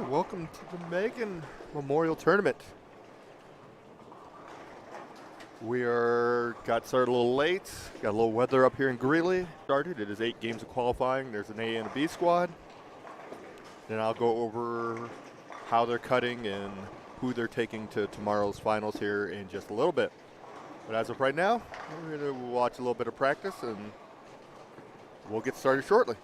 welcome to the Megan Memorial Tournament. Got started a little late, got a little weather up here in Greely. It is 8 games of qualifying. There's an A and a B squad. Then I'll go over how they're cutting and who they're taking to tomorrow's finals here in just a little bit. But as of right now, we're going to watch a little bit of practice and we'll get started shortly.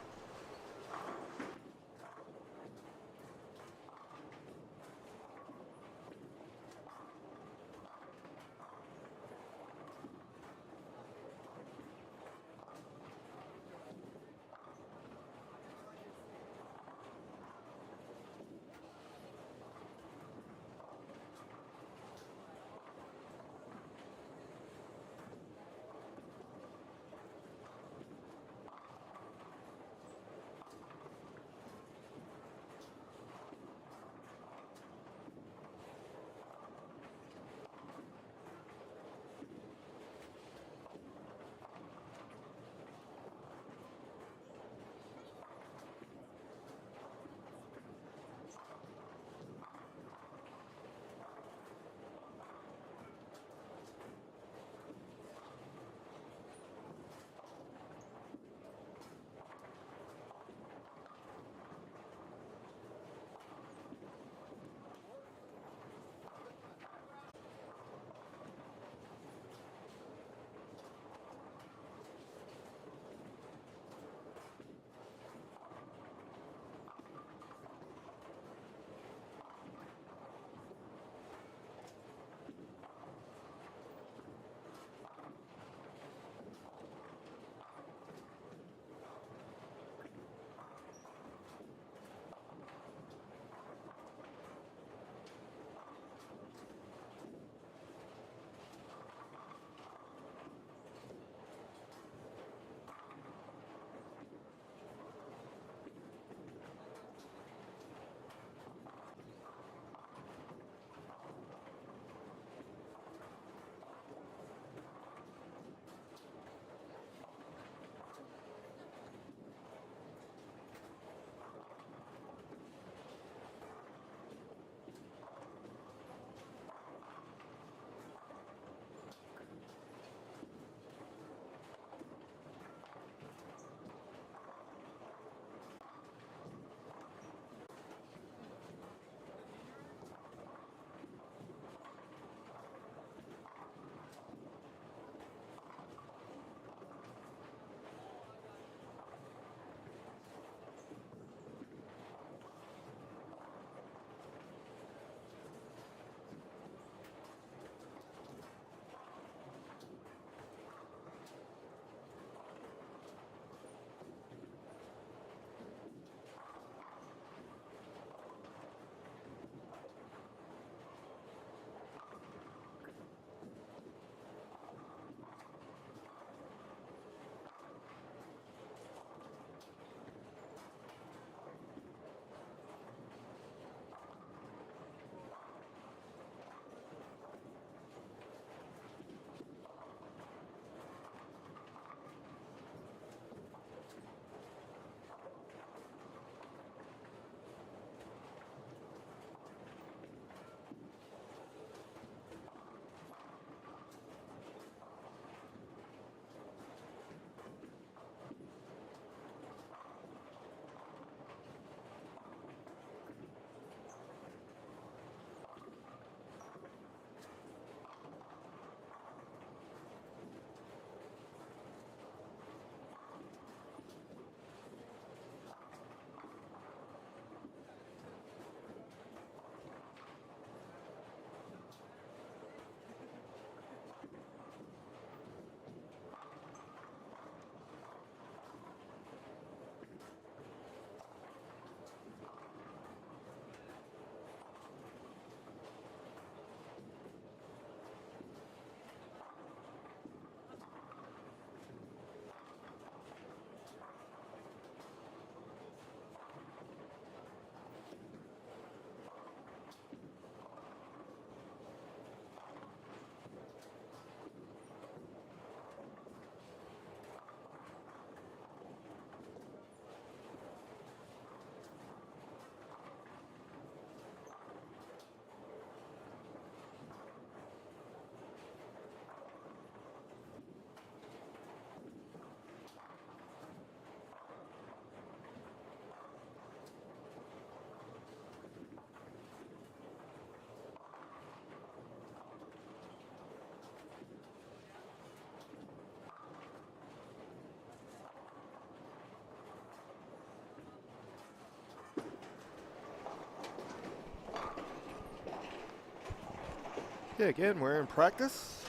Okay, again, we're in practice.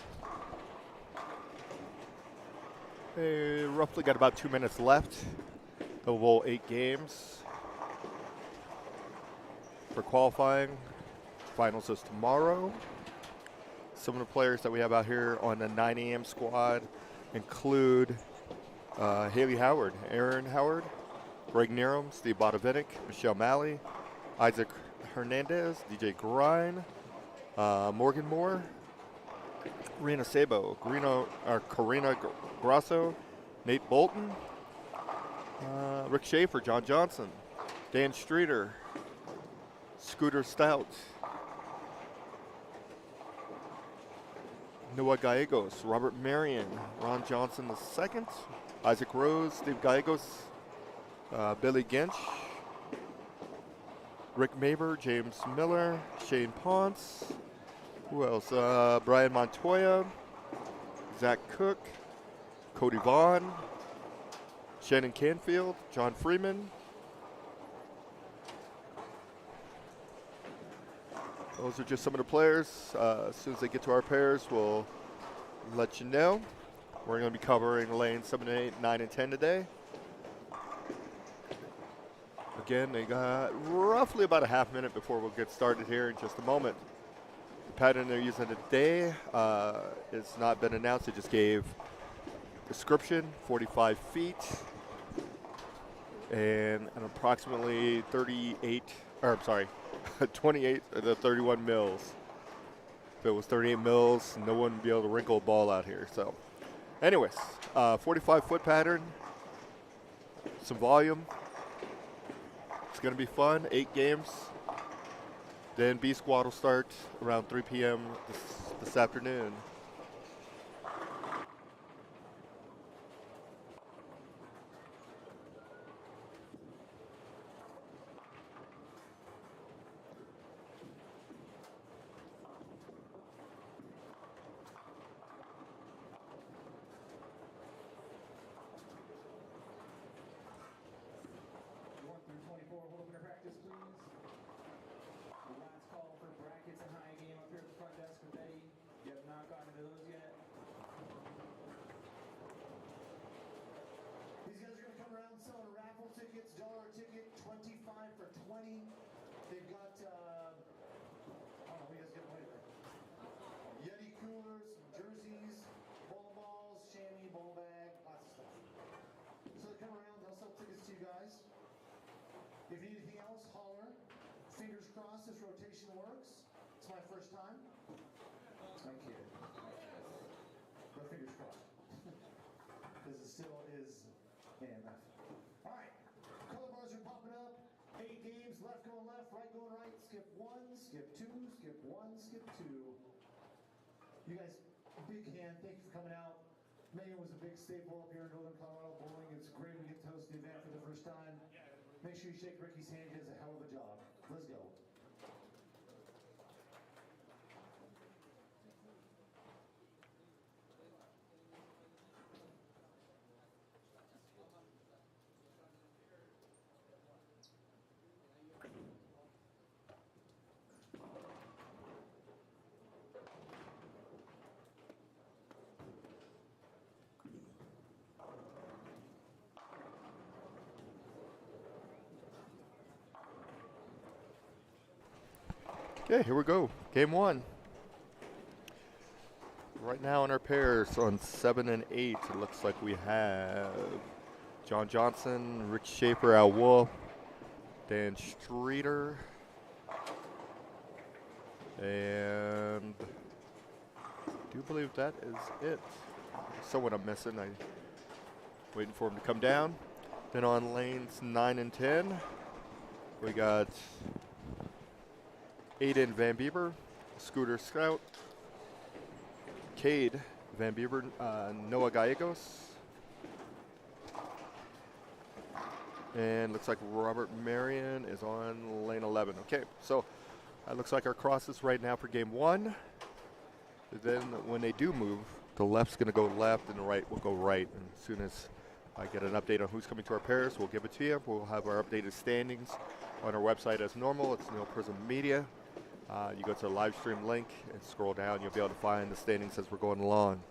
Roughly got about 2 minutes left. The whole 8 games for qualifying. Finals is tomorrow. Some of the players that we have out here on the 9 a.m. squad include Haley Howard, Aaron Howard, Greg Nerum, Steve Bodovinik, Michelle Malley, Isaac Hernandez, DJ Grind, Morgan Moore, Rena Sabo, Karina Grasso, Nate Bolton, Rick Schaefer, John Johnson, Dan Streeter, Scooter Stout, Noah Gallegos, Robert Marion, Ron Johnson II, Isaac Rose, Steve Gallegos, Billy Ginch, Rick Maber, James Miller, Shane Ponce, who else? Brian Montoya, Zach Cook, Cody Vaughn, Shannon Canfield, John Freeman. Those are just some of the players. As soon as they get to our pairs, we'll let you know. We're going to be covering lanes 7 and 8, 9 and 10 today. Again, they got roughly about a half minute before we'll get started here in just a moment. The pattern they're using today has not been announced. It just gave description, 45 feet, and an approximately 28 to 31 mils. If it was 38 mils, no one would be able to wrinkle a ball out here. So, anyways, 45-foot pattern, some volume. It's going to be fun, 8 games. Then B squad will start around 3 p.m. this afternoon. If you need anything else, holler. Fingers crossed this rotation works. It's my first time. Thank you. But fingers crossed. Because it still is AMF. All right. Color bars are popping up. 8 games. Left going left, right going right. Skip 1, skip 2, skip 1, skip 2. You guys, big hand. Thank you for coming out. Megan was a big staple up here in Northern Colorado bowling. It's great we get to host the event for the first time. Make sure you shake Ricky's hand. He does a hell of a job. Let's go. Okay, here we go. Game 1. Right now in our pairs on 7 and 8, it looks like we have John Johnson, Rick Schaefer, Al Wolf, Dan Streeter, and I do believe that is it. Someone I'm missing. I'm waiting for him to come down. Then on lanes 9 and 10, we got Aiden Van Bieber, Scooter Scout, Cade Van Bieber, Noah Gallegos, and looks like Robert Marion is on lane 11. Okay, so it looks like our crosses right now for game 1. Then when they do move, the left's going to go left and the right will go right. And as soon as I get an update on who's coming to our pairs, we'll give it to you. We'll have our updated standings on our website as normal. It's Neil Prism Media. You go to the live stream link and scroll down. You'll be able to find the standings as we're going along.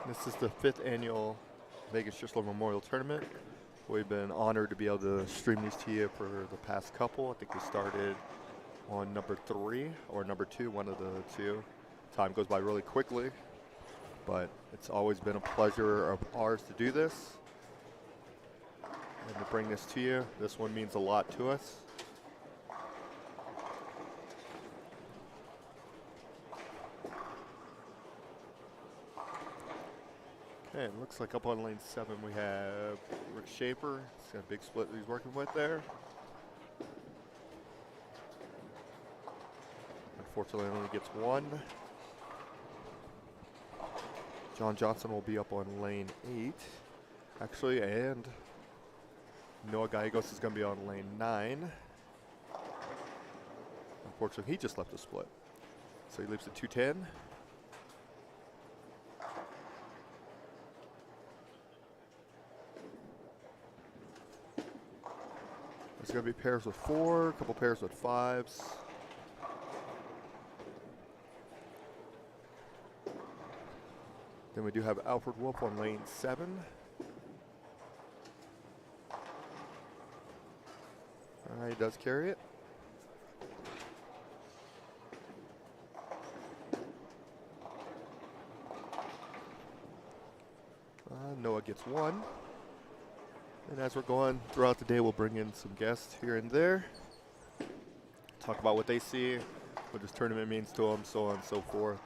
This is the 5th annual Megan Schissler Memorial Tournament. We've been honored to be able to stream these to you for the past couple. I think we started on number 3 or number 2, one of the two. Time goes by really quickly, but it's always been a pleasure of ours to do this and to bring this to you. This one means a lot to us. Okay, it looks like up on lane 7 we have Rick Schaefer. He's got a big split that he's working with there. Unfortunately, only gets one. John Johnson will be up on lane 8, actually, and Noah Gallegos is going to be on lane 9. Unfortunately, he just left the split, so he leaves at 210. There's going to be pairs with 4, a couple pairs with 5s. Then we do have Alfred Wolf on lane 7. He does carry it. Noah gets 1. And as we're going throughout the day, we'll bring in some guests here and there, talk about what they see, what this tournament means to them, so on and so forth.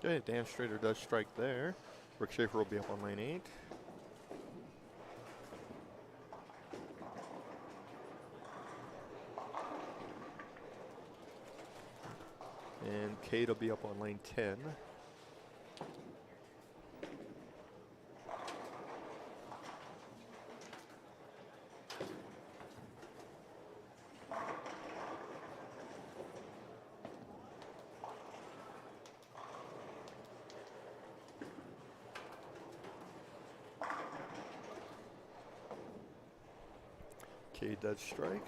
Okay, Dan Strader does strike there. Rick Schaefer will be up on lane 8. And Cade will be up on lane 10. Cade does strike.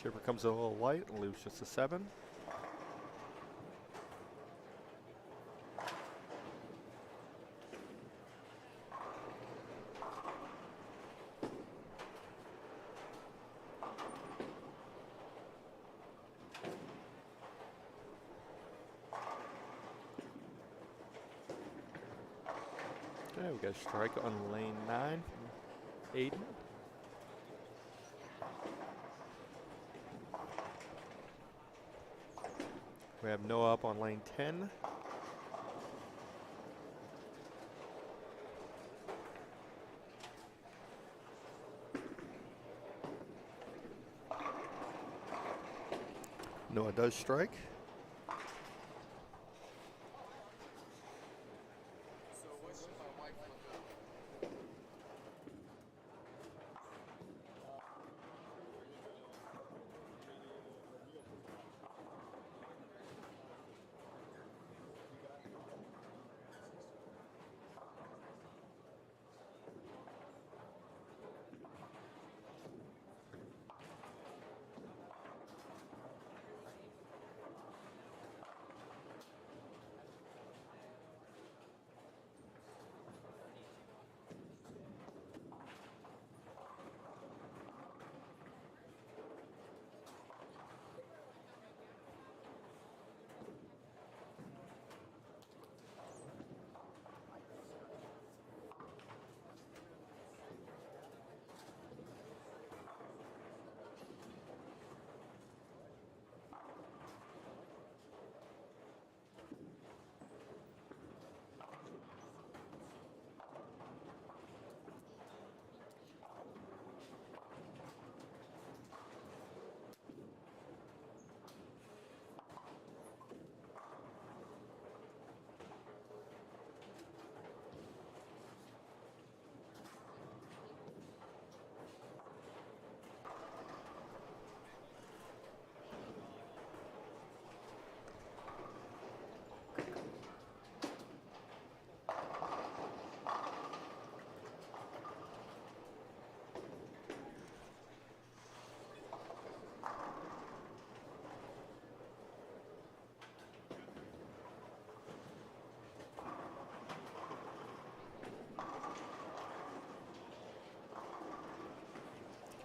Schaefer comes in a little light and leaves just a 7. Okay, we got a strike on lane 9 from Aiden. We have Noah up on lane 10. Noah does strike.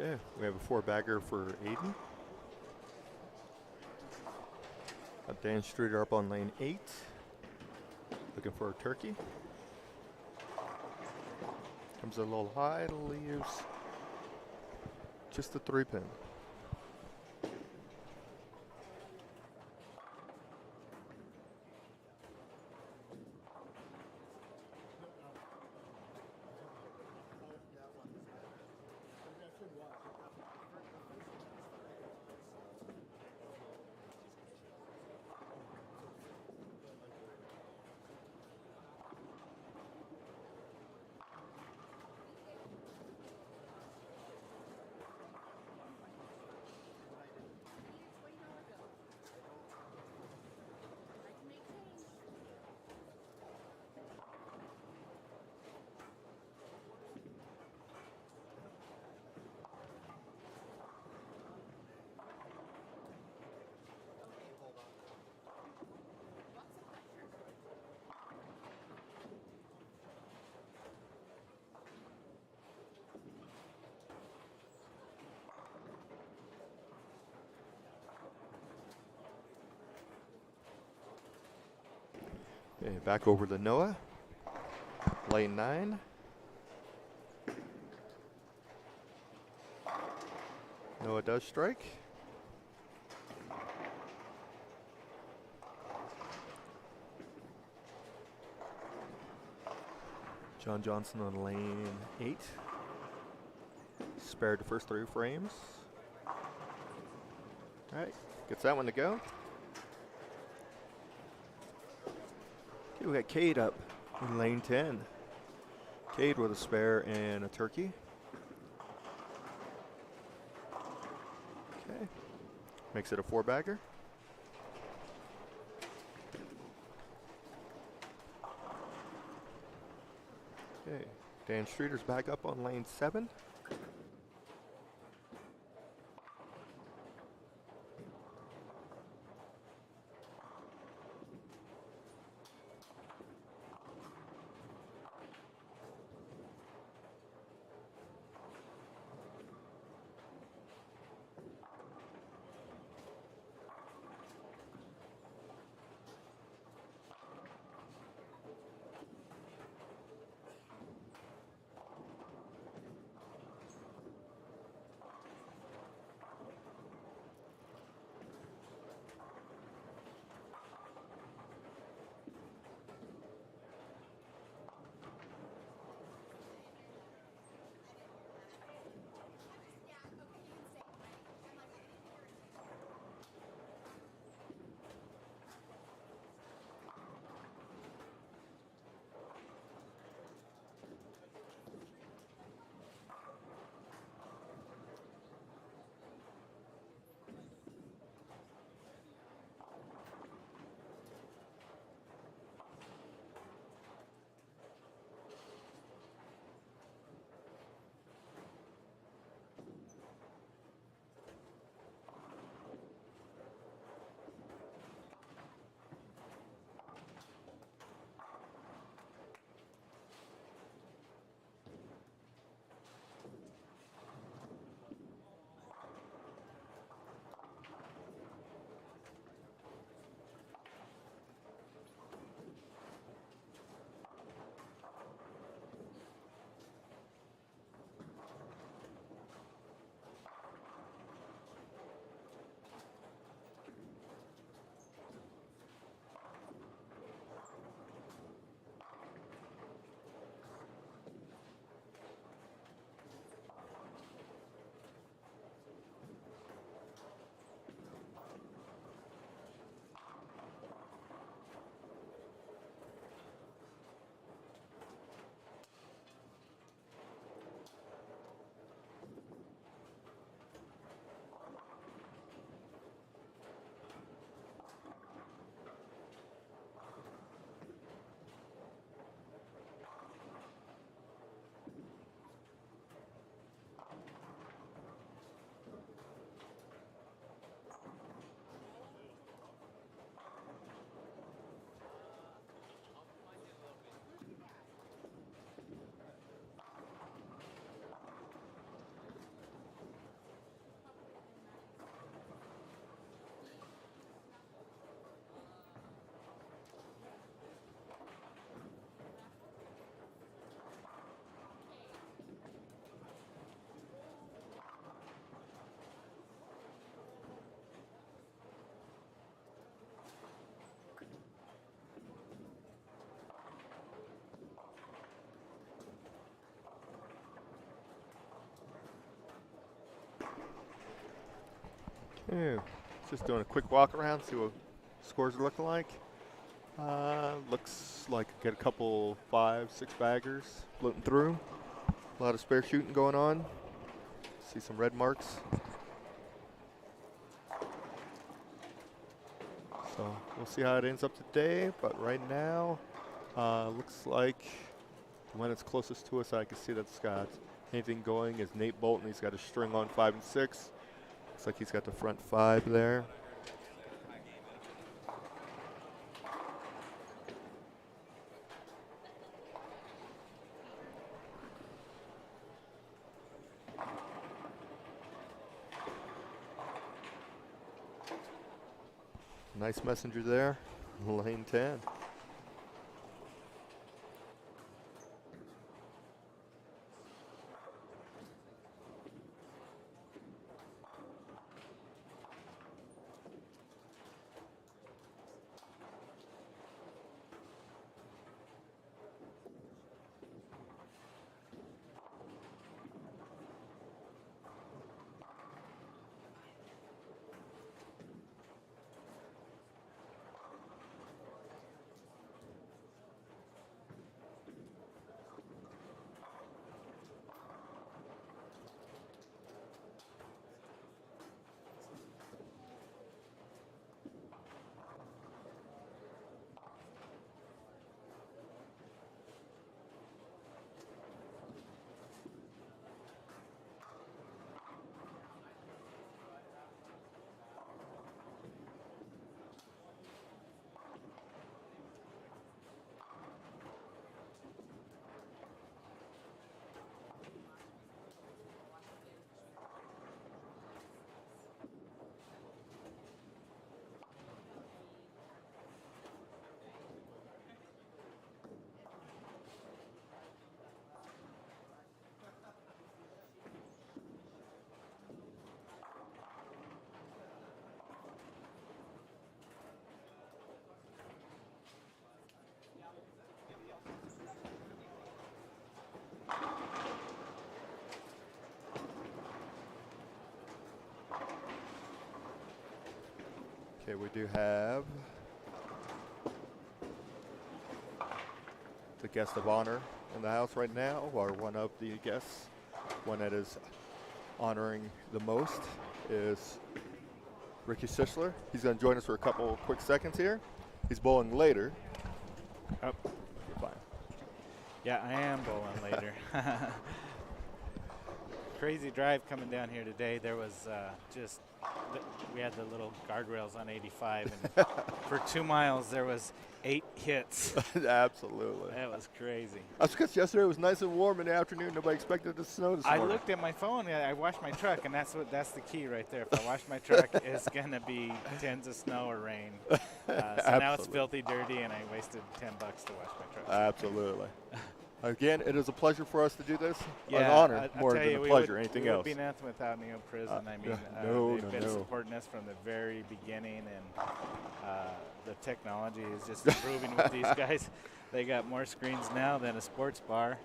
Okay, we have a 4-bagger for Aiden. Dan Streeter up on lane 8. Looking for a turkey. Comes a little high, leaves just a 3-pin. Okay, back over to Noah. Lane 9. Noah does strike. John Johnson on lane 8. Spared the first 3 frames. All right, gets that one to go. Okay, we got Cade up in lane 10. Cade with a spare and a turkey. Okay, makes it a 4-bagger. Okay, Dan Streeter's back up on lane 7. Okay, just doing a quick walk around, see what scores are looking like. Looks like get a couple 5, 6 baggers floating through. A lot of spare shooting going on. See some red marks. So we'll see how it ends up today, but right now, looks like the one that's closest to us, I can see that's got anything going, is Nate Bolton. He's got a string on 5 and 6. Looks like he's got the front 5 there. Nice messenger there, lane 10. Okay, we do have the guest of honor in the house right now, or one of the guests. One that is honoring the most is Ricky Schissler. He's going to join us for a couple quick seconds here. He's bowling later. Oh, You're fine. yeah, I am bowling later. Crazy drive coming down here today. There was we had the little guardrails on 85, and for 2 miles there was 8 hits. Absolutely. That was crazy. That's because yesterday it was nice and warm in the afternoon. Nobody expected the snow this I morning. looked at my phone. And I washed my truck, and that's the key right there. If I wash my truck, it's gonna be tons of snow or rain. So now it's filthy dirty, and I wasted $10 to wash my truck. Absolutely. Again, it is a pleasure for us to do this. Yeah, An honor I'll more tell than you, a pleasure. Anything we else? would be nothing without Neo Prison. I mean, they've been supporting us from the very beginning, and the technology is just improving with these guys. They got more screens now than a sports bar.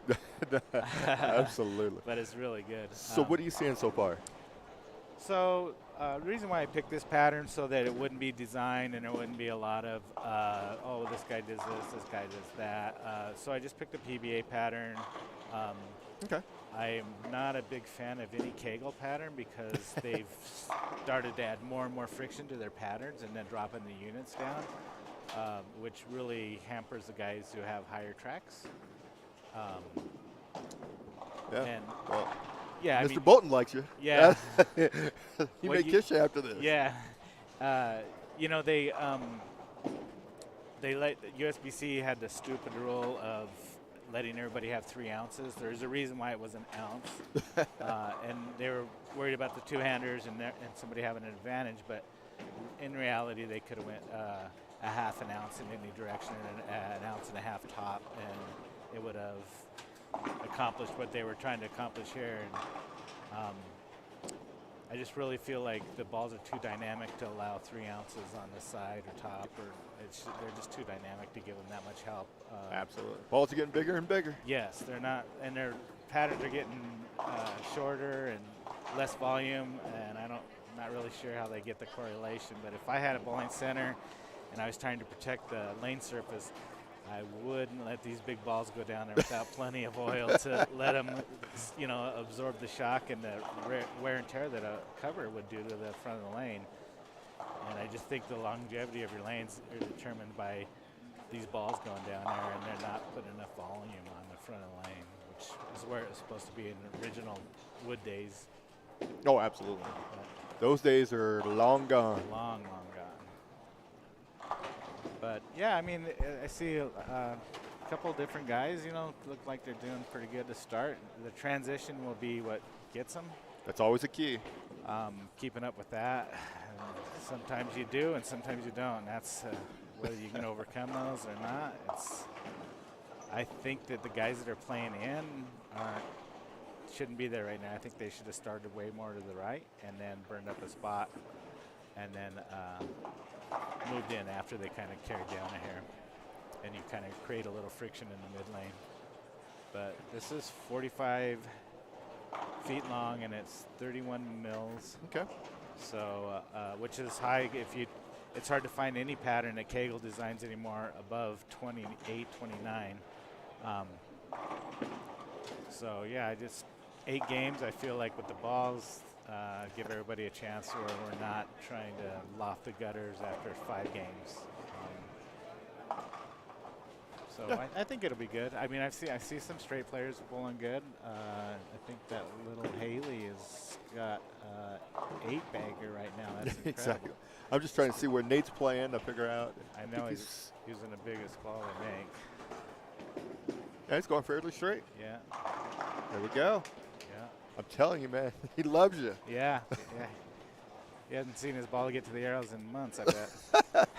Absolutely. But it's really good. So what are you seeing so far? So the reason why I picked this pattern so that it wouldn't be designed and there wouldn't be a lot of, oh, this guy does this guy does that. So I just picked a PBA pattern. Okay. I'm not a big fan of any Kegel pattern because they've started to add more and more friction to their patterns and then dropping the units down, which really hampers the guys who have higher tracks. Yeah. And Well, yeah, Mr. Bolton likes you. Yeah. He Well, may kiss you after this. Yeah. You know, they let USBC had the stupid rule of letting everybody have 3 ounces. There's a reason why it was an ounce, and they were worried about the two-handers and somebody having an advantage. But in reality, they could have went a half an ounce in any direction and an ounce and a half top, and it would have accomplished what they were trying to accomplish here. And I just really feel like the balls are too dynamic to allow 3 ounces on the side or top, or they're just too dynamic to give them that much help. Absolutely. Balls are getting bigger and bigger. Yes, they're not, and patterns are getting shorter and less volume, and I'm not really sure how they get the correlation. But if I had a bowling center and I was trying to protect the lane surface, I wouldn't let these big balls go down there without plenty of oil to let them, absorb the shock and the wear and tear that a cover would do to the front of the lane. And I just think the longevity of your lanes are determined by these balls going down there, and they're not putting enough volume on the front of the lane, which is where it's supposed to be in the original wood days. Oh, absolutely. Those days are long gone. Long gone. But yeah, I mean, I see a couple different guys, look like they're doing pretty good to start. The transition will be what gets them. That's always a key. Keeping up with that. And sometimes you do, and sometimes you don't. That's whether you can overcome those or not. I think that the guys that are playing in shouldn't be there right now. I think they should have started way more to the right and then burned up a spot and then moved in after they kind of carried down a hair. And you kind of create a little friction in the mid lane. But this is 45 feet long and it's 31 mils. Okay. So, which is high. It's hard to find any pattern that Kegel designs anymore above 28, 29. So yeah, just 8 games. I feel like with the balls, give everybody a chance where we're not trying to loft the gutters after 5 games. So Yeah. I think it'll be good. I mean, I see some straight players bowling good. I think that little Haley has got 8-bagger right now. That's incredible. Exactly. I'm just trying to see where Nate's playing to figure out. I know he's using the biggest ball they make. Yeah, he's going fairly straight. Yeah. There we go. Yeah. I'm telling you, man, he loves you. Yeah. Yeah. He hasn't seen his ball get to the arrows in months, I bet.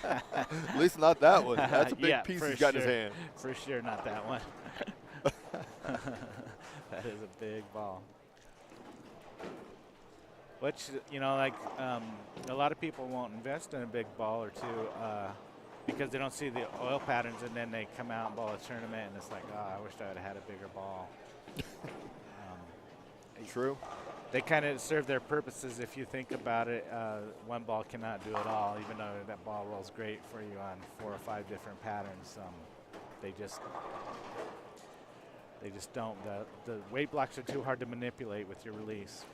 At least not that one. That's a big piece he's got in his hand. For sure, not that one. That is a big ball. Which, a lot of people won't invest in a big ball or two because they don't see the oil patterns, and then they come out and ball a tournament, and it's like, I wish I would have had a bigger ball. True. They kind of serve their purposes. If you think about it, one ball cannot do it all, even though that ball rolls great for you on 4 or 5 different patterns. They just don't. The weight blocks are too hard to manipulate with your release.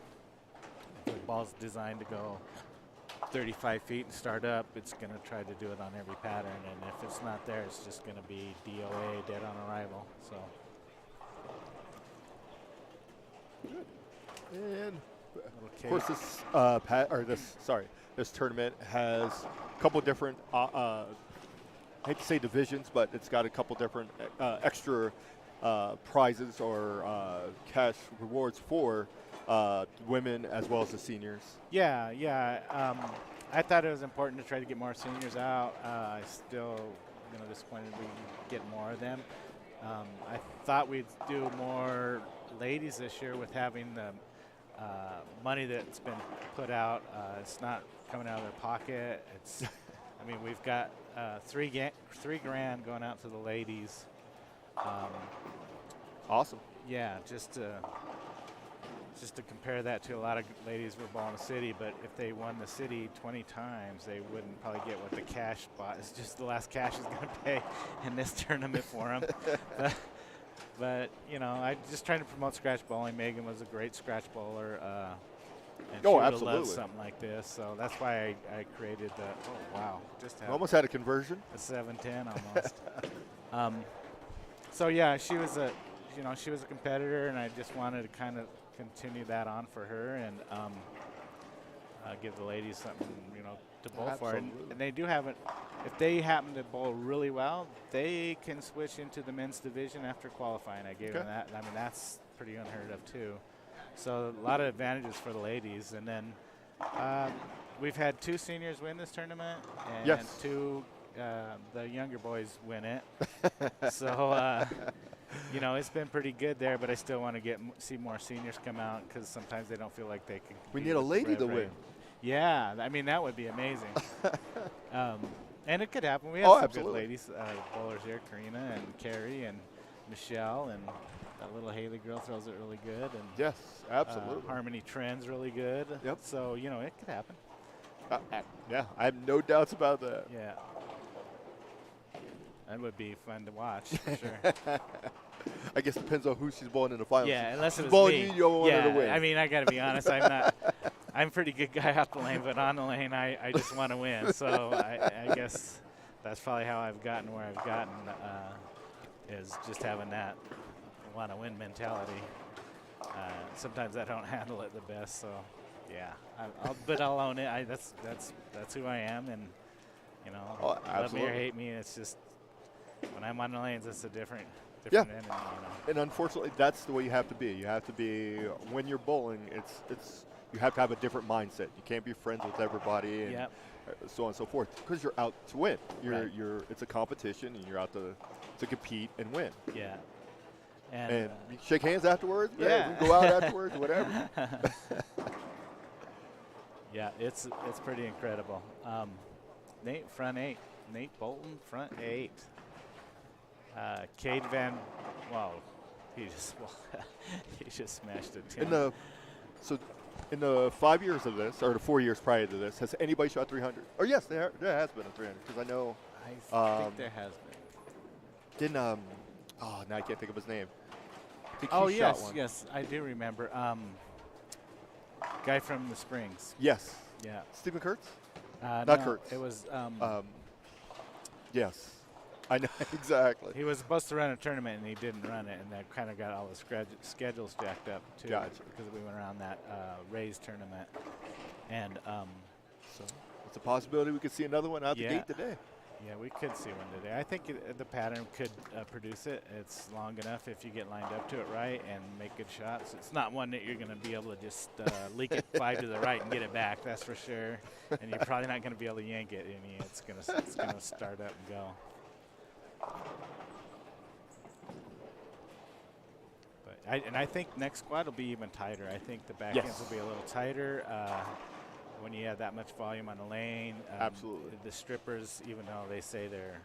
If the ball's designed to go 35 feet and start up, it's going to try to do it on every pattern, and if it's not there, it's just going to be DOA, dead on arrival. So. And of course, this tournament has a couple different, I hate to say divisions, but it's got a couple different extra prizes or cash rewards for women as well as the seniors. Yeah. I thought it was important to try to get more seniors out. I still, disappointed we get more of them. I thought we'd do more ladies this year with having the money that's been put out. It's not coming out of their pocket. We've got $3 grand going out to the ladies. Awesome. Yeah, just to compare that to a lot of ladies were ball in the city, but if they won the city 20 times, they wouldn't probably get what the cash spot is. Just the last cash is going to pay in this tournament for them. But I just trying to promote scratch bowling. Megan was a great scratch bowler, and she would have loved something like this. So that's why I created the. Oh wow! Almost had a conversion. A 710 almost. So yeah, she was a competitor, and I just wanted to kind of continue that on for her and give the ladies something to bowl for. And they do have it. If they happen to bowl really well, they can switch into the men's division after qualifying. I gave them that. That's pretty unheard of too. So a lot of advantages for the ladies. And then we've had 2 seniors win this tournament, and 2 the younger boys win it. So it's been pretty good there. But I still want to see more seniors come out because sometimes they don't feel like they can. We need a lady to win. Yeah, that would be amazing. And it could happen. We have some good ladies bowlers here, Karina and Carrie and Michelle and That little Haley girl throws it really good, and Yes, absolutely. Harmony Trend's really good. Yep. So it could happen. Yeah, I have no doubts about that. Yeah. That would be fun to watch for sure. I guess it depends on who she's bowling in the finals. Yeah, unless it She's was bowling me. you don't want her to win. I mean, I got to be honest. I'm not. I'm a pretty good guy off the lane, but on the lane, I just want to win. So I guess that's probably how I've gotten where I've gotten, is just having that want to win mentality. Sometimes I don't handle it the best. So yeah, but I'll own it. That's who I am, and love me or hate me, it's just when I'm on the lanes, it's a different enemy. And unfortunately, that's the way you have to be. You have to be, when you're bowling, it's you have to have a different mindset. You can't be friends with everybody and so on and so forth, because you're out to win. It's a competition, and you're out to compete and win. Yeah. And you shake hands afterwards. Yeah. We go out afterwards, whatever. Yeah, it's pretty incredible. Nate, front 8. Nate Bolton, front 8. Cade he just smashed a 10. In the 5 years of this, or the 4 years prior to this, has anybody shot 300? Or yes, there has been a 300, because I know. I think there has been. Now I can't think of his name. I think he yes, shot one. yes, I do remember. Guy from the Springs. Yes. Yeah. Stephen Kurtz? Not Kurtz. It was. Yes. I know, exactly. He was supposed to run a tournament, and he didn't run it, and that kind of got all the schedules jacked up, too. Gotcha. Because we went around that Rays tournament. And so it's a possibility we could see another one out the gate today. Yeah, we could see one today. I think the pattern could produce it. It's long enough if you get lined up to it right and make good shots. It's not one that you're going to be able to just leak it 5 to the right and get it back, that's for sure. And you're probably not going to be able to yank it. It's going to start up and go. But I think next squad will be even tighter. I think the back ends will be a little tighter when you have that much volume on the lane. Absolutely. The strippers, even though they say they're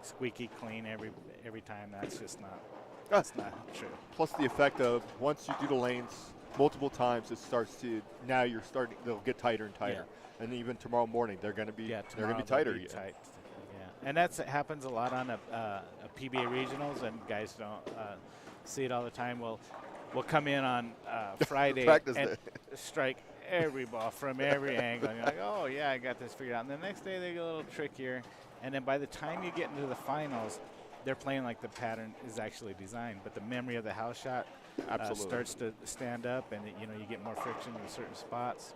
squeaky clean every time, that's just not. That's not true. Plus the effect of once you do the lanes multiple times, it starts to they'll get tighter and tighter. Yeah. And even tomorrow morning, they're going to be tighter. Tight. And that happens a lot on a PBA regionals, and guys don't see it all the time. We'll come in on Friday and strike every ball from every angle. And you're like, oh, yeah, I got this figured out. And the next day they get a little trickier. And then by the time you get into the finals, they're playing like the pattern is actually designed. But the memory of the house shot starts to stand up, and you get more friction in certain spots.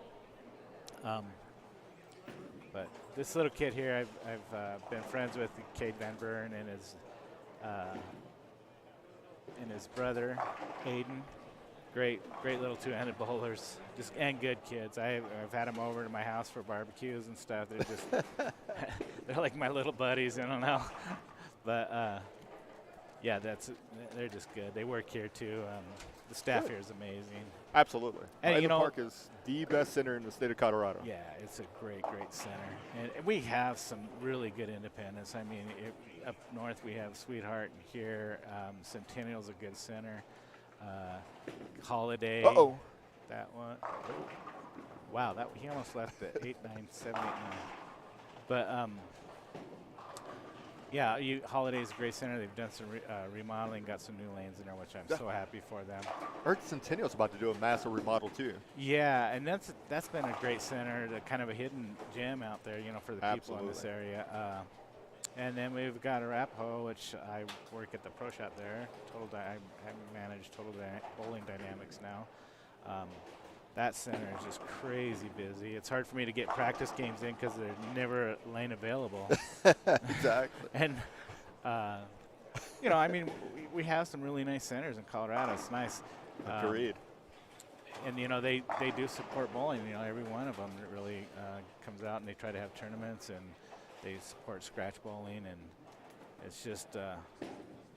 But this little kid here, I've been friends with, Cade Van Buren, and his brother, Aiden. Great little two-handed bowlers, and good kids. I've had them over to my house for barbecues and stuff. They're just they're like my little buddies. I don't know, but yeah, they're just good. They work here too. The staff here is amazing. Absolutely. And Highland Park is the best center in the state of Colorado. Yeah, it's a great center. And we have some really good independents. I mean, up north we have Sweetheart here. Centennial's a good center. Holiday. Uh-oh. That one. Wow, he almost left the 8, 9, 7, 8, 9. But yeah, Holiday's a great center. They've done some remodeling, got some new lanes in there, which I'm so happy for them. I heard Centennial's about to do a massive remodel too. Yeah, and that's been a great center, kind of a hidden gem out there, for the people in this area. And then we've got Arapahoe, which I work at the pro shop there. I manage Total Bowling Dynamics now. That center is just crazy busy. It's hard for me to get practice games in because there's never a lane available. Exactly. And, I mean, we have some really nice centers in Colorado. It's nice. Agreed. And, they do support bowling. Every one of them really comes out and they try to have tournaments, and they support scratch bowling. And it's just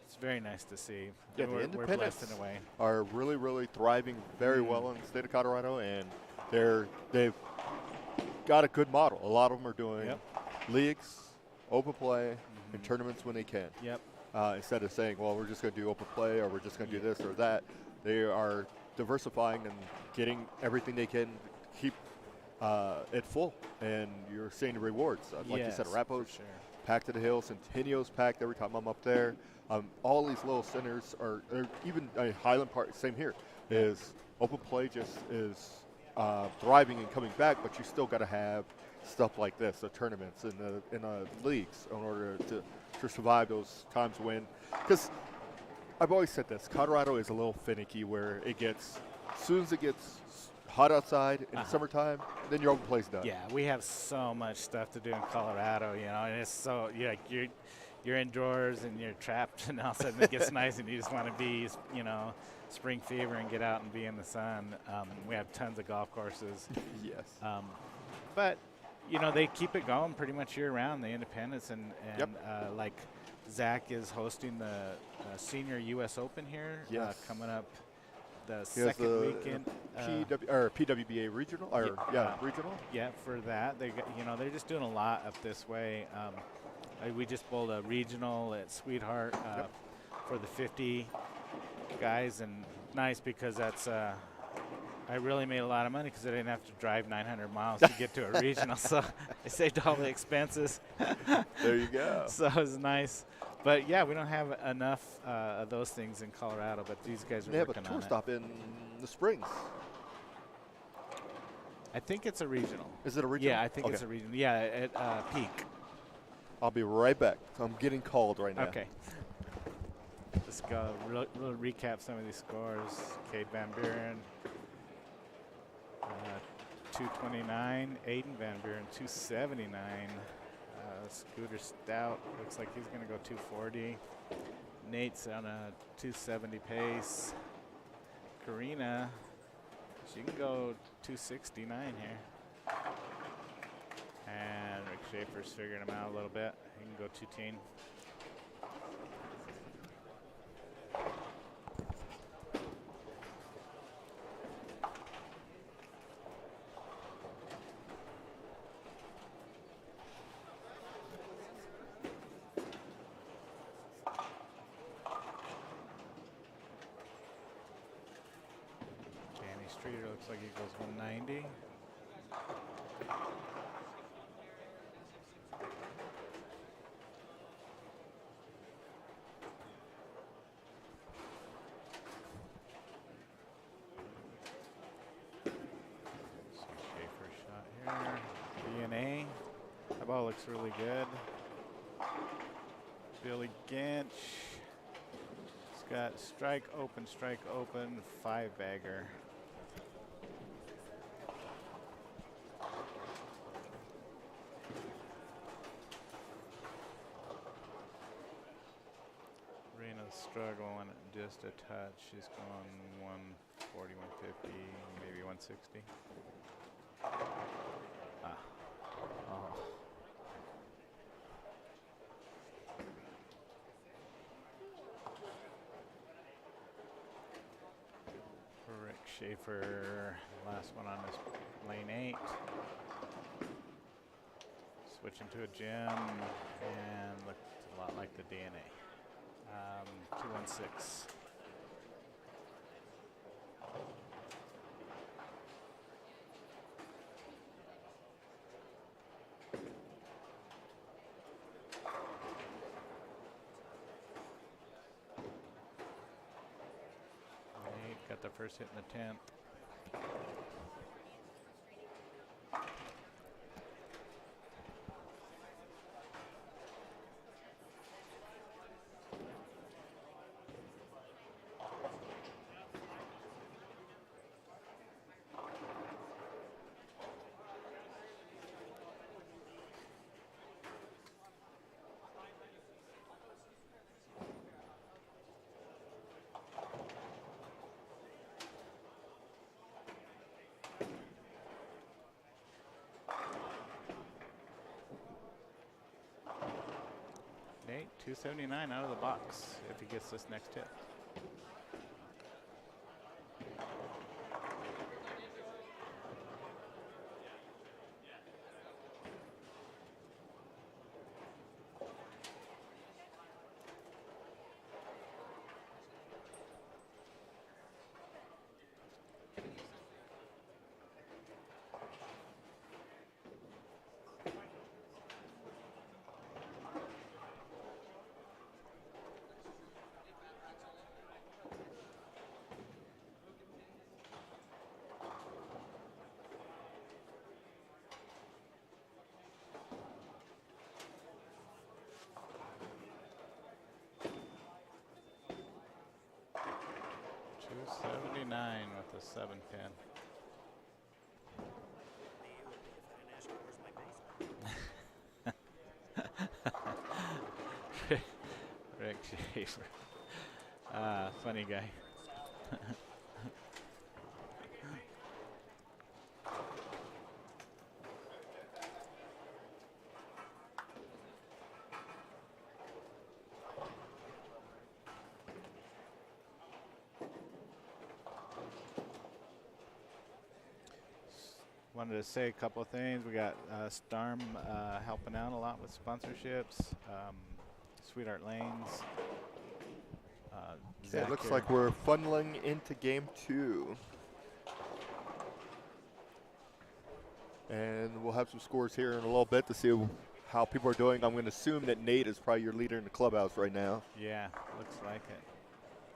it's very nice to see. Yeah, we're blessed in a way. Are really, really thriving very well in the state of Colorado, and they've got a good model. A lot of them are doing leagues, open play, and tournaments when they can. Yep. instead of saying, well, we're just going to do open play or we're just going to do this or that. They are diversifying and getting everything they can to keep it full. And you're seeing the rewards. Like you said, Arapahoe's packed to the hill. Centennial's packed every time I'm up there. All these little centers are even Highland Park, same here, is open play just is thriving and coming back, but you still got to have stuff like this, the tournaments and the leagues, in order to survive those times when, because I've always said this, Colorado is a little finicky where it gets, as soon as it gets hot outside in the summertime, then your open play's done. Yeah, we have so much stuff to do in Colorado, you know, and it's so, you're indoors and you're trapped, and all of a sudden it gets nice and you just want to be, you know, spring fever and get out and be in the sun. We have tons of golf courses. Yes. But, you know, they keep it going pretty much year-round, the Independence, and like Zach is hosting the Senior U.S. Open here coming up the second weekend. PWBA regional, regional. Yeah, for that, they're just doing a lot up this way. We just bowled a regional at Sweetheart for the 50 guys, and nice because that's I really made a lot of money because I didn't have to drive 900 miles to get to a regional, so I saved all the expenses. There you go. So it was nice. But, yeah, we don't have enough of those things in Colorado, but these guys are working on it. They have a tour stop in the Springs. I think it's a regional. Is it a regional? Yeah, I think it's a regional. Yeah, at Peak. I'll be right back. I'm getting called right now. Okay. Let's go. We'll recap some of these scores. Cade Van Buren, 229. Aiden Van Buren, 279. Scooter Stout looks like he's going to go 240. Nate's on a 270 pace. Karina, she can go 269 here. And Rick Schaefer's figuring him out a little bit. He can go 210. Danny Streeter looks like he goes 190. That ball looks really good. Billy Ginch. He's got strike open, 5-bagger. Rena's struggling just a touch. She's going 140, 150, maybe 160. Rick Schaefer, last one on this lane 8. Switching to a gym and looked a lot like the DNA. 216. Got the first hit in the 10th. Nate, 279 out of the box if he gets this next hit. a 7 pin. Rick Schaefer. Funny guy. Wanted to say a couple of things. We got Starm helping out a lot with sponsorships. Sweetheart Lanes. Okay, it looks like we're funneling into game 2. And we'll have some scores here in a little bit to see how people are doing. I'm going to assume that Nate is probably your leader in the clubhouse right now. Yeah, looks like it.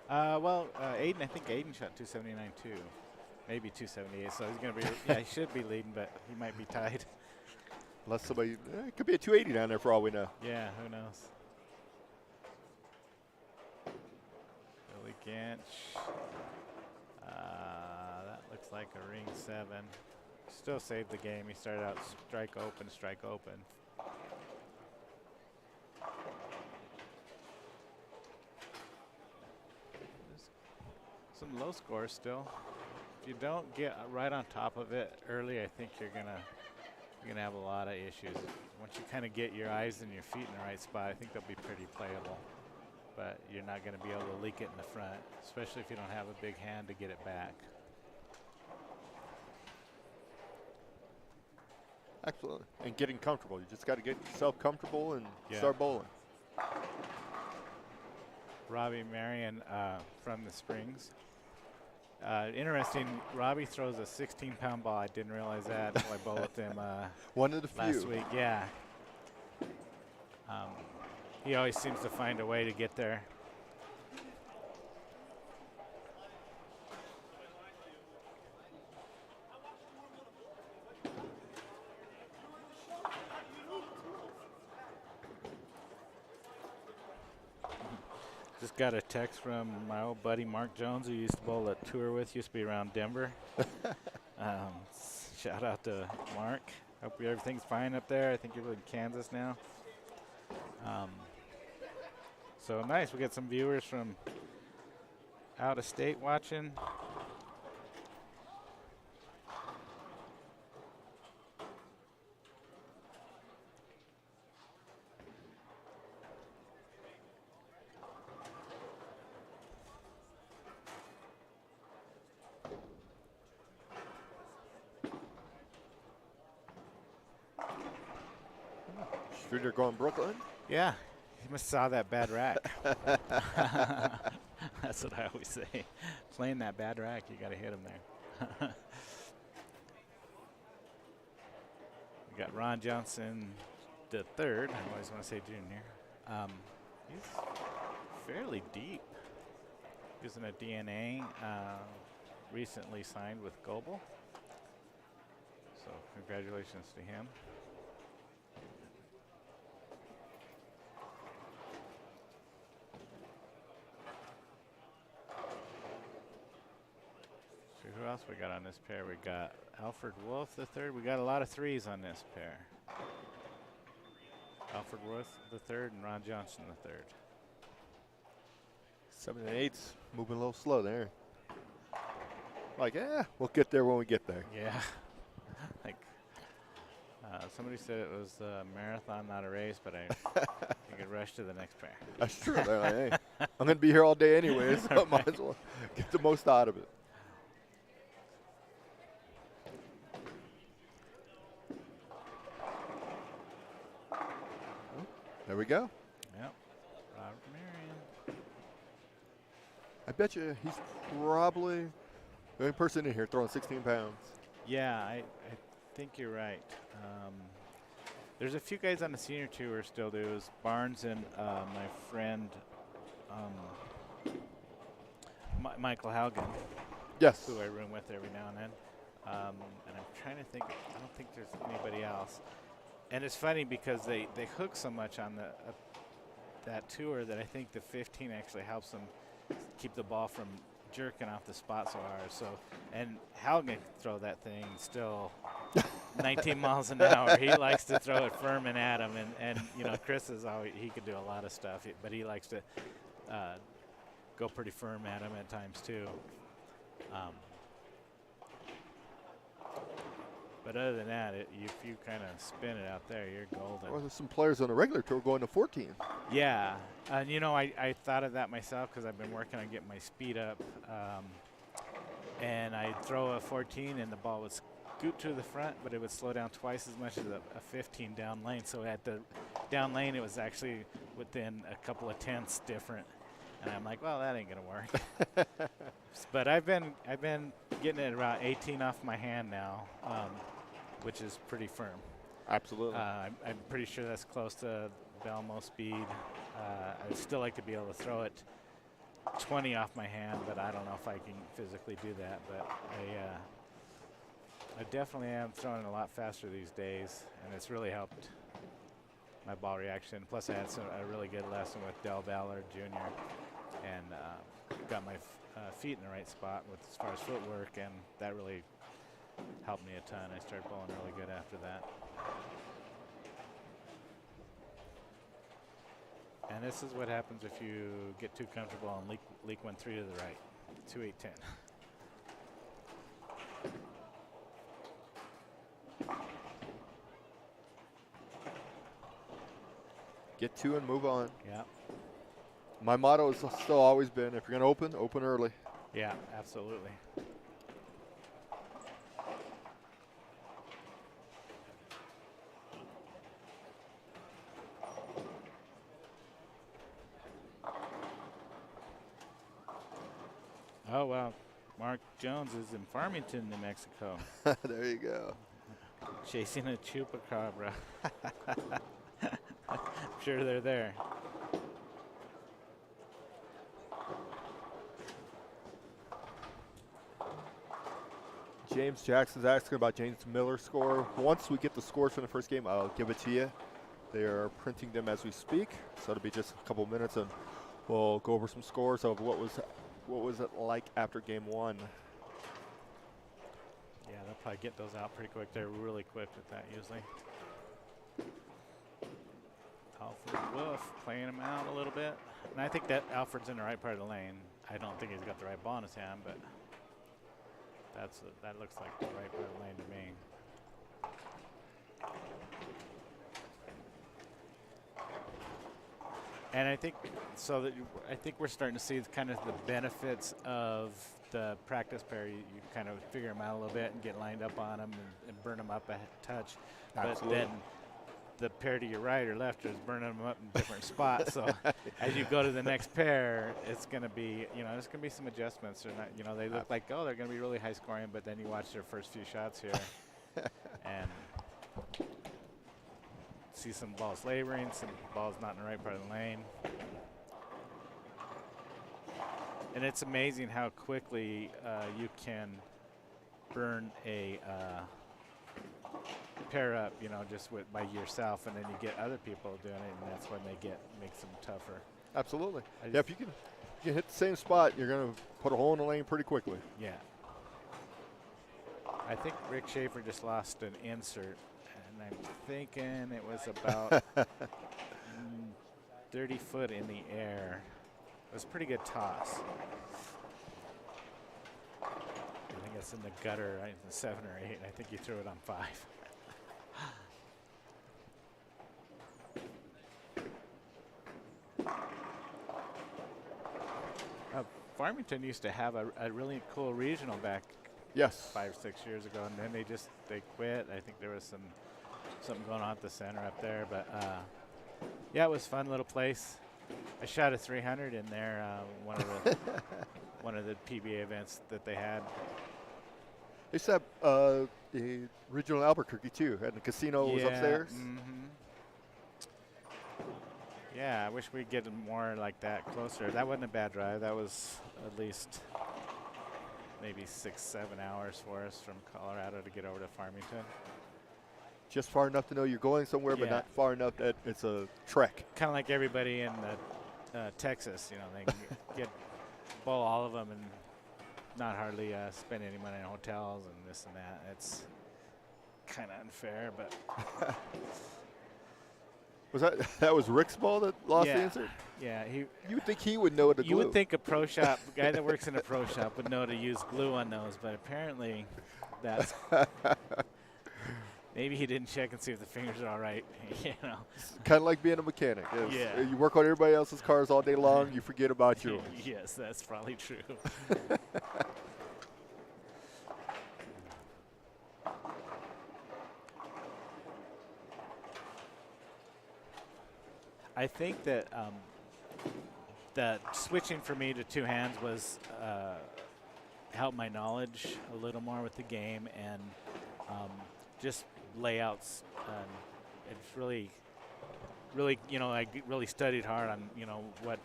Aiden, I think Aiden shot 279 too. Maybe 278, so he's going to be, yeah, he should be leading, but he might be tied. Unless somebody, it could be a 280 down there for all we know. Yeah, who knows? Billy Ginch. That looks like a ring 7. Still saved the game. He started out strike open, strike open. Some low scores still. If you don't get right on top of it early, I think you're gonna have a lot of issues. Once you kind of get your eyes and your feet in the right spot, I think they'll be pretty playable. But you're not going to be able to leak it in the front, especially if you don't have a big hand to get it back. Excellent. And getting comfortable. You just got to get yourself comfortable and Yeah. start bowling. Robbie Marion from the Springs. Interesting, Robbie throws a 16-pound ball. I didn't realize that until I bowled with him One of the few. last week. Yeah. He always seems to find a way to get there. Just got a text from my old buddy Mark Jones, who used to bowl at tour with, used to be around Denver. Shout out to Mark. Hope everything's fine up there. I think you're in Kansas now. So nice. We got some viewers from out of state watching. Streeter going Brooklyn. Yeah, he must have saw that bad rack. That's what I always say. Playing that bad rack, you got to hit him there. We got Ron Johnson the third. I always want to say junior. He's fairly deep. Using a DNA. Recently signed with Goebel. So congratulations to him. Who else we got on this pair? We got Alfred Wolf the third. We got a lot of threes on this pair. Alfred Wolf the third and Ron Johnson the third. 7 and 8s moving a little slow there. Like, we'll get there when we get there. Yeah. Like somebody said it was a marathon, not a race, but you could rush to the next pair. That's true. They're like, hey, I'm going to be here all day anyway, so might as well get the most out of it. There we go. Yep. Robert Marion. I bet you he's probably the only person in here throwing 16 pounds. Yeah, I think you're right. There's a few guys on the senior tour still do. It was Barnes and my friend Michael Haugen. Yes. Who I room with every now and then. And I'm trying to think. I don't think there's anybody else. And it's funny because they hook so much on that tour that I think the 15 actually helps them keep the ball from jerking off the spot so hard. So, and Hal can throw that thing still 19 miles an hour. He likes to throw it firm and at him. And you know, Chris is always, he could do a lot of stuff, but he likes to go pretty firm at him at times too. But other than that, if you kind of spin it out there, you're golden. Well, there's some players on the regular tour going to 14. Yeah, and you know, I thought of that myself because I've been working on getting my speed up. And I'd throw a 14 and the ball would scoot to the front, but it would slow down twice as much as a 15 down lane. So at the down lane, it was actually within a couple of tenths different. And I'm like, well, that ain't gonna work. But I've been getting it around 18 off my hand now, which is pretty firm. Absolutely. I'm pretty sure that's close to Belmo speed. I'd still like to be able to throw it 20 off my hand, but I don't know if I can physically do that. But I definitely am throwing a lot faster these days, and it's really helped my ball reaction. Plus, I had a really good lesson with Del Ballard Jr. and got my feet in the right spot with as far as footwork, and that really helped me a ton. I started bowling really good after that. And this is what happens if you get too comfortable and leak 1-3 to the right. 2-8-10. Get two and move on. Yeah. My motto has still always been, if you're going to open early. Yeah, absolutely. Oh, wow. Mark Jones is in Farmington, New Mexico. There you go. Chasing a chupacabra. I'm sure they're there. James Jackson's asking about James Miller's score. Once we get the scores from the first game, I'll give it to you. They are printing them as we speak, so it'll be just a couple minutes, and we'll go over some scores of what was it like after game one. Yeah, they'll probably get those out pretty quick. They're really quick with that usually. Alfred Wolf playing him out a little bit. And I think that Alfred's in the right part of the lane. I don't think he's got the right ball in his hand, but that looks like the right part of the lane to me. And I think I think we're starting to see kind of the benefits of the practice pair. You kind of figure them out a little bit and get lined up on them and burn them up a touch. Absolutely. But then the pair to your right or left is burning them up in different spots. So as you go to the next pair, it's going to be, there's going to be some adjustments. They're not, they look like, oh, they're going to be really high scoring, but then you watch their first few shots here and see some balls laboring, some balls not in the right part of the lane. And it's amazing how quickly you can burn a pair up, just by yourself, and then you get other people doing it, and that's when makes them tougher. Absolutely. Yeah, if you can hit the same spot, you're going to put a hole in the lane pretty quickly. Yeah. I think Rick Schaefer just lost an insert, and I'm thinking it was about 30 foot in the air. It was a pretty good toss. I think it's in the gutter, right, in 7 or 8. I think you threw it on 5. Farmington used to have a really cool regional back Yes. 5 or 6 years ago, and then they quit. I think there was something going on at the center up there, but yeah, it was a fun little place. I shot a 300 in there, one of the PBA events that they had. They used to have the regional Albuquerque too, and the casino was upstairs. Mm-hmm. Yeah, I wish we'd get more like that closer. That wasn't a bad drive. That was at least maybe 6-7 hours for us from Colorado to get over to Farmington. Just far enough to know you're going somewhere, but not far enough that it's a trek. Kind of like everybody in Texas, they can get bowl all of them and not hardly spend any money on hotels and this and that. It's kind of unfair, but that was Rick's ball that lost the yeah, insert? yeah. You would think he would know to glue. You would think a pro shop, a guy that works in a pro shop would know to use glue on those, but apparently that's maybe he didn't check and see if the fingers are all right. You know, Kind of like being a mechanic. Yeah. You work on everybody else's cars all day long, you forget about yours. Yes, that's probably true. I think that that switching for me to two hands was helped my knowledge a little more with the game and just layouts. It's really, you know, I really studied hard on, you know, what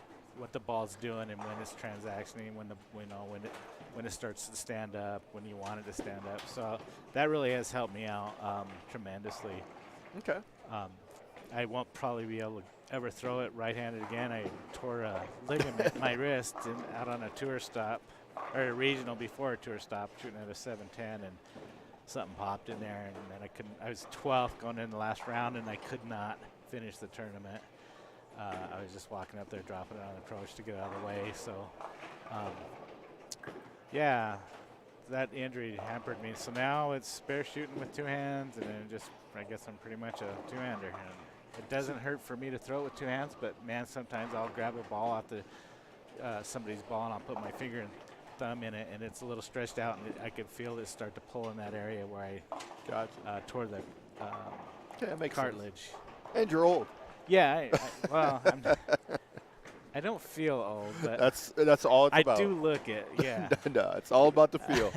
the ball's doing and when it's transactioning, when it starts to stand up, when you want it to stand up. So that really has helped me out tremendously. Okay. I won't probably be able to ever throw it right-handed again. I tore a ligament in my wrist out on a tour stop, or a regional before a tour stop, shooting at a 710, and something popped in there, and then I couldn't. I was 12th going in the last round, and I could not finish the tournament. I was just walking up there, dropping it on approach to get out of the way. So, yeah, that injury hampered me. So now it's spare shooting with two hands, and then I guess I'm pretty much a two-hander. And it doesn't hurt for me to throw it with two hands, but man, sometimes I'll grab a ball off somebody's ball, and I'll put my finger and thumb in it, and it's a little stretched out, and I could feel it start to pull in that area where I tore the That makes cartilage. sense. And you're old. Yeah, well, I don't feel old, but That's all it's I about. do look it. Yeah. No, it's all about the feel.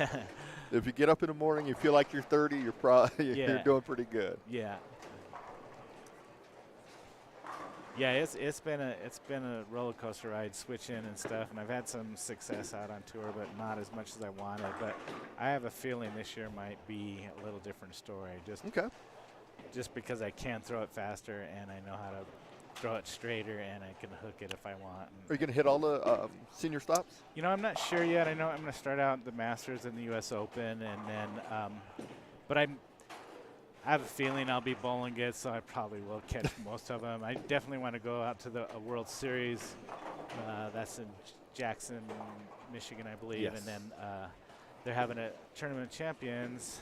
If you get up in the morning, you feel like you're 30, you're doing pretty good. Yeah. Yeah, it's been a roller coaster ride switching and stuff, and I've had some success out on tour, but not as much as I wanted. But I have a feeling this year might be a little different story. Just because I can throw it faster and I know how to throw it straighter and I can hook it if I want. Are you going to hit all the senior stops? You know, I'm not sure yet. I know I'm going to start out the Masters and the U.S. Open, and then, but I have a feeling I'll be bowling good, so I probably will catch most of them. I definitely want to go out to the World Series. That's in Jackson, Michigan, I believe. Yes. And then they're having a Tournament of Champions,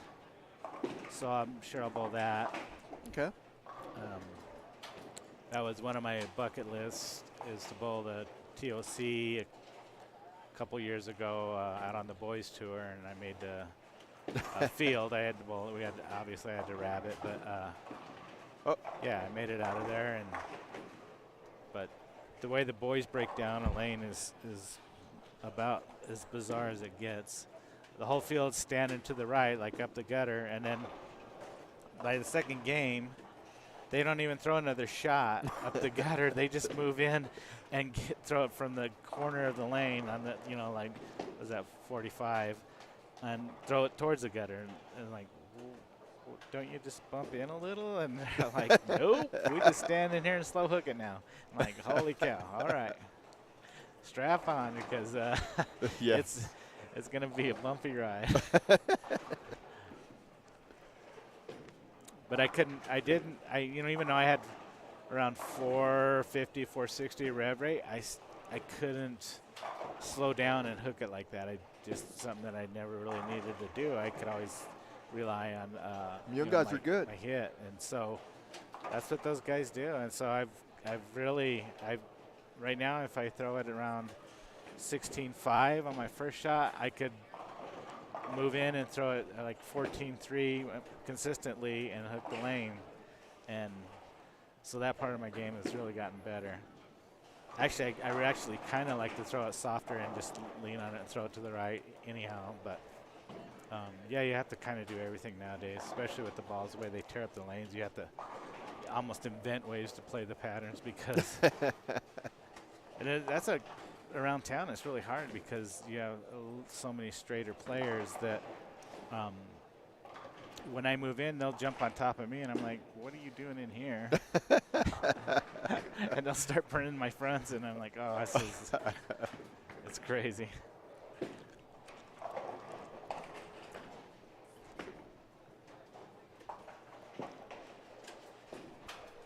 so I'm sure I'll bowl that. Okay. That was one of my bucket lists, is to bowl the TOC a couple years ago out on the boys tour, and I made the field. I had to bowl. Obviously I had to wrap it, but yeah, I made it out of there. But the way the boys break down a lane is about as bizarre as it gets. The whole field's standing to the right, like up the gutter, and then by the second game, they don't even throw another shot up the gutter. They just move in and throw it from the corner of the lane on the, you know, like, was that 45, and throw it towards the gutter. And like, don't you just bump in a little? And they're like, nope, we just stand in here and slow hook it now. I'm like, holy cow, all right. Strap on, because Yes. it's going to be a bumpy ride. But even though I had around 450, 460 rev rate, I couldn't slow down and hook it like that. Just something that I never really needed to do. I could always rely on Young guys are good. my hit, and so that's what those guys do. And so I've right now, if I throw it around 16.5 on my first shot, I could move in and throw it at like 14.3 consistently and hook the lane. And so that part of my game has really gotten better. Actually, I would actually kind of like to throw it softer and just lean on it and throw it to the right anyhow. But yeah, you have to kind of do everything nowadays, especially with the balls, the way they tear up the lanes. You have to almost invent ways to play the patterns, because around town it's really hard, because you have so many straighter players that when I move in, they'll jump on top of me, and I'm like, what are you doing in here? And they'll start burning my fronts, and I'm like, oh, it's crazy.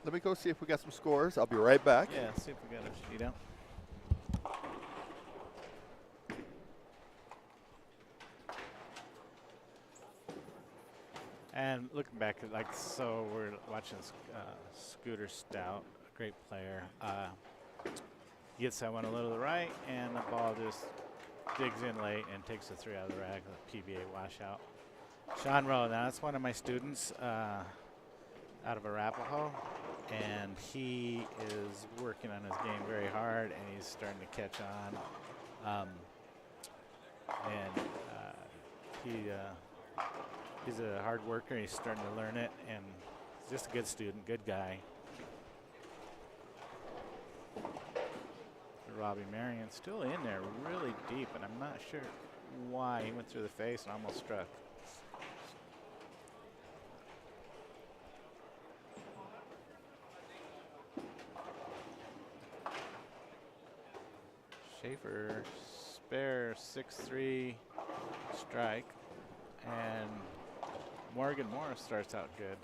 Let me go see if we got some scores. I'll be right back. Yeah, see if we got a sheet out. And looking back, so we're watching Scooter Stout, a great player. Gets that one a little to the right, and the ball just digs in late and takes the 3 out of the rack, the PBA washout. Sean Rowe, now that's one of my students out of Arapahoe, and he is working on his game very hard, and he's starting to catch on. He's a hard worker. He's starting to learn it, and he's just a good student, good guy. Robbie Marion still in there really deep, and I'm not sure why. He went through the face and almost struck. Schaefer, spare 6-3 strike, and Morgan Morris starts out good.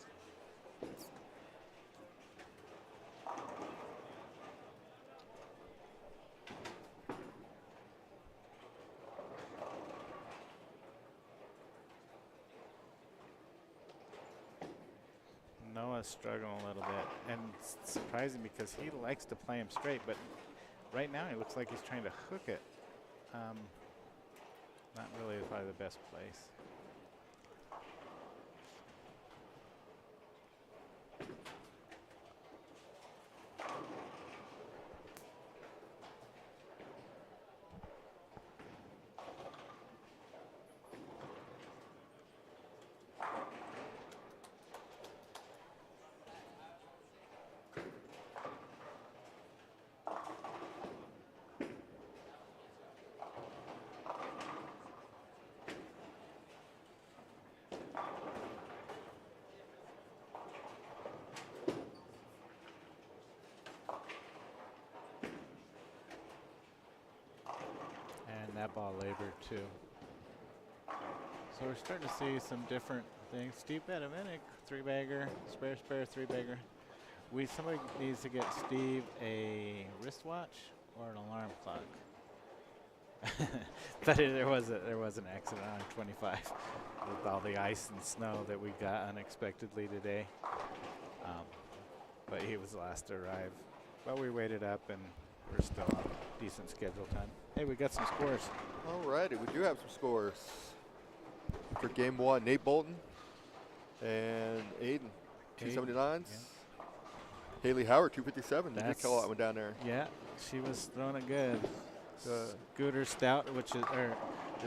Noah's struggling a little bit, and it's surprising because he likes to play him straight, but right now he looks like he's trying to hook it. Not really probably the best place. That ball labored too. So we're starting to see some different things. Steve Bedominik, 3-bagger, spare 3-bagger. Somebody needs to get Steve a wristwatch or an alarm clock. But there was an accident on 25 with all the ice and snow that we got unexpectedly today. But he was the last to arrive. But we waited up, and we're still on decent schedule time. Hey, we got some scores. All righty, we do have some scores. For game 1, Nate Bolton and Aiden, 279s. Yeah. Haley Howard, 257. You did call that one down there. Yeah, she was throwing it good. Scooter Stout, which is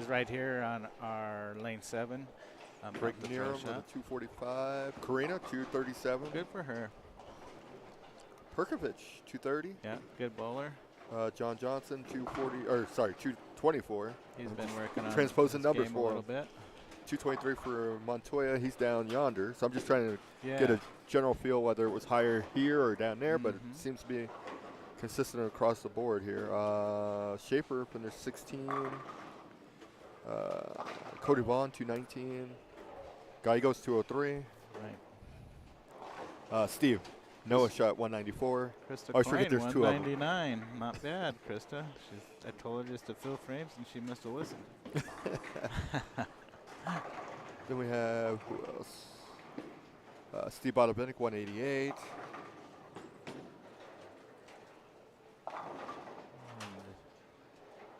right here on our lane 7. Greg Nerum with a 245. Karina, 237. Good for her. Perkovich, 230. Yeah, good bowler. John Johnson, 224. He's been working on transposing numbers for a little bit. 223 for Montoya. He's down yonder. So I'm just trying to get a general feel whether it was higher here or down there, but it seems to be consistent across the board here. Schaefer up in there, 16. Cody Vaughn, 219. Gallegos, 203. Right. Steve. Noah shot 194. Krista I forget there's 2 of them. 199. Not bad, Krista. I told her just to fill frames, and she must have listened. Then we have, who else? Steve Bodovinik, 188.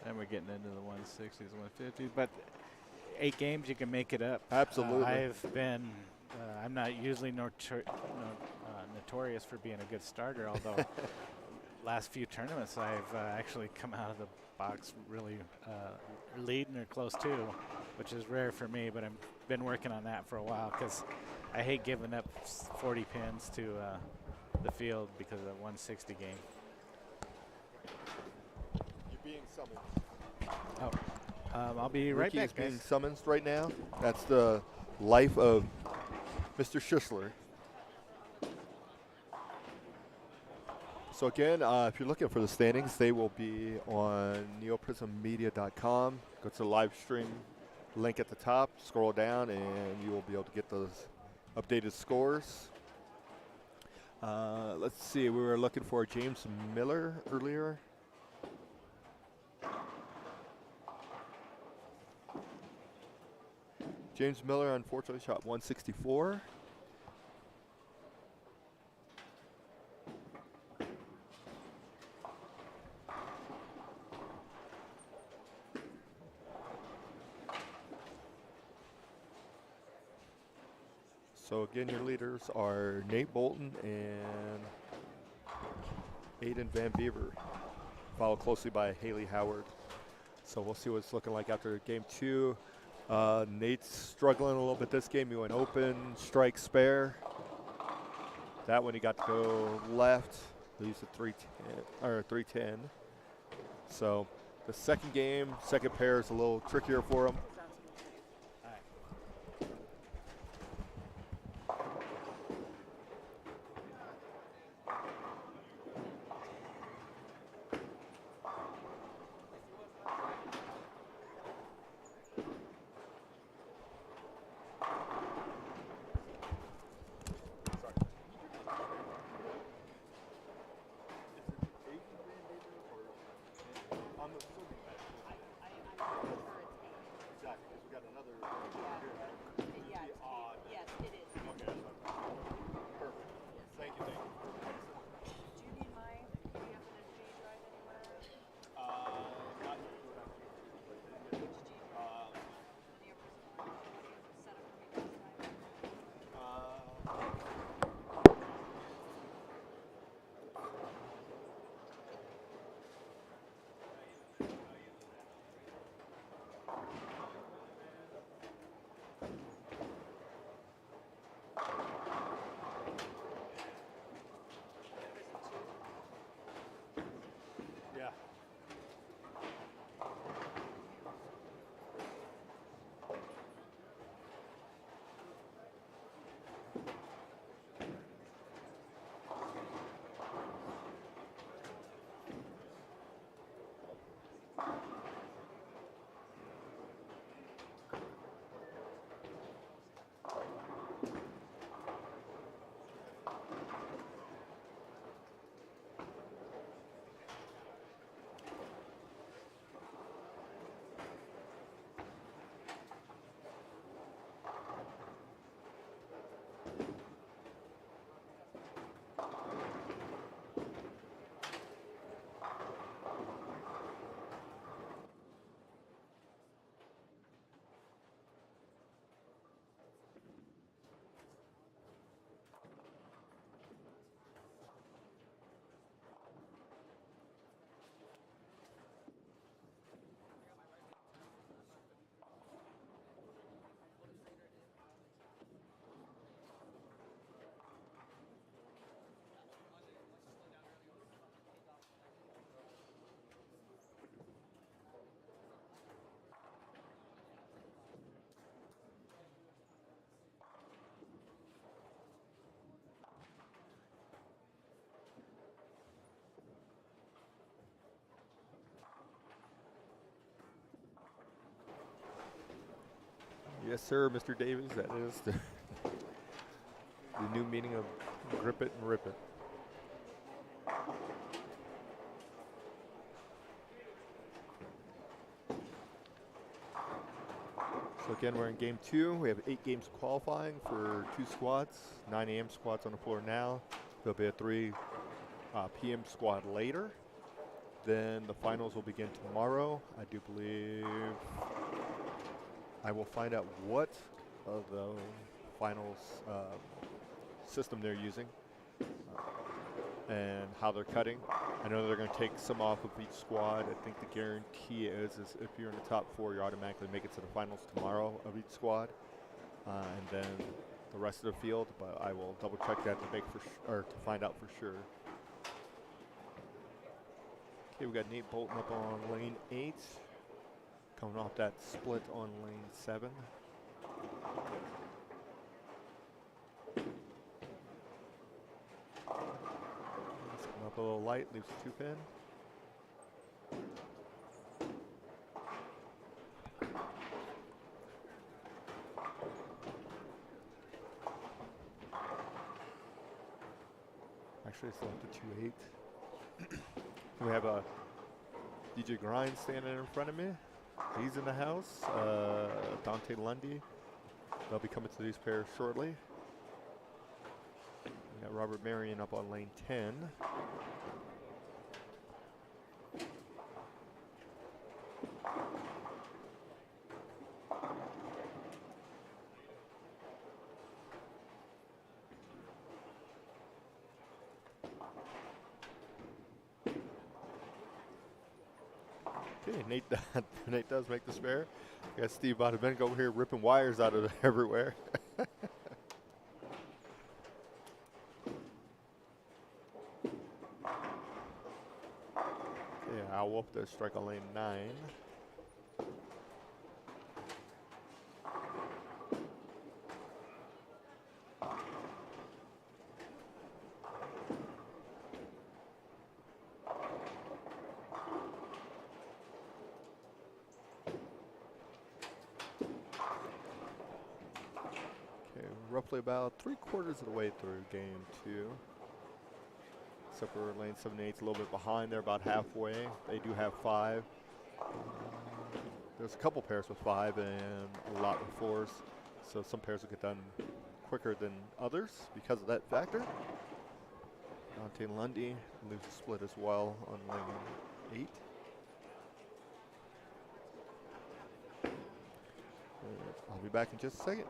And we're getting into the 160s, 150s. But 8 games, you can make it up. Absolutely. I'm not usually notorious for being a good starter, although last few tournaments I've actually come out of the box really leading or close to, which is rare for me, but I've been working on that for a while because I hate giving up 40 pins to the field because of the 160 game. You're being summoned. Oh, I'll be right Ricky back, is being guys. summoned right now. That's the life of Mr. Schissler. So again, if you're looking for the standings, they will be on neoprismmedia.com. Go to the live stream link at the top, scroll down, and you will be able to get those updated scores. Let's see. We were looking for James Miller earlier. James Miller, unfortunately, shot 164. So again, your leaders are Nate Bolton and Aiden Van Beaver, followed closely by Haley Howard. So we'll see what it's looking like after game 2. Nate's struggling a little bit this game. He went open, strike spare. That one he got to go left. He used a 310 or 310. So the second game, second pair is a little trickier for him. Yes, sir, Mr. Davies. That is the new meaning of grip it and rip it. So again, we're in game 2. We have 8 games qualifying for 2 squads. 9 a.m. squads on the floor now. There'll be a 3 p.m. squad later. Then the finals will begin tomorrow. I do believe I will find out what of the finals system they're using and how they're cutting. I know they're going to take some off of each squad. I think the guarantee is if you're in the top 4, you automatically make it to the finals tomorrow of each squad, and then the rest of the field. But I will double check that to make or to find out for sure. Okay, we got Nate Bolton up on lane 8, coming off that split on lane 7. Up a little light, leaves a 2-pin. Actually, it's up to 2-8. We have a DJ Grind standing in front of me. He's in the house. Dante Lundy. They'll be coming to these pairs shortly. We got Robert Marion up on lane 10. Okay, Nate does make the spare. We got Steve Bonavengo over here ripping wires out of everywhere. Yeah, Al Wolf does strike on lane 9. Roughly about 3/4 of the way through game 2. Except for lane 7 and 8's a little bit behind. They're about halfway. They do have 5. There's a couple pairs with 5 and a lot with 4s. So some pairs will get done quicker than others because of that factor. Dante Lundy loses split as well on lane 8. I'll be back in just a second.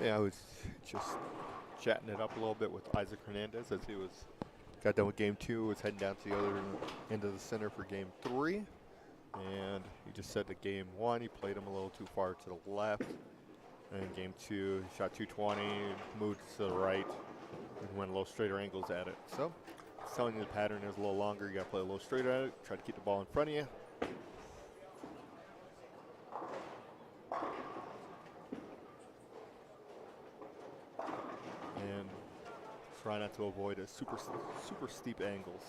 Yeah, I was just chatting it up a little bit with Isaac Hernandez as he got done with game 2, was heading down to the other end of the center for game 3. And he just said that game 1, he played him a little too far to the left. And in game 2, he shot 220, moved to the right, and went a little straighter angles at it. So, it's telling you the pattern is a little longer. You got to play a little straighter at it, try to keep the ball in front of you. And try not to avoid a super steep angles.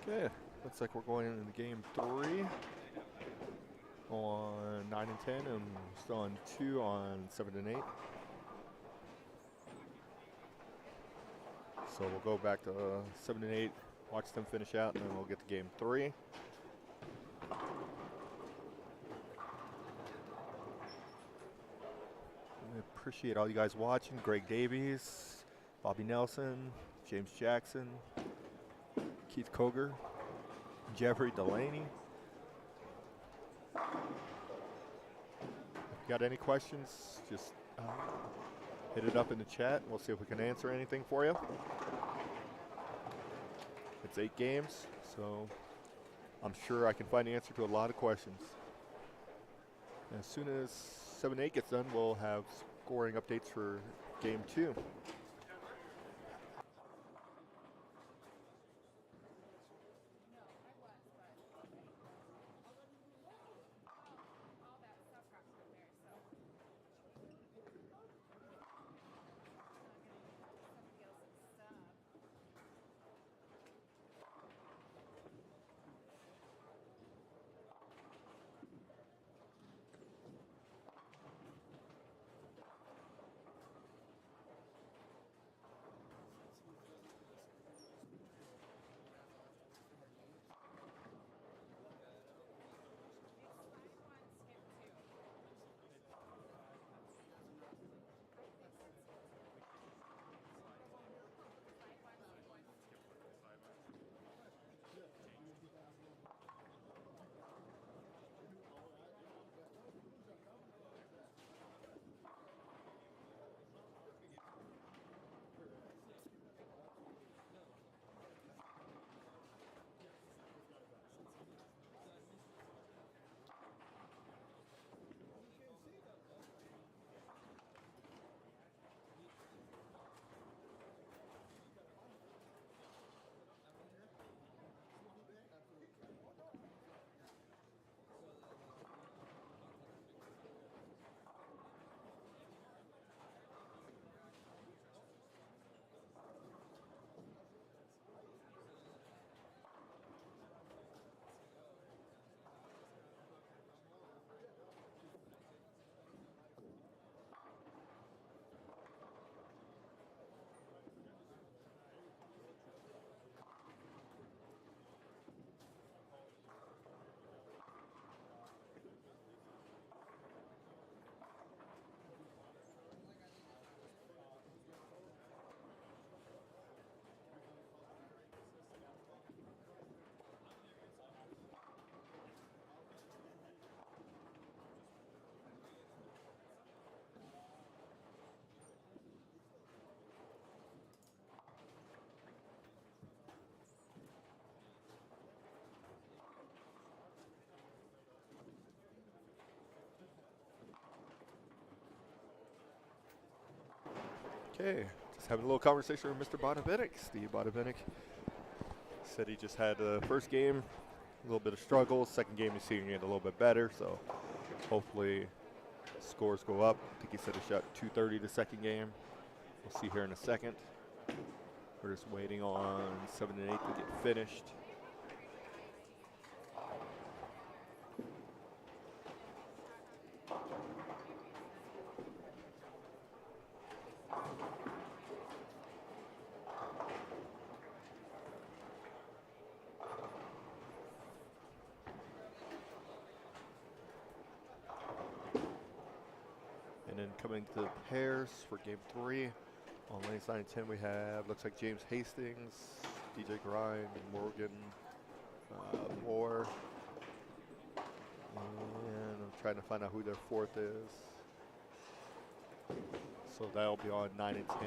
Okay, looks like we're going into game 3 on 9 and 10, and still on 2 on 7 and 8. So we'll go back to 7 and 8, watch them finish out, and then we'll get to game 3. I appreciate all you guys watching. Greg Davies, Bobby Nelson, James Jackson, Keith Koger, Jeffrey Delaney. If you got any questions, just hit it up in the chat. We'll see if we can answer anything for you. It's 8 games, so I'm sure I can find the answer to a lot of questions. As soon as 7-8 gets done, we'll have scoring updates for game 2. Okay, just having a little conversation with Mr. Bonavitic. Steve Bonavitic said he just had the first game, a little bit of struggle. Second game, he's seeing it a little bit better, so hopefully scores go up. I think he said he shot 230 the second game. We'll see here in a second. We're just waiting on 7 and 8 to get finished. And then coming to the pairs for game 3. On lanes 9 and 10, we have, looks like James Hastings, DJ Grind, Morgan, Moore. And I'm trying to find out who their fourth is. So that'll be on 9 and 10.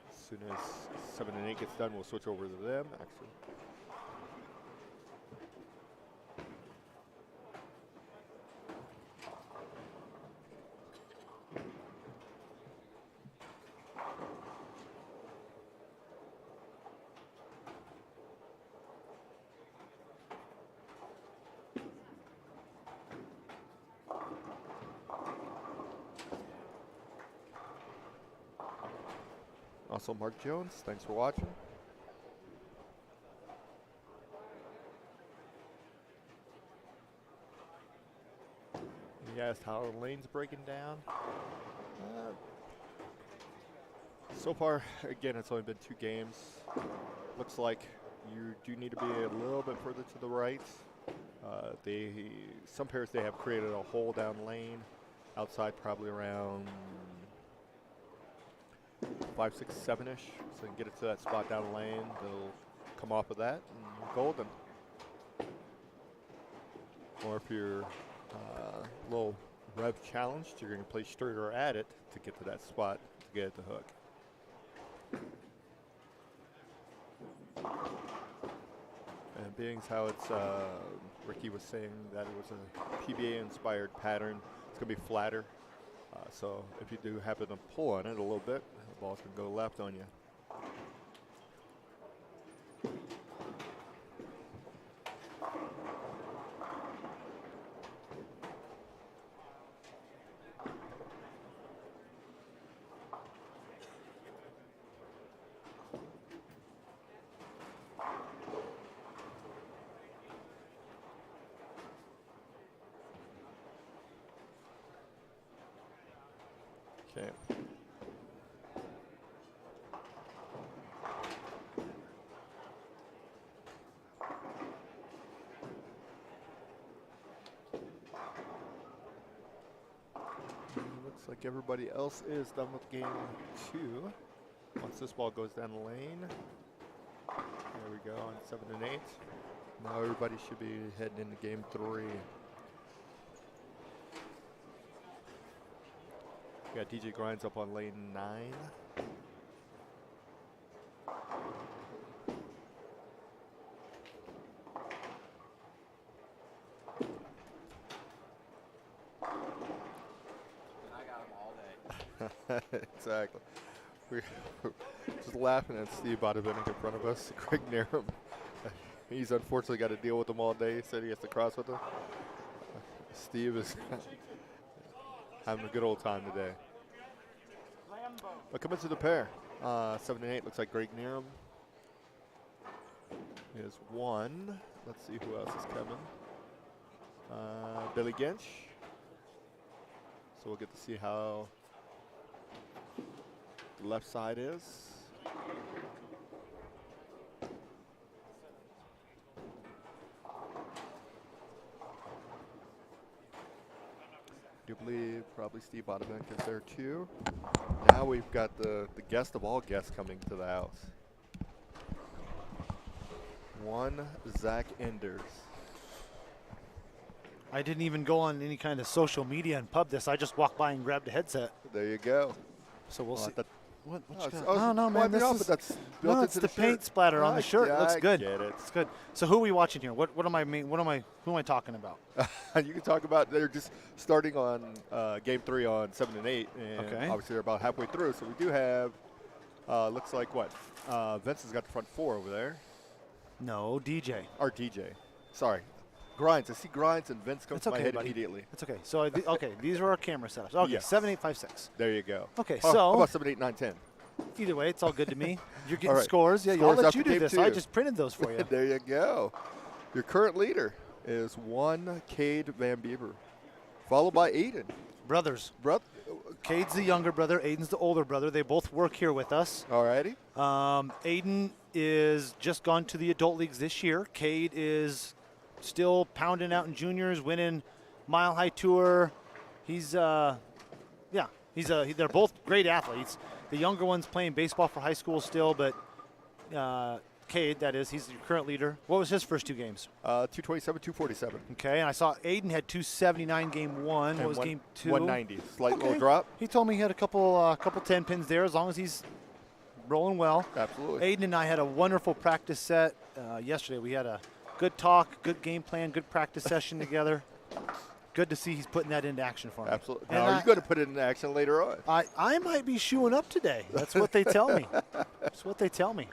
As soon as 7 and 8 gets done, we'll switch over to them, actually. Also, Mark Jones, thanks for watching. He asked how the lane's breaking down. So far, again, it's only been 2 games. Looks like you do need to be a little bit further to the right. Some pairs, they have created a hole down lane outside, probably around 5, 6, 7-ish. So you can get it to that spot down the lane. They'll come off of that and golden. Or if you're a little rev challenged, you're going to play straighter at it to get to that spot to get at the hook. And being how it's, Ricky was saying that it was a PBA-inspired pattern, it's going to be flatter. So if you do happen to pull on it a little bit, the ball's going to go left on you. Okay. Looks like everybody else is done with game 2. Once this ball goes down the lane, there we go on 7 and 8. Now everybody should be heading into game 3. We got DJ Grinds up on lane 9. Exactly. We're just laughing at Steve Bodovinik in front of us. Greg Narum. He's unfortunately got to deal with him all day. He said he has to cross with him. Steve is having a good old time today. But coming to the pair, 7 and 8 looks like Greg Narum is 1. Let's see who else is coming. Billy Gensch. So we'll get to see how the left side is. I do believe probably Steve Bodovinik is there too. Now we've got the guest of all guests coming to the house. One Zach Enders. I didn't even go on any kind of social media and pub this. I just walked by and grabbed a headset. There you go. So we'll see. What you got? Oh, No, man. This is, that's no, it's the paint splatter on the shirt. It looks good. Get it. It's good. So who are we watching here? Who am I talking about? You can talk about, they're just starting on game 3 on 7 and 8, and Okay. obviously they're about halfway through. So we do have, looks like what? Vince has got the front 4 over there. No, DJ. Or DJ. Sorry. Grinds. I see Grinds and Vince comes It's to my okay, head buddy. immediately. It's okay. So okay, these are our camera setups. Okay, Yes. 7, 8, 5, 6. There you go. Okay, Oh, so how about 7, 8, 9, 10? either way, it's all good to me. You're getting All right. scores. Yeah, I'll Scores let after you do game this. 2. I just printed those for you. There you go. Your current leader is 1 Cade Van Bieber, followed by Aiden. Brothers. Cade's the younger brother. Aiden's the older brother. They both work here with us. Alrighty. Aiden is just gone to the adult leagues this year. Cade is still pounding out in juniors, winning Mile High Tour. They're both great athletes. The younger one's playing baseball for high school still, but Cade, that is, he's your current leader. What was his first 2 games? 227, 247. Okay, and I saw Aiden had 279 game 1. What was game 2? 190. Slight Okay. little drop. He told me he had a couple 10 pins there, as long as he's rolling well. Absolutely. Aiden and I had a wonderful practice set yesterday. We had a good talk, good game plan, good practice session together. Good to see he's putting that into action for me. Absolutely. And Now, are you going to put it into action later on? I might be shoeing up today. That's what they tell me. That's what they tell me.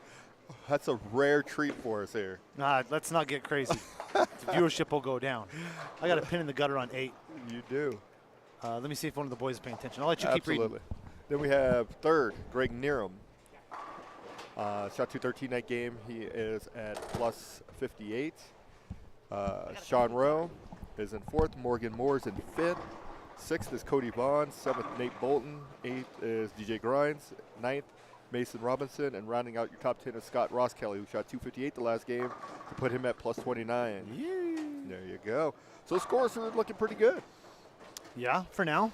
That's a rare treat for us here. Let's not get crazy. The viewership will go down. I got a pin in the gutter on 8. You do. Let me see if one of the boys is paying attention. I'll let you Absolutely. keep reading. Then we have third, Greg Narum. Shot 213 that game. He is at plus 58. Sean Rowe is in 4th. Morgan Moore's in 5th. 6th is Cody Vaughn. 7th, Nate Bolton. 8th is DJ Grimes. 9th, Mason Robinson. And rounding out your top 10 is Scott Ross Kelly, who shot 258 the last game to put him at plus 29. Yay. There you go. So scores are looking pretty good. Yeah, for now.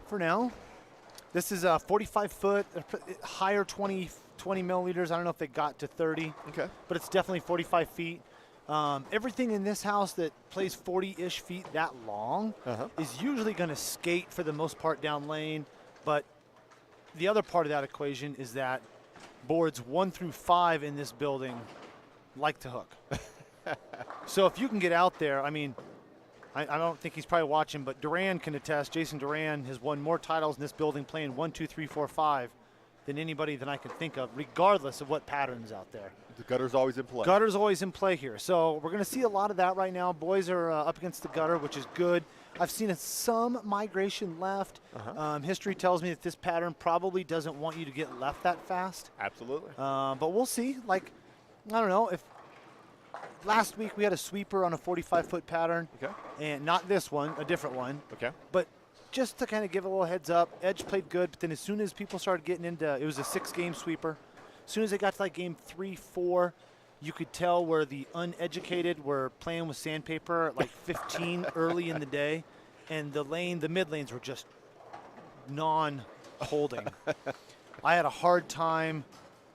For now. This is a 45-foot, higher 20 milliliters. I don't know if they got to 30. Okay. But it's definitely 45 feet. Everything in this house that plays 40-ish feet that long is usually going to skate for the most part down lane. But the other part of that equation is that boards 1 through 5 in this building like to hook. So if you can get out there, I mean, I don't think he's probably watching, but Duran can attest. Jason Duran has won more titles in this building playing 1, 2, 3, 4, 5 than anybody that I can think of, regardless of what pattern's out there. The gutter's always in play. Gutter's always in play here. So we're going to see a lot of that right now. Boys are up against the gutter, which is good. I've seen some migration left. History tells me that this pattern probably doesn't want you to get left that fast. Absolutely. But we'll see. Like, I don't know. If last week we had a sweeper on a 45-foot pattern. Okay. And not this one, a different one. Okay. But just to kind of give a little heads up, Edge played good, but then as soon as people started getting into, it was a 6-game sweeper. As soon as they got to like game 3, 4, you could tell where the uneducated were playing with sandpaper at like 15 early in the day, and the mid lanes were just non-holding. I had a hard time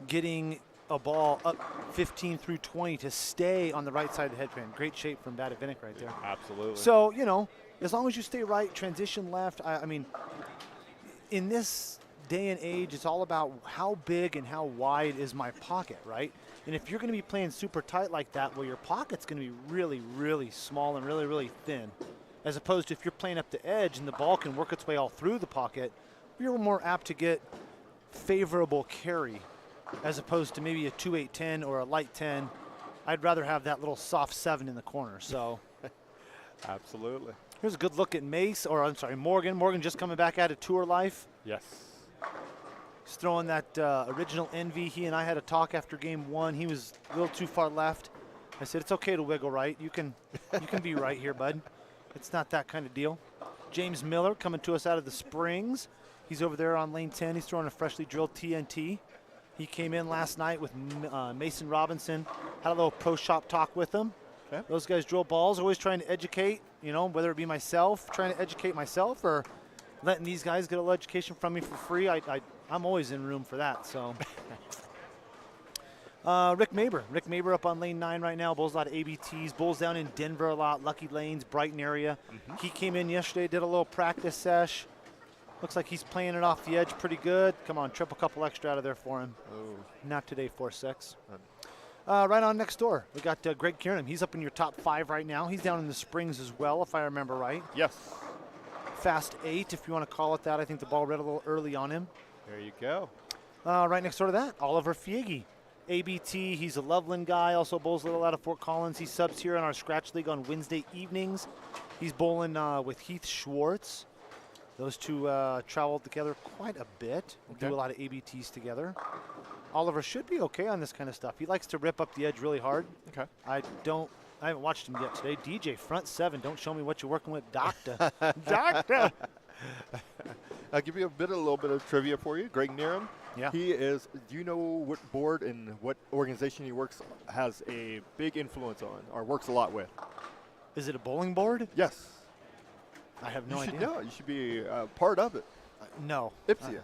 getting a ball up 15 through 20 to stay on the right side of the headband. Great shape from Badavinik right there. Absolutely. So, you know, as long as you stay right, transition left, I mean, in this day and age, it's all about how big and how wide is my pocket, right? And if you're going to be playing super tight like that, well, your pocket's going to be really, really small and really, really thin. As opposed to if you're playing up the edge and the ball can work its way all through the pocket, you're more apt to get favorable carry as opposed to maybe a 2-8-10 or a light 10. I'd rather have that little soft 7 in the corner. So absolutely. Here's a good look at Morgan. Morgan just coming back out of tour life. Yes. He's throwing that original envy. He and I had a talk after game 1. He was a little too far left. I said, it's okay to wiggle right. You can be right here, bud. It's not that kind of deal. James Miller coming to us out of the Springs. He's over there on lane 10. He's throwing a freshly drilled TNT. He came in last night with Mason Robinson. Had a little pro shop talk with him. Okay. Those guys drill balls, always trying to educate, you know, whether it be myself, trying to educate myself, or letting these guys get a little education from me for free. I'm always in room for that. So, Rick Maber up on lane 9 right now. Bowls a lot of ABTs. Bowls down in Denver a lot. Lucky Lanes, Brighton area. He came in yesterday, did a little practice sesh. Looks like he's playing it off the edge pretty good. Come on, triple couple extra out of there for him. Oh. Not today, 4-6. Right on next door, we got Greg Kieran. He's up in your top 5 right now. He's down in the Springs as well, if I remember right. Yes. Fast 8, if you want to call it that. I think the ball read a little early on him. There you go. Right next door to that, Oliver Fiegi. ABT, he's a Loveland guy, also bowls a little out of Fort Collins. He subs here in our Scratch League on Wednesday evenings. He's bowling with Heath Schwartz. Those two traveled together quite a bit. Okay. Do a lot of ABTs together. Oliver should be okay on this kind of stuff. He likes to rip up the edge really hard. Okay. I haven't watched him yet today. DJ, front 7. Don't show me what you're working with, Doctor. Doctor. I'll give you a little bit of trivia for you. Greg Nerum. Yeah. He is. Do you know what board and what organization he has a big influence on or works a lot with? Is it a bowling board? Yes. I have no idea. No, you should be part of it. No. Ipsia.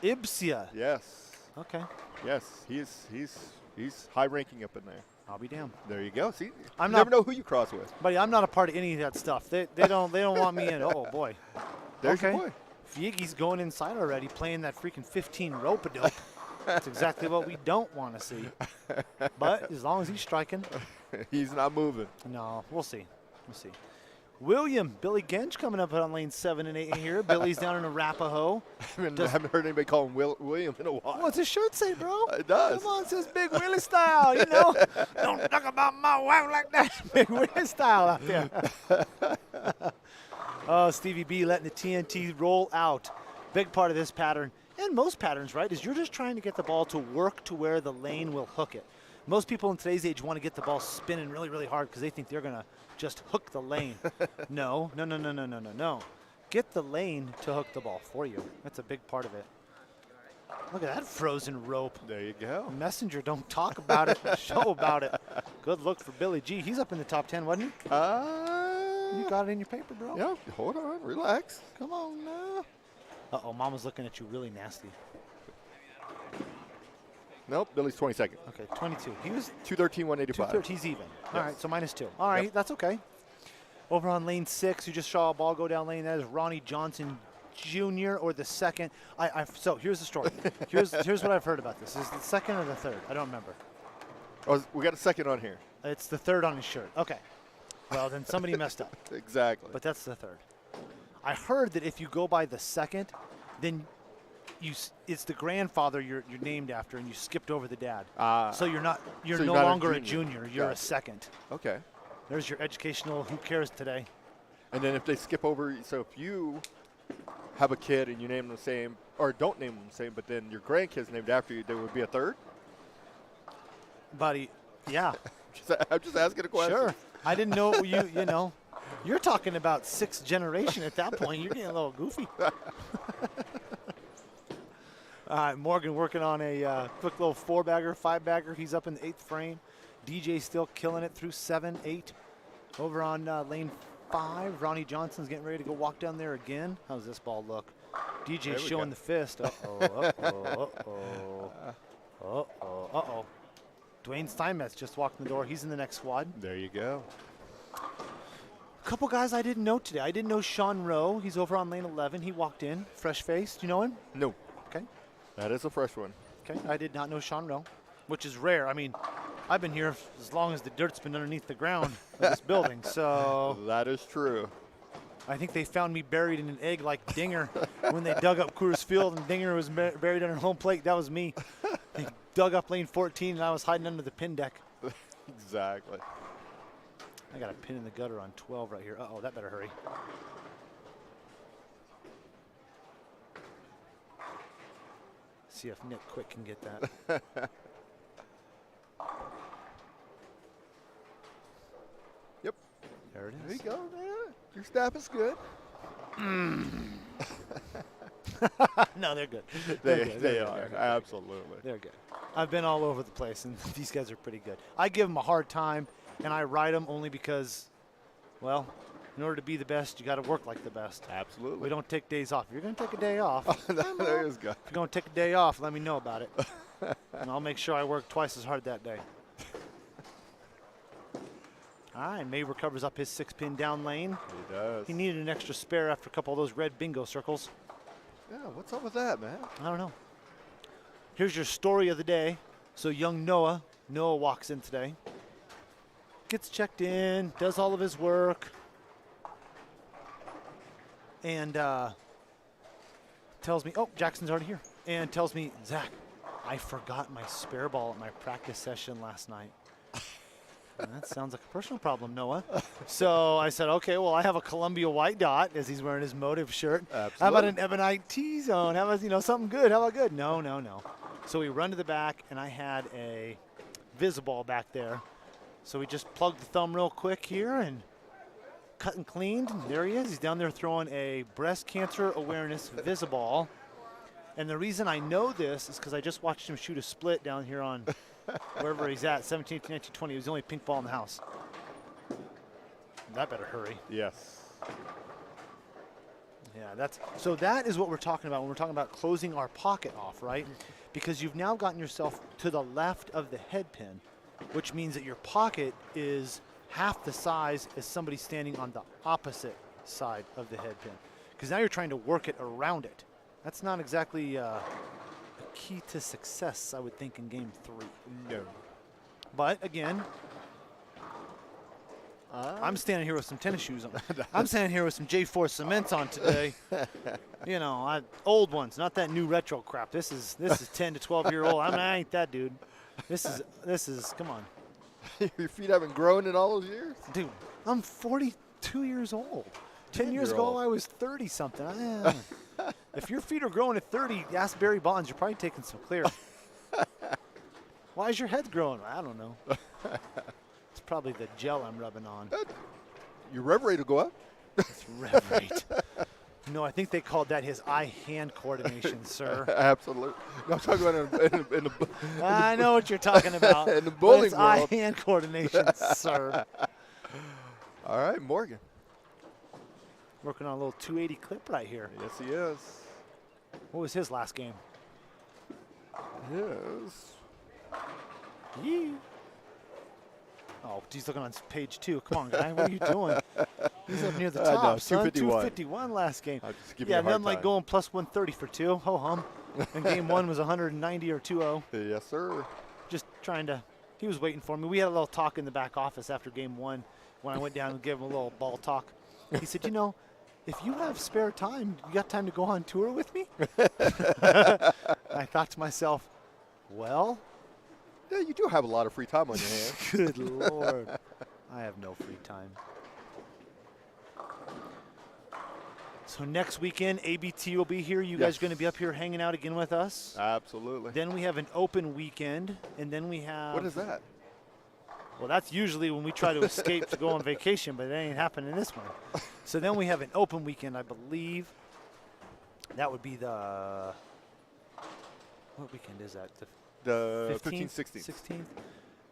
Ipsia. Yes. Okay. Yes, he's high ranking up in there. I'll be damned. There you go. See, you never never know who you cross with. Buddy, I'm not a part of any of that stuff. They don't want me in. Oh boy. There's okay. your boy. Fiege's going inside already, playing that freaking 15 rope-a-dope. That's exactly what we don't want to see. But as long as he's striking. He's not moving. No, we'll see. We'll see. Billy Gench coming up on lane 7 and 8 here. Billy's down in Arapahoe. I haven't heard anybody call him William in a while. What's his shirt say, bro? It does. Come on, it says Big Willie style, you know. Don't talk about my wife like that. Big Willie style out there. Oh, Stevie B letting the TNT roll out. Big part of this pattern, and most patterns, right, is you're just trying to get the ball to work to where the lane will hook it. Most people in today's age want to get the ball spinning really, really hard because they think they're going to just hook the lane. No. Get the lane to hook the ball for you. That's a big part of it. Look at that frozen rope. There you go. Messenger, don't talk about it, show about it. Good look for Billy G. He's up in the top 10, wasn't he? You got it in your paper, bro. Yeah, hold on, relax. Come on now. Uh-oh, Mama's looking at you really nasty. Nope, Billy's 22nd. Okay, 22. He was 213, 185. 2-13. He's even. All Yes. right, so -2. All right, Yep. that's okay. Over on lane 6, you just saw a ball go down lane. That is Ronnie Johnson Jr. or the second. So here's the story. here's what I've heard about this. Is it the second or the third? I don't remember. Oh, we got a second on here. It's the third on his shirt. Okay. Well, then somebody messed up. Exactly. But that's the third. I heard that if you go by the second, then it's the grandfather you're named after, and you skipped over the dad. So you're no not a longer a junior. junior. You're a Gotcha. second. Okay. There's your educational who cares today. And then if they skip over, so if you have a kid and you name them the same, or don't name them the same, but then your grandkid's named after you, there would be a third? Buddy, yeah. I'm just asking a question. Sure. I didn't know you know. You're talking about 6th generation at that point. You're getting a little goofy. All right, Morgan working on a quick little 4-bagger, 5-bagger. He's up in the 8th frame. DJ still killing it through 7, 8. Over on lane 5, Ronnie Johnson's getting ready to go walk down there again. How's this ball look? DJ's showing go. the fist. Uh-oh. Dwayne Steinmetz just walked in the door. He's in the next squad. There you go. A couple guys I didn't know today. I didn't know Sean Rowe. He's over on lane 11. He walked in, fresh face. Do you know him? No. Okay. That is a fresh one. Okay. I did not know Sean Rowe, which is rare. I mean, I've been here as long as the dirt's been underneath the ground of this building. So That is true. I think they found me buried in an egg like Dinger when they dug up Coors Field and Dinger was buried under home plate. That was me. They dug up lane 14 and I was hiding under the pin deck. Exactly. I got a pin in the gutter on 12 right here. Uh-oh, that better hurry. See if Nick Quick can get that. Yep. There it There is. you go, man. Your staff is good. No, they're good. They good. They're are. good. Absolutely. They're good. I've been all over the place, and these guys are pretty good. I give them a hard time, and I ride them only because, well, in order to be the best, you got to work like the best. Absolutely. We don't take days off. If you're going to take a day off, There is good. if you're going to take a day off, let me know about it. And I'll make sure I work twice as hard that day. All right, May recovers up his 6-pin down lane. He does. He needed an extra spare after a couple of those red bingo circles. Yeah, what's up with that, man? I don't know. Here's your story of the day. So young Noah walks in today. Gets checked in, does all of his work. And tells me, oh, Jackson's already here. And tells me, Zach, I forgot my spare ball at my practice session last night. And that sounds like a personal problem, Noah. So I said, okay, well, I have a Columbia white dot, as he's wearing his Motive shirt. Absolutely. How about an Ebonite T-zone? How about, something good? How about good? No. So we run to the back, and I had a Visiball back there. So we just plugged the thumb real quick here and cut and cleaned. And there he is. He's down there throwing a breast cancer awareness Visiball. And the reason I know this is because I just watched him shoot a split down here on wherever he's at, 17, 18, 19, 20. He was the only pink ball in the house. That better hurry. Yes. Yeah, so that is what we're talking about when we're talking about closing our pocket off, right? Because you've now gotten yourself to the left of the head pin, which means that your pocket is half the size as somebody standing on the opposite side of the head pin. Because now you're trying to work it around it. That's not exactly a key to success, I would think, in game 3. No. But again, I'm standing here with some tennis shoes on. I'm standing here with some J4 cements on today. Old ones, not that new retro crap. This is 10 to 12-year-old. I ain't that dude. This is come on. Your feet haven't grown in all those years? Dude, I'm 42 years old. 10 years You're ago, old. I was 30-something. If your feet are growing at 30, ask Barry Bonds. You're probably taking some clear. Why is your head growing? I don't know. It's probably the gel I'm rubbing on. Your rev rate will go up. It's rev rate. No, I think they called that his eye-hand coordination, sir. Absolutely. No, I'm talking about in the I know what you're talking about. in the but bowling it's world. eye-hand coordination, sir. All right, Morgan. Working on a little 280 clip right here. Yes, he is. What was his last game? Yes. Yee. Oh, he's looking on page 2. Come on, guy. What are you doing? He's up near the I top, know, son. 251. 251 last game. I'll just give you Yeah, a hard nothing like time. going plus 130 for 2. Ho-hum. And game 1 was 190 or 2-0. Yes, sir. Just trying to – he was waiting for me. We had a little talk in the back office after game 1 when I went down and gave him a little ball talk. He said, you know, if you have spare time, you got time to go on tour with me? I thought to myself, well, Yeah, you do have a lot of free time on your hands. good Lord. I have no free time. So next weekend, ABT will be here. You guys Yes. are going to be up here hanging out again with us. Absolutely. Then we have an open weekend, and then we have. What is that? Well, that's usually when we try to escape to go on vacation, but it ain't happening this one. So then we have an open weekend, I believe. That would be the. What weekend is that? The 15th, 15th, 16th. 16th.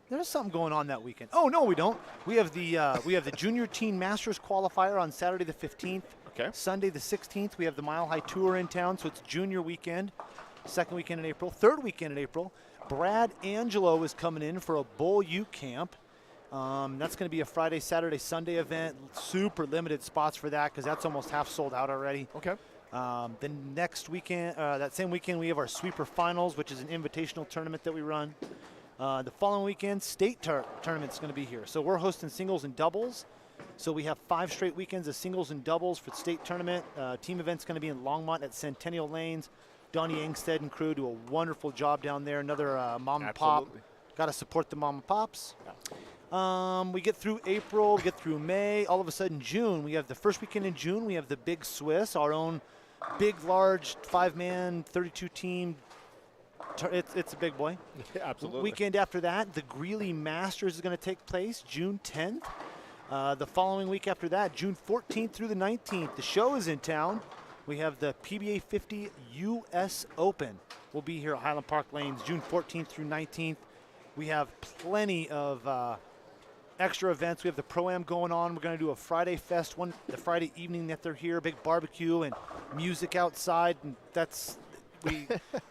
There's something going on that weekend. Oh no, we don't. We have the Junior Teen Masters qualifier on Saturday the 15th. Okay. Sunday the 16th. We have the Mile High Tour in town, so it's Junior weekend. Second weekend in April. Third weekend in April. Brad Angelo is coming in for a Bull U camp. That's going to be a Friday, Saturday, Sunday event. Super limited spots for that because that's almost half sold out already. Okay. The next weekend, that same weekend, we have our Sweeper Finals, which is an invitational tournament that we run. The following weekend, state tournament's going to be here. So we're hosting singles and doubles. So we have 5 straight weekends of singles and doubles for the state tournament. Team event's going to be in Longmont at Centennial Lanes. Donnie Engstead and crew do a wonderful job down there. Another mom and pop. Absolutely. Got to support the mom and pops. We get through April, we get through May. All of a sudden, June, we have the first weekend in June. We have the Big Swiss, our own big, large 5-man, 32-team. It's a big boy. Absolutely. Weekend after that, the Greely Masters is going to take place June 10th. The following week after that, June 14th through the 19th, the show is in town. We have the PBA 50 U.S. Open. We'll be here at Highland Park Lanes June 14th through 19th. We have plenty of extra events. We have the Pro-Am going on. We're going to do a Friday Fest the Friday evening that they're here, big barbecue and music outside. And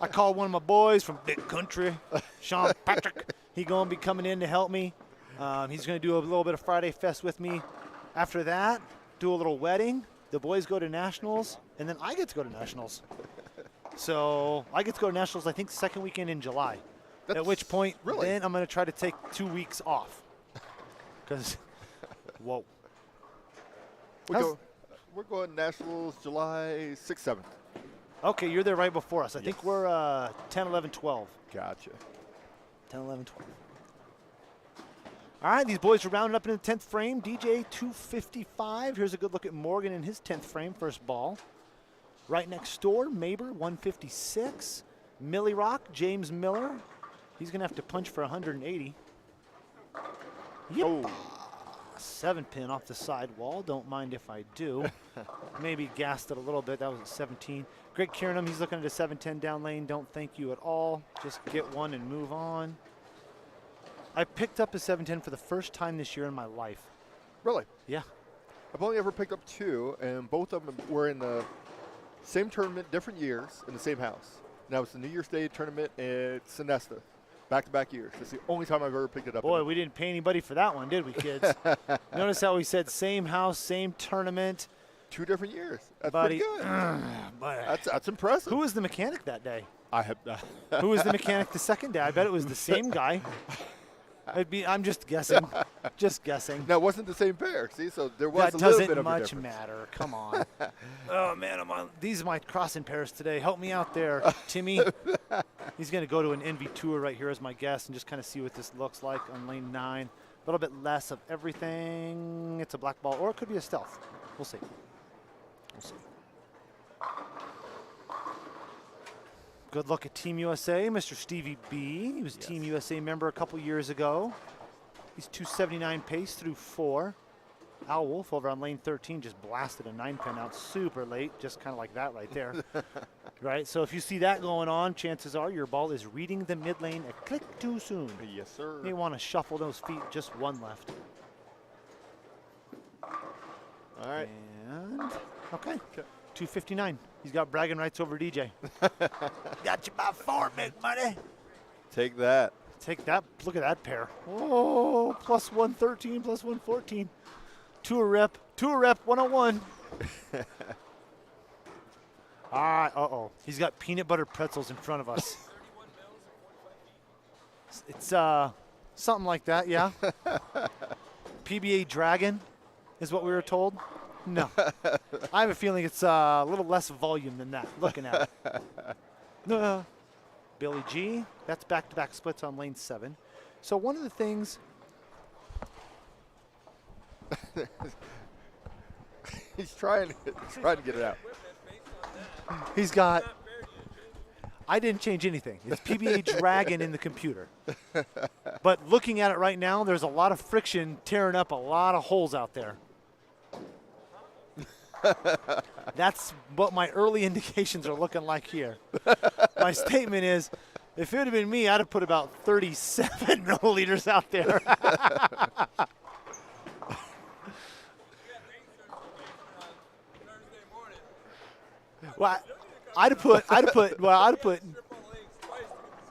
I called one of my boys from Big Country, Sean Patrick. He's going to be coming in to help me. He's going to do a little bit of Friday Fest with me. After that, do a little wedding. The boys go to Nationals, and then I get to go to Nationals. So I get to go to Nationals, I think, second weekend in July. At which point, really? then I'm going to try to take 2 weeks off. Because, whoa. We're going Nationals July 6th, 7th. Okay, you're there right before us. I think Yes. we're 10, 11, 12. Gotcha. 10, 11, 12. All right, these boys are rounding up in the 10th frame. DJ 255. Here's a good look at Morgan in his 10th frame, first ball. Right next door, Maber 156. Millie Rock, James Miller. He's going to have to punch for 180. Yep. Oh. 7-pin off the side wall. Don't mind if I do. Maybe gassed it a little bit. That was a 17. Greg Kieranum, he's looking at a 7-10 down lane. Don't thank you at all. Just get one and move on. I picked up a 7-10 for the first time this year in my life. Really? Yeah. I've only ever picked up 2, and both of them were in the same tournament, different years, in the same house. And that was the New Year's Day tournament at Sonesta, back-to-back years. That's the only time I've ever picked it up. Boy, we didn't pay anybody for that one, did we, kids? Notice how we said same house, same tournament. 2 different years. That's Buddy. pretty good. But That's impressive. who was the mechanic that day? I have. Who was the mechanic the second day? I bet it was the same guy. I'm just guessing. Just guessing. No, it wasn't the same pair. See, so there was That a little bit doesn't of a much difference. matter. Come on. Oh, man, these are my crossing pairs today. Help me out there, Timmy. He's going to go to an NV Tour right here as my guest and just kind of see what this looks like on lane 9. A little bit less of everything. It's a black ball, or it could be a stealth. We'll see. We'll see. Good look at Team USA, Mr. Stevie B. He was Team USA member a couple years ago. He's 279 pace through 4. Al Wolf over on lane 13 just blasted a 9-pin out super late, just kind of like that right there. Right, so if you see that going on, chances are your ball is reading the mid lane a click too soon. Yes, sir. You may want to shuffle those feet, just one left. All right. And, okay, 259. He's got bragging rights over DJ. Got you by 4, big money. Take that. Take that, look at that pair. Oh, plus 113, plus 114. Two a rep, 101. Uh-oh. He's got peanut butter pretzels in front of us. It's something like that, yeah. PBA Dragon is what we were told. No. I have a feeling it's a little less volume than that, looking at it. No. Billy G, that's back-to-back splits on lane 7. So one of the things... He's trying to get it out. He's got... I didn't change anything. It's PBA Dragon in the computer. But looking at it right now, there's a lot of friction tearing up a lot of holes out there. That's what my early indications are looking like here. My statement is, if it would have been me, I'd have put about 37 milliliters out there. Well, I'd have put,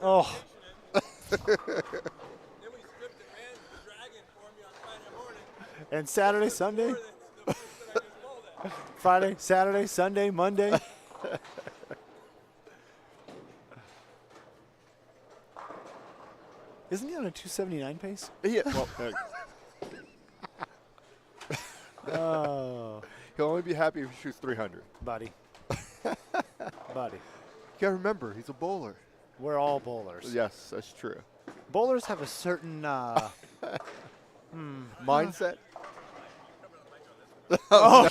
oh. And Saturday, Sunday? Friday, Saturday, Sunday, Monday. Isn't he on a 279 pace? Yeah. Well, Oh, he'll only be happy if he shoots 300. buddy. Buddy. You gotta remember, he's a bowler. We're all bowlers. Yes, that's true. Bowlers have a certain Mindset. Oh,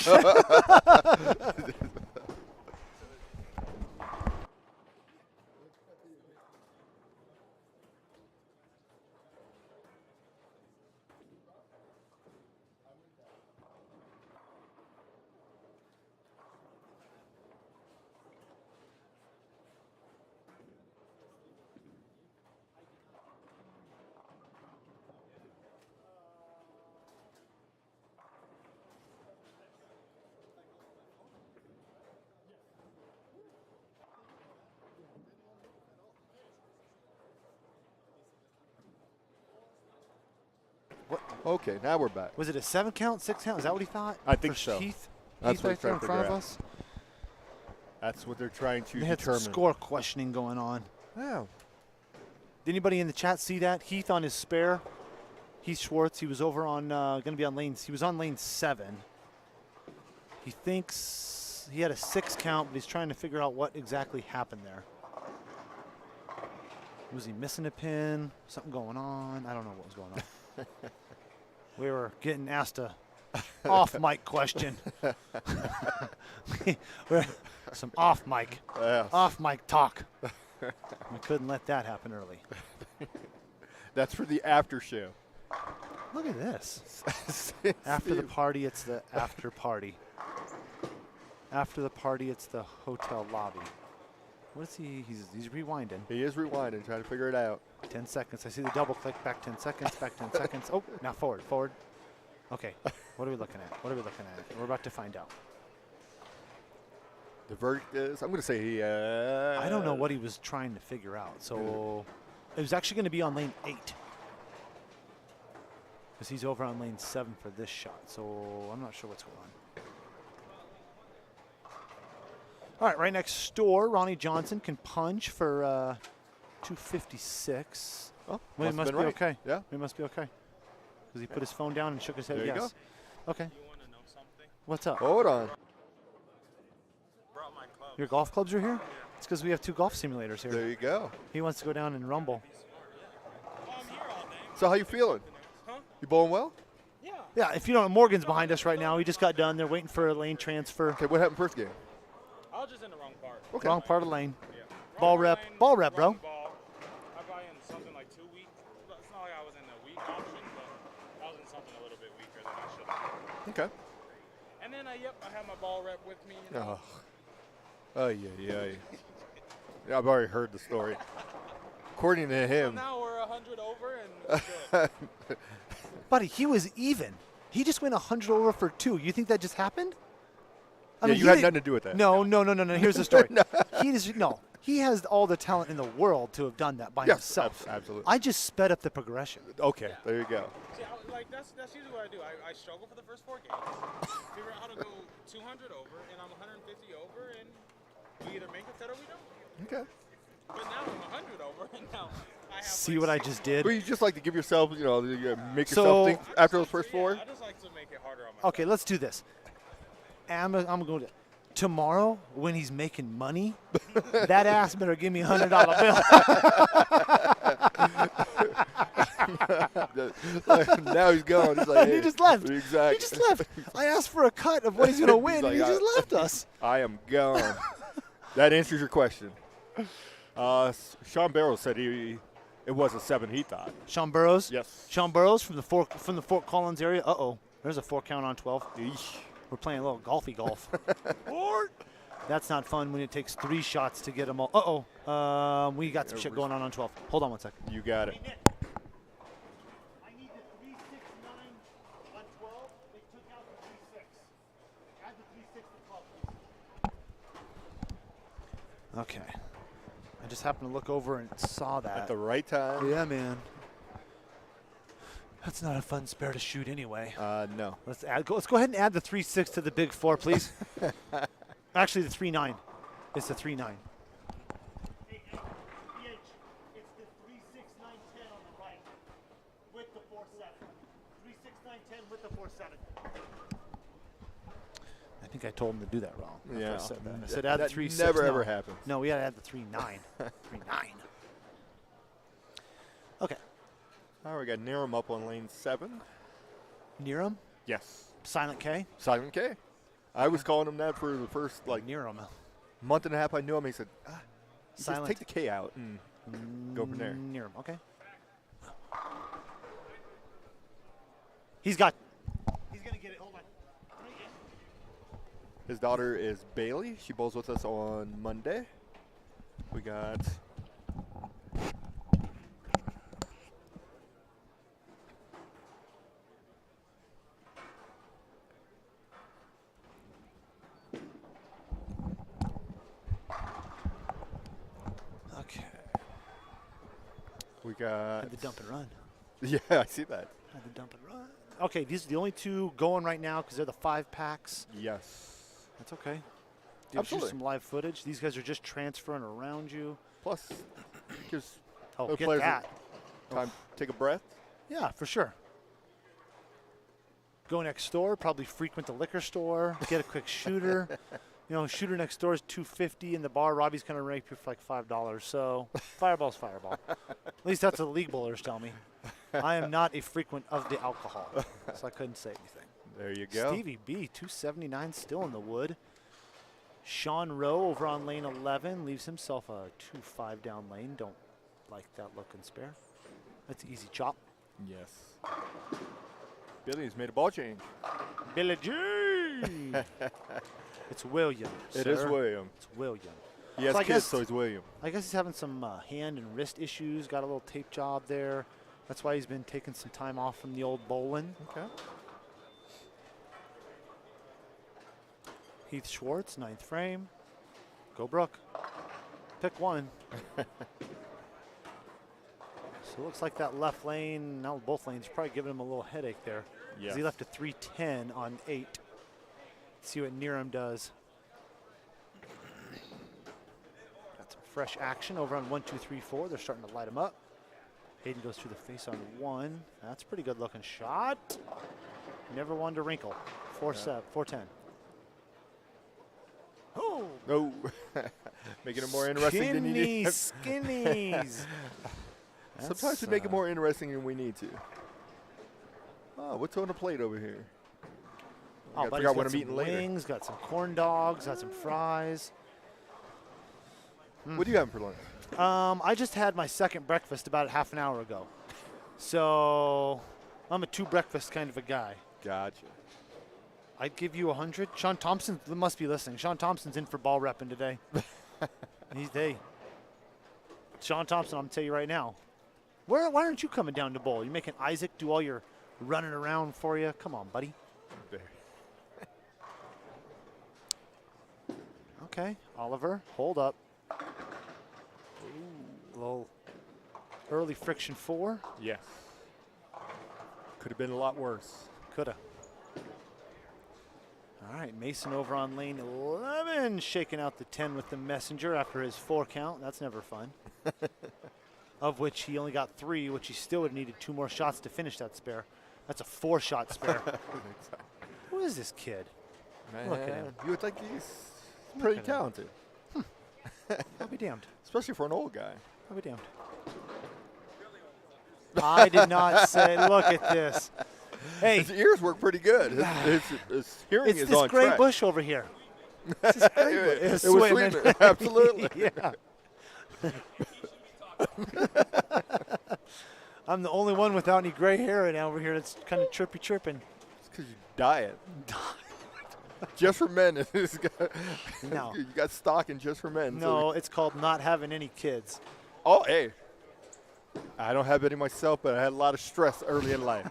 Okay, now we're back. was it a 7 count, 6 count? Is that what he thought? I think For so. Heath? That's Heath what right he's there trying in to front of figure out. us? That's what they're trying to They had some determine. score questioning going on. Oh. Did anybody in the chat see that? Heath on his spare. Heath Schwartz, he was over on, going to be on lanes. He was on lane 7. He thinks he had a 6 count, but he's trying to figure out what exactly happened there. Was he missing a pin? Something going on? I don't know what was going on. We were getting asked a off-mic question. Some off-mic. Yes. Off-mic talk. We couldn't let that happen early. That's for the after show. Look at this. After the party, it's the after party. After the party, it's the hotel lobby. What is he? He's rewinding. He is rewinding, trying to figure it out. 10 seconds. I see the double click. Back 10 seconds. Back 10 seconds. Oh, now forward. Forward. Okay. What are we looking at? What are we looking at? We're about to find out. The verdict is, I'm going to say he. I don't know what he was trying to figure out. So it was actually going to be on lane 8. Because he's over on lane 7 for this shot. So I'm not sure what's going on. All right, right next door, Ronnie Johnson can punch for 256. Oh, We must be okay. Yeah. We must be okay. Because he put his phone down and shook his head There you yes. Okay. You want to know something? What's up? Hold on. Brought my club. Your golf clubs are here? It's because we have 2 golf simulators here. There you go. He wants to go down and rumble. Well, I'm here all day. So how you feeling? Huh? You bowling well? Yeah. Yeah, if you don't know, Morgan's behind us right now. He just got done. They're waiting for a lane transfer. Okay, what happened first game? I was just in the wrong part. Okay. Wrong part of the lane. Yeah. Ball rep, bro. Ball. I buy in something like 2 weeks. It's not like I was in a week option, but I was in something a little bit weaker than I should have. Okay. And then, I have my ball rep with me. You know. Oh, yeah. I've already heard the story. According to So him. now we're 100 over and we're good. Buddy, he was even. He just went 100 over for 2. You think that just happened? I Yeah, mean, you he had did- nothing to do with that. No. Here's the story. He has all the talent in the world to have done that by Yes, himself. absolutely. I just sped up the progression. Okay, there you go. See, that's usually what I do. I struggle for the first 4 games, figure out how to go 200 over, and I'm 150 over, and we either make a cut or we don't. Okay. But now I'm 100 over, and now I have. See like what I 6 just did? But you just like to give yourself, make So- yourself think after those first 4? I just like to make it harder on myself. Okay, let's do this. I'm going to tomorrow when he's making money. That ass better give me a $100 bill. Now he's gone. He's like, He hey, just left. Exactly. He just left. I asked for a cut of what he's going to win, like, and he just left us. I am gone. That answers your question. Sean Barrow said it was a 7. He thought. Sean Burrows. Yes. Sean Burrows from the Fort Collins area. There's a 4 count on 12. Eesh. We're playing a little golfy golf. That's not fun when it takes 3 shots to get them all. We got some shit going on 12. Hold on one second. You got it. I need the 369 on 12. They took out the 36. Add the 36 to 12. Okay. I just happened to look over and saw that. At the right time. Yeah, man. That's not a fun spare to shoot anyway. No. Let's go ahead and add the 3.6 to the big 4, please. Actually, the 3.9. It's the 3.9. Hey, it's the 3.6, 9.10 on the right with the 4.7. 3.6, 9.10 with the 4.7. I think I told him to do that wrong. after Yeah. I said that. I said add the That 3.6. never No. ever happens. No, we got to add the 3.9. 3.9. Okay. All right, we got Niram up on lane 7. Niram, Yes. Silent K. Simon K. I was calling him that for the first Niram. month and a half I knew him. He said, just Silent. take the K out and go from there. Niram, okay. He's going to get it. Hold on. His daughter is Bailey. She bowls with us on Monday. We got Okay. we got Had the dump and run. Yeah, I see that. Had the dump and run. Okay, these are the only 2 going right now because they're the 5 packs. Yes. That's okay. Gives you Absolutely. some live footage. These guys are just transferring around you. Plus, gives Oh, the get players that. time to take a breath. Yeah, for sure. Go next door, probably frequent the liquor store, get a quick shooter. Shooter next door is $2.50 in the bar. Robbie's kind of rape you for like $5. So fireball's fireball. At least that's what the league bowlers tell me. I am not a frequent of the alcohol, so I couldn't say anything. There you go. Stevie B, 279, still in the wood. Sean Rowe over on lane 11 leaves himself a 2-5 down lane. Don't like that looking spare. That's an easy chop. Yes. Billy's made a ball change. Billy G. It's William. It is sir. William. It's William. He has So I kids, guess- so he's William. I guess he's having some hand and wrist issues. Got a little tape job there. That's why he's been taking some time off from the old bowling. Okay. Heath Schwartz, 9th frame. Go Brooke. Pick one. So it looks like that left lane, now both lanes, probably giving him a little headache there. 'Cause Yes. he left a 310 on 8. See what Niram does. Got some fresh action over on 1, 2, 3, 4. They're starting to light him up. Hayden goes through the face on 1. That's a pretty good looking shot. Never wanted to wrinkle. 4-7, 4-10. Oh, No. Making it more interesting than you need. Skinnies. Sometimes we make it more interesting than we need to. Oh, what's on the plate over here? Oh, I buddy's forgot what got I'm some eating later. wings, got some corn dogs, got some fries. What are you having for lunch? I just had my second breakfast about half an hour ago. So I'm a 2 breakfast kind of a guy. Gotcha. I'd give you 100. Sean Thompson must be listening. Sean Thompson's in for ball repping today. Sean Thompson, I'm going to tell you right now. Why aren't you coming down to bowl? You're making Isaac do all your running around for you. Come on, buddy. There. Okay, Oliver, hold up. Ooh, little early friction 4. Yes. Could have been a lot worse. Coulda. All right, Mason over on lane 11, shaking out the 10 with the messenger after his 4 count. That's never fun. Of which he only got 3, which he still would have needed 2 more shots to finish that spare. That's a 4-shot spare. Who is this kid? Man, Look at him. you would think he's pretty at him. talented. I'll be damned. Especially for an old guy. I'll be damned. I did not say, look at this. Hey, His ears work pretty good. His hearing it's is this on gray track. bush over here. It's this gray bush. It It's was swimming. swimming. Absolutely. Yeah. I'm the only one without any gray hair right now over here that's kind of chirping. It's because you diet. Just for men. No. You got stocking just for men. No, it's called not having any kids. Oh, hey. I don't have any myself, but I had a lot of stress early in life.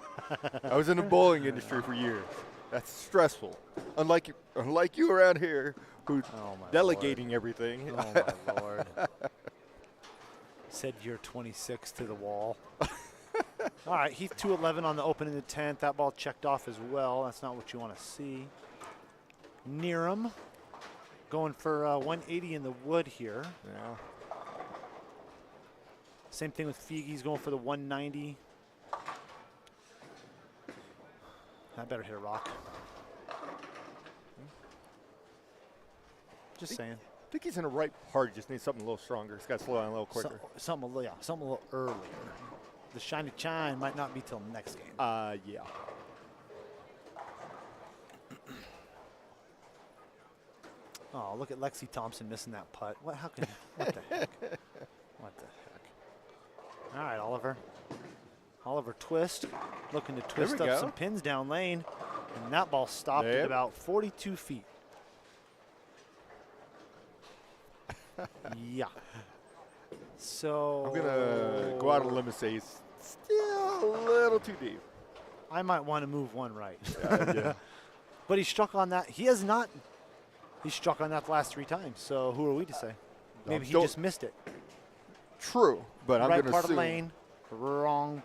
I was in the bowling industry for years. That's stressful. Unlike you around here, who's Oh, my delegating everything. Oh, my Lord. Said you're 26 to the wall. All right, Heath 211 on the open in the 10th. That ball checked off as well. That's not what you want to see. Neeram going for 180 in the wood here. Yeah. Same thing with Feige. He's going for the 190. I better hit a rock. Just saying. I think he's in the right part. He just needs something a little stronger. He's got to slow down a little quicker. Something a little earlier. The shiny chime might not be till next game. Yeah. Oh, look at Lexi Thompson missing that putt. What? How can? What the heck? What the heck? All right, Oliver. Oliver twist, looking to twist we up go. some pins down lane, and that ball stopped at Yep. about 42 feet. Yeah. So I'm going to go out on a limb and say he's still a little too deep. I might want to move one right. Yeah. But he struck on that. He has not. He struck on that the last 3 times. So who are we to say? Maybe he don't- just missed it. True, but I'm Right going to part assume. of lane, wrong.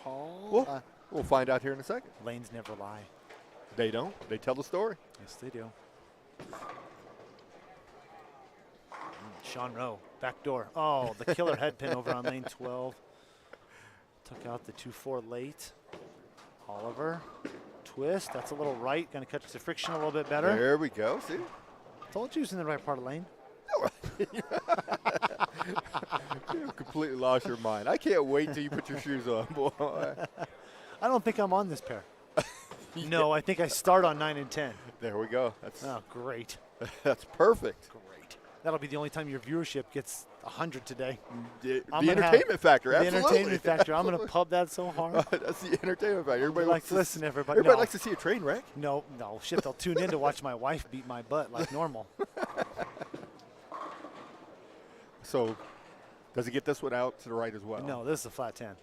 We'll find out here in a second. Lanes never lie. They don't. They tell the story. Yes, they do. Sean Rowe, back door. Oh, the killer head pin over on lane 12. Took out the 2-4 late. Oliver, twist. That's a little right. Going to catch the friction a little bit better. There we go. See? Told you he was in the right part of lane. You completely lost your mind. I can't wait till you put your shoes on, boy. I don't think I'm on this pair. No, I think I start on 9 and 10. There we go. That's Oh, great. that's perfect. Great. That'll be the only time your viewership gets 100 today. The I'm gonna have entertainment factor, The absolutely. entertainment factor. I'm going to pub that so hard. That's the entertainment factor. Everybody Like, wants to listen, everybody. Everybody No. likes to see a train wreck. No, shit, they'll tune in to watch my wife beat my butt like normal. So, does he get this one out to the right as well? No, this is a flat 10.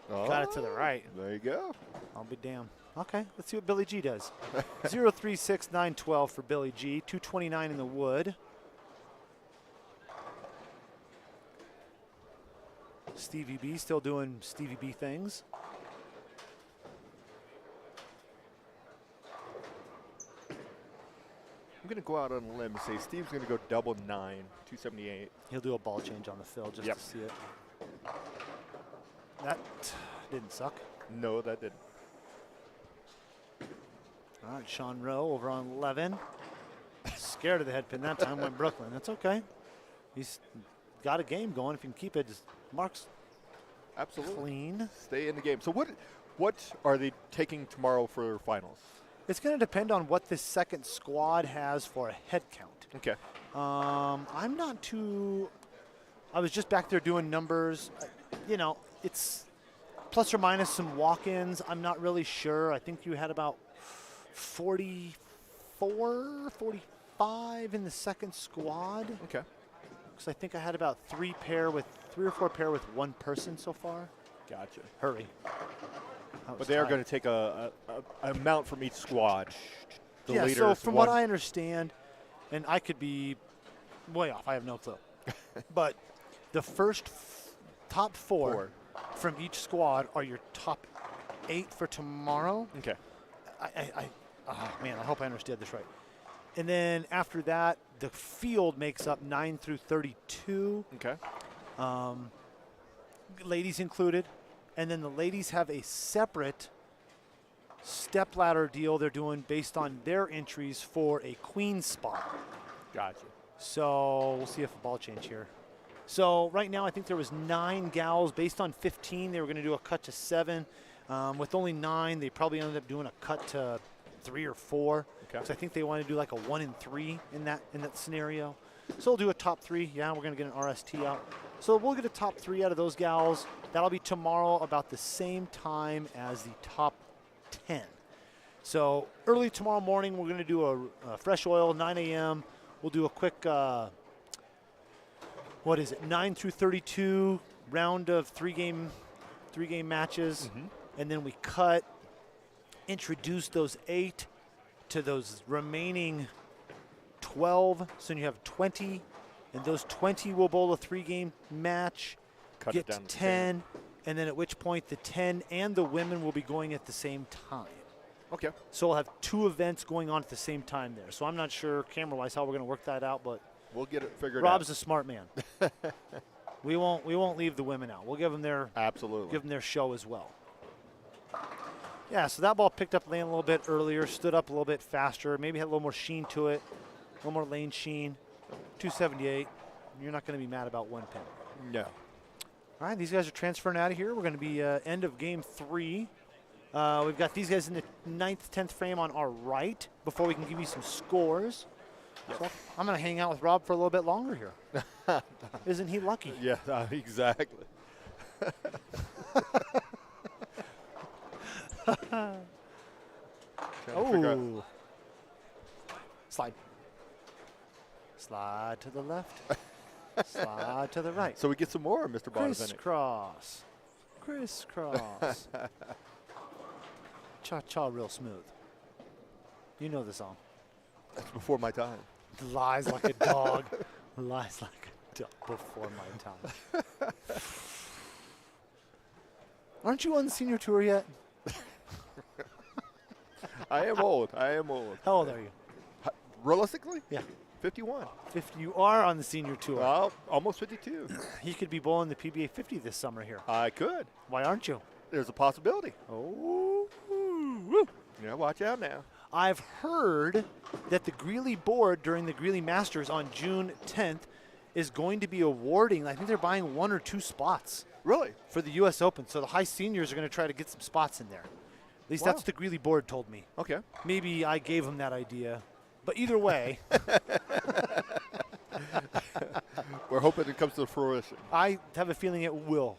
Oh, Got it to the right. There you go. I'll be damned. Okay, let's see what Billy G does. 0.36912 for Billy G. 229 in the wood. Stevie B still doing Stevie B things. I'm going to go out on a limb and say Steve's going to go double 9, 278. He'll do a ball change on the fill just Yep. to see it. That didn't suck. No, that didn't. All right, Sean Rowe over on 11. Scared of the head pin that time, went Brooklyn. That's okay. He's got a game going. If you can keep it, just marks Absolutely. clean. Stay in the game. So what are they taking tomorrow for finals? It's going to depend on what this second squad has for a head count. Okay. I'm not too. I was just back there doing numbers. You know, it's plus or minus some walk-ins. I'm not really sure. I think you had about 44, 45 in the second squad. Okay. Because I think I had about three or four pair with one person so far. Gotcha. Hurry. But they are going to take a amount from each squad. The yeah, leaders so from what one- I understand, and I could be way off, I have no clue. But the first top four from each squad are your top 8 for tomorrow. Okay. Oh man, I hope I understood this right. And then after that, the field makes up 9 through 32. Okay. Ladies included. And then the ladies have a separate stepladder deal they're doing based on their entries for a queen spot. Gotcha. So we'll see if a ball change here. So right now I think there was 9 gals. Based on 15, they were going to do a cut to 7. With only 9, they probably ended up doing a cut to 3 or 4. Okay. So I think they want to do like a 1 and 3 in that scenario. So we'll do a top 3. Yeah, we're going to get an RST out. So we'll get a top 3 out of those gals. That'll be tomorrow about the same time as the top 10. So early tomorrow morning, we're going to do a fresh oil, 9 a.m. We'll do a quick, 9 through 32 round of three-game matches. Mm-hmm. And then we cut, introduce those 8 to those remaining 12. So then you have 20. And those 20 will bowl a 3-game match, Cut get it down to to 10, and then at which point the 10 and the women will be going at the same time. Okay. So we'll have 2 events going on at the same time there. So I'm not sure camera-wise how we're going to work that out, but We'll get it figured Rob's out. a smart man. we won't leave the women out. We'll give them their show as well. Yeah, so that ball picked up lane a little bit earlier, stood up a little bit faster, maybe had a little more sheen to it, a little more lane sheen. 278. You're not going to be mad about 1 pin. No. All right, these guys are transferring out of here. We're going to be end of game 3. We've got these guys in the 9th, 10th frame on our right before we can give you some scores. Yes. So I'm going to hang out with Rob for a little bit longer here. Isn't he lucky? Yeah, exactly. Oh. Slide. Slide to the left. Slide to the right. So we get some more, Mr. Bonavini. Crisscross. Crisscross. Cha-cha real smooth. You know the song. That's before my time. Lies like a dog. Lies like a dog before my time. Aren't you on the senior tour yet? I am old. How old are you? Realistically? Yeah. 51. 50. You are on the senior tour. Well, almost 52. You could be bowling the PBA 50 this summer here. I could. Why aren't you? There's a possibility. Oh. Yeah, watch out now. I've heard that the Greely board during the Greely Masters on June 10th is going to be awarding, I think they're buying 1 or 2 spots Really? for the U.S. Open. So the high seniors are going to try to get some spots in there. At least that's Wow. the Greely board told me. Okay. Maybe I gave them that idea. But either way, We're hoping it comes to fruition. I have a feeling it will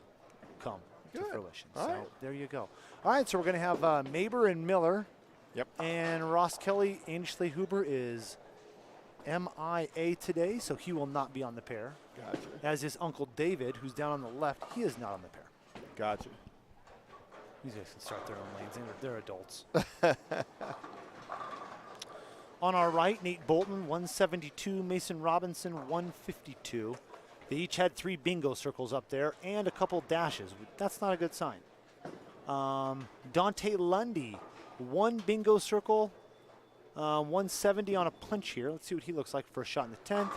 come to Good. fruition. All So right. there you go. All right, so we're going to have Maber and Miller. Yep. And Ross Kelly, Ainsley Huber is MIA today, so he will not be on the pair. Gotcha. As is Uncle David, who's down on the left. He is not on the pair. Gotcha. These guys can start their own lanes. They're adults. On our right, Nate Bolton, 172. Mason Robinson, 152. They each had 3 bingo circles up there and a couple dashes. That's not a good sign. Dante Lundy, 1 bingo circle, 170 on a punch here. Let's see what he looks like first shot in the 10th.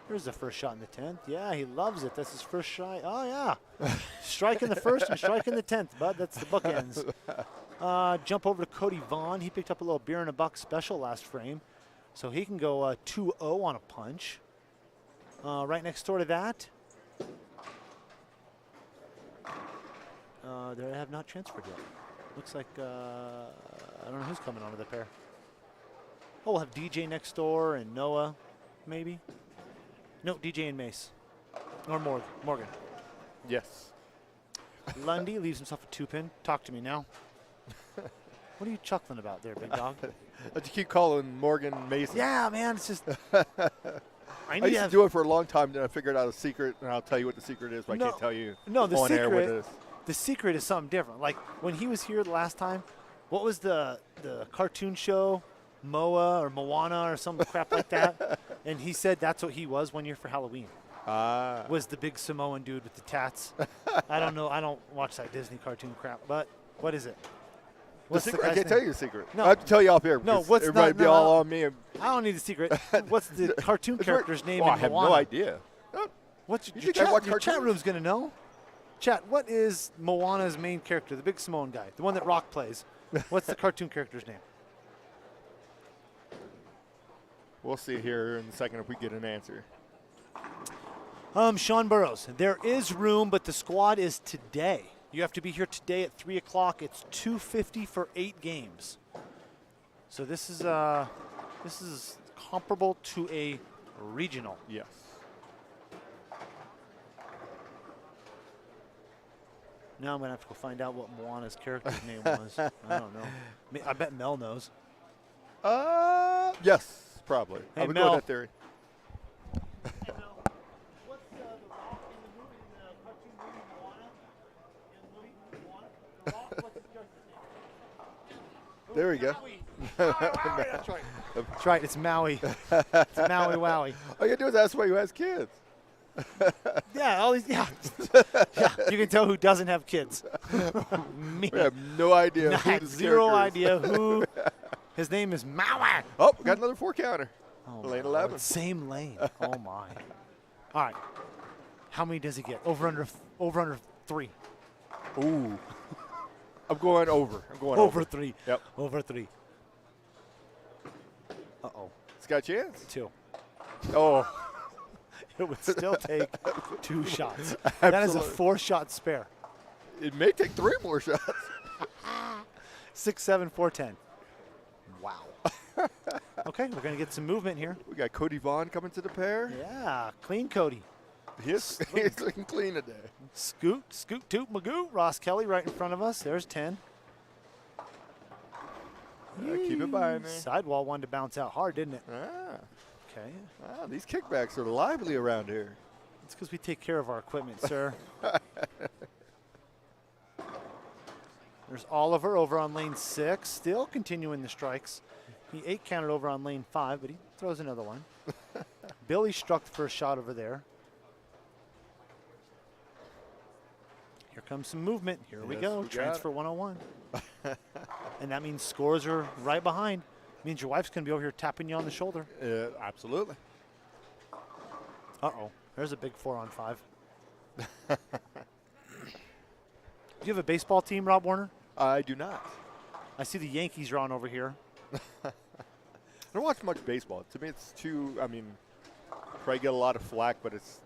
Here's the first shot in the 10th. Yeah, he loves it. That's his first shot. Oh, yeah. Strike in the first and strike in the 10th, bud. That's the bookends. Jump over to Cody Vaughn. He picked up a little beer and a buck special last frame. So he can go 2-0 on a punch. Right next door to that, they have not transferred yet. Looks like, I don't know who's coming onto the pair. Oh, we'll have DJ next door and Noah, maybe. No, DJ and Mace. Or Morgan. Yes. Lundy leaves himself a 2-pin. Talk to me now. What are you chuckling about there, big dog? But you keep calling Morgan Mason. Yeah, man, it's just. I used to do it for a long time, then I figured out a secret, and I'll tell you what the secret is, but I can't tell you No, the on air what it is. The secret is something different. Like when he was here the last time, what was the cartoon show, Moa or Moana or some crap like that? And he said that's what he was one year for Halloween. Was the big Samoan dude with the tats. I don't know. I don't watch that Disney cartoon crap, but what is it? What's the secret? I can't tell you the secret. No. I have to tell you off here. No, because what's everybody not- be no, all no. on me. I don't need the secret. What's the cartoon character's name Well, in I have Moana? no idea. What's You your think I watch your chat cartoons? room's gonna know? Chat, what is Moana's main character, the big Samoan guy, the one that Rock plays? What's the cartoon character's name? We'll see here in a second if we get an answer. Sean Burrows. There is room, but the squad is today. You have to be here today at 3 o'clock. It's $250 for 8 games. So this is comparable to a regional. Yes. Now I'm gonna have to go find out what Moana's character's name was. I don't know. I bet Mel knows. Yes, probably. Hey, I would Mel. go with that theory. What's the Rock in the movie, in the cartoon movie Moana? The Rock, what's his character's name? There we go. That's right. That's right. It's Maui. It's Maui Wowie. All you gotta do is ask somebody who has kids. Yeah, all these. Yeah, yeah. You can tell who doesn't have kids. Me. We have no idea. I who had this zero character is. idea who. His name is Maui. Oh, we got another 4 counter. Oh, Lane my 11. Lord. Same lane. Oh my. All right. How many does he get? Over under 3. Ooh. I'm going over. I'm going Over over. 3. Yep. Over 3. Uh-oh. It's got a chance. 2. Oh, It would still take 2 shots. That is a Absolutely. 4-shot spare. it may take 3 more shots. 6, 7, 4, 10. Wow. Okay, we're going to get some movement here. We got Cody Vaughn coming to the pair. Yeah, clean Cody. He's looking clean today. Scoot, toot, magoo. Ross Kelly right in front of us. There's 10. Keep it by me. Sidewall wanted to bounce out hard, didn't it? Ah, Okay. wow, these kickbacks are lively around here. It's because we take care of our equipment, sir. There's Oliver over on lane 6, still continuing the strikes. He 8 counted over on lane 5, but he throws another one. Billy struck the first shot over there. Here comes some movement. Here we Yes, go. we got Transfer 101. And that means scores are right behind. Means your wife's going to be over here tapping you on the shoulder. Absolutely. Uh-oh. There's a big 4 on 5. Do you have a baseball team, Rob Warner? I do not. I see the Yankees are on over here. I don't watch much baseball. To me, it's too. I mean, probably get a lot of flack, but it's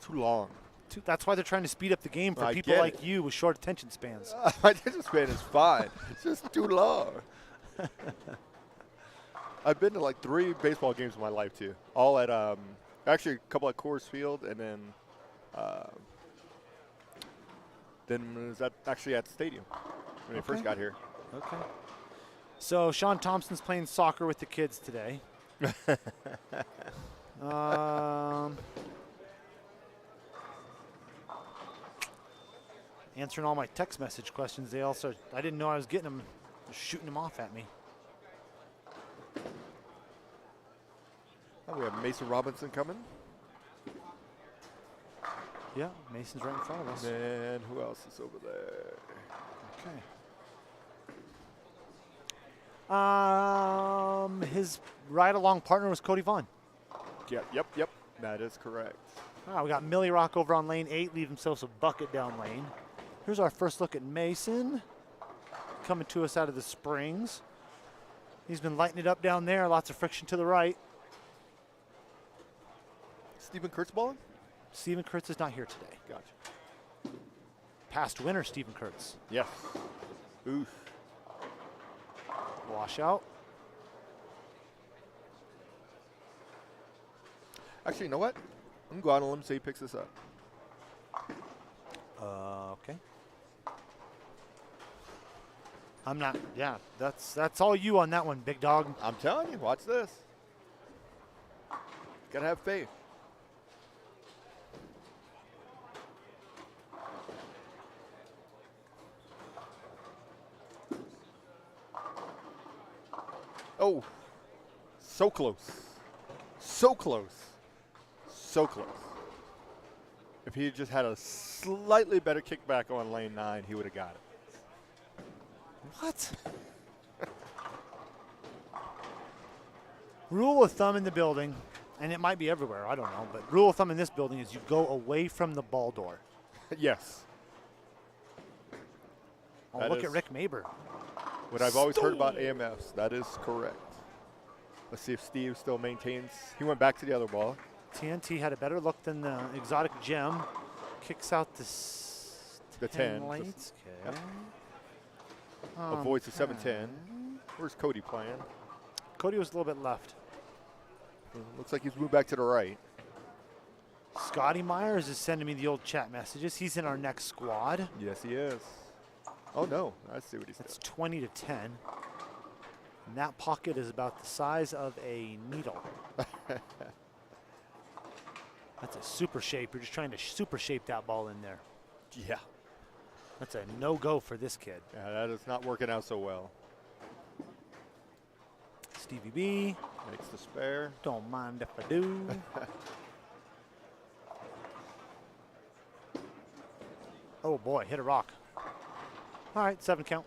too long. That's why they're trying to speed up the game for I people get like it. you with short attention spans. My attention span is fine. It's just too long. I've been to like 3 baseball games in my life too. All at actually a couple at Coors Field, and then was that actually at the stadium when I first Okay. got here. Okay. So Sean Thompson's playing soccer with the kids today. Answering all my text message questions. They also, I didn't know I was getting them, shooting them off at me. Oh, we have Mason Robinson coming. Yeah, Mason's right in front of us. And who else is over there? Okay. His ride-along partner was Cody Vaughn. Yep. That is correct. We got Millie Rock over on lane 8, leave himself a bucket down lane. Here's our first look at Mason, coming to us out of the Springs. He's been lighting it up down there, lots of friction to the right. Stephen Kurtz balling? Stephen Kurtz is not here today. Gotcha. Past winner, Stephen Kurtz. Yes. Oof. Washout. Actually, you know what? I'm going to go out on a limb and say he picks this up. Okay. I'm not. Yeah, that's all you on that one, big dog. I'm telling you, watch this. Gotta have faith. Oh, so close. So close. So close. If he just had a slightly better kickback on lane 9, he would have got it. What? Rule of thumb in the building, and it might be everywhere, I don't know, but rule of thumb in this building is you go away from the ball door. Yes. Oh, That look is at Rick Maber. what I've always heard about AMFs. That is correct. Let's see if Steve still maintains. He went back to the other ball. TNT had a better look than the exotic gem. Kicks out the 10. lights. Yep. Okay. Avoids the 7-10. Where's Cody playing? Cody was a little bit left. Looks like he's moved back to the right. Scotty Myers is sending me the old chat messages. He's in our next squad. Yes, he is. Oh, no. I see what he's It's doing. 20-10. And that pocket is about the size of a needle. That's a super shape. You're just trying to super shape that ball in there. Yeah. That's a no-go for this kid. Yeah, that is not working out so well. Stevie B, Makes the spare. don't mind if I do. Oh boy, hit a rock. All right, 7 count.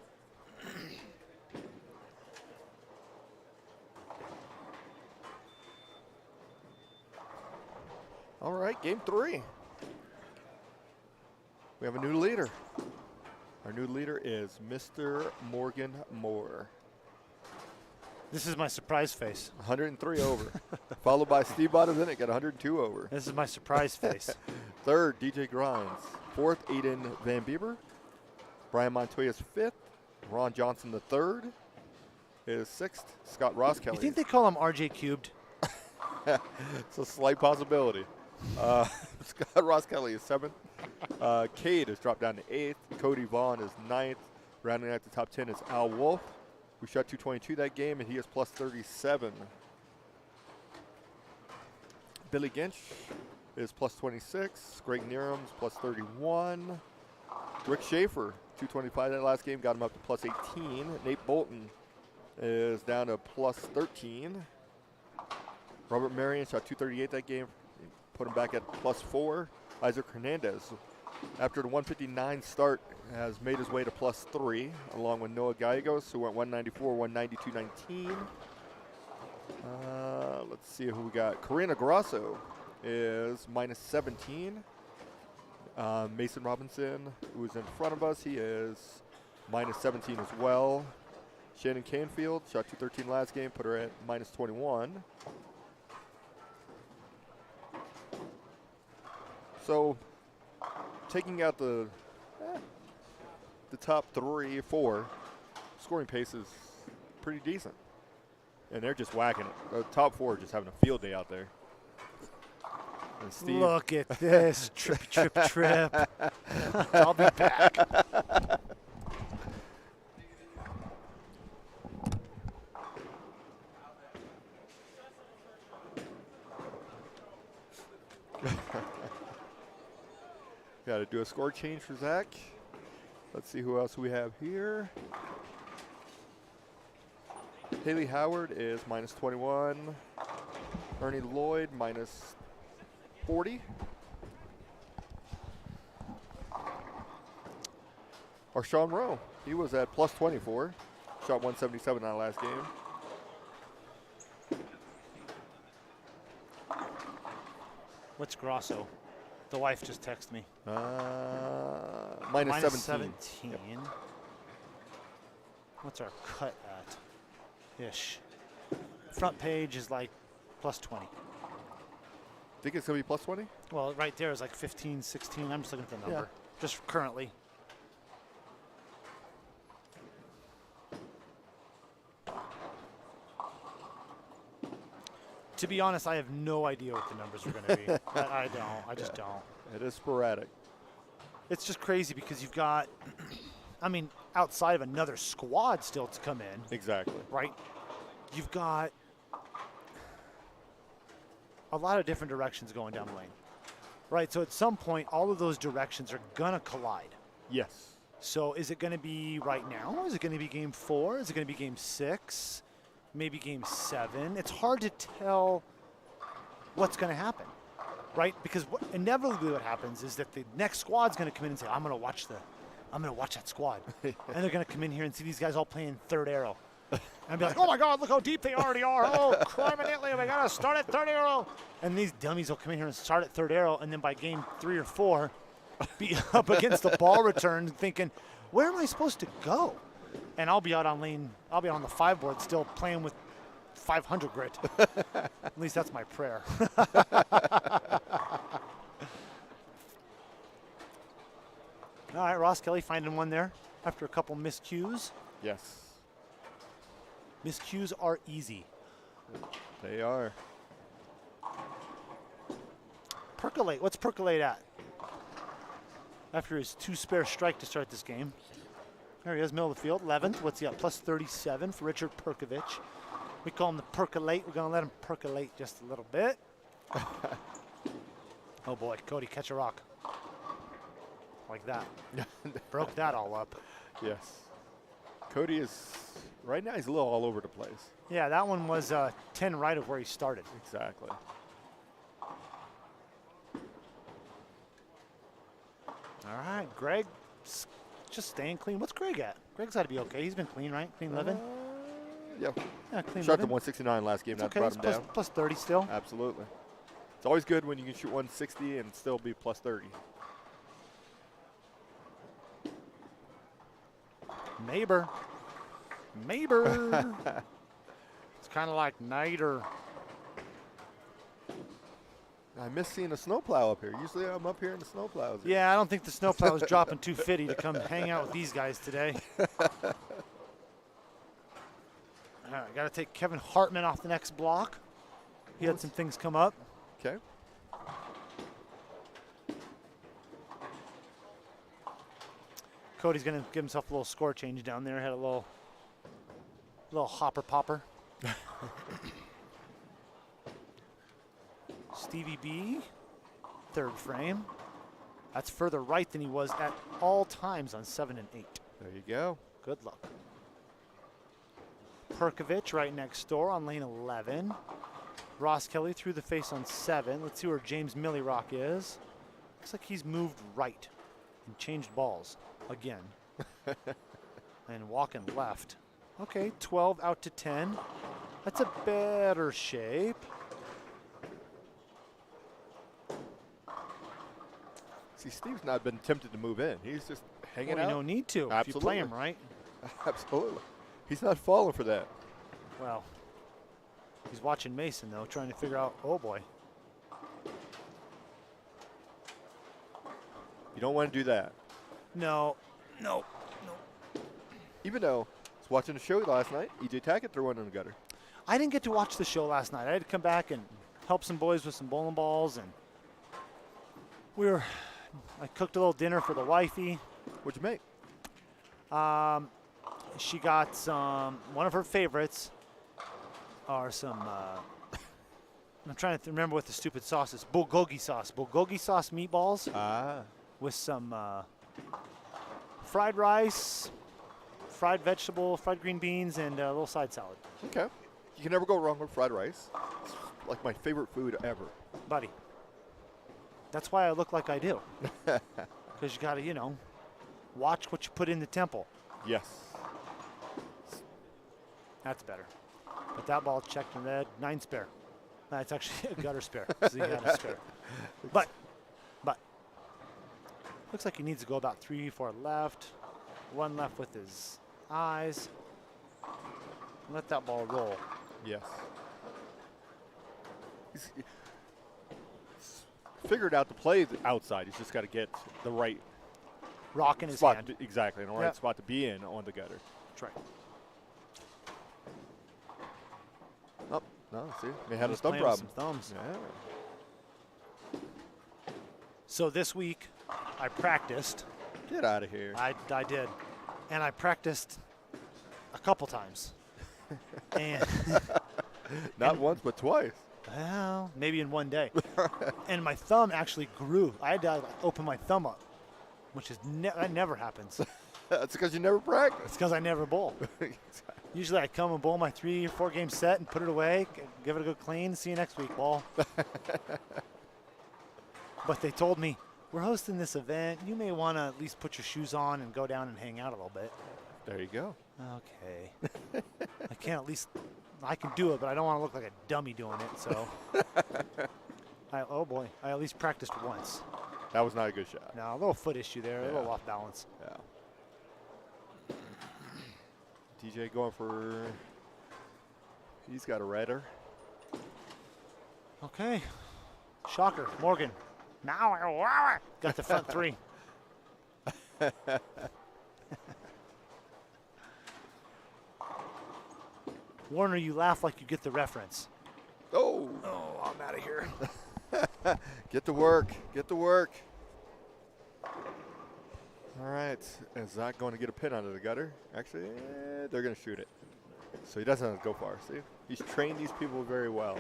All right, game 3. We have a new leader. Our new leader is Mr. Morgan Moore. This is my surprise face. 103 over. Followed by Steve Bottavinik at 102 over. This is my surprise face. Third, DJ Grimes. Fourth, Aiden Van Bieber. Brian Montoya's fifth. Ron Johnson the third is sixth. Scott Ross Kelly. You think they call him RJ cubed? It's a slight possibility. Scott Ross Kelly is seventh. Cade has dropped down to eighth. Cody Vaughn is ninth. Rounding out the top 10 is Al Wolf, who shot 222 that game, and he is plus 37. Billy Ginch is plus 26. Greg Nearham's plus 31. Rick Schaefer, 225 that last game, got him up to plus 18. Nate Bolton is down to plus 13. Robert Marion shot 238 that game, put him back at plus 4. Isaac Hernandez, after the 159 start, has made his way to plus 3, along with Noah Gallegos, who went 194, 192.19. Let's see who we got. Karina Grasso is minus 17. Mason Robinson, who's in front of us, he is minus 17 as well. Shannon Canfield shot 213 last game, put her at minus 21. So, taking out the top 3, 4, scoring pace is pretty decent. And they're just whacking it. The top 4 are just having a field day out there. And Steve, Look at this. Trip. I'll be back. got to do a score change for Zach. Let's see who else we have here. Haley Howard is minus 21. Ernie Lloyd minus 40. Or Sean Rowe, he was at plus 24. Shot 177 on last game. What's Grosso? The wife just texted me. Minus 17. Yep. What's our cut at? Ish. Front page is like plus 20. Think it's going to be plus 20? Well, right there is like 15, 16. I'm just looking at the number. Just currently. To be honest, I have no idea what the numbers are going to be. I don't. I just don't. It is sporadic. It's just crazy because you've got, I mean, outside of another squad still to come in, Exactly. right? You've got a lot of different directions going down the lane, right? So at some point, all of those directions are going to collide. Yes. So is it going to be right now? Is it going to be game 4? Is it going to be game 6? Maybe game 7? It's hard to tell what's going to happen, right? Because inevitably what happens is that the next squad's going to come in and say, I'm going to watch that squad. And they're going to come in here and see these guys all playing third arrow. And be like, oh my God, look how deep they already are. Oh, criminally, we got to start at third arrow. And these dummies will come in here and start at third arrow. And then by game 3 or 4, be up against the ball return thinking, where am I supposed to go? And I'll be out on the 5 board still playing with 500 grit. At least that's my prayer. All right, Ross Kelly finding one there after a couple miscues. Yes. Miscues are easy. They are. Percolate. What's Percolate at? After his 2 spare strike to start this game. There he is, middle of the field, 11th. What's he at? Plus 37 for Richard Perkovich. We call him the Percolate. We're going to let him percolate just a little bit. Oh boy, Cody, catch a rock. Like that. Broke that all up. Yes. Cody is, right now he's a little all over the place. Yeah, that one was 10 right of where he started. Exactly. All right, Greg just staying clean. What's Greg at? Greg's got to be okay. He's been clean, right? Clean living? Yeah. Yeah, clean Shot to living. 169 last game. It's That okay. brought It's him plus, down. plus 30 still. Absolutely. It's always good when you can shoot 160 and still be plus 30. Neighbor. It's kind of like Nighter. I miss seeing a snowplow up here. Usually I'm up here in the snowplows. Yeah, I don't think the snowplow is dropping 250 to come hang out with these guys today. All right, got to take Kevin Hartman off the next block. He had some things come up. Okay. Cody's going to give himself a little score change down there. Had a little hopper popper. Stevie B, 3rd frame. That's further right than he was at all times on 7 and 8. There you go. Good luck. Perkovich right next door on lane 11. Ross Kelly through the face on 7. Let's see where James Millirock is. Looks like he's moved right and changed balls again. And walking left. Okay, 12 out to 10. That's a better shape. See, Steve's not been tempted to move in. He's just hanging Well, out. you don't need to if you play him right. Absolutely. He's not falling for that. Well, he's watching Mason, though, trying to figure out, oh, boy. You don't want to do that. No. Even though I was watching the show last night, EJ Tackett threw one in the gutter. I didn't get to watch the show last night. I had to come back and help some boys with some bowling balls, and I cooked a little dinner for the wifey. What'd you make? She got one of her favorites are some, I'm trying to remember what the stupid sauce is. Bulgogi sauce meatballs with some fried rice, fried vegetable, fried green beans, and a little side salad. Okay. You can never go wrong with fried rice. It's like my favorite food ever. Buddy, that's why I look like I do. Because you got to, watch what you put in the temple. Yes. That's better. But that ball checked in red, 9 spare. That's actually a gutter spare. So you got a spare. But looks like he needs to go about 3, 4 left. 1 left with his eyes. Let that ball roll. Yes. He's figured out to play the outside. He's just got to get the right Rock in his spot. hand. Exactly, and the right spot to be in on the gutter. That's right. Oh, no, see, they had a He's thumb playing with problem. some thumbs. Yeah. So this week, I practiced. Get out of here. I did. And I practiced a couple times. And Not once, but twice. well, maybe in one day. And my thumb actually grew. I had to open my thumb up, which is that never happens. That's because you never practice. It's because I never bowl. Usually I come and bowl my 3 or 4 game set and put it away, give it a good clean, see you next week, ball. But they told me, we're hosting this event. You may want to at least put your shoes on and go down and hang out a little bit. There you go. Okay. I can't at least, I can do it, but I don't want to look like a dummy doing it, so. Oh boy, I at least practiced once. That was not a good shot. No, a little foot issue there, a little off balance. Yeah. DJ going for, he's got a redder. Okay. Shocker, Morgan. Now got the front 3. Warner, you laugh like you get the reference. Oh, I'm out of here. get to work. Get to work. All right. Is Zach going to get a pin out of the gutter? Actually, they're going to shoot it. So he doesn't have to go far. See? He's trained these people very well.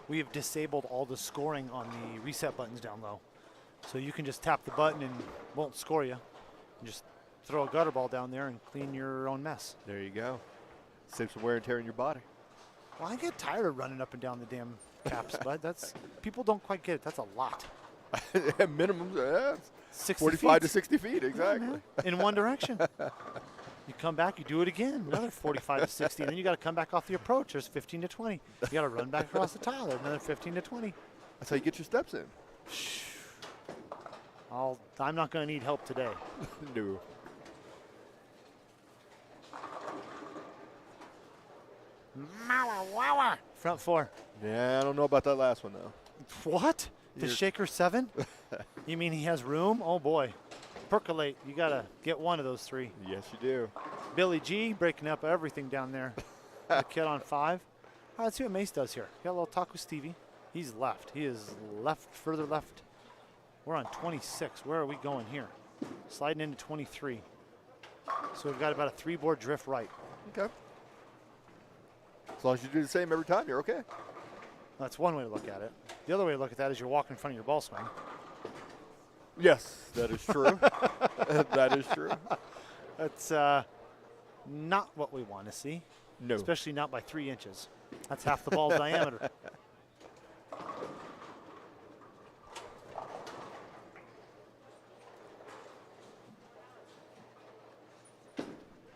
We have disabled all the scoring on the reset buttons down low. So you can just tap the button and it won't score you. You just throw a gutter ball down there and clean your own mess. There you go. Save some wear and tear in your body. Well, I get tired of running up and down the damn caps, but that's, people don't quite get it. That's a lot. Minimum, 60 45 feet. to 60 feet, Yeah, exactly. man. In one direction. You come back, you do it again, another 45 to 60, and then you got to come back off the approach. There's 15 to 20. You got to run back across the tile. There's another 15 to 20. That's how you get your steps in. I'm not going to need help today. No. Front 4. Yeah, I don't know about that last one, though. What? The You're- shaker 7? You mean he has room? Oh boy. Percolate. You got to get one of those 3. Yes, you do. Billy G breaking up everything down there. The kid on 5. All right, let's see what Mace does here. Got a little Taco Stevie. He's left. He is left, further left. We're on 26. Where are we going here? Sliding into 23. So we've got about a 3-board drift right. Okay. As long as you do the same every time, you're okay. That's one way to look at it. The other way to look at that is you're walking in front of your ball swing. Yes, that is true. That is true. That's not what we want to see, No. especially not by 3 inches. That's half the ball's diameter.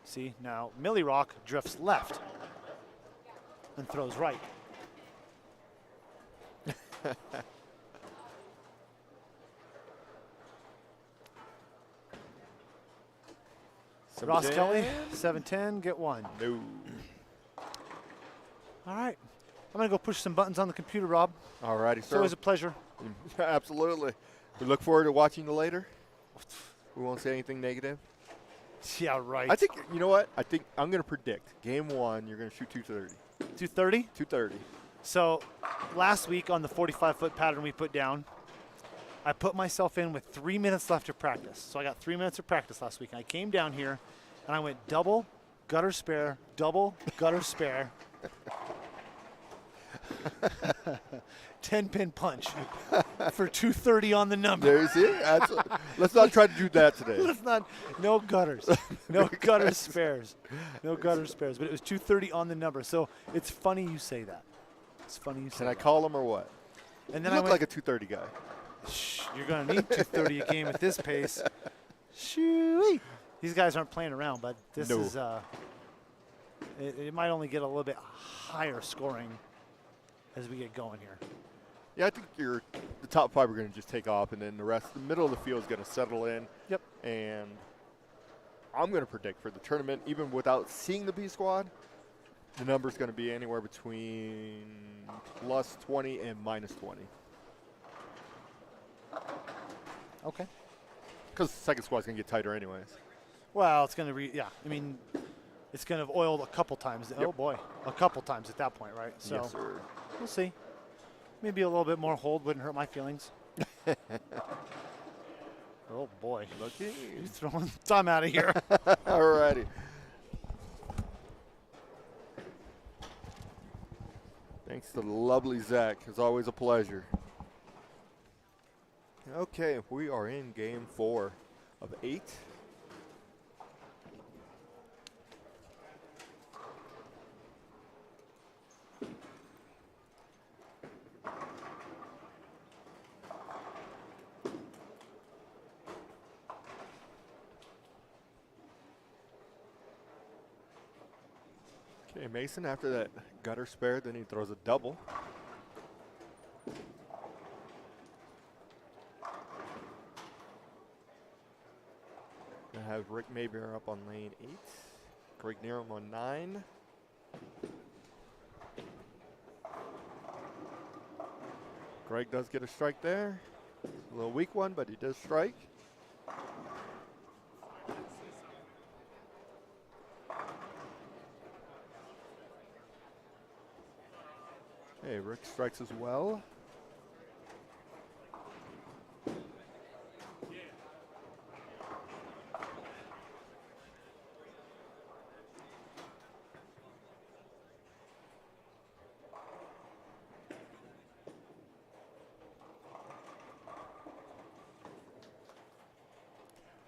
See, now Millie Rock drifts left and throws right. Ross Kelly, 710, get 1. No. All right. I'm going to go push some buttons on the computer, Rob. All righty, It's sir. always a pleasure. Absolutely. We look forward to watching you later. We won't say anything negative. Yeah, right. I think, you know what? I think I'm going to predict game 1, you're going to shoot 230. 230. 230. So last week on the 45-foot pattern we put down, I put myself in with 3 minutes left of practice. So I got 3 minutes of practice last week. I came down here and I went double, gutter spare, double, gutter spare. 10-pin punch for 230 on the number. There you see? Let's not try to do that today. Let's not, no gutters, no gutter spares, no gutter spares. But it was 230 on the number. So it's funny you say that. It's funny you say Can I that. call him or what? And You then I look went, like a 230 guy. Shh, you're going to need 230 a game at this pace. Shoo-wee. These guys aren't playing around, but this No. is, it might only get a little bit higher scoring as we get going here. Yeah, I think the top 5 are going to just take off, and then the rest, the middle of the field is going to settle in. Yep. And I'm going to predict for the tournament, even without seeing the B squad, the number is going to be anywhere between plus 20 and minus 20. Okay. Because the second squad's going to get tighter anyways. Well, it's going to I mean, it's going to have oiled a couple times. Oh, boy. A couple times at that point, right? So Yes, sir. we'll see. Maybe a little bit more hold wouldn't hurt my feelings. Oh, boy. Lucky. He's throwing some out of here. Alrighty. Thanks to the lovely Zach. It's always a pleasure. Okay, we are in game 4 of 8. Okay, Mason, after that gutter spare, then he throws a double. Gonna have Rick Maybeer up on lane 8. Greg Nerum on 9. Greg does get a strike there. A little weak one, but he does strike. Hey, Rick strikes as well.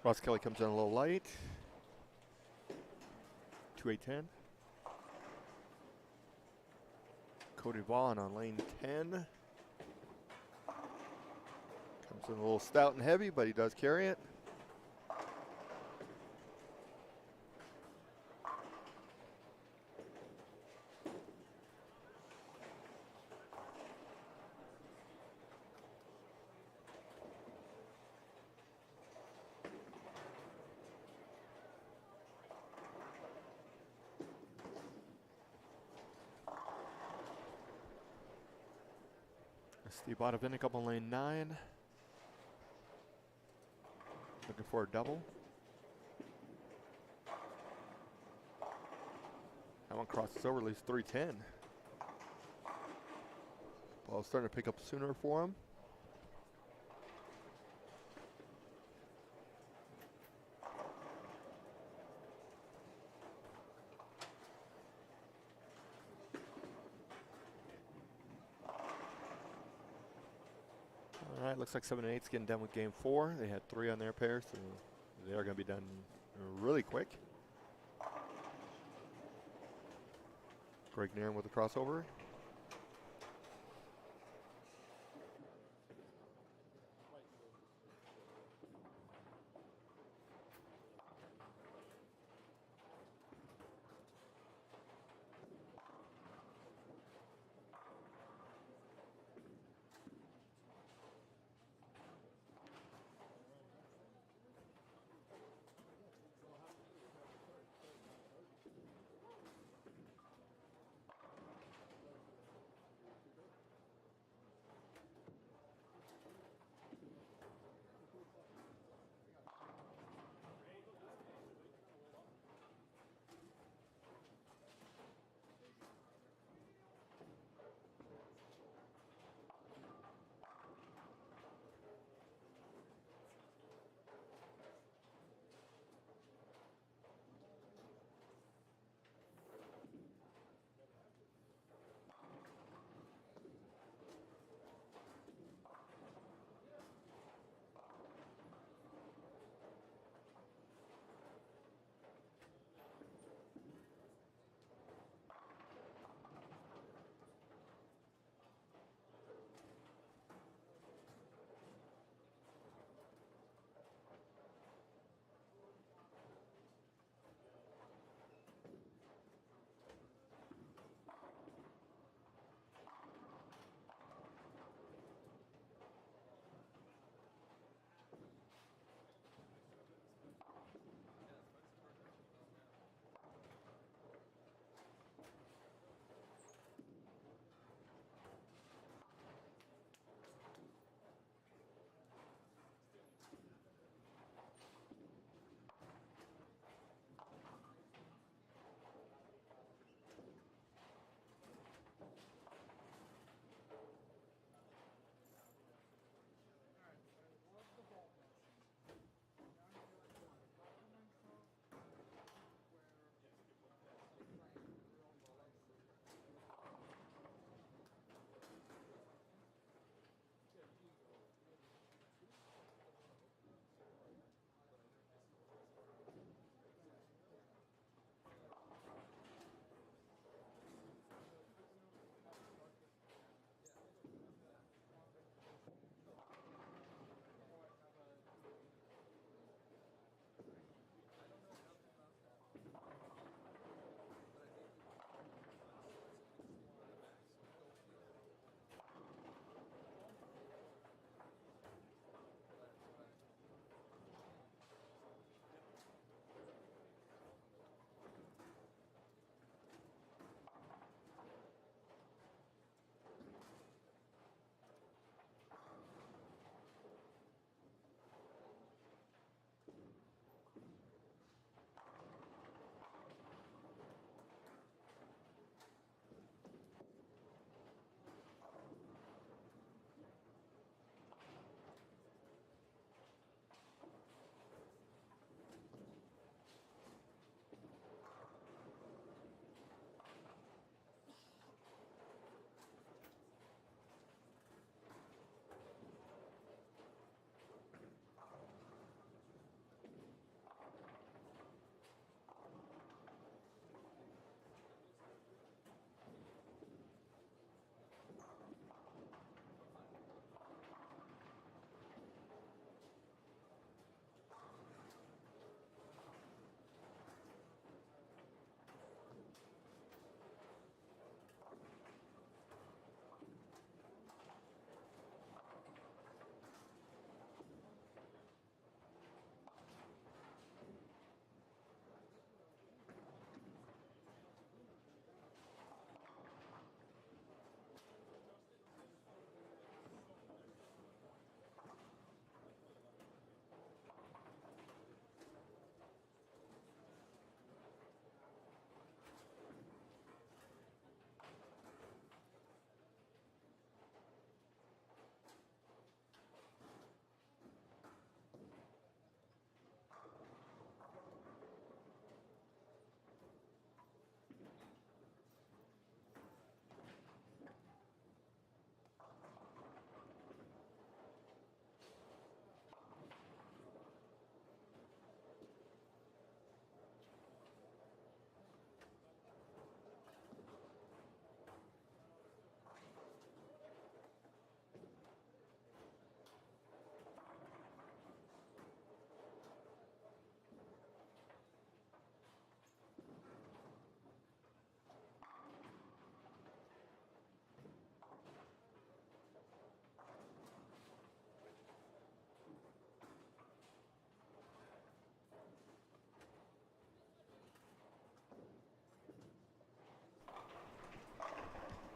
Ross Kelly comes in a little light. 2-8-10. Cody Vaughn on lane 10. Comes in a little stout and heavy, but he does carry it. Steve Botovinik up on lane 9. Looking for a double. That one crosses over, leaves 310. Ball's starting to pick up sooner for him. All right, looks like 7 and 8's getting done with game 4. They had 3 on their pair, so they are going to be done really quick. Greg Nerum with a crossover.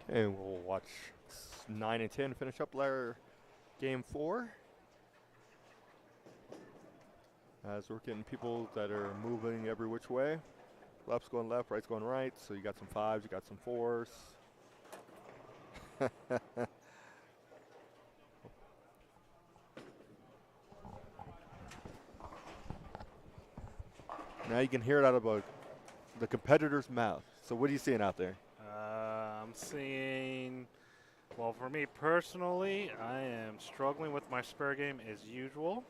And we'll watch 9 and 10 finish up their game 4. As we're getting people that are moving every which way. Left's going left, right's going right. So you got some 5s, you got some 4s. Now you can hear it out of the competitor's mouth. So what are you seeing out there? I'm seeing, well, for me personally, I am struggling with my spur game as usual.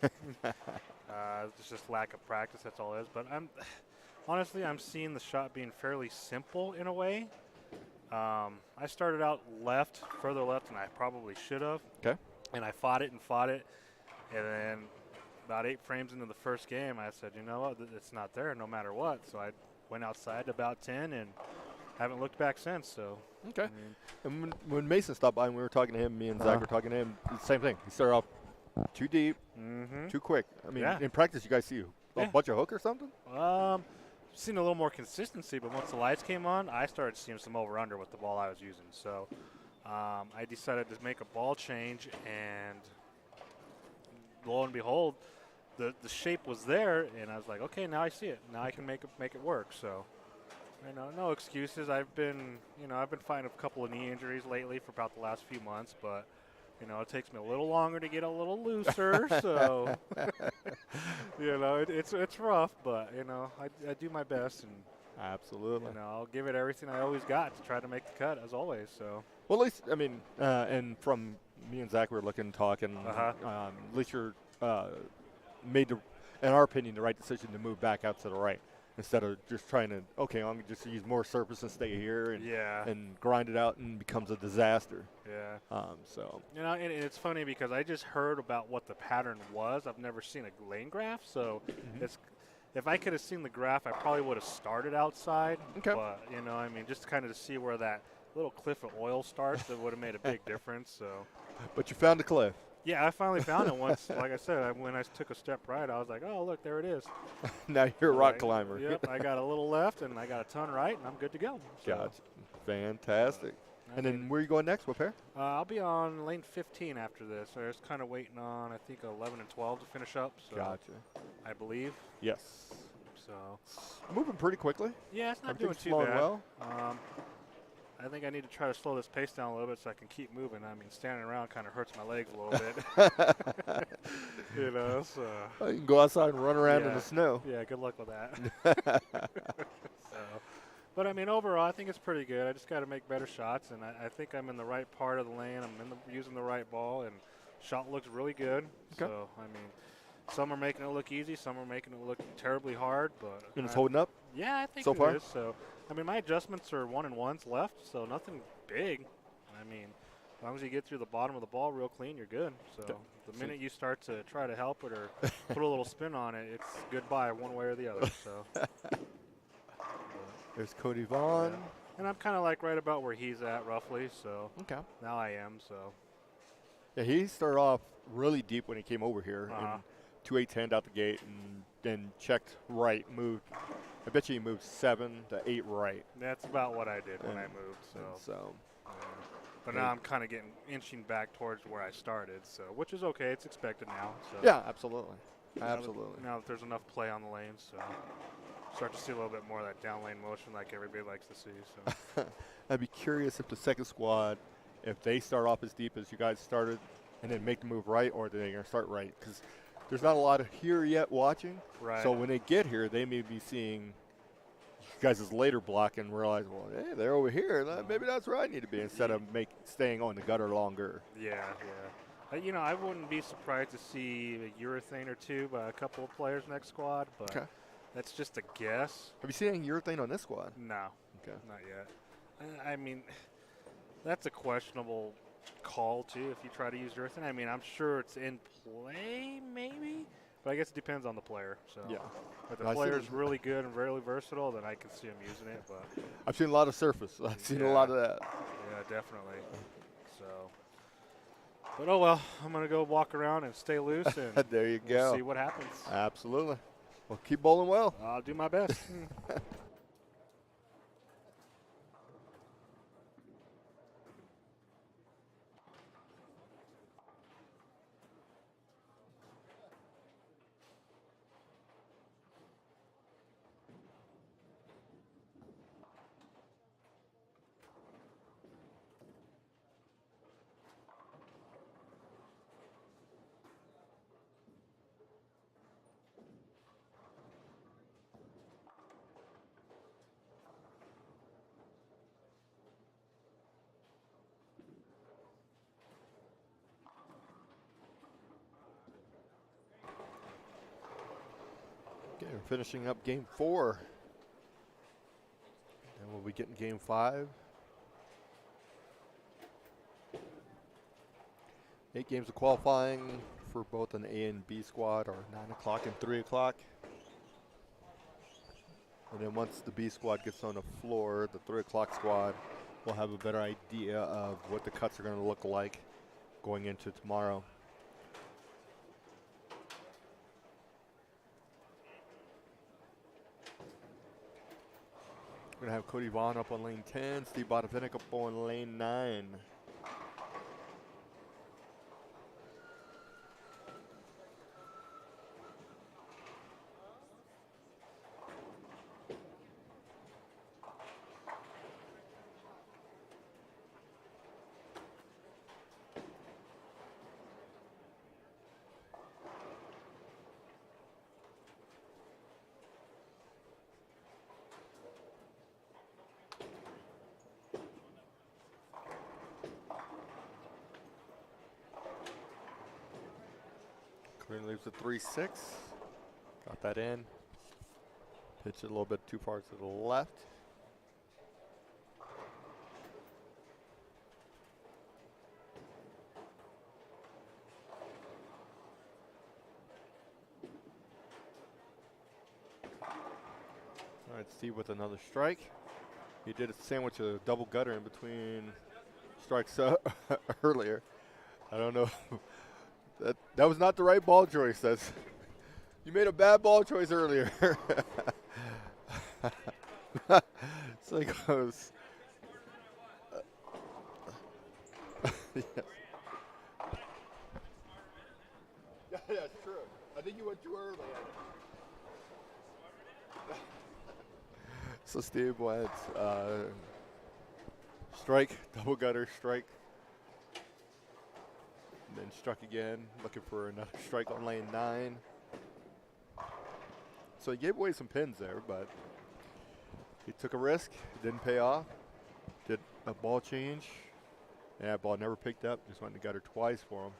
It's just lack of practice, that's all it is. But honestly, I'm seeing the shot being fairly simple in a way. I started out further left than I probably should have. Okay. And I fought it. And then about 8 frames into the first game, I said, you know what, it's not there no matter what. So I went outside about 10 and haven't looked back since. So okay. And when Mason stopped by and we were talking to him, me and Zach were talking to him, same thing. He started off too deep, too quick. I mean, in practice, you guys see a bunch of hook or something? Seen a little more consistency, but once the lights came on, I started seeing some over-under with the ball I was using. So I decided to make a ball change, and lo and behold, the shape was there, and I was like, okay, now I see it. Now I can make it work. So, no excuses. I've been fighting a couple of knee injuries lately for about the last few months, but it takes me a little longer to get a little looser. So, it's rough, but I do my best, and absolutely. I'll give it everything I always got to try to make the cut, as always. So. Well, at least and from me and Zach, we were looking, talking. At least you're made, in our opinion, the right decision to move back out to the right instead of just trying to, okay, I'm going to just use more surface and stay here and grind it out and becomes a disaster. Yeah. So. And it's funny because I just heard about what the pattern was. I've never seen a lane graph, so if I could have seen the graph, I probably would have started outside. Okay. But, just kind of to see where that little cliff of oil starts, that would have made a big difference. So. But you found the cliff. Yeah, I finally found it once. Like I said, when I took a step right, I was like, oh, look, there it is. Now you're a rock climber. Yep, I got a little left, and I got a ton right, and I'm good to go. So, gotcha. Fantastic. And then where are you going next? What pair? I'll be on lane 15 after this. So I was kind of waiting on, I think, 11 and 12 to finish up. So Gotcha. I believe. Yes. So. Moving pretty quickly. Yeah, it's not doing too flowing bad. well. I think I need to try to slow this pace down a little bit so I can keep moving. I mean, standing around kind of hurts my legs a little bit. So. Oh, you can go outside and run around in the snow. Yeah, good luck with that. But, overall, I think it's pretty good. I just got to make better shots, and I think I'm in the right part of the lane. I'm using the right ball, and shot looks really good. Okay. So, some are making it look easy, some are making it look terribly hard. But And it's holding up? Yeah, I think so it far? is. So, my adjustments are 1-and-1s left, so nothing big. As long as you get through the bottom of the ball real clean, you're good. So the minute you start to try to help it or put a little spin on it, it's goodbye one way or the other. So. There's Cody Vaughn. Yeah. And I'm kind of like right about where he's at roughly, so now I am. So. Yeah, he started off really deep when he came over here. And 2-8-10 out the gate and then checked right, moved. I bet you he moved 7 to 8 right. That's about what I did when I moved. So. But now I'm kind of inching back towards where I started, so which is okay. It's expected now. So. Yeah, absolutely. Absolutely. Now that there's enough play on the lanes, so start to see a little bit more of that down lane motion like everybody likes to see. So. I'd be curious if the second squad, if they start off as deep as you guys started and then make the move right, or they're going to start right. Because there's not a lot of here yet watching. Right. So when they get here, they may be seeing you guys' later block and realize, well, hey, they're over here. Maybe that's where I need to be instead of staying on the gutter longer. Yeah. I wouldn't be surprised to see a urethane or two by a couple of players next squad, but that's just a guess. Have you seen any urethane on this squad? No. Okay. Not yet. That's a questionable call, too, if you try to use urethane. I'm sure it's in play, maybe, but I guess it depends on the player. So. Yeah. If the player's really good and really versatile, then I can see him using it. But I've seen a lot of surface. I've seen a lot of that. Yeah, definitely. So. But, oh, well, I'm going to go walk around and stay loose. And there you go. See what happens. Absolutely. Well, keep bowling well. I'll do my best. finishing up game 4. And we'll be getting game 5. 8 games of qualifying for both an A and B squad are 9 o'clock and 3 o'clock. And then once the B squad gets on the floor, the 3 o'clock squad will have a better idea of what the cuts are going to look like going into tomorrow. We're going to have Cody Vaughn up on lane 10, Steve Bonavinek up on lane 9. Green leaves a 3-6. Got that in. Pitch it a little bit too far to the left. All right, Steve with another strike. He did sandwich a double gutter in between strikes earlier. I don't know. That was not the right ball choice. You made a bad ball choice earlier. So he goes. Yes. Yeah, it's true. I think you went too early. So Steve went strike, double gutter, strike. Then struck again, looking for another strike on lane 9. So he gave away some pins there, but he took a risk. It didn't pay off. Did a ball change. And that ball never picked up. Just went in the gutter twice for him.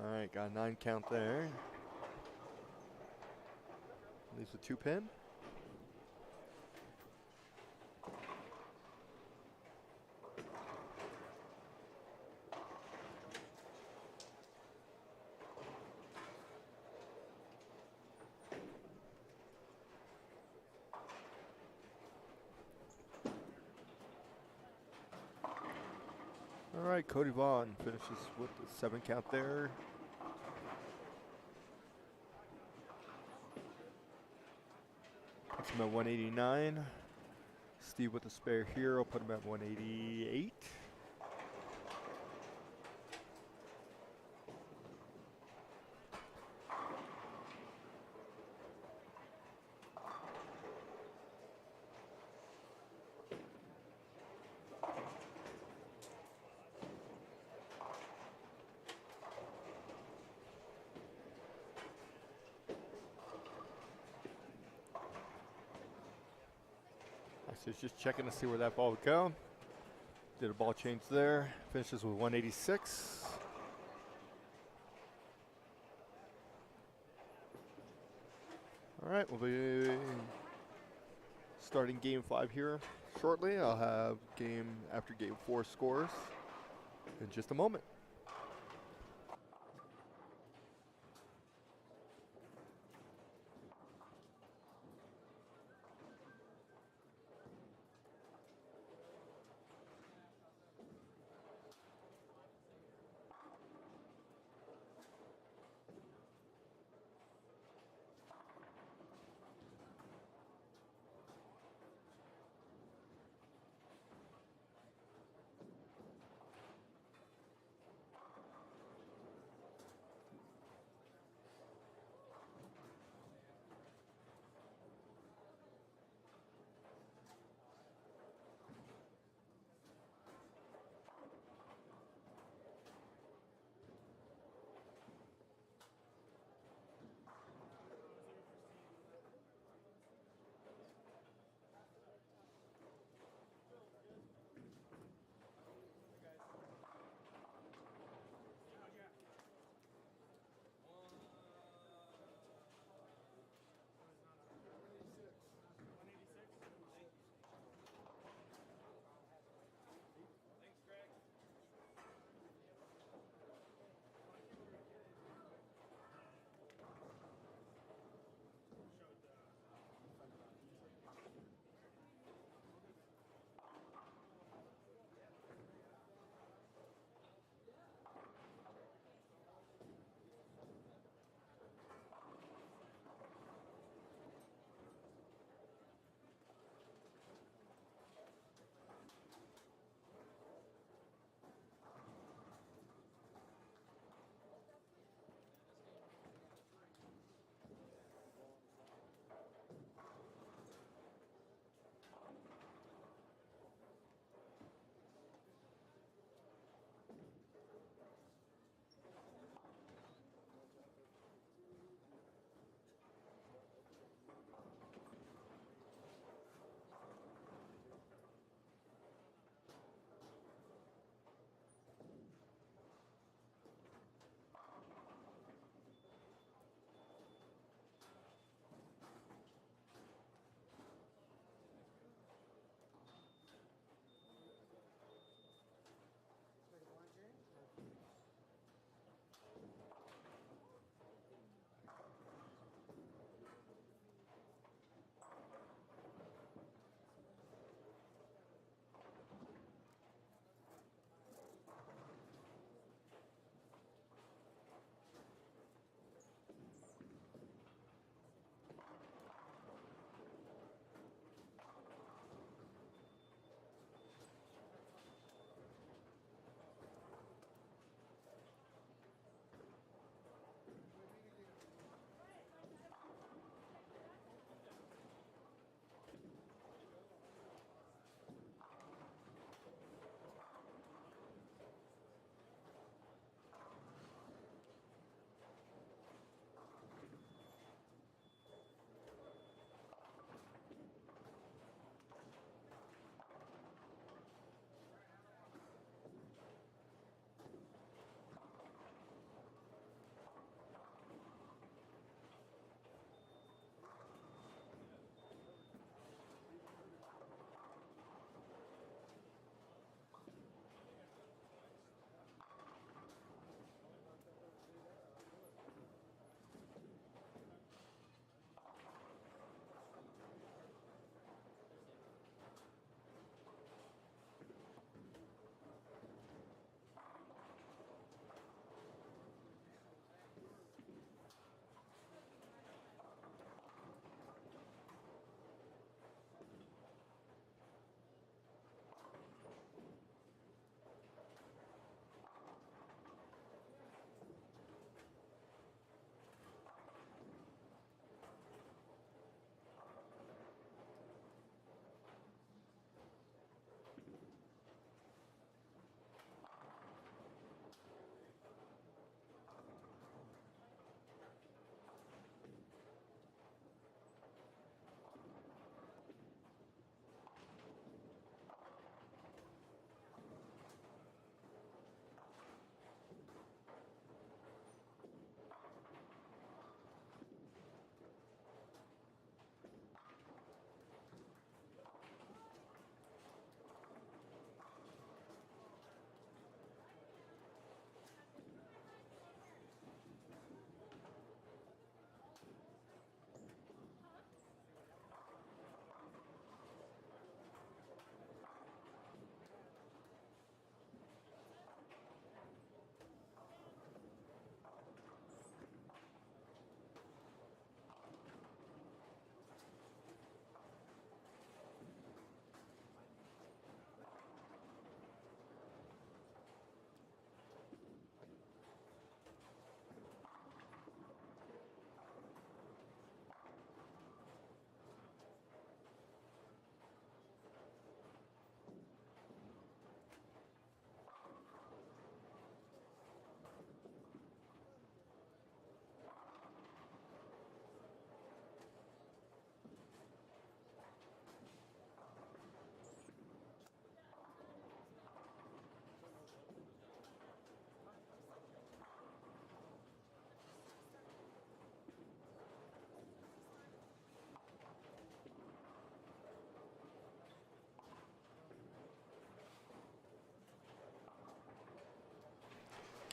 All right, got a 9 count there. Leaves a 2 pin. All right, Cody Vaughn finishes with the 7 count there. Puts him at 189. Steve with the spare here will put him at 188. So he's just checking to see where that ball would go. Did a ball change there. Finishes with 186. All right, we'll be starting game 5 here shortly. I'll have game after game 4 scores in just a moment.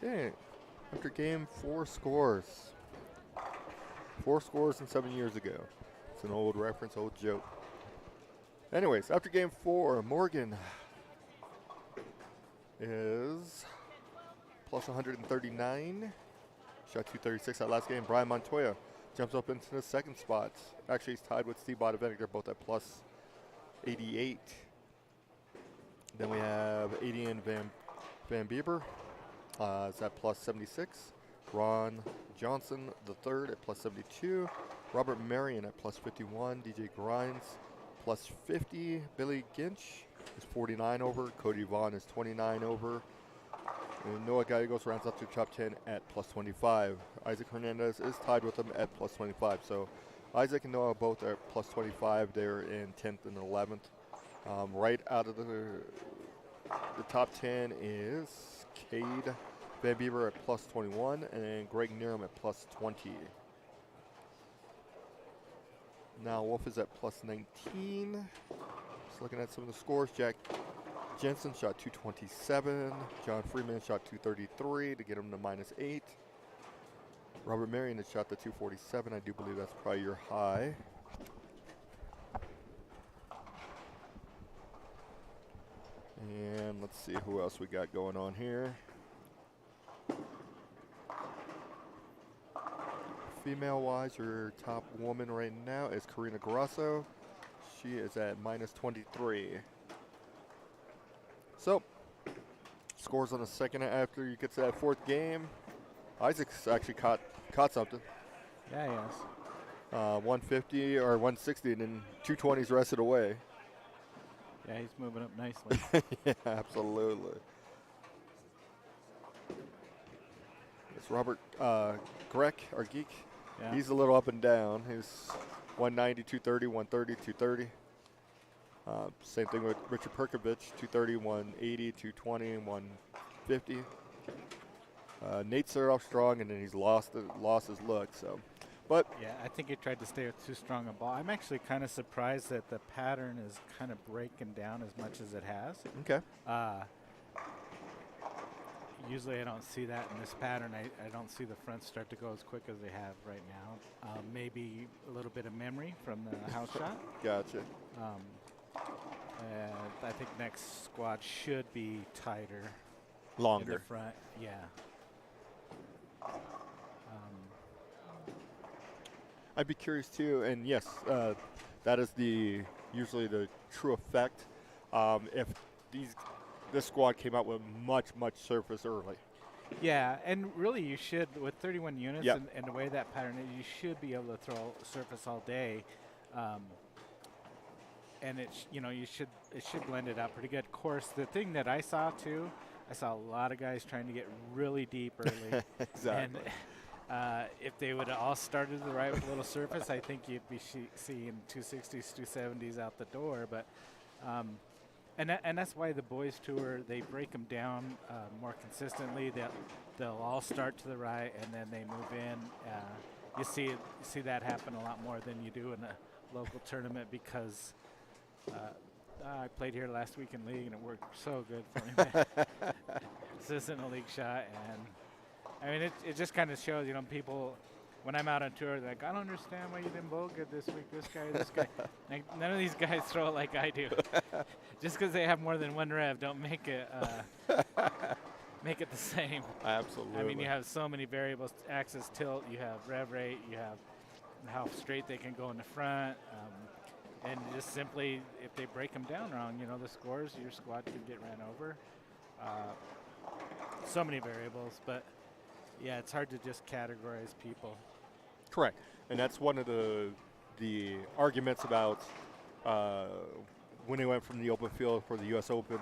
Okay. After game 4 scores. 4 scores and 7 years ago. It's an old reference, old joke. Anyways, after game 4, Morgan is plus 139. Shot 236 that last game. Brian Montoya jumps up into the second spot. Actually, he's tied with Steve Bodevenik. They're both at plus 88. Then we have Adian Van Bieber. Is at plus 76. Ron Johnson the third at plus 72. Robert Marion at plus 51. DJ Grinds plus 50. Billy Ginch is 49 over. Cody Vaughn is 29 over. And Noah Gallegos rounds up to top 10 at plus 25. Isaac Hernandez is tied with him at plus 25. So Isaac and Noah both are at plus 25. They're in 10th and 11th. Right out of the top 10 is Cade Van Bieber at plus 21 and Greg Nerum at plus 20. Now Wolf is at plus 19. Just looking at some of the scores. Jack Jensen shot 227. John Freeman shot 233 to get him to minus 8. Robert Marion has shot the 247. I do believe that's probably your high. And let's see who else we got going on here. Female-wise, your top woman right now is Karina Grasso. She is at minus 23. So, scores on the second after you get to that fourth game. Isaac's actually caught something. Yeah, yes. 150 or 160 and then 220s rested away. Yeah, he's moving up nicely. Yeah, absolutely. It's Robert Grech, our geek. Yeah. He's a little up and down. He's 190, 230, 130, 230. Same thing with Richard Perkovich, 230, 180, 220, 150. Nate Seroff strong, and then he's lost his look. So, but Yeah, I think he tried to stay with too strong a ball. I'm actually kind of surprised that the pattern is kind of breaking down as much as it has. okay. Usually I don't see that in this pattern. I don't see the fronts start to go as quick as they have right now. Maybe a little bit of memory from the house shot. Gotcha. I think next squad should be tighter. In Longer. the front, yeah. I'd be curious too, and yes, that is usually the true effect. If this squad came out with much surface early. Yeah, and really you should, with 31 units Yep. and the way that pattern is, you should be able to throw surface all day. And it should blend it out pretty good. Of course, the thing that I saw too, I saw a lot of guys trying to get really deep early. Exactly. And if they would have all started the right with a little surface, I think you'd be seeing 260s, 270s out the door. But and that's why the boys tour, they break them down more consistently. They'll all start to the right and then they move in. You see that happen a lot more than you do in a local tournament because I played here last week in league and it worked so good for me. This isn't a league shot, and I mean it just kind of shows, people. When I'm out on tour, they're like, I don't understand why you didn't bowl good this week. This guy. Like, none of these guys throw it like I do. Just because they have more than one rev, don't make it the same. Absolutely. I mean, you have so many variables: axis tilt, you have rev rate, you have how straight they can go in the front, and just simply if they break them down wrong, the scores, your squad could get ran over. So many variables, but yeah, it's hard to just categorize people. Correct, and that's one of the arguments about when they went from the open field for the U.S. Open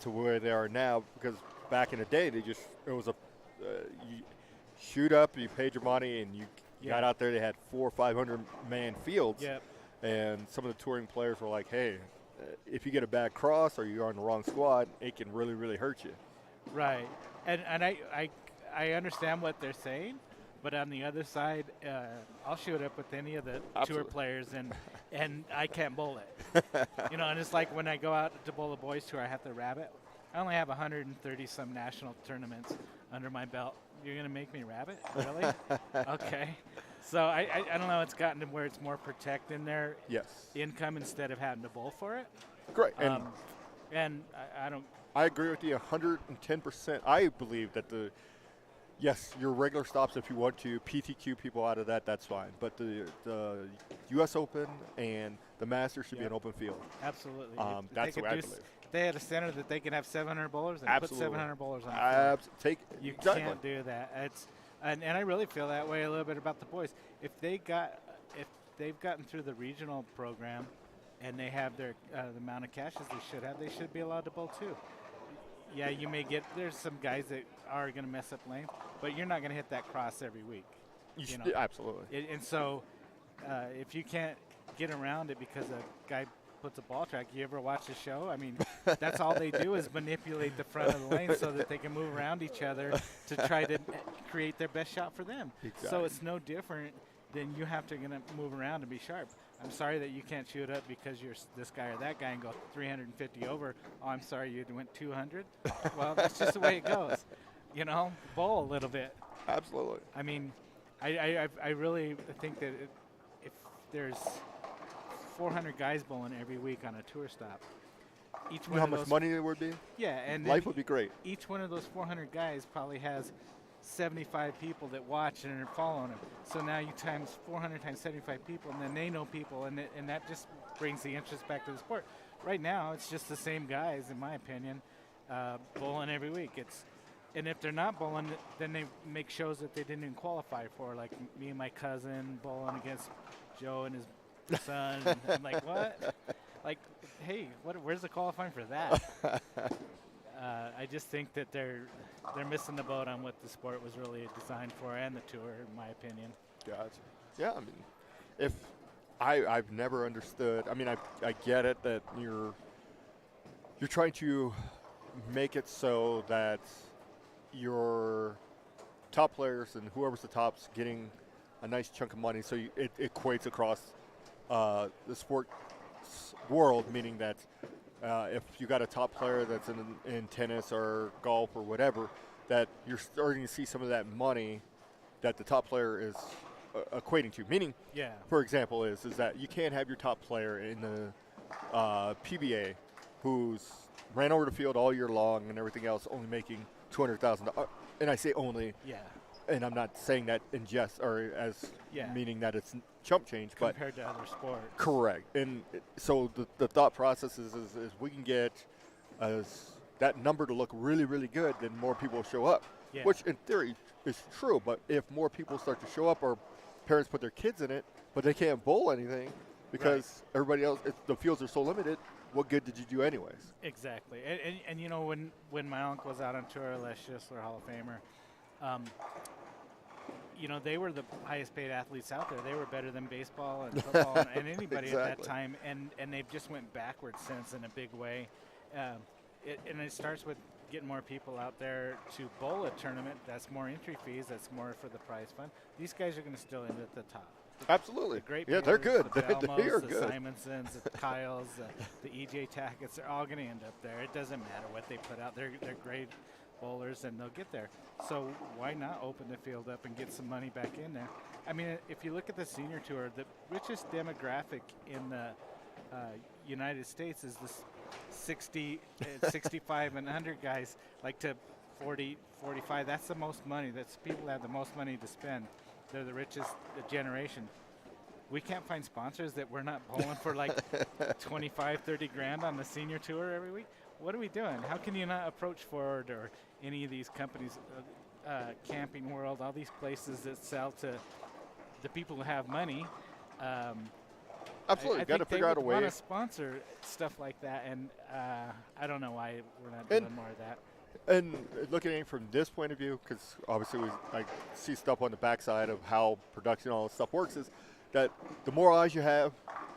to where they are now. Because back in the day, it was you shoot up, you paid your money, and you got out there. They had 400 or 500 man fields, Yep. and some of the touring players were like, "Hey, if you get a bad cross or you're on the wrong squad, it can really hurt you." Right, and I understand what they're saying, but on the other side, I'll shoot up with any of the tour Absolutely. players, and I can't bowl it. And it's like when I go out to bowl a boys tour, I have to rabbit. I only have 130 some national tournaments. under my belt. You're going to make me rabbit? Really? Okay. So I don't know. It's gotten to where it's more protecting their Yes. income instead of having to bowl for it. Great. And And I don't. I agree with you 110%. I believe that yes, your regular stops, if you want to PTQ people out of that, that's fine. But the U.S. Open and the Masters should be an open field. Absolutely. That's the way I believe. If they had a center that they could have 700 bowlers, and put 700 bowlers on the field. You can't do that. And I really feel that way a little bit about the boys. If they've gotten through the regional program, and they have their the amount of caches they should be allowed to bowl too. Yeah, you may get there's some guys that are going to mess up lane, but you're not going to hit that cross every week. You know? Absolutely. And so, if you can't get around it because a guy puts a ball track, you ever watch the show? I mean, that's all they do is manipulate the front of the lane so that they can move around each other to try to create their best shot for them. Exactly. So it's no different than you have to move around and be sharp. I'm sorry that you can't shoot up because you're this guy or that guy and go 350 over. Oh, I'm sorry you went 200. Well, that's just the way it goes. You know, bowl a little bit. Absolutely. I mean, I really think that if there's 400 guys bowling every week on a tour stop, each You one know how of much those, money there would be? yeah, and Life then would be great. each one of those 400 guys probably has 75 people that watch and are following him. So now you times 400 times 75 people, and then they know people, and that just brings the interest back to the sport. Right now, it's just the same guys, in my opinion, bowling every week. And if they're not bowling, then they make shows that they didn't even qualify for, like me and my cousin bowling against Joe and his son. And I'm like, what? Like, hey, where's the qualifying for that? I just think that they're missing the boat on what the sport was really designed for, and the tour, in my opinion. Gotcha. Yeah, I mean, I've never understood. I mean, I get it that you're trying to make it so that your top players and whoever's the top's getting a nice chunk of money, so it equates across the sports world, meaning that if you got a top player that's in tennis or golf or whatever, that you're starting to see some of that money that the top player is equating to. Meaning, for example, is that you can't have your top player in the PBA who's ran over the field all year long and everything else only making $200,000. And I say only. Yeah. And I'm not saying that in jest or as meaning that it's chump change, but compared to other sports. Correct. And so the thought process is we can get that number to look really, really good, then more people show up, which in theory is true. But if more people start to show up, or parents put their kids in it, but they can't bowl anything because everybody else, the fields are so limited, what good did you do anyways? Exactly. And you know, when my uncle was out on tour, Les Schissler, Hall of Famer, you know, they were the highest paid athletes out there. They were better than baseball and football and anybody at that time. And they've just went backwards since in a big way. And it starts with getting more people out there to bowl a tournament. That's more entry fees. That's more for the prize fund. These guys are going to still end at the top. Absolutely. The great they're good. The Belmos, they are the good. Simonsons, the Kyles, the EJ Tackett's, they're all going to end up there. It doesn't matter what they put out. They're great bowlers, and they'll get there. So why not open the field up and get some money back in there? I mean, if you look at the senior tour, the richest demographic in the United States is the 60, 65 and under guys, like to 40, 45. That's the most money. That's people that have the most money to spend. They're the richest generation. We can't find sponsors that we're not bowling for like 25, 30 grand on the senior tour every week. What are we doing? How can you not approach Ford or any of these companies, Camping World, all these places that sell to the people who have money? Absolutely, got to figure out a way. I want to sponsor stuff like that, and I don't know why we're not doing more of that. And looking at it from this point of view, because obviously I see stuff on the backside of how production and all this stuff works, is that the more eyes you have,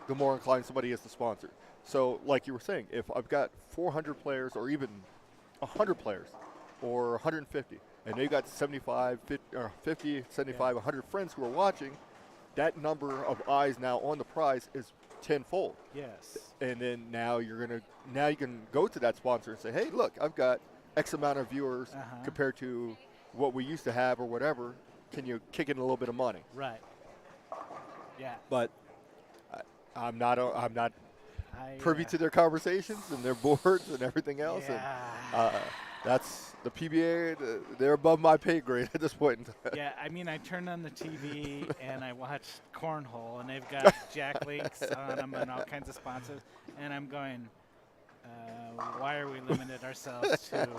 the more inclined somebody is to sponsor. So like you were saying, if I've got 400 players or even 100 players or 150, and they've got 75, 50, or 50, 75, 100 friends who are watching, that number of eyes now on the prize is tenfold. Yes. And then now you can go to that sponsor and say, hey, look, I've got X amount of viewers compared to what we used to have or whatever. Can you kick in a little bit of money? Right. Yeah. But I'm not I, privy to their conversations and their boards and everything else. Yeah. And that's the PBA. They're above my pay grade at this point in time. Yeah, I mean, I turned on the TV and I watched Cornhole, and they've got Jack Links on them and all kinds of sponsors, and I'm going, why are we limited ourselves to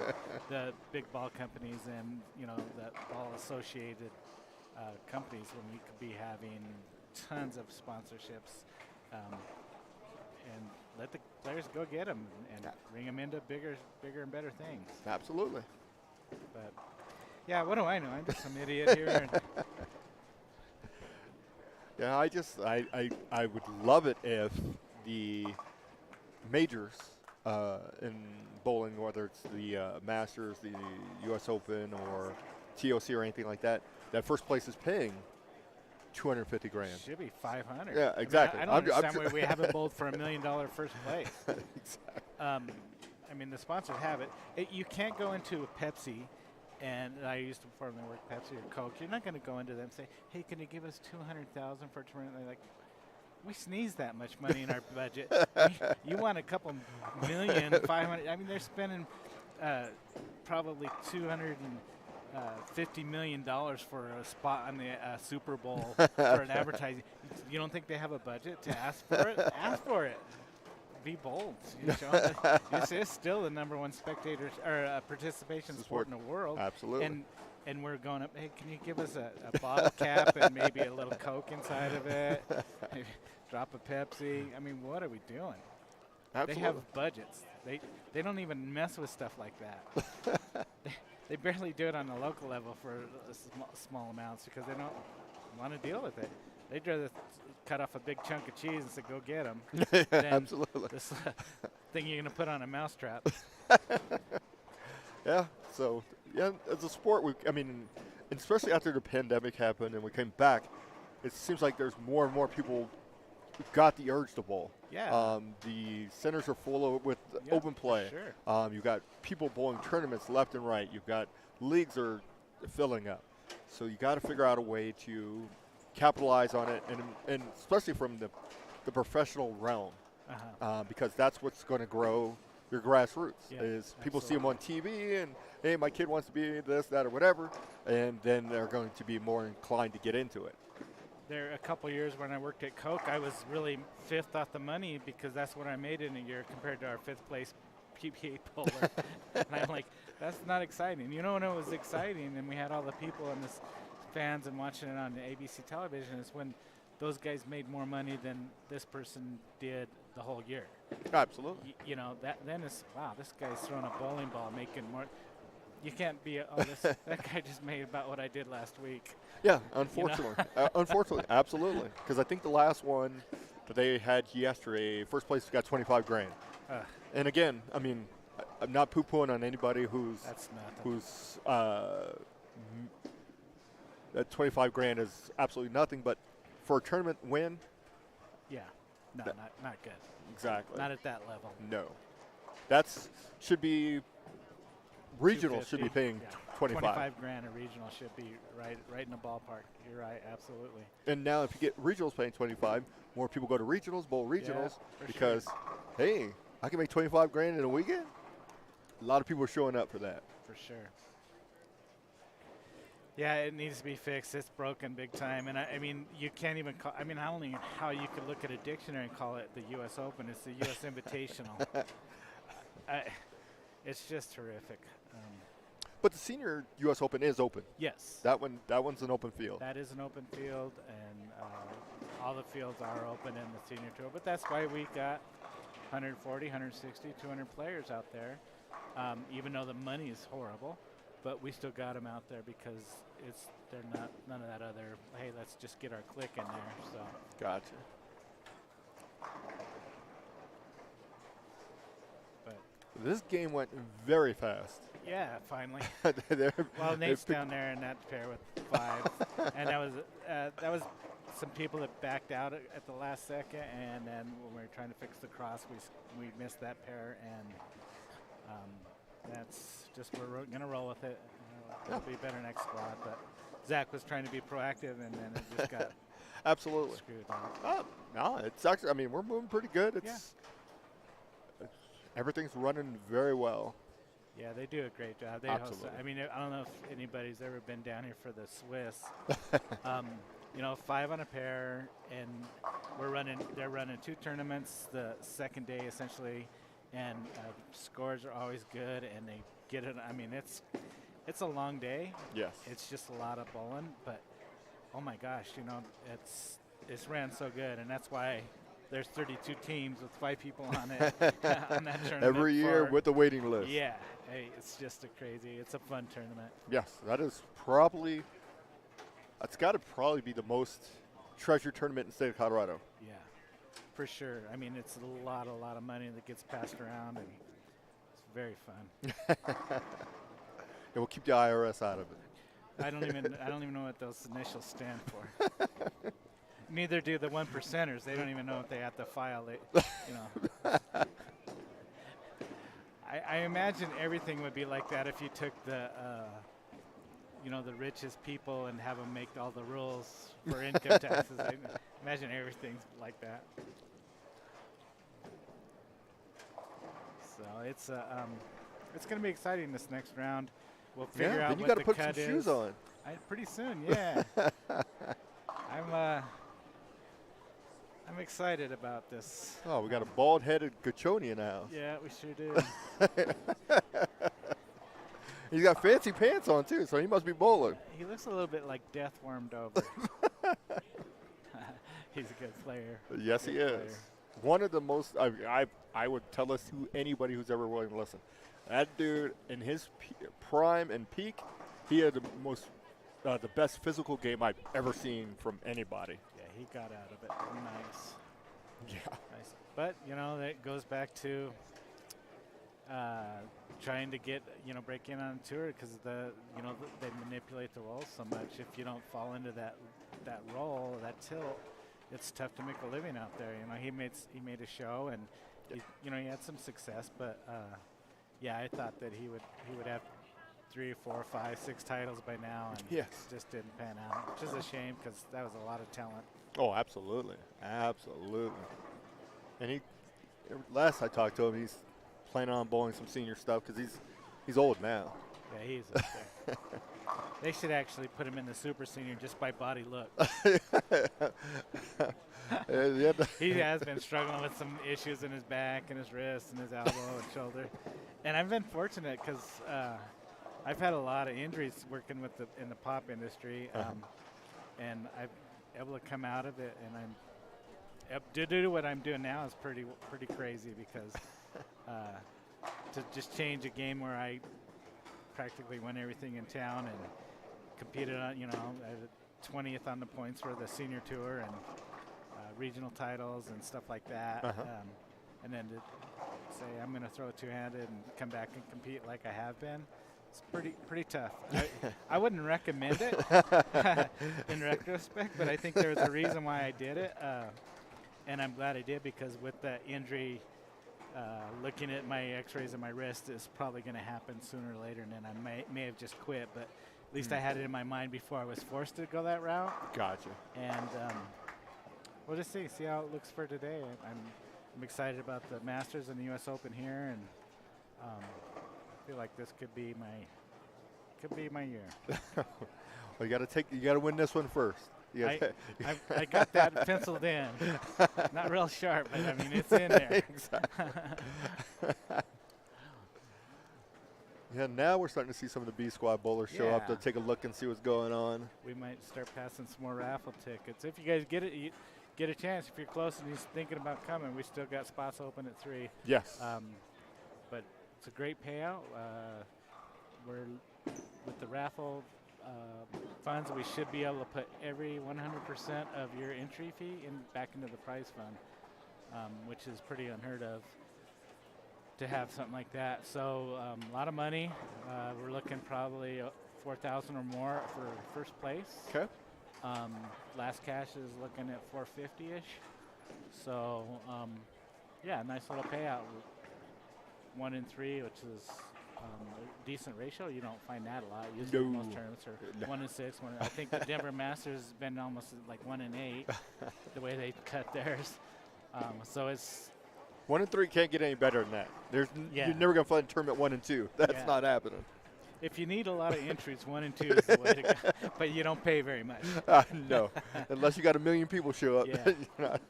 the big ball companies and, you know, the ball associated companies when we could be having tons of sponsorships, and let the players go get them and bring them into bigger and better things. Absolutely. But yeah, what do I know? I'm just some idiot here. And Yeah, I would love it if the majors in bowling, whether it's the Masters, the U.S. Open, or TOC or anything like that, that first place is paying $250 grand. should be 500. Yeah, exactly. I don't understand why we haven't bowled for $1 million first place. Exactly. I mean, the sponsors have it. You can't go into a Pepsi, and I used to formerly work Pepsi or Coke. You're not going to go into them and say, "Hey, can you give us $200,000 for a tournament?" They're like, "We sneeze that much money in our budget. You want a couple million, 500? I mean, they're spending probably $250 million for a spot on the Super Bowl for an advertising. You don't think they have a budget to ask for it? Ask for it. Be bold. You know, this is still the #1 spectators or participation sport in the world. Absolutely. And we're going up. Hey, can you give us a bottle cap and maybe a little Coke inside of it? Maybe drop a Pepsi. I mean, what are we doing? Absolutely. They have budgets. They don't even mess with stuff like that. They barely do it on the local level for small amounts because they don't want to deal with it. They'd rather cut off a big chunk of cheese and say, "Go get them." Absolutely. This thing you're gonna put on a mousetrap. Yeah. So yeah, as a sport, I mean, especially after the pandemic happened and we came back, it seems like there's more and more people who got the urge to bowl. Yeah. The centers are full with Yeah, open play. sure. You've got people bowling tournaments left and right. You've got leagues are filling up. So you got to figure out a way to capitalize on it, and especially from the professional realm, because that's what's going to grow your grassroots. Yeah, is people see them on TV and, hey, my kid wants to be this, that, or whatever, and then they're going to be more inclined to get into it. There a couple years when I worked at Coke, I was really fifth off the money because that's what I made in a year compared to our fifth place PBA bowler. And I'm like, that's not exciting. You know when it was exciting and we had all the people and the fans and watching it on the ABC television is when those guys made more money than this person did the whole year. Absolutely. You know, then it's, wow, this guy's throwing a bowling ball making more. You can't be, that guy just made about what I did last week. Yeah, unfortunately. Unfortunately, absolutely. Because I think the last one that they had yesterday, first place got 25 grand. And again, I mean, I'm not poo-pooing on anybody that 25 grand is absolutely nothing, but for a tournament win, yeah, no, not good. Exactly. Not at that level. No. Should be regional should be paying 25. 25 grand a regional should be right in the ballpark. You're right, absolutely. And now if you get regionals paying 25, more people go to regionals, bowl regionals, because, hey, I can make 25 grand in a weekend. A lot of people are showing up for that. For sure. Yeah, it needs to be fixed. It's broken big time. And I mean, you can't even call, I mean, I don't know how you could look at a dictionary and call it the U.S. Open. It's the U.S. Invitational. It's just terrific. But the senior U.S. Open is open. Yes. That one's an open field. That is an open field, and all the fields are open in the senior tour. But that's why we got 140, 160, 200 players out there, even though the money is horrible. But we still got them out there because they're not none of that other, hey, let's just get our click in there. So. Gotcha. But this game went very fast. Yeah, finally. Well, Nate's down there in that pair with 5, and that was some people that backed out at the last second, and then when we were trying to fix the cross, we missed that pair, and that's just we're gonna roll with it. it'll be a better next squad. But Zach was trying to be proactive, and then it just got Absolutely. screwed up. No, it's actually. I mean, we're moving pretty good. It's everything's running very well. Yeah, they do a great job. They host. Absolutely. I mean, I don't know if anybody's ever been down here for the Swiss. You know, 5 on a pair, and they're running 2 tournaments the second day essentially, and scores are always good, and they get it. I mean, it's a long day. Yes. It's just a lot of bowling, but oh my gosh, you know, it's ran so good, and that's why there's 32 teams with 5 people on it on that tournament. Every year with the waiting list. Yeah, hey, it's just it's a fun tournament. Yes, that is probably. It's got to probably be the most treasured tournament in the state of Colorado. Yeah, for sure. I mean, it's a lot of money that gets passed around, and it's very fun. It will keep the IRS out of it. I don't even know what those initials stand for. Neither do the 1%ers. They don't even know if they have to file it. You know. I imagine everything would be like that if you took the the richest people and have them make all the rules for income taxes. I imagine everything's like that. So it's going to be exciting this next round. We'll figure out then you what got to the put cut some is. shoes on. Pretty soon, yeah. I'm excited about this. Oh, we got a bald-headed Gachonia now. Yeah, we sure do. He's got fancy pants on too, so he must be bowling. He looks a little bit like death warmed over. He's a good player. Yes, he is. One of the most. I would tell this to anybody who's ever willing to listen. That dude, in his prime and peak, he had the best physical game I've ever seen from anybody. Yeah, he got out of it. Nice. Yeah. Nice. But that goes back to trying to get break in on a tour because they manipulate the roles so much. If you don't fall into that role, that tilt, it's tough to make a living out there. He made a show, and he had some success, but yeah, I thought that he would have 3, 4, 5, 6 titles by now, and Yes. just didn't pan out, which is a shame because that was a lot of talent. Oh, absolutely, absolutely. And last I talked to him, he's planning on bowling some senior stuff because he's old now. Yeah, he's up there. They should actually put him in the super senior just by body look. He has been struggling with some issues in his back and his wrist and his elbow and shoulder. And I've been fortunate because I've had a lot of injuries working in the pop industry, and I've able to come out of it. And to do what I'm doing now is pretty crazy because to just change a game where I practically won everything in town and competed on, at 20th on the points for the senior tour and regional titles and stuff like that. And then to say I'm going to throw it two-handed and come back and compete like I have been, it's pretty tough. I wouldn't recommend it in retrospect, but I think there was a reason why I did it, and I'm glad I did because with the injury, looking at my x-rays of my wrist is probably going to happen sooner or later, and then I may have just quit, but at least I had it in my mind before I was forced to go that route. Gotcha. And we'll just see how it looks for today. I'm excited about the Masters and the U.S. Open here, and I feel like this could be my year. Well, you got to win this one first. I got that penciled in. Not real sharp, but I mean it's in there. Exactly. Yeah, now we're starting to see some of the B squad bowlers show up to take a look and see what's going on. We might start passing some more raffle tickets. If you guys get a chance, if you're close and he's thinking about coming, we still got spots open at 3. Yes. But it's a great payout. We're with the raffle funds, we should be able to put every 100% of your entry fee back into the prize fund, which is pretty unheard of to have something like that. So a lot of money. We're looking probably 4,000 or more for first place. Okay. Last cash is looking at 450-ish. So yeah, nice little payout. 1 in 3, which is a decent ratio. You don't find that a lot. Usually No. most tournaments are 1 in 6. I think the Denver Masters has been almost like 1 in 8, the way they cut theirs. So it's 1 and 3 can't get any better than that. Yeah. You're never gonna find tournament 1 and 2. That's Yeah. not happening. if you need a lot of entries, 1 and 2 is the way to go. But you don't pay very much. No, unless you got 1 million people show up. Yeah. You're not-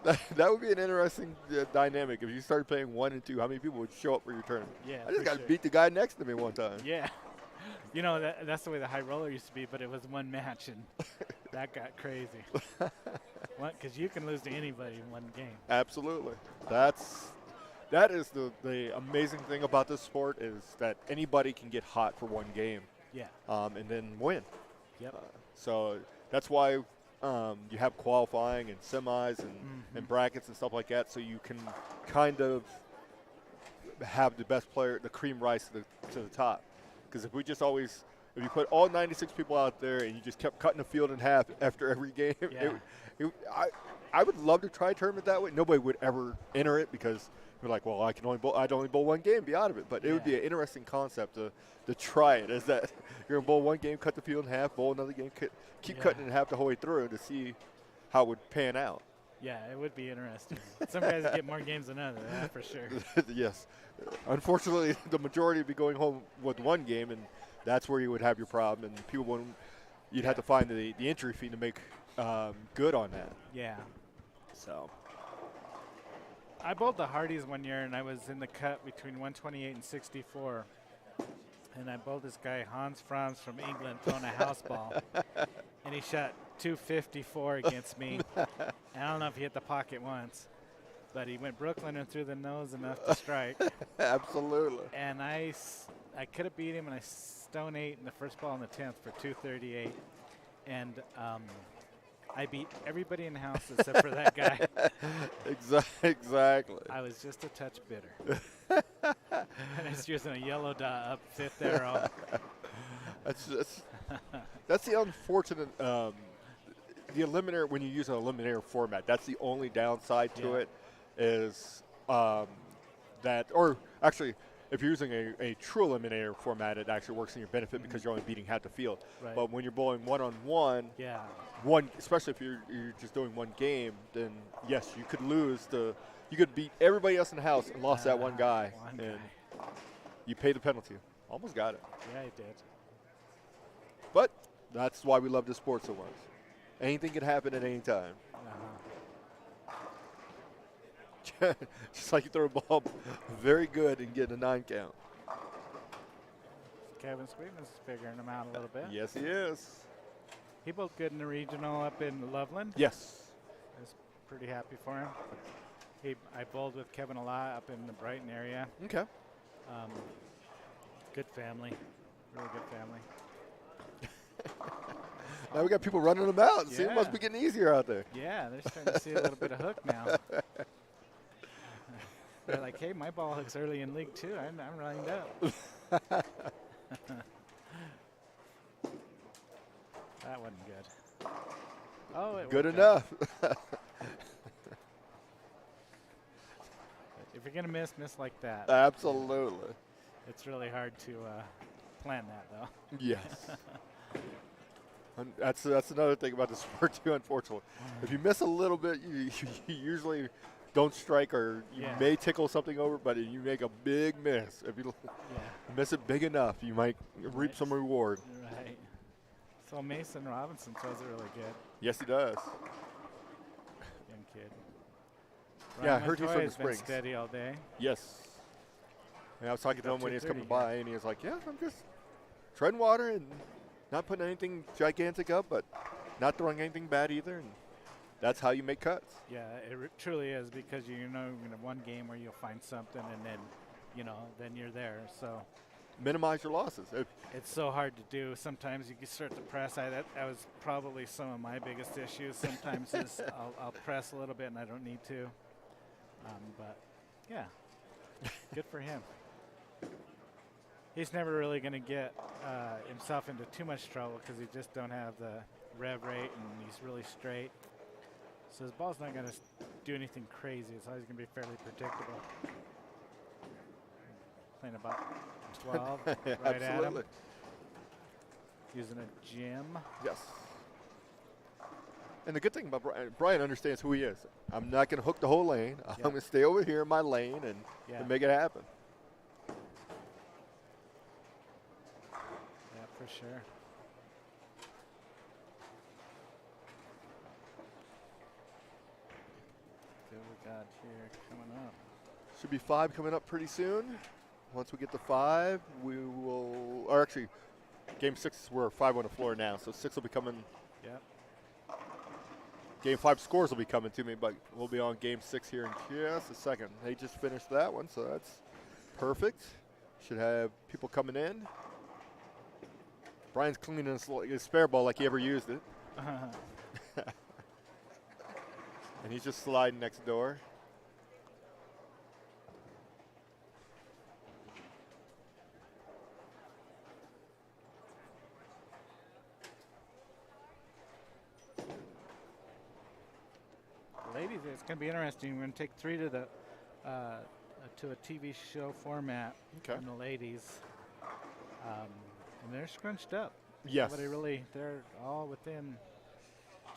that would be an interesting dynamic if you started playing 1 and 2. How many people would show up for your tournament? Yeah, I just for got to sure. beat the guy next to me one time. Yeah. That's the way the high roller used to be, but it was one match, and that got crazy. Because you can lose to anybody in one game. Absolutely. That is the amazing thing about this sport is that anybody can get hot for one game Yeah. and then win. Yep. So that's why you have qualifying and semis and brackets and stuff like that, so you can kind of have the best player, the cream rise to the top. Because if you put all 96 people out there and you just kept cutting the field in half after every game, Yeah. I would love to try a tournament that way. Nobody would ever enter it because you're like, well, I'd only bowl one game, be out of it. But it would be an interesting concept to try it. Is that you're gonna bowl one game, cut the field in half, bowl another game, keep cutting it in half the whole way through to see how it would pan out. Yeah, it would be interesting. Some guys get more games than others, that's for sure. Yes. Unfortunately, the majority would be going home with one game, and that's where you would have your problem. And people wouldn't. You'd have to find the entry fee to make good on that. Yeah. So. I bowled the Hardys one year, and I was in the cut between 128 and 64. And I bowled this guy, Hans Franz from England, throwing a house ball. And he shot 254 against me. And I don't know if he hit the pocket once, but he went Brooklyn and through the nose enough to strike. Absolutely. And I could have beat him, and I stone 8 in the first ball in the 10th for 238. And I beat everybody in the house except for that guy. Exactly. I was just a touch bitter. And I was using a yellow dot up 5th arrow. That's the unfortunate. The eliminator, when you use an eliminator format, that's the only downside to it is that, or actually, if you're using a true eliminator format, it actually works in your benefit because you're only beating half the field. Right. But when you're bowling one-on-one, Yeah. especially if you're just doing one game, then yes, you could lose you could beat everybody else in the house and lost that one guy, and you pay the penalty. Almost got it. Yeah, I did. But that's why we love this sport so much. Anything can happen at any time. Just like you throw a ball very good and get a 9 count. Kevin Sweetman's figuring him out a little bit. Yes, he is. He bowled good in the regional up in Loveland. Yes. I was pretty happy for him. I bowled with Kevin a lot up in the Brighton area. Okay. Good family. Really good family. Now we got people running them out. See, it must Yeah. be getting easier out there. Yeah, they're starting to see a little bit of hook now. They're like, hey, my ball hooks early in league too. I'm lined up. That wasn't good. Oh, it Good worked out. enough. If you're gonna miss like that. Absolutely. It's really hard to plan that though. Yes. And that's another thing about the sport too, unfortunately. If you miss a little bit, you usually don't strike, or you may tickle something over, but you make a big miss. If you miss it big enough, you might reap some reward. Right. So Mason Robinson throws it really good. Yes, he does. Young kid. Yeah, I Ryan heard he's from Montoya the has been Springs. steady all day. Yes. And I was talking to About him when he was coming 230 by, and he was like, yeah, I'm just treading water and not putting anything gigantic up, but not throwing anything bad either. And that's how you make cuts. Yeah, it truly is, because you know one game where you'll find something, and then then you're there. So Minimize your losses. it's so hard to do. Sometimes you can start to press. That was probably some of my biggest issues. Sometimes is I'll press a little bit and I don't need to. But yeah, good for him. He's never really going to get himself into too much trouble because he just don't have the rev rate, and he's really straight. So his ball's not going to do anything crazy. It's always going to be fairly predictable. playing about 12 right at him. Absolutely. Using a gym. Yes. And the good thing about Brian understands who he is. I'm not going to hook the whole lane. I'm going to stay over here in my lane and make it happen. Yeah, for sure. See what we got here coming up. Should be 5 coming up pretty soon. Once we get to 5, we will, or actually, Game 6, we're 5 on the floor now, so 6 will be coming. Yep. Game 5 scores will be coming to me, but we'll be on Game 6 here in just a second. They just finished that one, so that's perfect. Should have people coming in. Brian's cleaning his spare ball like he ever used it. And he's just sliding next door. Ladies, it's going to be interesting. We're going to take 3 to the to a TV show format from the ladies, and they're scrunched up. Yes. They're all within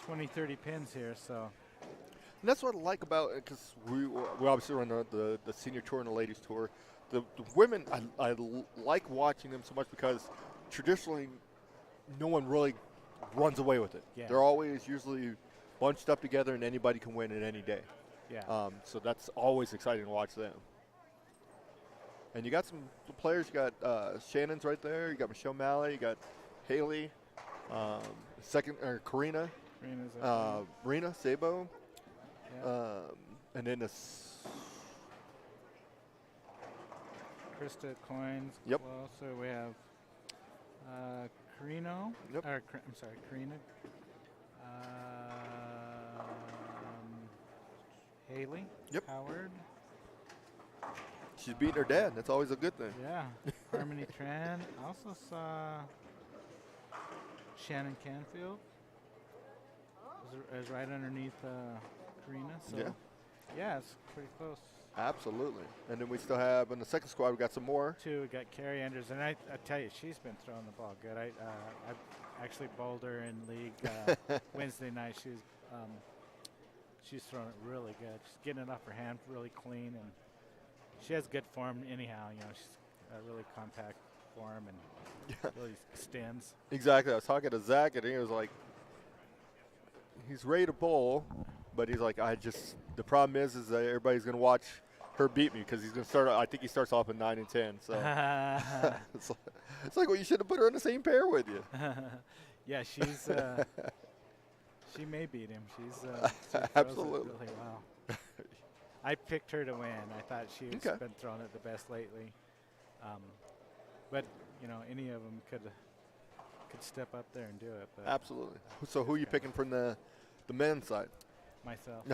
20, 30 pins here. So. And that's what I like about it, because we obviously run the senior tour and the ladies tour. The women, I like watching them so much because traditionally no one really runs away with it. Yeah. They're always usually bunched up together, and anybody can win it any day. Yeah. So that's always exciting to watch them. And you got some players. You got Shannon's right there. You got Michelle Malley. You got Haley. Karina. Rena Sabo. Yeah. And then Krista Coins. Yep. Well, so we have Carino. Yep. I'm sorry, Karina. Haley. Yep. Howard. she's beating her dad. That's always a good thing. Yeah. Harmony Tran. Also saw Shannon Canfield. Is right underneath Karina. So yeah, it's pretty close. Absolutely. And then we still have, in the second squad, we got some more. We got Carrie Anders, and I tell you, she's been throwing the ball good. I've actually bowled her in league Wednesday night. She's throwing it really good. She's getting it off her hand really clean, and she has good form anyhow. You know, she's a really compact form and really extends. Exactly. I was talking to Zach, and he was like, he's ready to bowl, but he's like, the problem is that everybody's going to watch her beat me because he's going to start. I think he starts off at 9 and 10. So it's like, well, you should have put her in the same pair with you. Yeah, she's. She may beat him. She absolutely really well. I picked her to win. I thought she's been throwing it the best lately. But you know, any of them could step up there and do it. But absolutely. So who are you picking from the men's side? Myself.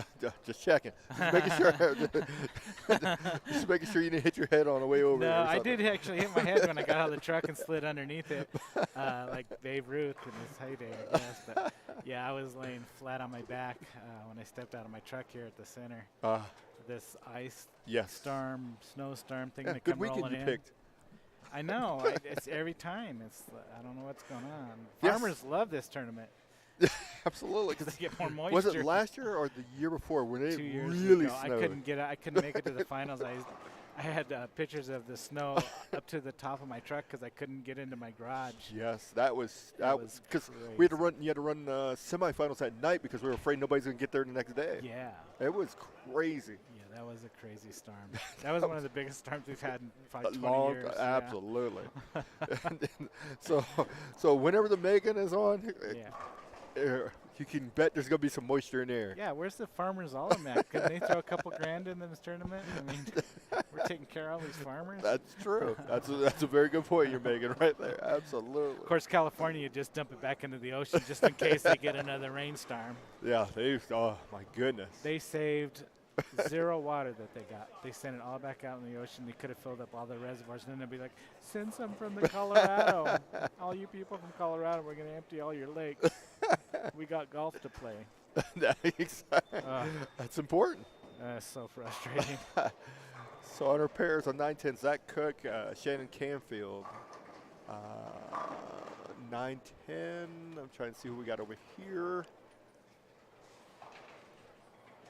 Just checking. Just making sure. Just making sure you didn't hit your head on the way over. No, I did actually hit my head when I got out of the truck and slid underneath it, like Babe Ruth in his heyday, I guess. But yeah, I was laying flat on my back when I stepped out of my truck here at the center. This ice storm, snowstorm thing that come rolling in. Good weekend you picked. I know. It's every time. I don't know what's going on. Farmers love this tournament. Absolutely, because they get more moisture. Was it last year or the year before when it 2 years really ago. snowed? I couldn't make it to the finals. I had pictures of the snow up to the top of my truck because I couldn't get into my garage. Yes, that was because we had to run. You had to run semifinals at night because we were afraid nobody's gonna get there the next day. Yeah, it was crazy. Yeah, that was a crazy storm. That was one of the biggest storms we've had in probably 20 years. Absolutely. So whenever the Megan is on, you can bet there's going to be some moisture in there. Yeah, where's the farmers all at? Couldn't they throw a couple grand in this tournament? I mean, we're taking care of all these farmers. That's true. That's a very good point you're making right there. Absolutely. Of course, California, you just dump it back into the ocean just in case they get another rainstorm. Yeah, oh my goodness. They saved zero water that they got. They sent it all back out in the ocean. They could have filled up all the reservoirs. And then they'd be like, send some from the Colorado. All you people from Colorado, we're going to empty all your lakes. We got golf to play. That's important. So frustrating. So on our pairs on 9-10, Zach Cook, Shannon Canfield. 9-10, I'm trying to see who we got over here.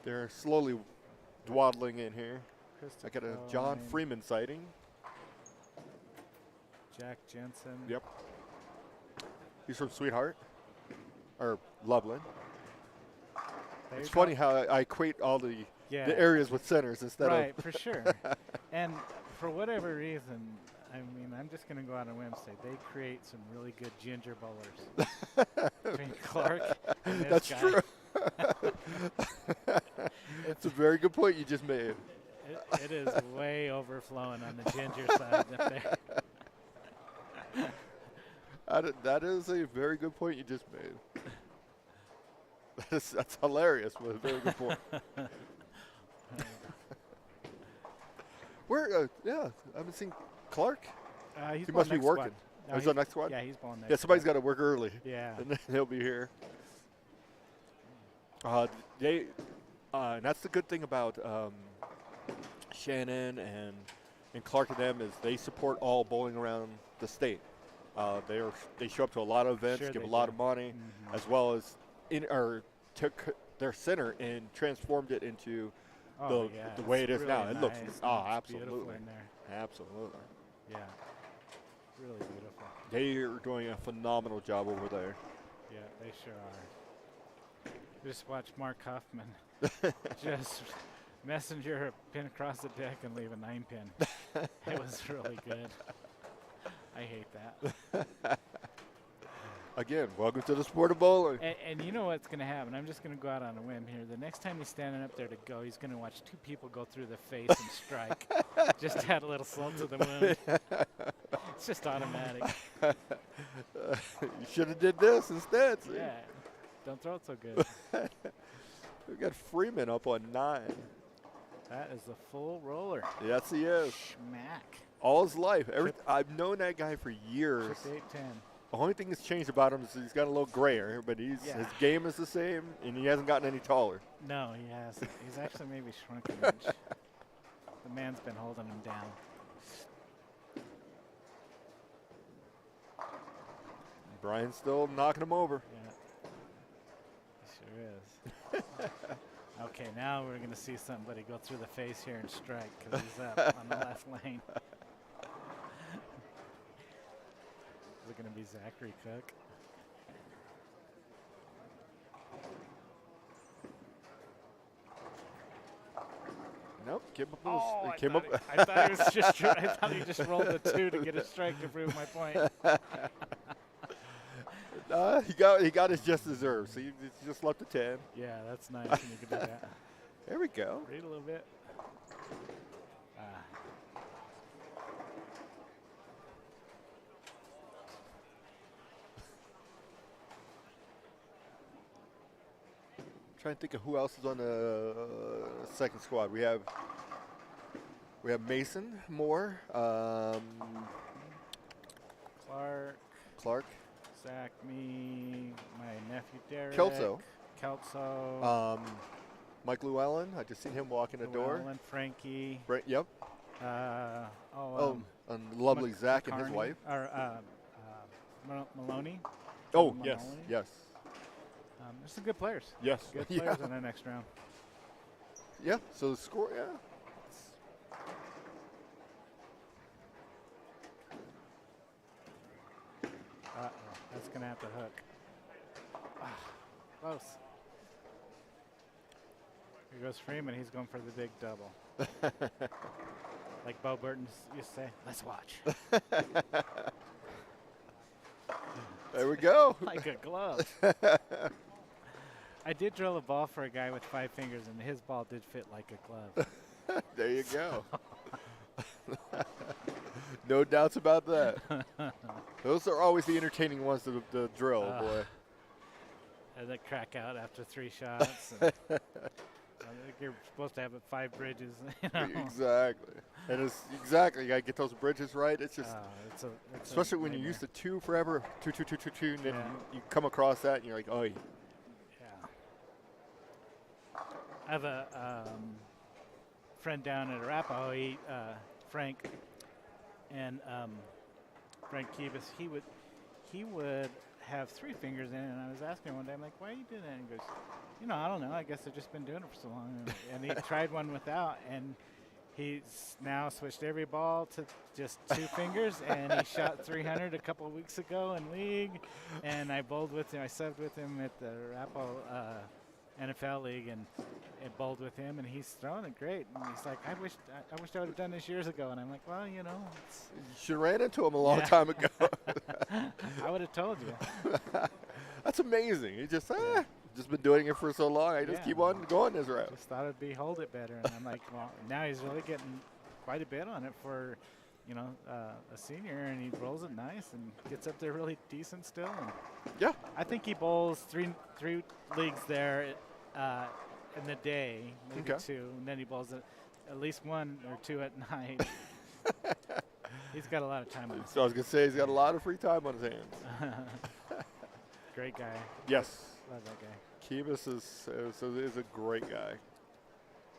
They're slowly dwaddling in here. I got a John Freeman sighting. Jack Jensen. Yep. He's from Sweetheart, or Loveland. There It's you go. funny how I equate all the areas with centers instead Right, of. for sure. And for whatever reason, I mean, I'm just going to go out on a whim and say they create some really good ginger bowlers. Between Clark and this That's guy. true. It's a very good point you just made. It is way overflowing on the ginger side up there. That is a very good point you just made. That's hilarious, but a very good point. Where? Yeah, I haven't seen Clark. He's He bowling must be next working. squad. Oh, he's on next squad? Yeah, he's bowling next. Yeah, somebody's squad. got to work early. Yeah. And then he'll be here. And that's the good thing about Shannon and Clark and them is they support all bowling around the state. They show up to a lot of events, Sure give a they lot do. of money, as well as took their center and transformed it into Oh, yeah, the way it it's is now. really It looks nice. It's absolutely, beautiful in there. absolutely. Yeah. Really beautiful. They are doing a phenomenal job over there. Yeah, they sure are. Just watch Mark Huffman just messenger a pin across the deck and leave a 9-pin. It was really good. I hate that. Again, welcome to the sport of bowling. And you know what's going to happen? I'm just going to go out on a whim here. The next time he's standing up there to go, he's going to watch two people go through the face and strike. Just to add a little salt to the wound. It's just automatic. You should have did this instead. See? Yeah. Don't throw it so good. We got Freeman up on 9. That is the full roller. Yes, he is. Schmack. All his life. I've known that guy for years. Chip 8-10. The only thing that's changed about him is he's got a little grayer, but his game is the same, and he hasn't gotten any taller. No, he hasn't. He's actually maybe shrunk an inch. The man's been holding him down. Brian's still knocking him over. Yeah. He sure is. Okay, now we're going to see somebody go through the face here and strike because he's up on the left lane. Is it going to be Zachary Cook? Nope, came up. I thought he was just. I thought he just rolled the 2 to get a strike to prove my point. He got his just deserved. So he just left a 10. Yeah, that's nice when you can do that. There we go. Read a little bit. Trying to think of who else is on the second squad. We have Mason Moore, Clark, Zach, me, my nephew Derek. Kelso. Mike Llewellyn. I just seen him walk in the door. Llewellyn, Frankie. Yep. And lovely Zach and his McCarney, wife. Or Maloney. Oh, Maloney. yes. There's some good players. Yes. Good players in the next round. Yeah, so the score, That's going to have to hook. Close. Here goes Freeman. He's going for the big double. Like Bo Burton used to say, let's watch. There we go. Like a glove. I did drill a ball for a guy with 5 fingers, and his ball did fit like a glove. There you go. No doubts about that. Those are always the entertaining ones to drill, boy. And they crack out after 3 shots. And I think you're supposed to have 5 bridges. You know? Exactly. And it's exactly, you got to get those bridges right. It's just, it's especially when you're used to 2 forever, 2, 2, 2, 2, 2, and then you come across that and you're like, oh, yeah. I have a friend down at Arapahoe, Frank, and Frank Kibis, he would have 3 fingers in it, and I was asking him one day, I'm like, why are you doing that? And he goes, I don't know. I guess I've just been doing it for so long. And he tried one without, and he's now switched every ball to just 2 fingers, and he shot 300 a couple of weeks ago in league, and I bowled with him. I subbed with him at the Arapahoe NFL League, and bowled with him, and he's throwing it great. And he's like, I wish I would have done this years ago. And I'm like, well, You should have ran into him a long time ago. I would have told you. That's amazing. He just been doing it for so long. I just keep on going this route. Just thought it'd be hold it better. And I'm like, well, now he's really getting quite a bit on it for, a senior, and he rolls it nice and gets up there really decent still. And Yeah. I think he bowls three leagues there in the day, maybe 2, and then he bowls at least 1 or 2 at night. He's got a lot of time on his So I was going to say he's got a lot of free time on his hands. Great guy. Yes. Love that guy. Kibis is a great guy.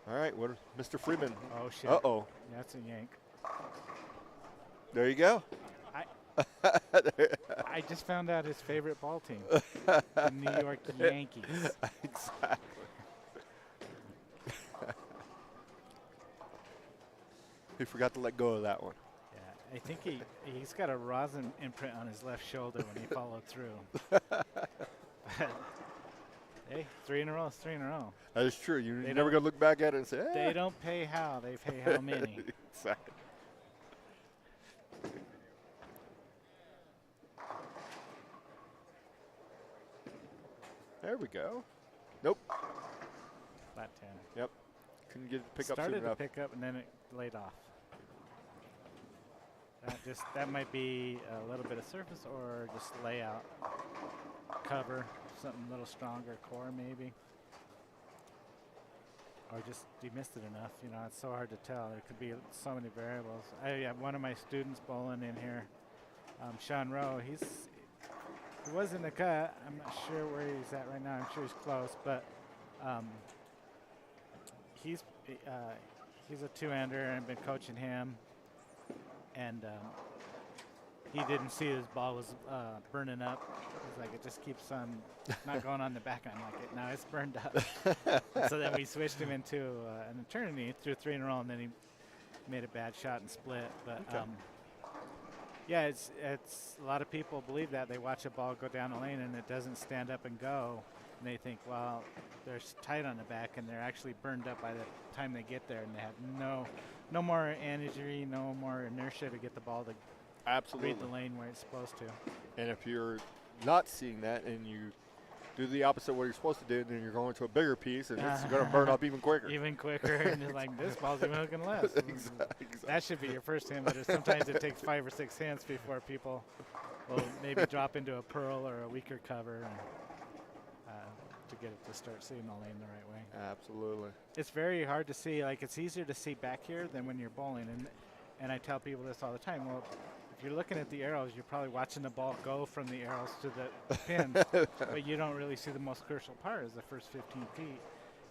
All right, Mr. Freeman. Oh, shit. Uh-oh. That's a yank. There you go. I just found out his favorite ball team, the New York Yankees. Exactly. He forgot to let go of that one. Yeah, I think he's got a rosin imprint on his left shoulder when he followed through. Hey, 3 in a row is 3 in a row. That is true. You're They never going to look back at it and say, They don't pay how, they pay how many. Exactly. There we go. Nope. Flat 10. Yep. Couldn't get it to pick up Started soon to enough. pick up and then it laid off. That might be a little bit of surface or just layout, cover, something a little stronger, core maybe, or just you missed it enough. It's so hard to tell. There could be so many variables. I have one of my students bowling in here, Sean Rowe. He was in the cut. I'm not sure where he's at right now. I'm sure he's close, but he's a 2-hander, and I've been coaching him. And he didn't see his ball was burning up. He's like, it just keeps on not going on the back. I'm like, no, it's burned up. So then we switched him into an eternity. He threw 3 in a row, and then he made a bad shot and split. But yeah, it's a lot of people believe that. They watch a ball go down the lane and it doesn't stand up and go, and they think, well, they're tight on the back, and they're actually burned up by the time they get there, and they have no more energy, no more inertia to get the ball to Absolutely. read the lane where it's supposed to. And if you're not seeing that and you do the opposite of what you're supposed to do, then you're going to a bigger piece, and it's going to burn up even quicker. Even quicker, and you're like, this ball's even hooking less. Exactly. That should be your first hand, but sometimes it takes 5 or 6 hands before people will maybe drop into a pearl or a weaker cover to get it to start seeing the lane the right way. Absolutely. It's very hard to see. Like, it's easier to see back here than when you're bowling, and I tell people this all the time. Well, if you're looking at the arrows, you're probably watching the ball go from the arrows to the pins, but you don't really see the most crucial part is the first 15 feet.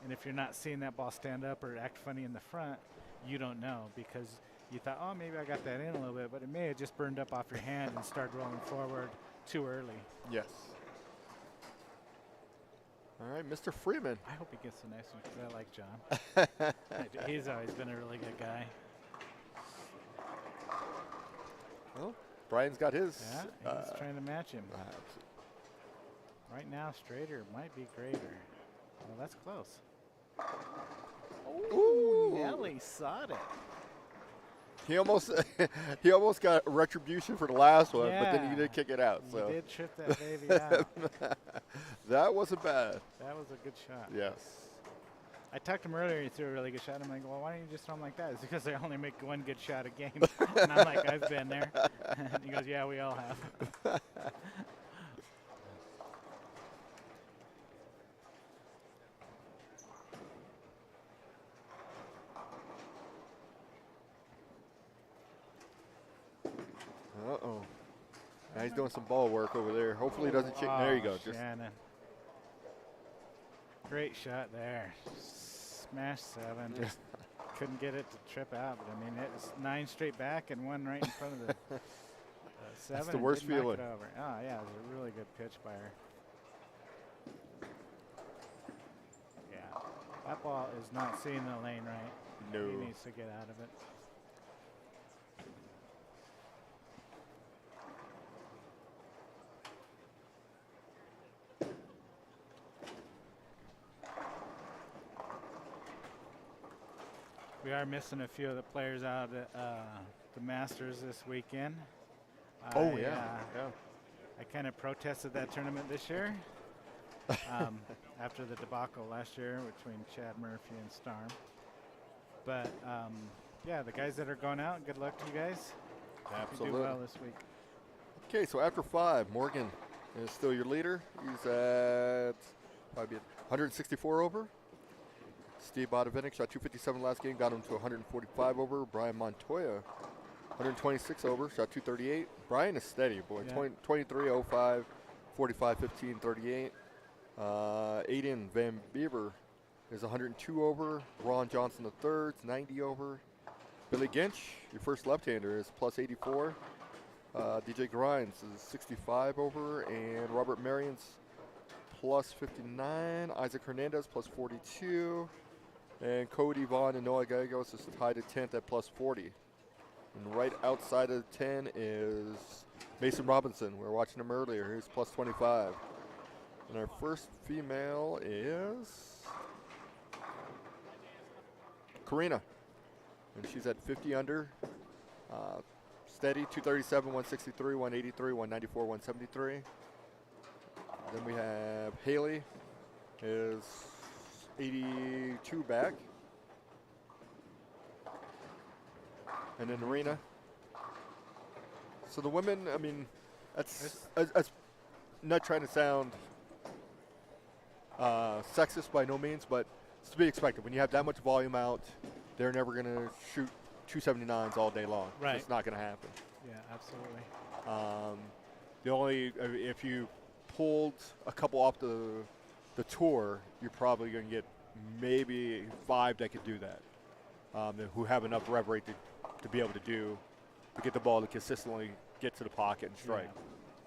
And if you're not seeing that ball stand up or act funny in the front, you don't know, because you thought, oh, maybe I got that in a little bit, but it may have just burned up off your hand and started rolling forward too early. Yes. All right, Mr. Freeman. I hope he gets the next one, because I like John. He's always been a really good guy. Well, Brian's got his. Yeah, he's trying to match him. Right now, straighter might be greater. Well, that's close. Ooh. Nelly sawed it. He almost got retribution for the last one, but then he Yeah. did kick it out. So He did trip that baby out. that wasn't bad. That was a good shot. Yes. I talked to him earlier. He threw a really good shot. I'm like, well, why don't you just throw him like that? It's because they only make one good shot a game. And I'm like, I've been there. And he goes, yeah, we all have. Uh-oh. Now he's doing some ball work over there. Hopefully he doesn't change. There you go. Just Shannon. Great shot there. Smash 7. Just couldn't get it to trip out. But I mean, it was 9 straight back and 1 right in front of the 7. the and worst didn't knock feeling. it over. Oh yeah, it was a really good pitch by her. Yeah, that ball is not seeing the lane right. No. He needs to get out of it. We are missing a few of the players out at the Masters this weekend. Oh, I, yeah. I kind of protested that tournament this year after the debacle last year between Chad Murphy and Starm. But yeah, the guys that are going out, good luck to you guys. Absolutely. You do well this week. Okay, so after 5, Morgan is still your leader. He's at probably 164 over. Steve Bodovinik shot 257 last game, got him to 145 over. Brian Montoya, 126 over, shot 238. Brian is steady, boy. Yeah. 23, 05, 45, 15, 38. Aiden Van Beaver is 102 over. Ron Johnson III is 90 over. Billy Ginch, your first left-hander, is plus 84. DJ Grimes is 65 over. And Robert Marion's plus 59. Isaac Hernandez plus 42. And Cody Vaughn and Noah Gallegos is tied at 10th at plus 40. And right outside of 10 is Mason Robinson. We were watching him earlier. He's plus 25. And our first female is Karina. And she's at 50 under. Steady, 237, 163, 183, 194, 173. Then we have Haley is 82 back. And then Arena. So the women, I mean, that's not trying to sound sexist by no means, but it's to be expected. When you have that much volume out, they're never going to shoot 279s all day long. Right. It's not going to happen. Yeah, absolutely. The only, if you pulled a couple off the tour, you're probably going to get maybe 5 that could do that, who have enough rev rate to be able to get the ball to consistently get to the pocket and strike.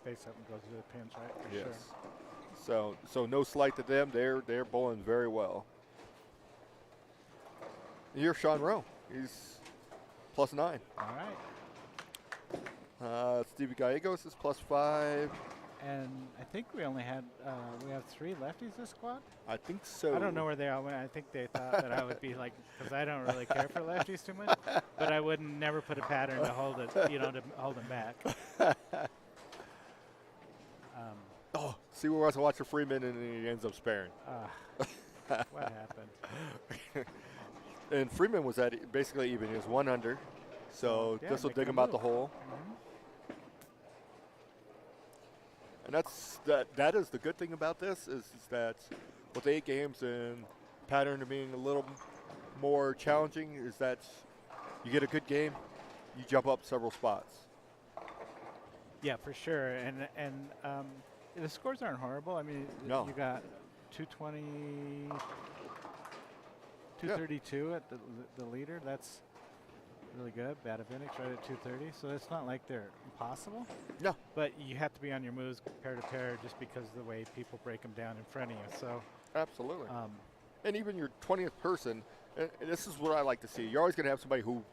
Yeah. Face up and go through the pins, right? For Yes. Sure. So no slight to them. They're bowling very well. Here's Sean Rowe. He's plus 9. All right. Stevie Gallegos is plus 5. And I think we only had we have 3 lefties this squad. I think so. I don't know where they all went. I think they thought that I would be like, because I don't really care for lefties too much, but I would never put a pattern to hold it, to hold them back. See, we were watching Freeman and he ends up sparing. What happened? And Freeman was at basically even. He was 1 under. So Yeah, this will making dig a him out the move. hole. Mhm. And that is the good thing about this is that with 8 games and pattern being a little more challenging is that you get a good game, you jump up several spots. Yeah, for sure. And the scores aren't horrible. I mean, No. you got 220, 232 at the leader. That's really good. Badavinik's right at 230. So it's not like they're impossible. No. But you have to be on your moves pair to pair just because of the way people break them down in front of you. So Absolutely. And even your 20th person, and this is what I like to see. You're always going to have somebody who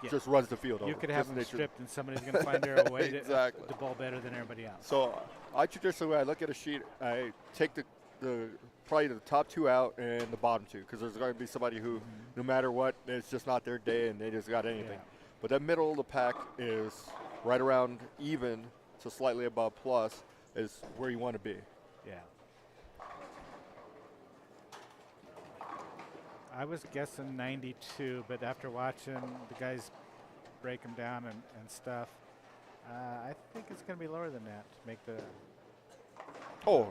just runs the field over. you could have Just them nature- stripped and somebody's going to find their way Exactly. to bowl better than everybody else. So I traditionally, when I look at a sheet, I take the probably the top 2 out and the bottom 2 because there's going to be somebody who, no matter what, it's just not their day and they just got anything. Yeah. But that middle of the pack is right around even to slightly above plus is where you want to be. Yeah. I was guessing 92, but after watching the guys break them down and stuff, I think it's going to be lower than that to make the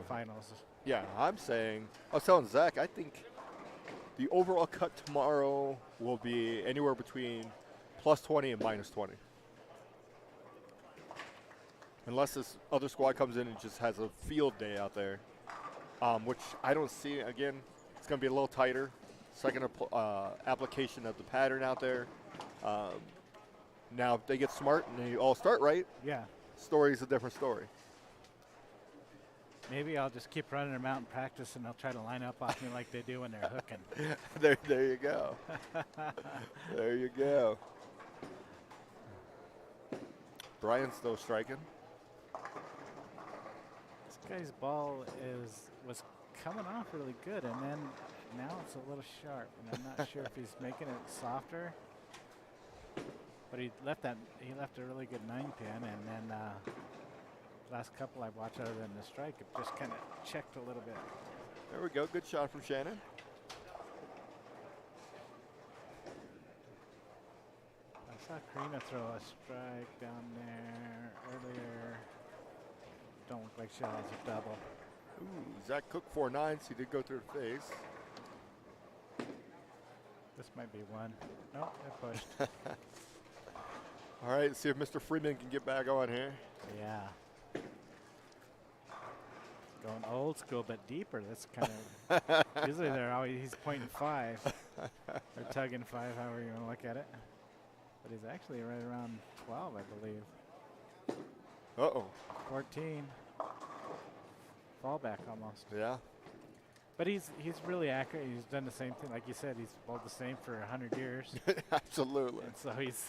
finals. Yeah, I was telling Zach, I think the overall cut tomorrow will be anywhere between plus 20 and minus 20. Unless this other squad comes in and just has a field day out there, which I don't see. Again, it's going to be a little tighter. second application of the pattern out there. Now, if they get smart and they all start right, Yeah. story's a different story. Maybe I'll just keep running them out in practice, and they'll try to line up off me like they do when they're hooking. There you go. There you go. Brian's still striking. This guy's ball was coming off really good, and then now it's a little sharp, and I'm not sure if he's making it softer. But he left a really good 9-pin, and then last couple I've watched other than the strike, it just kind of checked a little bit. There we go. Good shot from Shannon. I saw Karina throw a strike down there earlier. Don't look like she has a double. Ooh, Zach Cook 4-9s. He did go through the face. This might be one. Nope, it pushed. All right, let's see if Mr. Freeman can get back on here. Yeah. Going old school, but deeper. That's kind of usually he's pointing 5 or tugging 5, however you want to look at it. But he's actually right around 12, I believe. Uh-oh. 14. Fallback almost. Yeah. But he's really accurate. He's done the same thing, like you said. He's bowled the same for 100 years. Absolutely. And so he's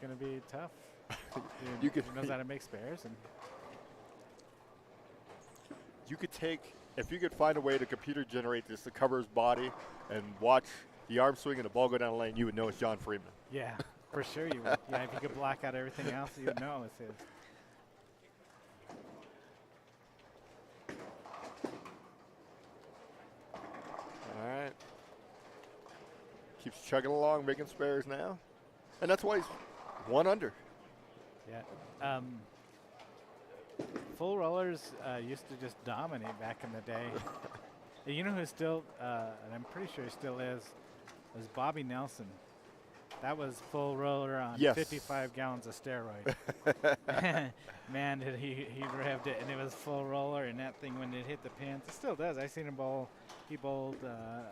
going to be tough. You he could knows how to make spares, and you could take, if you could find a way to computer generate this to cover his body and watch the arm swing and the ball go down the lane, you would know it's John Freeman. yeah, for sure you would. Yeah, if you could block out everything else, you would know it's his. All right. Keeps chugging along, making spares now. And that's why he's 1 under. Yeah. Full rollers used to just dominate back in the day. You know who still, and I'm pretty sure he still is Bobby Nelson. That was full roller on Yes. 55 gallons of steroid. Man, did he revved it, and it was full roller, and that thing, when it hit the pins, it still does. I seen him bowl. He bowled a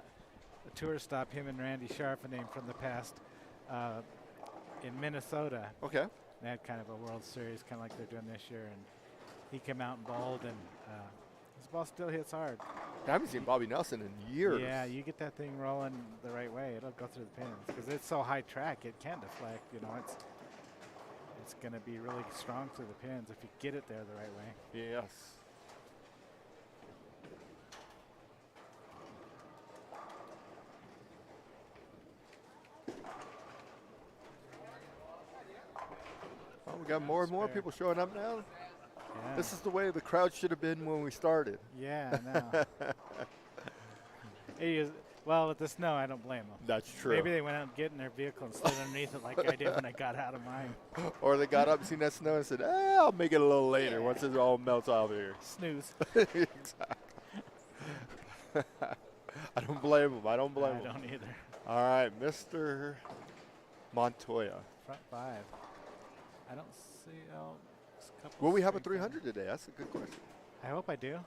tour stop, him and Randy Sharpname from the past in Minnesota. Okay. They had kind of a World Series, kind of like they're doing this year, and he came out and bowled, and his ball still hits hard. I haven't seen Bobby Nelson in years. Yeah, you get that thing rolling the right way, it'll go through the pins because it's so high track, it can deflect. You know, it's going to be really strong through the pins if you get it there the right way. Yes. Oh, we got more and more Spare. people showing up now. Yeah. This is the way the crowd should have been when we started. Yeah, I know. Well, with the snow, I don't blame them. That's true. Maybe they went out and get in their vehicle and slid underneath it like I did when I got out of mine. Or they got up and seen that snow and said, I'll make it a little later once it all melts off here. Snooze. Exactly. I don't blame them. I don't blame I them. don't either. All right, Mr. Montoya. Front 5. I don't see. Oh, it's a couple. Will we have a straight down. 300 today? That's a good question. I hope I do.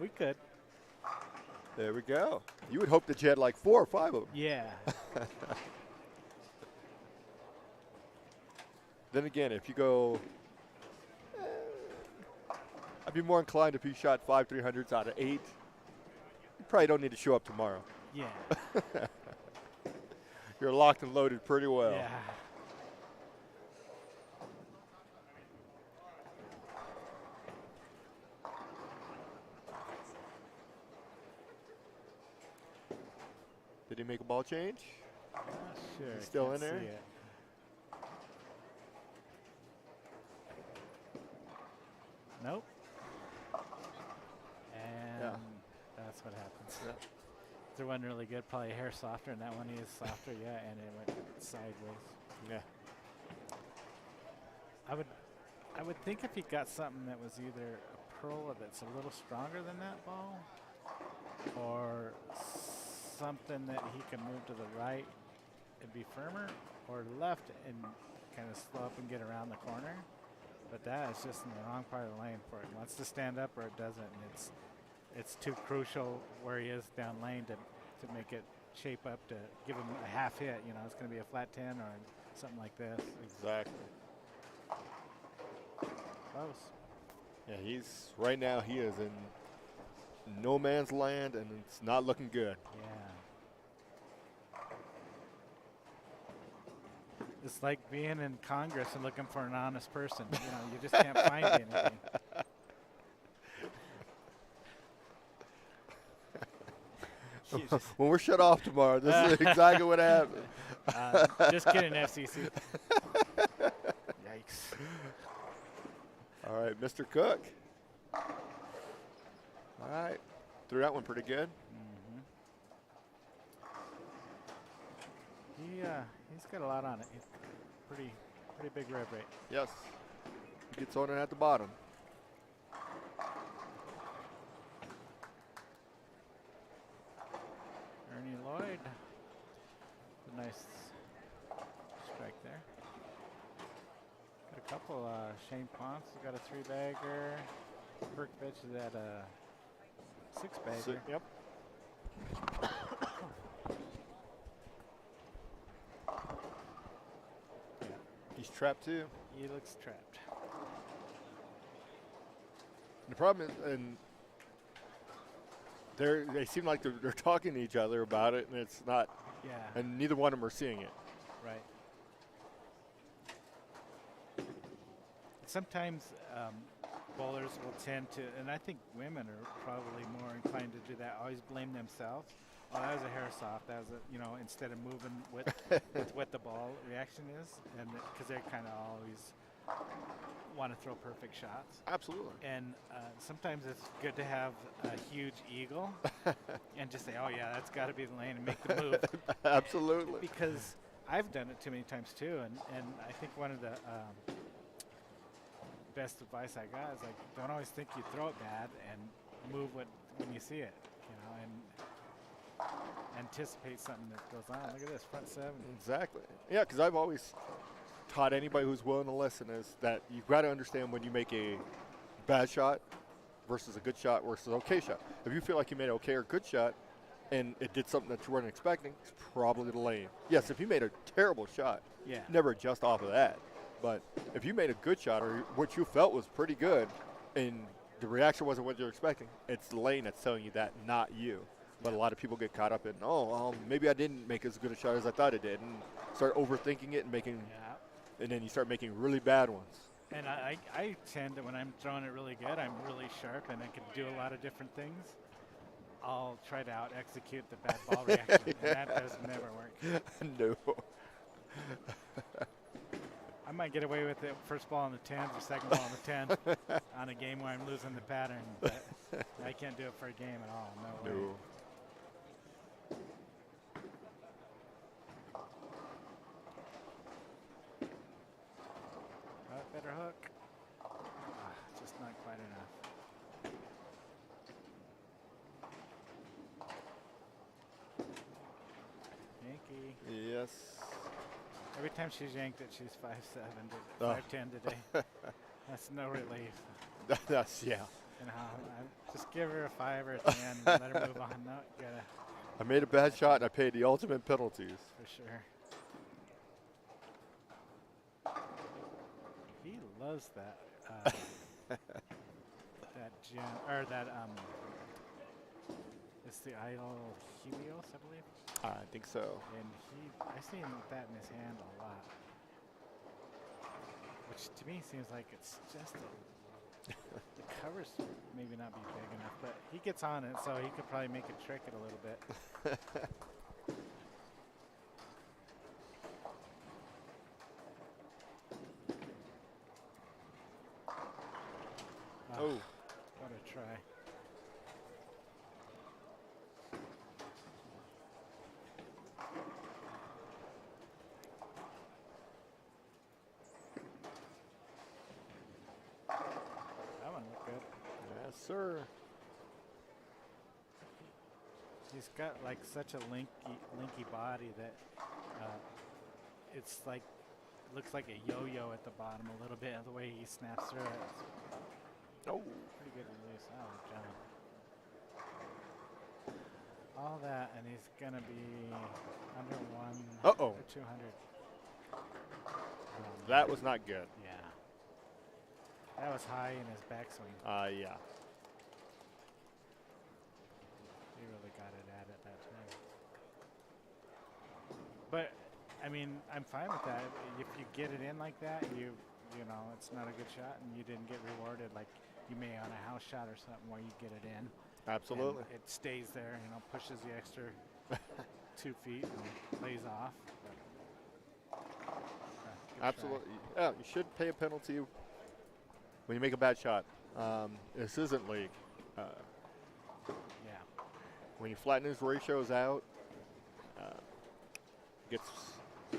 We could. There we go. You would hope that you had like 4 or 5 of them. Yeah. Then again, if you go, I'd be more inclined if you shot 5 300s out of 8. You probably don't need to show up tomorrow. Yeah. You're locked and loaded pretty well. Yeah. Did he make a ball change? Not sure. Is he still Can't in there? see it. Nope. And Yeah. that's what happens. Yeah. Threw one really good, probably a hair softer, and that one is softer, yeah, and it went sideways. Yeah. I would think if he got something that was either a pearl that's a little stronger than that ball, or something that he can move to the right and be firmer, or left and kind of slow up and get around the corner. But that is just in the wrong part of the lane for it. It wants to stand up or it doesn't. And it's too crucial where he is down lane to make it shape up to give him a half hit. You know, it's going to be a flat 10 or something like this. Exactly. Close. Yeah, he's right now. He is in no man's land, and it's not looking good. Yeah. It's like being in Congress and looking for an honest person. You know, you just can't find anything. When we're shut off tomorrow, this is exactly what happened. Just kidding, FCC. Yikes. All right, Mr. Cook. All right, threw that one pretty good. He's got a lot on it. He's pretty big rev rate. Yes, he gets on it at the bottom. Ernie Lloyd. A nice strike there. Got a couple. Shane Ponce got a 3-bagger. Burke Bitch is at a 6-bagger. Yep. He's trapped too. He looks trapped. The problem is, and they seem like they're talking to each other about it, and it's not. Yeah. And neither one of them are seeing it. Right. Sometimes bowlers will tend to, and I think women are probably more inclined to do that, always blame themselves. Oh, that was a hair soft. That was a, you know, instead of moving with what the ball reaction is, and because they kind of always want to throw perfect shots. Absolutely. And sometimes it's good to have a huge eagle and just say, oh yeah, that's got to be the lane, and make the move. Absolutely. Because I've done it too many times too, and I think one of the best advice I got is like, don't always think you throw it bad, and move when you see it, you know, and anticipate something that goes on. Look at this, front 7. Exactly. Yeah, because I've always taught anybody who's willing to listen is that you've got to understand when you make a bad shot versus a good shot versus an okay shot. If you feel like you made an okay or good shot and it did something that you weren't expecting, it's probably the lane. Yes, if you made a terrible shot, Yeah. never adjust off of that. But if you made a good shot or what you felt was pretty good and the reaction wasn't what you're expecting, it's the lane that's telling you that, not you. But a lot of people get caught up in, maybe I didn't make as good a shot as I thought I did, and start overthinking it and making, and then you start making really bad ones. And I tend to, when I'm throwing it really good, I'm really sharp and I can do a lot of different things. I'll try to out-execute the bad ball reaction, and that does never work. No. I might get away with the first ball on the 10s or second ball on the 10 on a game where I'm losing the pattern, but I can't do it for a game at all. No way. No. Better hook. Just not quite enough. Yankee. Yes. Every time she's yanked it, she's 5'7" to 5'10" today. That's no relief. That's, yeah. You know, just give her a 5 at the end and let her move on. No, you gotta. I made a bad shot and I paid the ultimate penalties. For sure. He loves that. That gem, or that it's the idol Helios, I believe. I think so. And I've seen that in his hand a lot, which to me seems like it's just the covers maybe not be big enough, but he gets on it, so he could probably make it trick it a little bit. Oh. What a try. That one looked good. Yes, sir. He's got like such a linky body that it's like looks like a yo-yo at the bottom a little bit of the way he snaps through it. It's Oh, pretty good release. Oh, good job. All that, and he's gonna be under one Uh-oh. or 200. that was not good. Yeah. That was high in his backswing. Yeah. He really got it at it that time. But I mean, I'm fine with that. If you get it in like that, you know, it's not a good shot, and you didn't get rewarded like you may on a house shot or something where you get it in. Absolutely. And it stays there, you know, pushes the extra 2 feet and lays off. But, good try. Absolutely. Yeah, you should pay a penalty when you make a bad shot. This isn't league. Yeah. When you flatten his ratios out,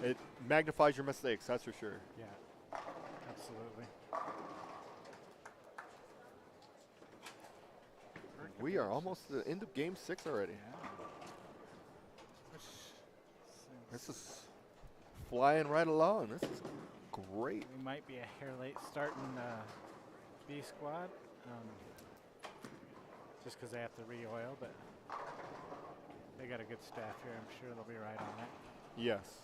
it magnifies your mistakes, that's for sure. Yeah. Absolutely. We are almost at the end of game 6 already. Yeah. This is flying right along. This is great. We might be a hair late starting B squad, just because they have to re-oil, but they got a good staff here. I'm sure they'll be right on it. Yes.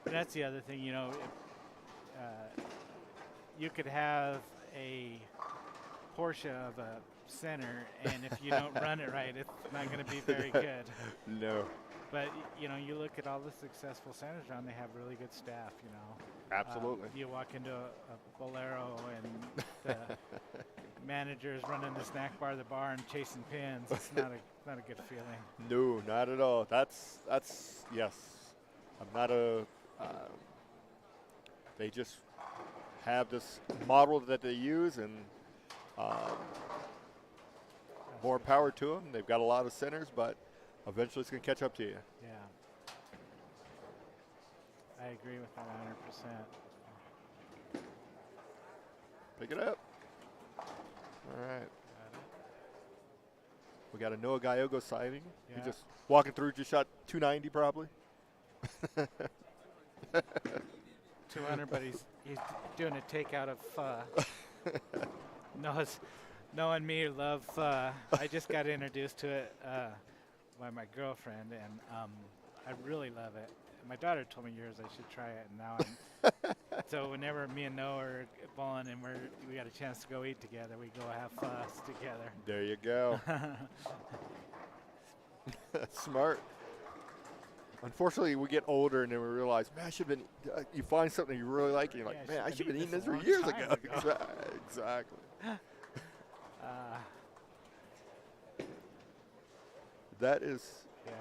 But that's the other thing, you know, you could have a Porsche of a center, and if you don't run it right, it's not going to be very good. No. But you know, you look at all the successful centers around; they have really good staff. You know, Absolutely. you walk into a Bolero, and the manager's running the snack bar of the bar and chasing pins. It's not a good feeling. No, not at all. That's yes. I'm not a. They just have this model that they use, and more power to them. They've got a lot of centers, but eventually it's going to catch up to you. Yeah, I agree with that 100%. Pick it up. All right. We got a Noah Gallego sighting. Yeah. He just walking through, just shot 290 probably. 200, but he's doing a takeout of pho. Noah and me love pho. I just got introduced to it by my girlfriend, and I really love it. My daughter told me years I should try it, and now I'm. So whenever me and Noah are bowling and we got a chance to go eat together, we go have pho together. There you go. That's smart. Unfortunately, we get older and then we realize, man, I should have been. You find something you really like, and you're like, man, I should have been eating this for a years long ago. time ago. Exactly. That is. Yeah.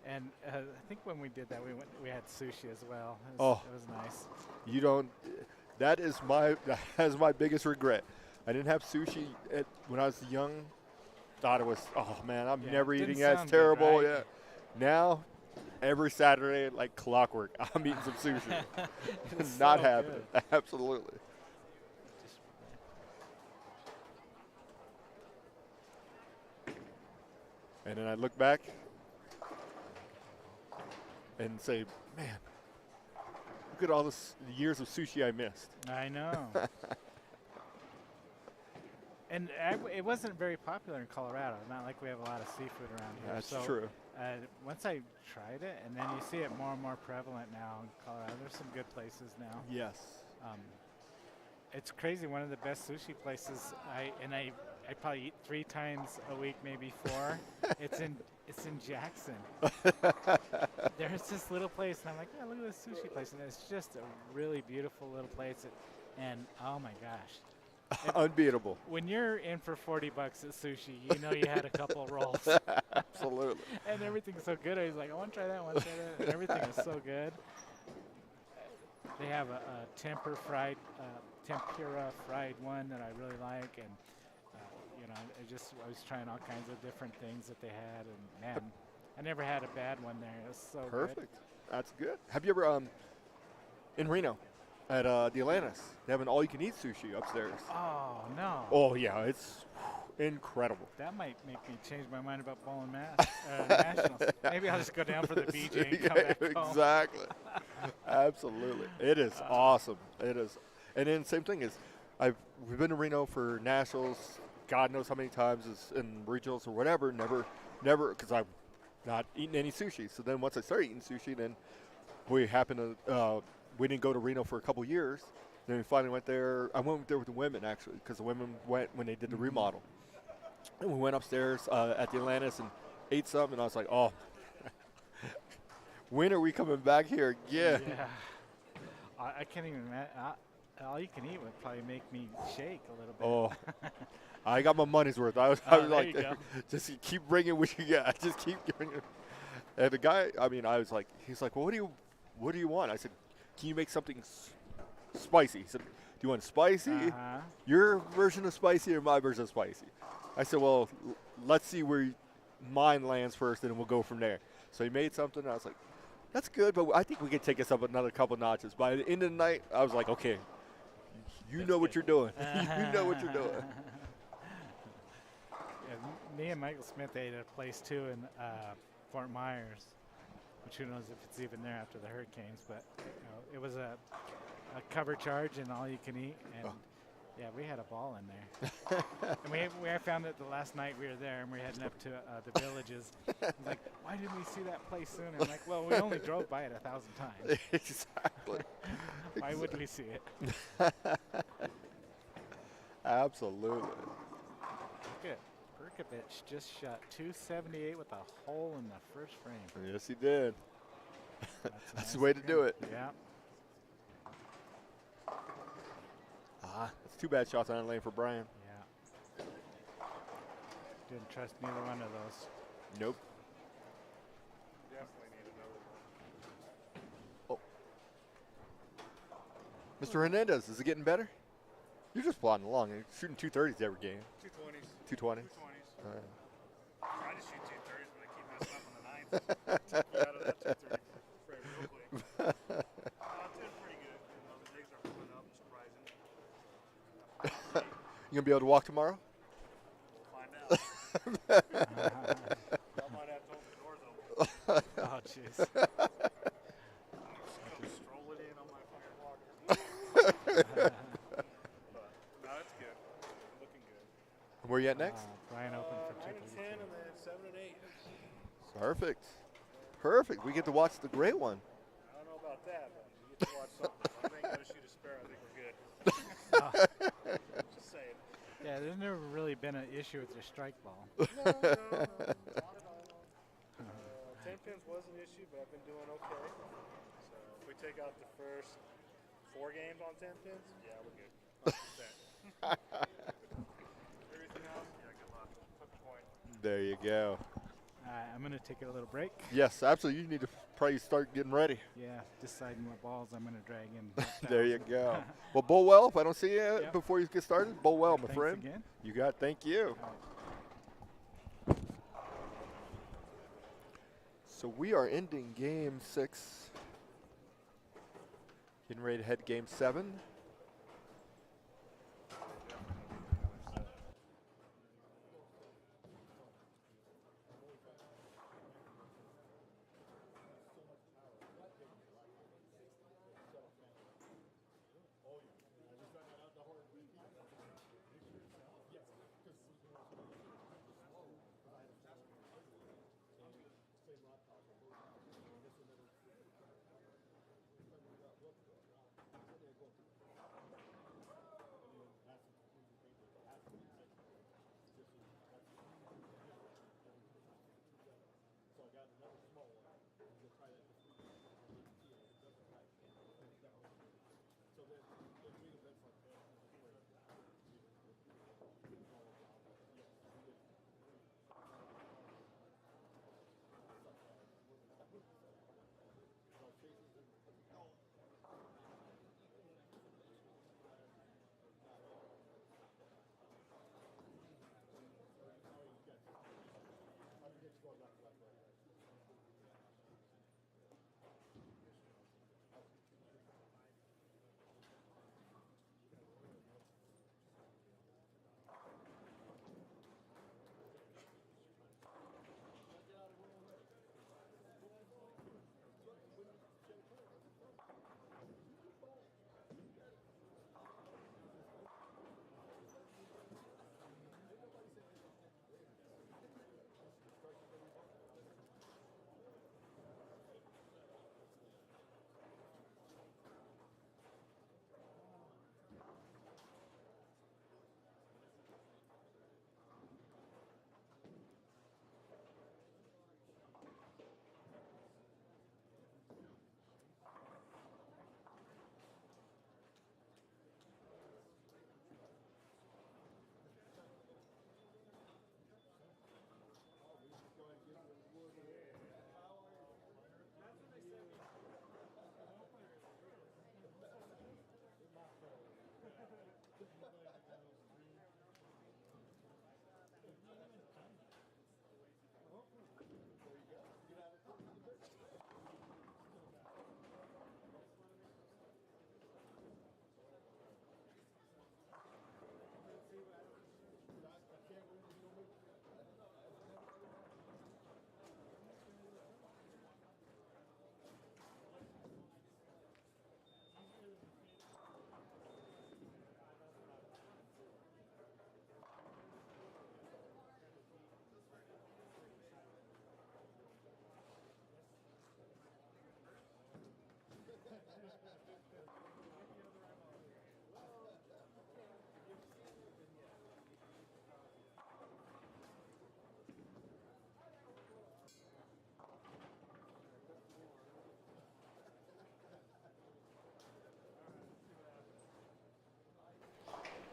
And I think when we did that, we had sushi as well. It was nice. You don't. That is my biggest regret. I didn't have sushi when I was young. Thought it was. Oh man, I'm never it didn't eating that. It's sound good, terrible. right? Yeah. Now, every Saturday like clockwork, I'm eating some sushi. It's Not so happening. good. Absolutely. And then I look back and say, man, look at all this years of sushi I missed. I know. And it wasn't very popular in Colorado. Not like we have a lot of seafood around here. That's so, true. Once I tried it, and then you see it more and more prevalent now in Colorado. There's some good places now. Yes. It's crazy. One of the best sushi places, I probably eat 3 times a week, maybe 4. It's in Jackson. There's this little place, and I'm like, look at this sushi place, and it's just a really beautiful little place. And oh my gosh. Unbeatable. When you're in for $40 at sushi, you know you had a couple rolls. Absolutely. And everything's so good. I was like, I want to try that, And everything is so good. They have a tempura fried one that I really like, and I was trying all kinds of different things that they had, and man, I never had a bad one there. It was so Perfect. good. That's good. Have you ever in Reno at the Atlantis? They have an all-you-can-eat sushi upstairs. Oh no. Oh yeah, it's Incredible. That might make me change my mind about bowling nationals. Maybe I'll just go down for the BJ and come back home. Exactly. Absolutely. It is awesome. It is. And then same thing is, we've been to Reno for nationals, God knows how many times, in regionals or whatever. Never, because I've not eaten any sushi. So then once I started eating sushi, then we happened to, we didn't go to Reno for a couple years. Then we finally went there. I went there with the women, actually, because the women went when they did the remodel. And we went upstairs at the Atlantis and ate some, and I was like, oh, when are we coming back here again? Yeah. I can't even imagine. All you can eat would probably make me shake a little bit. Oh, I got my money's worth. I was there like, you go. just keep bringing what you got. Just keep bringing. And the guy, I mean, I was like, he's like, well, what do you want? I said, can you make something spicy? He said, do you want spicy? Your version of spicy or my version of spicy? I said, well, let's see where mine lands first, and we'll go from there. So he made something, and I was like, that's good, but I think we could take us up another couple notches. By the end of the night, I was like, okay, you know what you're doing. You know what you're doing. Yeah, me and Michael Smith ate at a place, too, in Fort Myers, which who knows if it's even there after the hurricanes. But it was a cover charge and all you can eat. And yeah, we had a ball in there. And we found it the last night we were there, and we were heading up to the villages. I was like, why didn't we see that place sooner? I'm like, well, we only drove by it 1,000 times. Exactly. Why wouldn't we see it? Absolutely. Look at Perkovich just shot 278 with a hole in the first frame. Yes, he did. That's That's the way to do it. Yeah. It's 2 bad shots on the lane for Brian. Yeah. Didn't trust neither one of those. Nope. Definitely need another one. Oh. Mr. Hernandez, is it getting better? You're just plodding along. You're shooting 230s every game. 220s. 220s? 220s. Try to shoot 230s, but I keep messing up on the nines. Take me out of that 230 frame real quick. I'm doing pretty good. You know, the legs are coming up, surprising. You going to be able to walk tomorrow? Find out. I might have to open the doors open. Oh, jeez. Stroll it in on my fucking walker. But, no, it's good. Looking good. Where are you at next? Brian opened for 9 and 10 232. and then 7 and 8. Perfect. Perfect. We get to watch the great one. I don't know about that, but you get to watch something. I think gotta shoot a spare. I think we're good. Just saying. Yeah, there's never really been an issue with your strike ball. No, not at all. 10 pins was an issue, but I've been doing okay. So if we take out the first 4 games on 10 pins, yeah, we're good. 100%. Everything else, yeah, good luck. Flip a coin. There you go. I'm going to take a little break. Yes, absolutely. You need to probably start getting ready. Yeah, deciding what balls I'm going to drag in. There you go. Well, bowl well. If I don't see you Yep. before you get started, bowl well, my Thanks friend. again. You got. Thank you. So we are ending game 6. Getting ready to head game 7.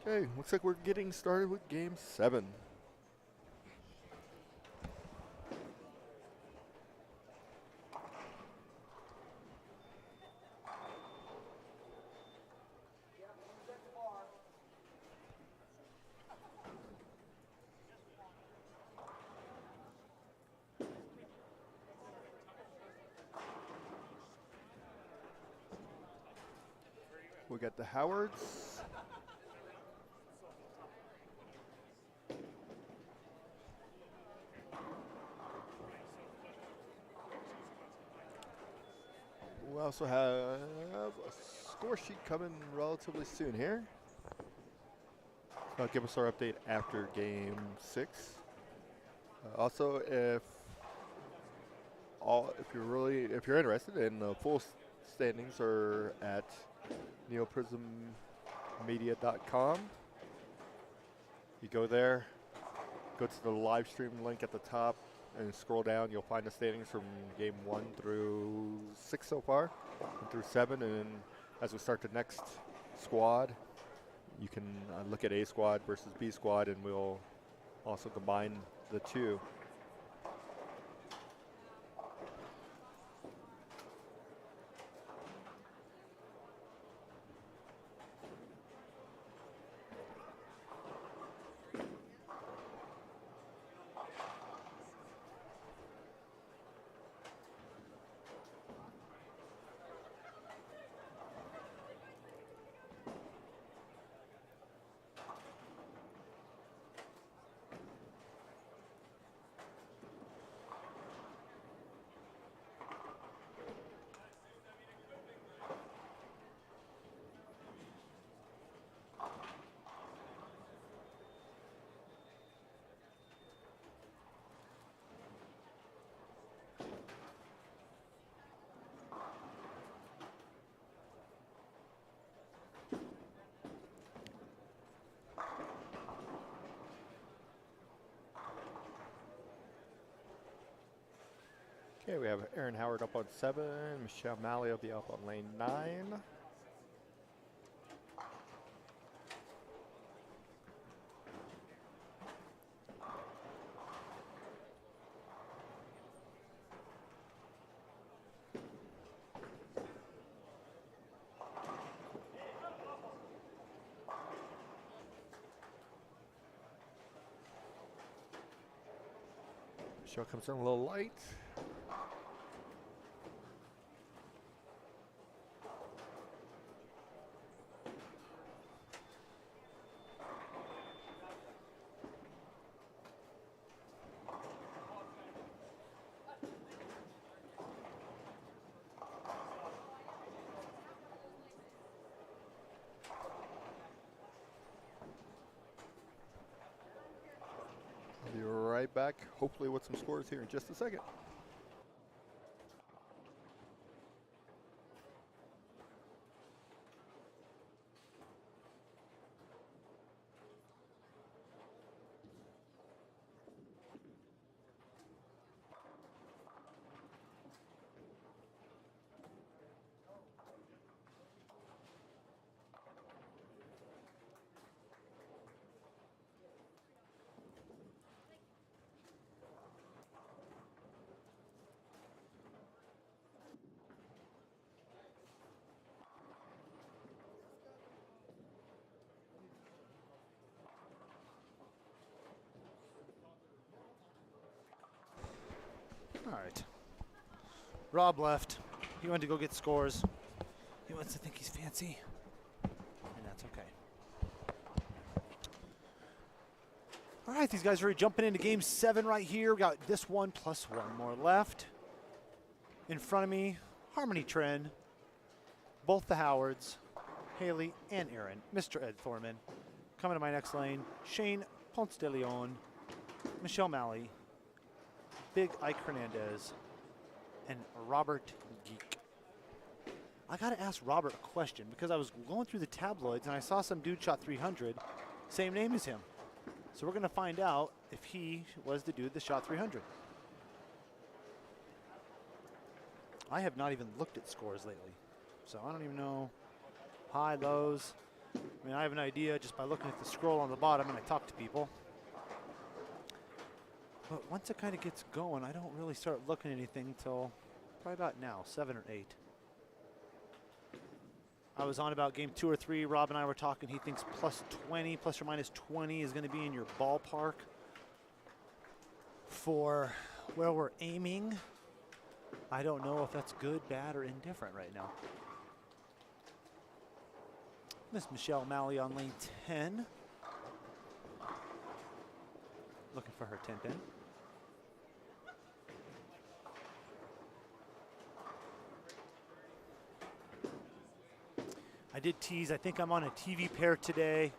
Okay, looks like we're getting started with game 7. We got the Howards. We also have a score sheet coming relatively soon here. Give us our update after game 6. Also, if you're interested in the full standings, are at neoprismmedia.com. You go there, go to the live stream link at the top, and scroll down. You'll find the standings from game 1 through 6 so far, and through 7. And as we start the next squad, you can look at A squad versus B squad, and we'll also combine the two. Okay, we have Aaron Howard up on 7, Michelle Malley will be up on lane 9. Michelle comes in a little light. I'll be right back, hopefully with some scores here in just a second. All right. Rob left. He went to go get scores. He wants to think he's fancy, and that's okay. All right, these guys are jumping into game 7 right here. We got this one plus one more left. In front of me, Harmony Tren, both the Howards, Haley and Aaron, Mr. Ed Thorman. Coming to my next lane, Shane Ponce de Leon, Michelle Malley, Big Ike Hernandez, and Robert Geek. I gotta ask Robert a question because I was going through the tabloids and I saw some dude shot 300, same name as him. So we're gonna find out if he was the dude that shot 300. I have not even looked at scores lately, so I don't even know high, lows. I mean, I have an idea just by looking at the scroll on the bottom, and I talk to people. But once it kind of gets going, I don't really start looking at anything until probably about now, 7 or 8. I was on about game 2 or 3. Rob and I were talking. He thinks plus 20, plus or minus 20 is going to be in your ballpark for where we're aiming. I don't know if that's good, bad, or indifferent right now. Miss Michelle Malley on lane 10. Looking for her 10 pin. I did tease, I think I'm on a TV pair today.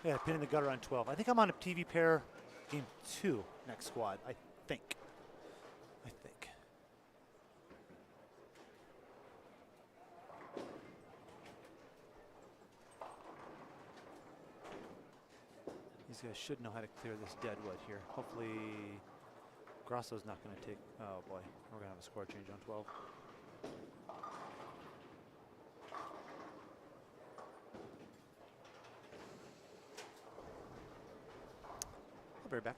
Yeah, pin in the gutter on 12. I think I'm on a TV pair game 2 next squad, I think. These guys should know how to clear this dead wood here. Hopefully, Grasso's not going to take, oh boy, we're going to have a score change on 12. I'll be right back.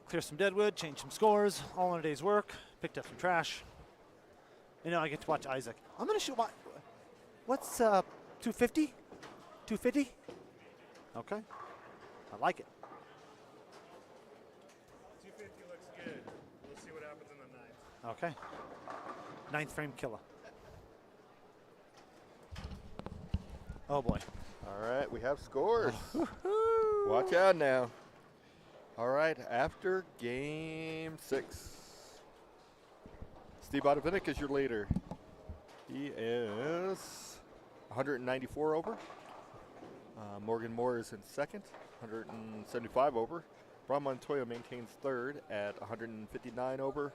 Clear some deadwood, change some scores, all in a day's work. Picked up some trash. And now I get to watch Isaac. I'm going to shoot. What's 250? 250? Okay. I like it. 250 looks good. We'll see what happens in the 9th. Okay. 9th frame killer. Oh boy. All right, we have scores. Watch out now. All right, after game 6, Steve Bodovinik is your leader. He is 194 over. Morgan Moore is in second, 175 over. Bron Montoya maintains third at 159 over.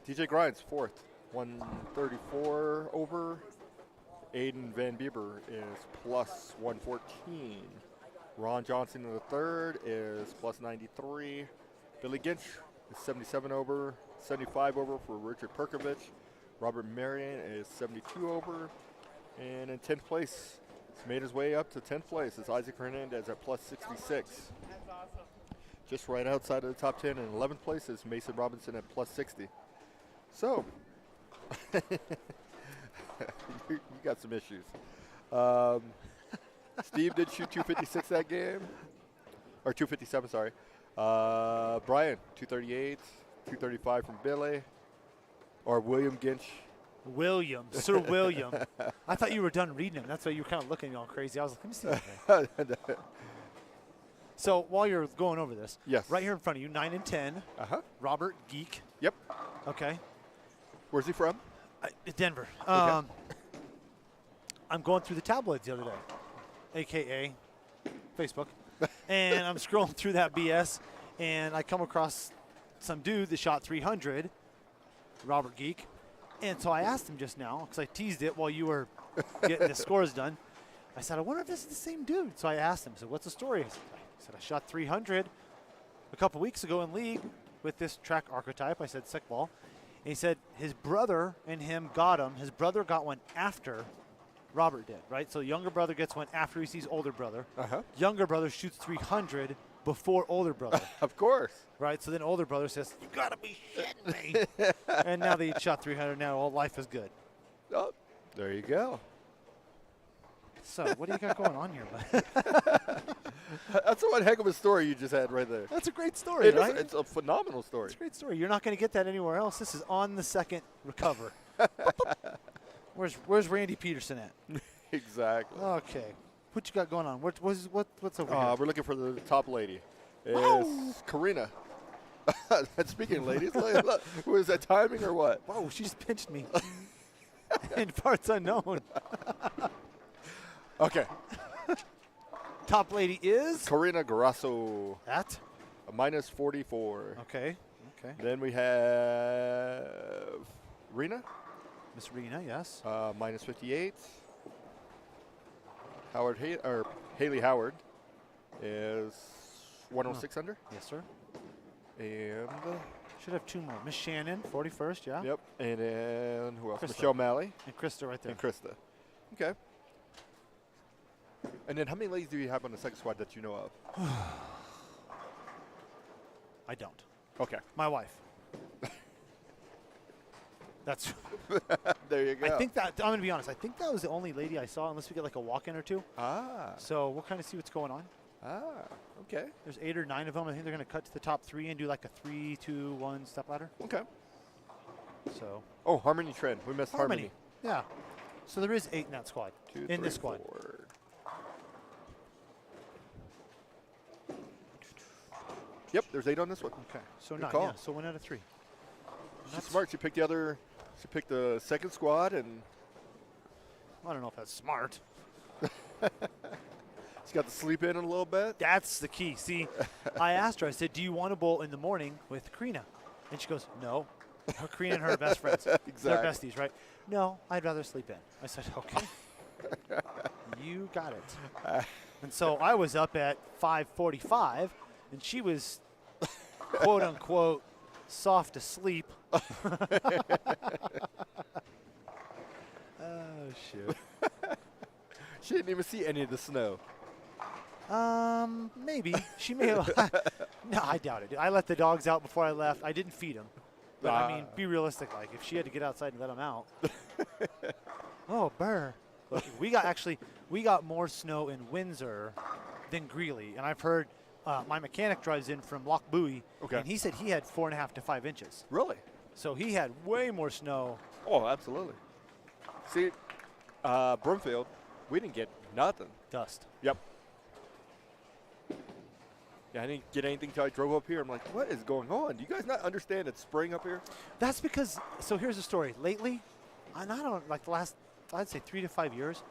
DJ Grinds fourth, 134 over. Aiden Van Bieber is plus 114. Ron Johnson in the third is plus 93. Billy Ginch is 77 over, 75 over for Richard Perkovich. Robert Marion is 72 over. And in 10th place, he's made his way up to 10th place, is Isaac Hernandez at plus 66. Just right outside of the top 10 in 11th place is Mason Robinson at plus 60. So, you got some issues. Steve did shoot 256 that game, or 257, sorry. Brian, 238, 235 from Billy, or William Ginch. William, Sir William. I thought you were done reading him. That's why you were kind of looking all crazy. I was like, let me see that. So while you're going over this, yes, right here in front of you, 9 and 10. Robert Geek. Yep. Okay. Where's he from? Denver. Okay. I'm going through the tabloids the other day, a.k.a. Facebook, and I'm scrolling through that BS, and I come across some dude that shot 300, Robert Geek, and so I asked him just now, because I teased it while you were getting the scores done. I said, I wonder if this is the same dude. So I asked him, I said, what's the story? I said, I shot 300 a couple weeks ago in league with this track archetype. I said, sick ball. And he said his brother and him got him. His brother got one after Robert did, right? So younger brother gets one after he sees older brother. Younger brother shoots 300 before older brother. Of course. Right? So then older brother says, you got to be shitting me. And now they shot 300. Now all life is good. Oh, there you go. So what do you got going on here, bud? That's one heck of a story you just had right there. That's a great story, right? It's a phenomenal story. It's a great story. You're not going to get that anywhere else. This is on the second recover. Where's Randy Peterson at? Exactly. Okay. What you got going on? What's over here? We're looking for the top lady. Whoa. It's Karina. Speaking of ladies, look, was that timing or what? Whoa, she just pinched me. In parts unknown. Okay. Top lady is? Karina Grasso, At? a minus 44. Okay. Okay. Then we have Rena, Miss Rena, yes. minus 58. Haley Howard is 106 under. Yes, sir. And Should have 2 more. Miss Shannon, 41st, yeah. yep. And then who else? Krista. Michelle Malley And Krista right there. and Krista. Okay. And then how many ladies do you have on the second squad that you know of? I don't. Okay. My wife. That's. There you go. I think that, I'm going to be honest, I think that was the only lady I saw, unless we get like a walk-in or 2. Ah. So we'll kind of see what's going on. Okay. There's 8 or 9 of them. I think they're going to cut to the top 3 and do like a 3-2-1 step ladder. Okay. So. Oh, Harmony Trend. We missed Harmony. Yeah. So there is 8 in that squad. 2, in 3, this squad. 4. Yep, there's 8 on this one. Okay. So Good 9. call. Yeah. So 1 out of 3. She's smart. She picked the other. She picked the second squad, and I don't know if that's smart. she got to sleep in a little bit. That's the key. See, I asked her, I said, do you want to bowl in the morning with Karina? And she goes, no. Karina and her are best friends. Exactly. They're besties, right? No, I'd rather sleep in. I said, okay. You got it. And so I was up at 5:45, and she was, quote unquote, soft asleep. Oh, shoot. She didn't even see any of the snow. Maybe. She may have. No, I doubt it. I let the dogs out before I left. I didn't feed them. But, I mean, be realistic. Like, if she had to get outside and let them out. Oh, burr. Look, we got more snow in Windsor than Greely. And I've heard my mechanic drives in from Loch Buoy. Okay. And he said he had 4.5 to 5 inches. Really? So he had way more snow. Oh, absolutely. See, Broomfield, we didn't get nothing. Dust. Yep. Yeah, I didn't get anything until I drove up here. I'm like, what is going on? Do you guys not understand it's spring up here? That's because, so here's the story. Lately, and I don't, like the last, I'd say 3 to 5 years,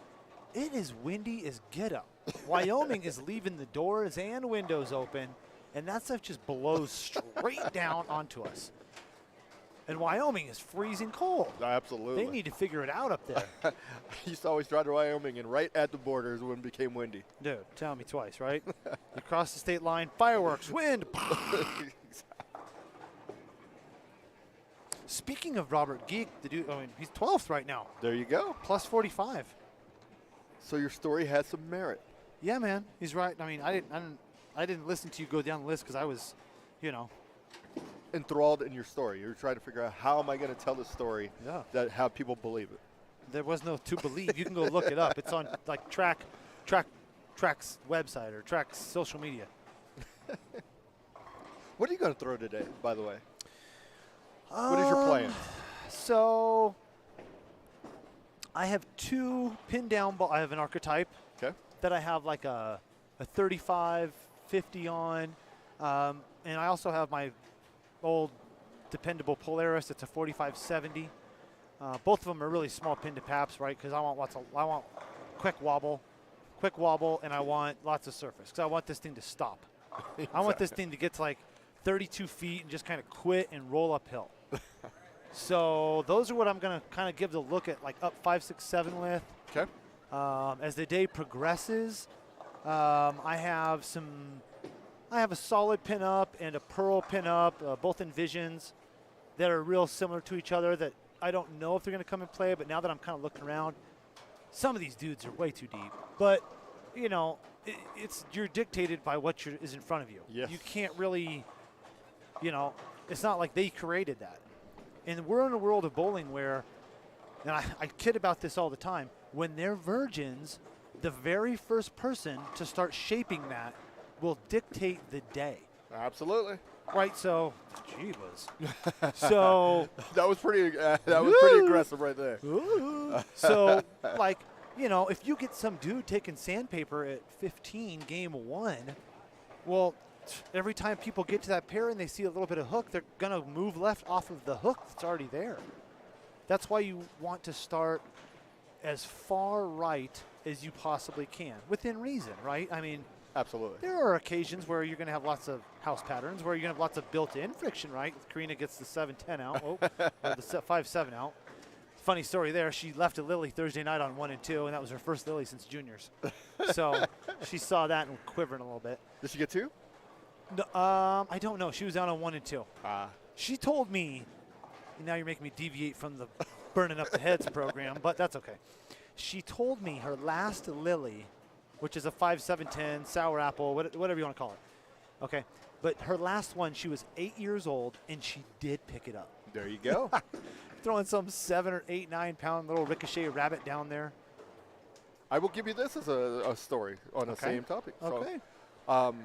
it is windy as get up. Wyoming is leaving the doors and windows open, and that stuff just blows straight down onto us. And Wyoming is freezing cold. Absolutely. They need to figure it out up there. I used to always drive to Wyoming, and right at the border is when it became windy. Dude, tell me twice, right? You cross the state line, fireworks, wind. Speaking of Robert Geek, the dude, I mean, he's 12th right now, There you go. plus 45. So your story has some merit. Yeah, man, he's right. I mean, I didn't listen to you go down the list because I was, you know. Enthralled in your story. You're trying to figure out how am I going to tell this story Yeah. that have people believe it. There was no to believe. You can go look it up. It's on like Track's website or Track's social media. What are you going to throw today, by the way? What is your plan? So I have 2 pinned down ball. I have an archetype Okay. that I have like a 35, 50 on. And I also have my old dependable Polaris. It's a 45-70. Both of them are really small pin to paps, right? Because I want quick wobble, and I want lots of surface because I want this thing to stop. I want this thing to get to like 32 feet and just kind of quit and roll uphill. So those are what I'm going to kind of give the look at, like up 5, 6, 7 with. Okay. As the day progresses, I have a solid pin up and a pearl pin up, both in visions that are real similar to each other that I don't know if they're going to come and play, but now that I'm kind of looking around, some of these dudes are way too deep. But, you know, you're dictated by what is in front of you. Yes. You can't really, you know, it's not like they created that. And we're in a world of bowling where, and I kid about this all the time, when they're virgins, the very first person to start shaping that will dictate the day. Absolutely. Right, so, gee whiz. So, That was pretty aggressive right there. so, like, you know, if you get some dude taking sandpaper at 15 game 1, well, every time people get to that pair and they see a little bit of hook, they're going to move left off of the hook that's already there. That's why you want to start as far right as you possibly can, within reason, right? I mean, Absolutely. there are occasions where you're going to have lots of house patterns, where you're going to have lots of built-in friction, right? Karina gets the 7-10 out, or the 5-7 out. Funny story there. She left a Lily Thursday night on 1 and 2, and that was her first Lily since juniors. So she saw that and quivering a little bit. Did she get 2? No, I don't know. She was out on 1 and 2. She told me, now you're making me deviate from the burning up the heads program, but that's okay. She told me her last Lily, which is a 5-7-10 sour apple, whatever you want to call it. Okay, but her last one, she was 8 years old, and she did pick it up. There you go. Throwing some 7 or 8, 9 pound little ricochet rabbit down there. I will give you this as a story on the Okay. same topic. Okay. So,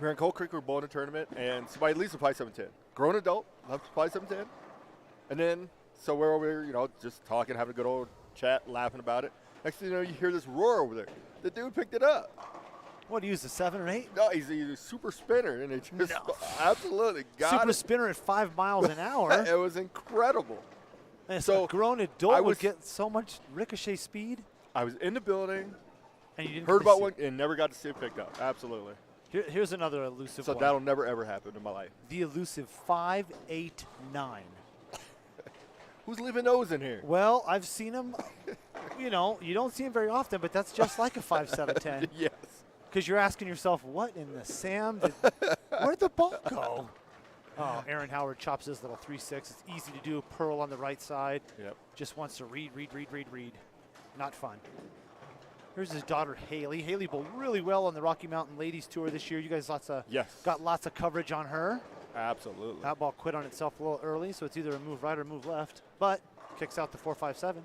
we're in Cold Creek, we're bowling a tournament, and somebody leaves a 5-7-10. Grown adult, left a 5-7-10. And then, so we're over here, you know, just talking, having a good old chat, laughing about it. Next thing you know, you hear this roar over there. The dude picked it up. What, he used a 7 or 8? No, he's a super spinner, and it just absolutely got Super it. spinner at 5 miles an hour. It was incredible. And So, so a grown adult I would was- get so much ricochet speed, I was in the building, and you didn't heard get to about see one, it. and never got to see it picked up. Absolutely. Here's another elusive So one. that'll never, ever happen in my life. The elusive 5-8-9. Who's leaving those in here? Well, I've seen them. You know, you don't see them very often, but that's just like a 5-7-10. Yes. Because you're asking yourself, what in the Sam? Where'd the ball go? Oh, Aaron Howard chops his little 3-6. It's easy to do. Pearl on the right side. Yep. Just wants to read. Not fun. Here's his daughter, Haley. Haley bowled really well on the Rocky Mountain Ladies Tour this year. You guys Yes. got lots of coverage on her. Absolutely. That ball quit on itself a little early, so it's either a move right or a move left. But kicks out the 4-5-7.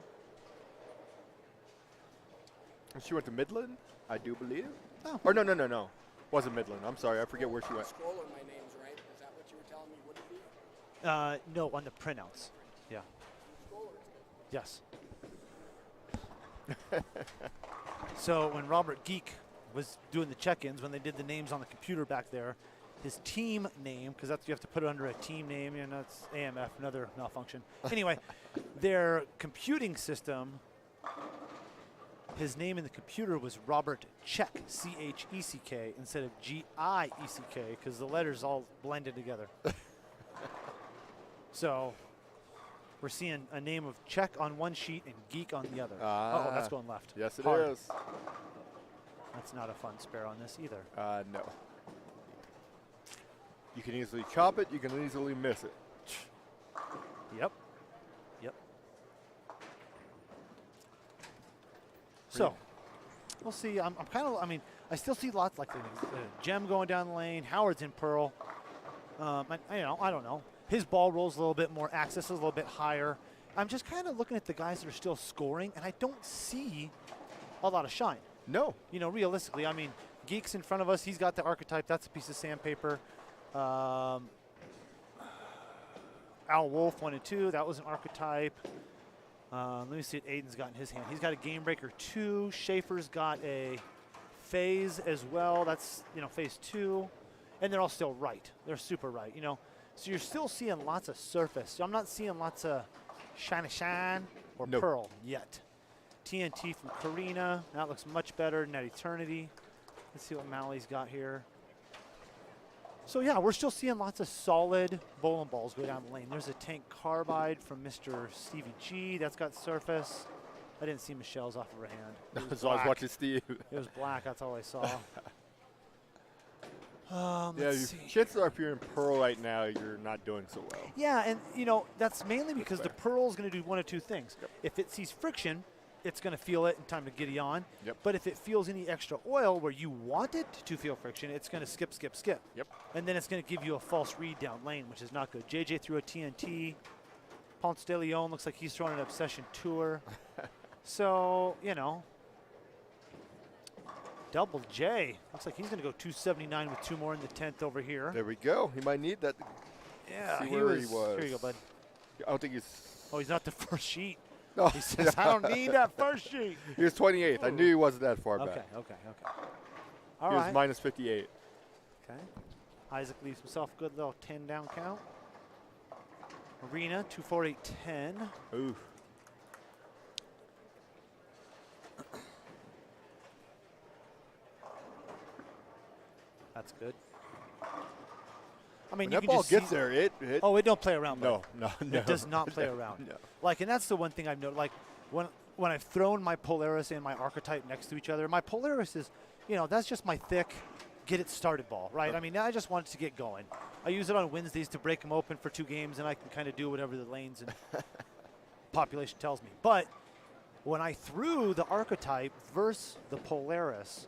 She went to Midland, I do believe. Oh. Or no. Wasn't Midland. I'm sorry. I forget where she went. Scroller, my name's right. Is that what you were telling me would it be? No, on the printouts. Yeah. Yes. So when Robert Geek was doing the check-ins, when they did the names on the computer back there, his team name, because that's you have to put it under a team name, and that's AMF, another malfunction. Anyway, their computing system, his name in the computer was Robert Check, C-H-E-C-K, instead of G-I-E-C-K, because the letters all blended together. So we're seeing a name of Check on one sheet and Geek on the other. Oh, that's going left. Yes, it Hard. is. That's not a fun spare on this either. No. You can easily chop it. You can easily miss it. Yep. So, we'll see. I'm kind of, I still see lots like Jem going down the lane. Howard's in Pearl. I don't know. His ball rolls a little bit more. Access is a little bit higher. I'm just kind of looking at the guys that are still scoring, and I don't see a lot of shine. No. You know, realistically, Geek's in front of us. He's got the archetype. That's a piece of sandpaper. Al Wolf 1 and 2. That was an archetype. Let me see what Aiden's got in his hand. He's got a Game Breaker 2. Schaefer's got a Phase as well. That's, Phase 2. And they're all still right. They're super right, So you're still seeing lots of surface. So I'm not seeing lots of shine or Nope. pearl yet. TNT from Karina. That looks much better than that Eternity. Let's see what Mally's got here. So yeah, we're still seeing lots of solid bowling balls go down the lane. There's a Tank Carbide from Mr. Stevie G. That's got surface. I didn't see Michelle's off of her hand. It was So I was black. watching Steve. It was black. That's all I saw. Yeah, Let's see. chances are if you're in Pearl right now, you're not doing so well. Yeah, and that's mainly because the Pearl is going to do one of two things. Yep. If it sees friction, it's going to feel it in time to giddy on. Yep. But if it feels any extra oil where you want it to feel friction, it's going to skip. Yep. And then it's going to give you a false read down lane, which is not good. JJ threw a TNT. Ponce de Leon looks like he's throwing an Obsession Tour. So, Double J looks like he's going to go 279 with 2 more in the 10th over here. There we go. He might need that. Yeah, see he where was. he was. Here you go, bud. I don't think he's. Oh, he's not the first sheet. No, He says, I don't need that first sheet. he was 28th. I knew he wasn't that far Okay, back. okay. All He right. was minus 58. Okay. Isaac leaves himself a good little 10 down count. Arena, 248-10. Ooh. That's good. I When mean, you that can ball just gets see, there, it oh, it don't play around. no, buddy. no, no. It does not play around. No. Like, and that's the one thing I've noticed. Like, when I've thrown my Polaris and my Archetype next to each other, my Polaris is, that's just my thick, get it started ball, right? I mean, I just want it to get going. I use it on Wednesdays to break them open for 2 games, and I can kind of do whatever the lanes and population tells me. But when I threw the Archetype versus the Polaris,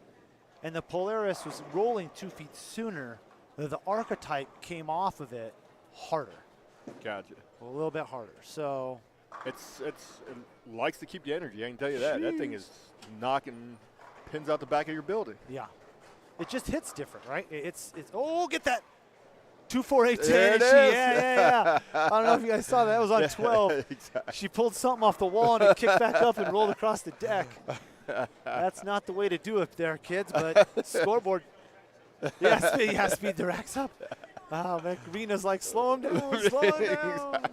and the Polaris was rolling 2 feet sooner, the Archetype came off of it harder, Gotcha. a little bit harder. So It likes to keep the energy. I can tell you that. That thing is knocking pins out the back of your building. yeah, it just hits different, right? It's oh, get that 248 There it is. Yeah. I don't know if you guys saw that. That was on 12. Exactly. She pulled something off the wall and it kicked back up and rolled across the deck. That's not the way to do it there, kids, but scoreboard. Yeah, speed the racks up. Oh, man, Karina's like, slow him down, slow him down.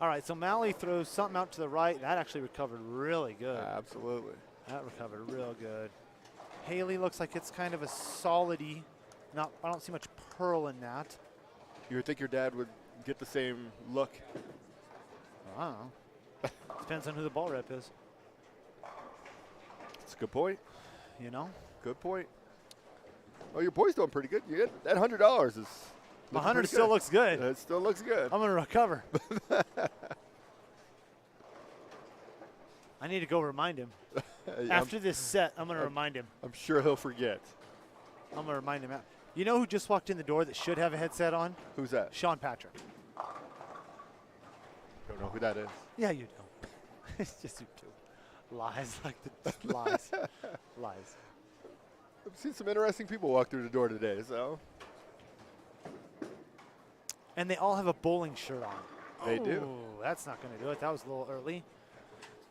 All right, so Malley throws something out to the right. That actually recovered really good. Absolutely. That recovered real good. Haley looks like it's kind of a solid-y. I don't see much pearl in that. You would think your dad would get the same look. I don't know. Depends on who the ball rep is, That's a good point. Good point. Oh, your boy's doing pretty good. You get that $100 is. 100 still looks good. It still looks good. I'm going to recover. I need to go remind him. After this set, I'm going to remind him. I'm sure he'll forget. I'm going to remind him. You know who just walked in the door that should have a headset on? Who's that? Sean Patrick. Don't know who that is. Yeah, you do. It's just you two. Lies like the lies. Lies. I've seen some interesting people walk through the door today, so. And they all have a bowling shirt on. They do. Ooh, that's not going to do it. That was a little early.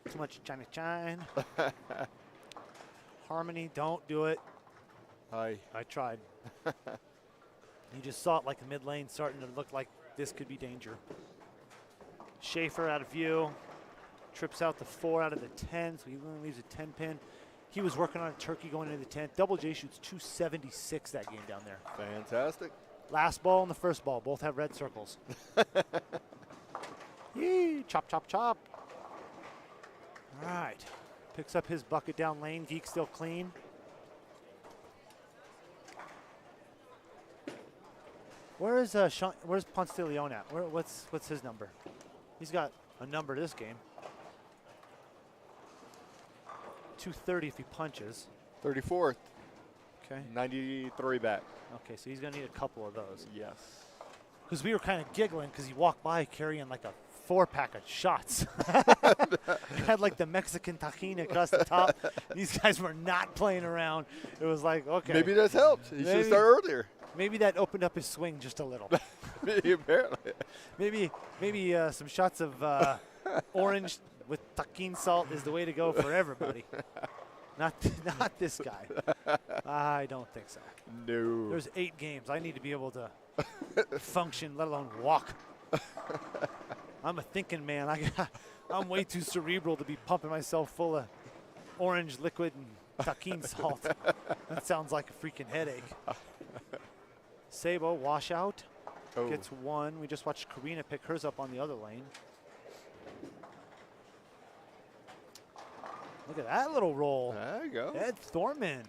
Too much China. Harmony, don't do it. Hi. I tried. You just saw it like the mid lane starting to look like this could be danger. Schaefer out of view. Trips out the 4 out of the 10, so he only leaves a 10 pin. He was working on a turkey going into the 10th. Double J shoots 276 that game down there. Fantastic. Last ball and the first ball both have red circles. Yee, chop, chop, chop. All right. Picks up his bucket down lane. Geek still clean. Where is Sean? Where's Ponce de Leon at? What's his number? He's got a number this game. 230 if he punches. 34th. Okay. 93 back. Okay, so he's gonna need a couple of those. Yes. Because we were kind of giggling because he walked by carrying like a 4-pack of shots. He had like the Mexican tajin across the top. These guys were not playing around. It was like, okay. Maybe that's helped. He should start earlier. Maybe that opened up his swing just a little. Apparently. Maybe some shots of orange with tajin salt is the way to go for everybody. Not this guy. I don't think so. No. There's 8 games. I need to be able to function, let alone walk. I'm a thinking man. I'm way too cerebral to be pumping myself full of orange liquid and tajin salt. That sounds like a freaking headache. Sabo washout. Gets 1. We just watched Karina pick hers up on the other lane. Look at that little roll. There you go. Ed Thorman.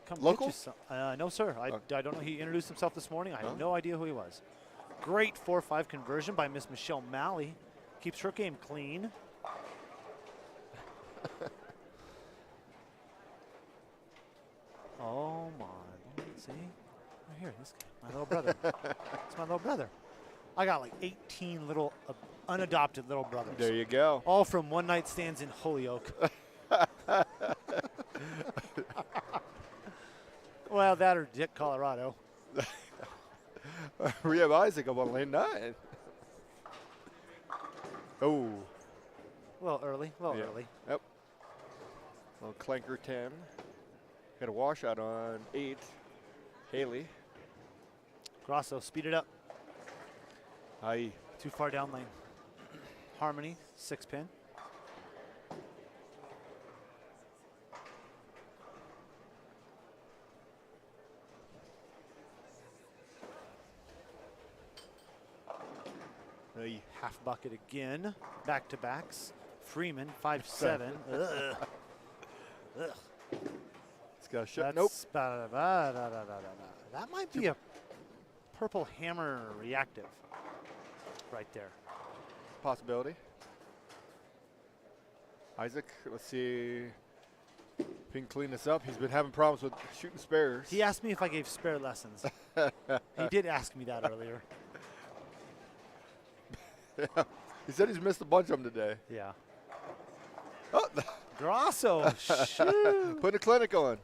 Come Local? get you some. No, sir. I don't know. He introduced himself this morning. I have no idea who he was. Great 4-5 conversion by Miss Michelle Malley. Keeps her game clean. Oh, my. See? Right here, this guy. My little brother. It's my little brother. I got like 18 little unadopted little brothers. There you go. All from one night stands in Holyoke. Well, that or Dick, Colorado. We have Isaac up on lane 9. Oh. A little early. A little Yeah. early. Yep. Little clanker 10. Got a washout on 8. Haley. Grosso, speed it up. Aye. Too far down lane. Harmony, 6-pin. Aye. Half bucket again. Back to backs. Freeman, 5-7. Ugh. Ugh. It's got a shot. That's Nope. That might be a purple hammer reactive right there. Possibility. Isaac, let's see. If he can clean this up. He's been having problems with shooting spares. He asked me if I gave spare lessons. He did ask me that earlier. He said he's missed a bunch of them today. Yeah. Oh, Grosso, shoot. putting a clinic on.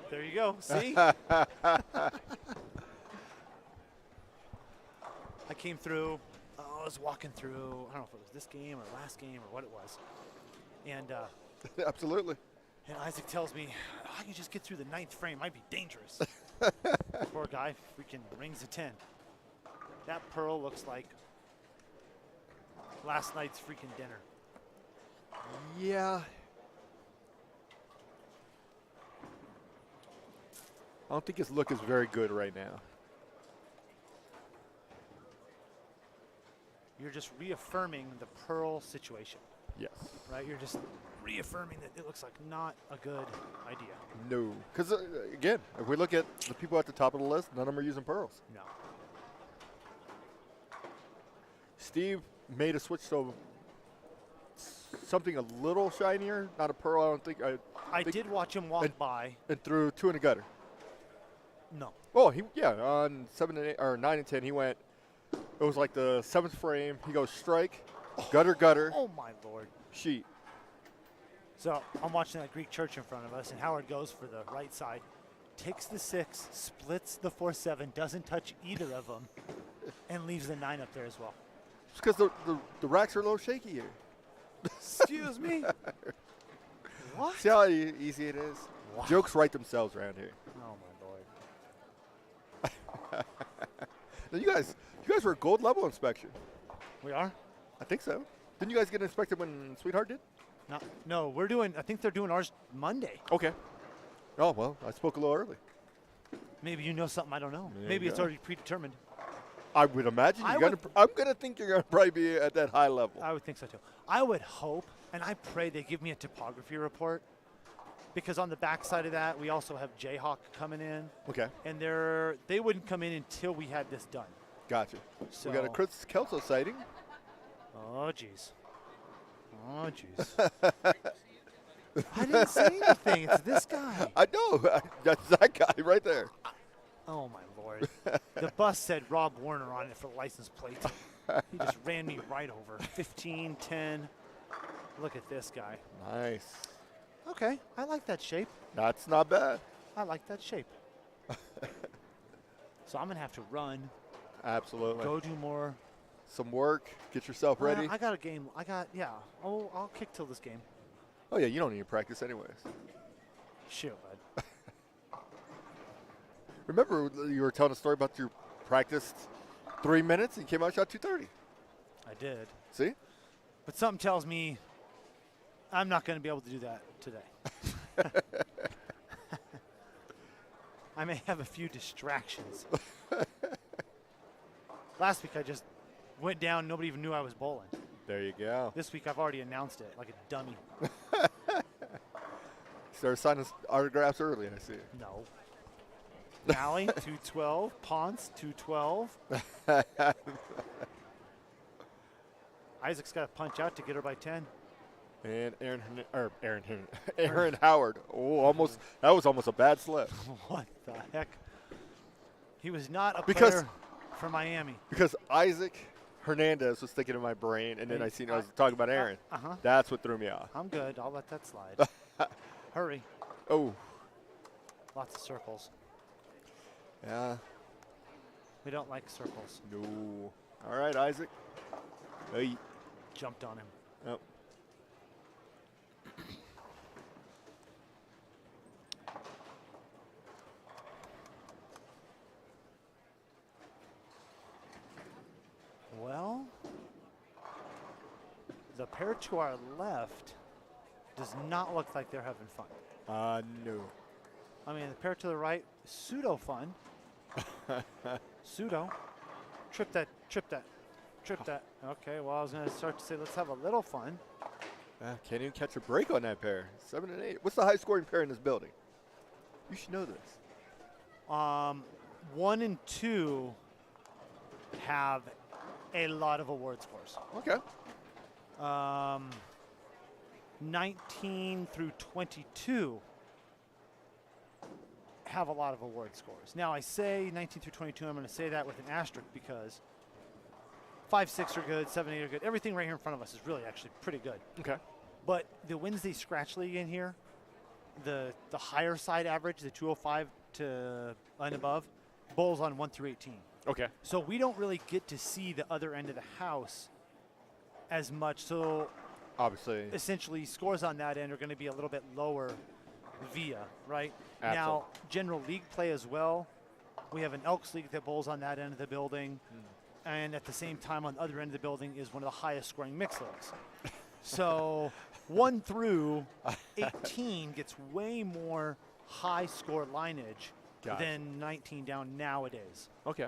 There you go. See? I came through. I was walking through. I don't know if it was this game or last game or what it was. And Absolutely. and Isaac tells me, I can just get through the 9th frame. Might be dangerous. Poor guy freaking rings a 10. That pearl looks like last night's freaking dinner. Yeah. I don't think his look is very good right now. You're just reaffirming the pearl situation, Yes. right? You're just reaffirming that it looks like not a good idea. No. Because, again, if we look at the people at the top of the list, none of them are using pearls. No. Steve made a switch to something a little shinier, not a pearl, I don't think. I think- did watch him walk by. And threw 2 in the gutter. No. Oh, on 7 and 8 or 9 and 10, he went. It was like the 7th frame. He goes strike, gutter, Oh, my Lord. sheet. So I'm watching that Greek church in front of us, and Howard goes for the right side, takes the 6, splits the 4-7, doesn't touch either of them, and leaves the 9 up there as well. It's because the racks are a little shaky here. Excuse me? What? See how easy it is? Wow. Jokes write themselves around here. Oh, my Lord. Now you guys were gold level inspection. We are? I think so. Didn't you guys get inspected when Sweetheart did? No, we're doing, I think they're doing ours Monday. Okay. Oh, well, I spoke a little early. Maybe you know something I don't know. There Maybe you it's go. already predetermined. I would imagine I I'm going to think you're going to probably be at that high level. I would think so too. I would hope, and I pray they give me a topography report, because on the backside of that, we also have Jayhawk coming in, Okay. and they wouldn't come in until we had this done. Gotcha. So, We got a Chris Kelso sighting. Oh, jeez. Oh, jeez. I didn't say anything. It's this guy. I know. That's that guy right there. Oh, my Lord. The bus said Rob Warner on it for the license plate. He just ran me right over. 15, 10. Look at this guy. Nice. Okay, I like that shape. That's not bad. I like that shape. So I'm going to have to run, Absolutely. go do more. Some work. Get yourself ready. I got a game. I'll kick till this game. Oh, yeah, you don't need to practice anyways. Shoot, bud. Remember you were telling a story about you practiced 3 minutes and came out shot 230. I did. See? But something tells me I'm not going to be able to do that today. I may have a few distractions. Last week I just went down. Nobody even knew I was bowling. There you go. This week I've already announced it like a dummy. Started signing autographs early, I see. No. Malley, 212. Ponce, 212. Isaac's got to punch out to get her by 10. And Aaron Howard. Oh, that was almost a bad slip. What the heck? He was not a Because- player for Miami. Because Isaac Hernandez was thinking in my brain, and then Hey, I seen I was talking about Aaron. Uh-huh. That's what threw me off. I'm good. I'll let that slide. Hurry. Oh, Lots of circles. yeah. We don't like circles. No. All right, Isaac. Hey. Jumped on him. Oh. Well, the pair to our left does not look like they're having fun. No. I mean, the pair to the right, pseudo fun. Pseudo. Trip that, trip that, trip that. Okay, well, I was going to start to say, let's have a little fun. Can't even catch a break on that pair. 7 and 8. What's the high scoring pair in this building? You should know this. 1 and 2 have a lot of award scores. Okay. 19 through 22 have a lot of award scores. Now I say 19 through 22, I'm going to say that with an asterisk because 5, 6 are good, 7, 8 are good. Everything right here in front of us is really actually pretty good. Okay. But the Wednesday Scratch League in here, the higher side average, the 205 to and above, bowls on 1 through 18. Okay. So we don't really get to see the other end of the house as much. So Obviously. essentially scores on that end are going to be a little bit lower via, right? Absolutely. Now, general league play as well. We have an Elks League that bowls on that end of the building. And at the same time on the other end of the building is one of the highest scoring mixed leagues. So 1 through 18 gets way more high score lineage Gotcha. than 19 down nowadays. Okay.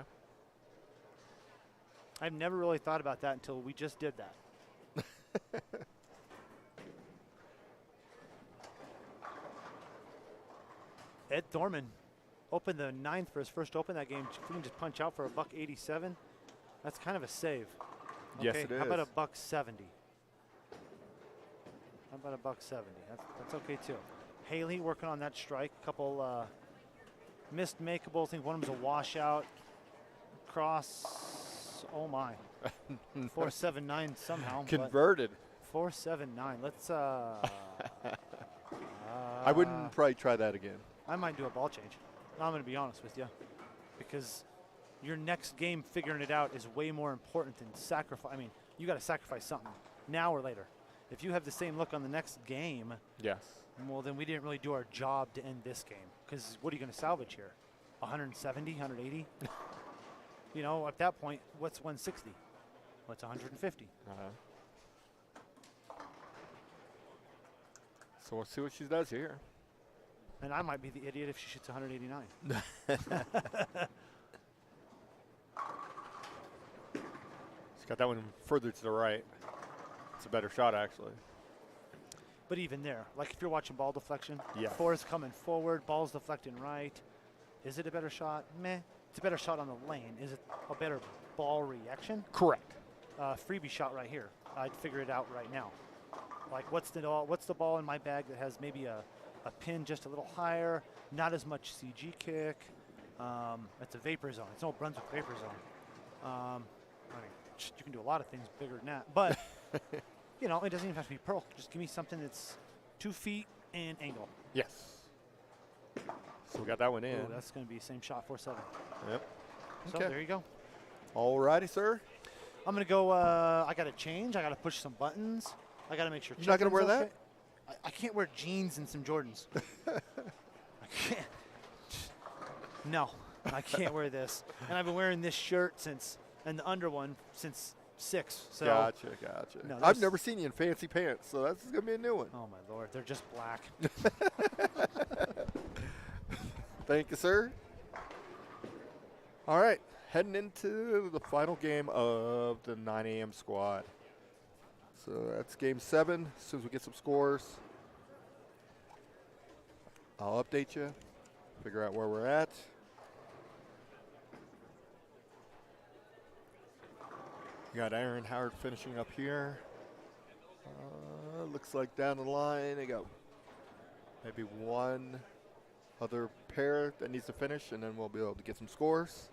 I've never really thought about that until we just did that. Ed Thorman opened the 9th for his first open that game. If we can just punch out for a $187, that's kind of a save. Yes, Okay, it how about is. a $170? How about a $170? That's okay too. Haley working on that strike. A couple missed makeable. I think one of them's a washout. Cross. Oh my. 479 somehow. but Converted. 479. Let's. I wouldn't probably try that again. I might do a ball change. I'm going to be honest with you, because your next game figuring it out is way more important than sacrifice. I mean, you got to sacrifice something now or later. If you have the same look on the next game, Yes. well, then we didn't really do our job to end this game. Because what are you going to salvage here? 170, 180? You know, at that point, what's 160? What's 150? So we'll see what she does here. And I might be the idiot if she shoots 189. She's got that one further to the right. It's a better shot, actually. But even there, like if you're watching ball deflection, Yeah. 4 is coming forward, ball's deflecting right. Is it a better shot? Meh. It's a better shot on the lane. Is it a better ball reaction? Correct. Freebie shot right here. I'd figure it out right now. Like what's the ball in my bag that has maybe a pin just a little higher, not as much CG kick. It's a vapor zone. It's no Brunswick vapor zone. I mean, you can do a lot of things bigger than that, but you know, it doesn't even have to be pearl. Just give me something that's 2 feet and angle. Yes. So we got that one in. Ooh, that's going to be same shot, 4-7. Yep. So Okay. there you go. All righty, sir. I'm going to go. I got to change. I got to push some buttons. I got to make sure. You're not gonna wear check-in's that? okay. I can't wear jeans and some Jordans. I can't. No, I can't wear this. And I've been wearing this shirt and the under one since 6. So. Gotcha. No, I've there's- never seen you in fancy pants, so that's going to be a new one. Oh my Lord, they're just black. Thank you, sir. All right, heading into the final game of the 9 a.m. squad. So that's game 7. As soon as we get some scores, I'll update you, figure out where we're at. You got Aaron Howard finishing up here. Looks like down the line, they got maybe one other pair that needs to finish, and then we'll be able to get some scores.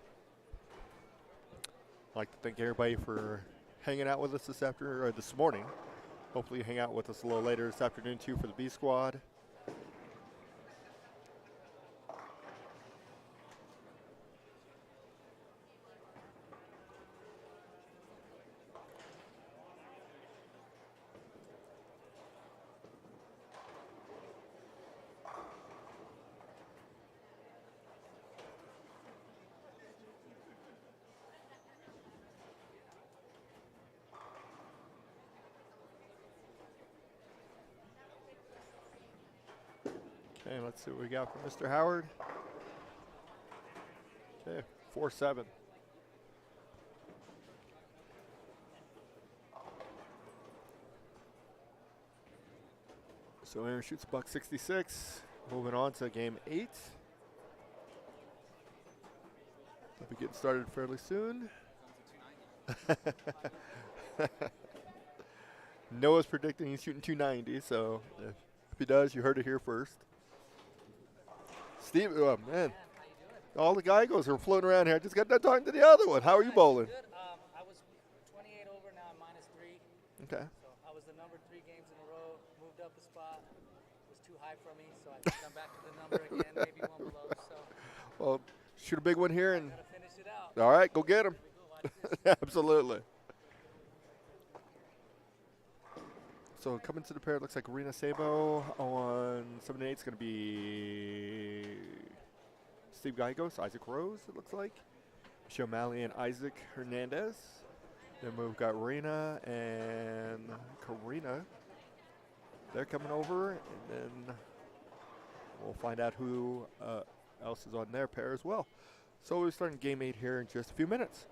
I'd like to thank everybody for hanging out with us this morning. Hopefully you hang out with us a little later this afternoon too for the B squad. Okay, let's see what we got from Mr. Howard. Okay, 4-7. So Aaron shoots $166. Moving on to game 8. We'll be getting started fairly soon. Noah's predicting he's shooting 290, so if he does, you heard it here first. Steve, oh man, all the Geigos are floating around here. I just got done talking to the other one. How are you bowling? Good. I was 28 over, now I'm -3. Okay. So I was the number 3 games in a row, moved up a spot. It was too high for me, so I can come back to the number again, maybe one below. So Well, shoot a big one here, and gotta finish it out. all right, go get him. Here we go, watch this. Absolutely. So coming to the pair, it looks like Rena Sabo on 7 and 8 is going to be Steve Geigos, Isaac Rose, it looks like. Michelle Malley and Isaac Hernandez. Then we've got Rena and Karina. They're coming over, and then we'll find out who else is on their pair as well. So we're starting game 8 here in just a few minutes.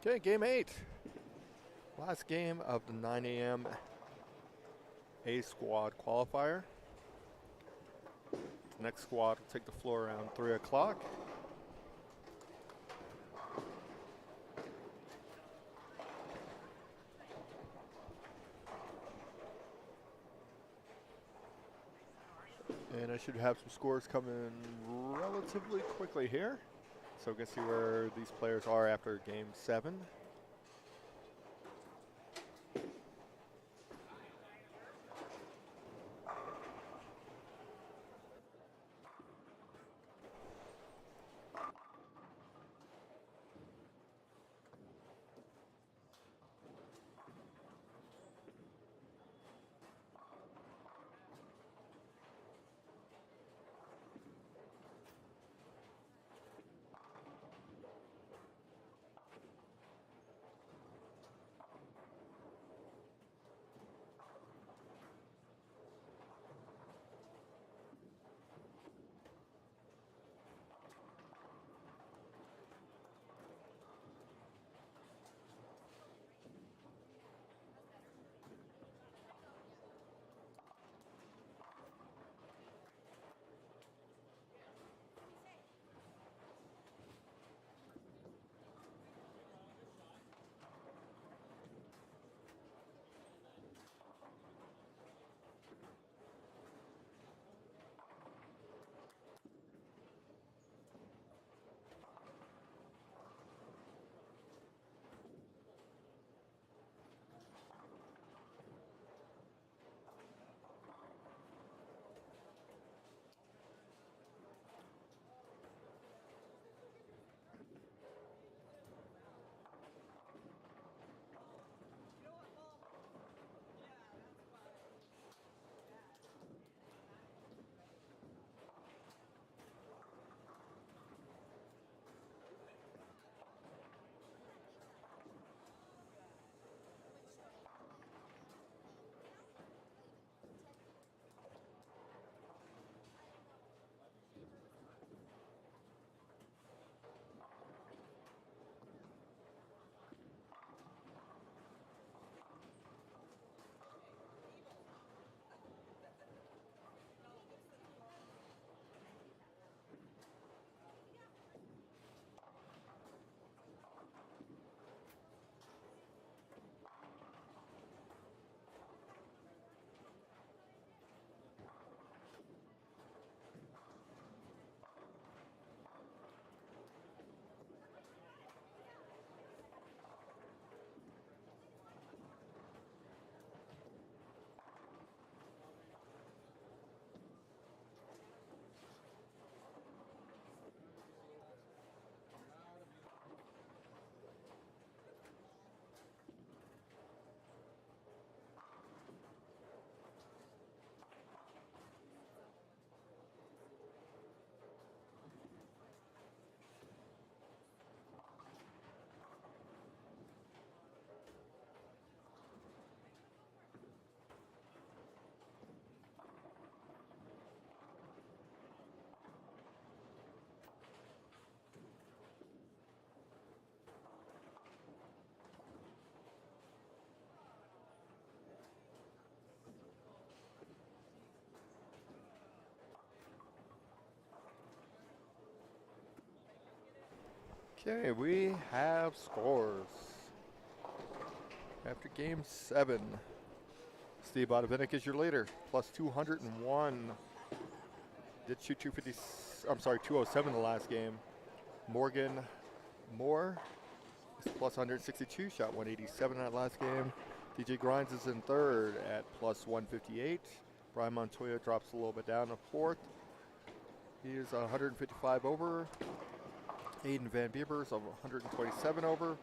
Okay, game 8. Last game of the 9 a.m. A squad qualifier. The next squad will take the floor around 3 o'clock. And I should have some scores coming relatively quickly here. So we can see where these players are after game 7. Okay, we have scores. After game 7, Steve Bodovinik is your leader, plus 201. Did shoot 207 the last game. Morgan Moore is plus 162, shot 187 that last game. DJ Grimes is in third at plus 158. Brian Montoya drops a little bit down to fourth. He is 155 over. Aiden Van Beavers of 127 over.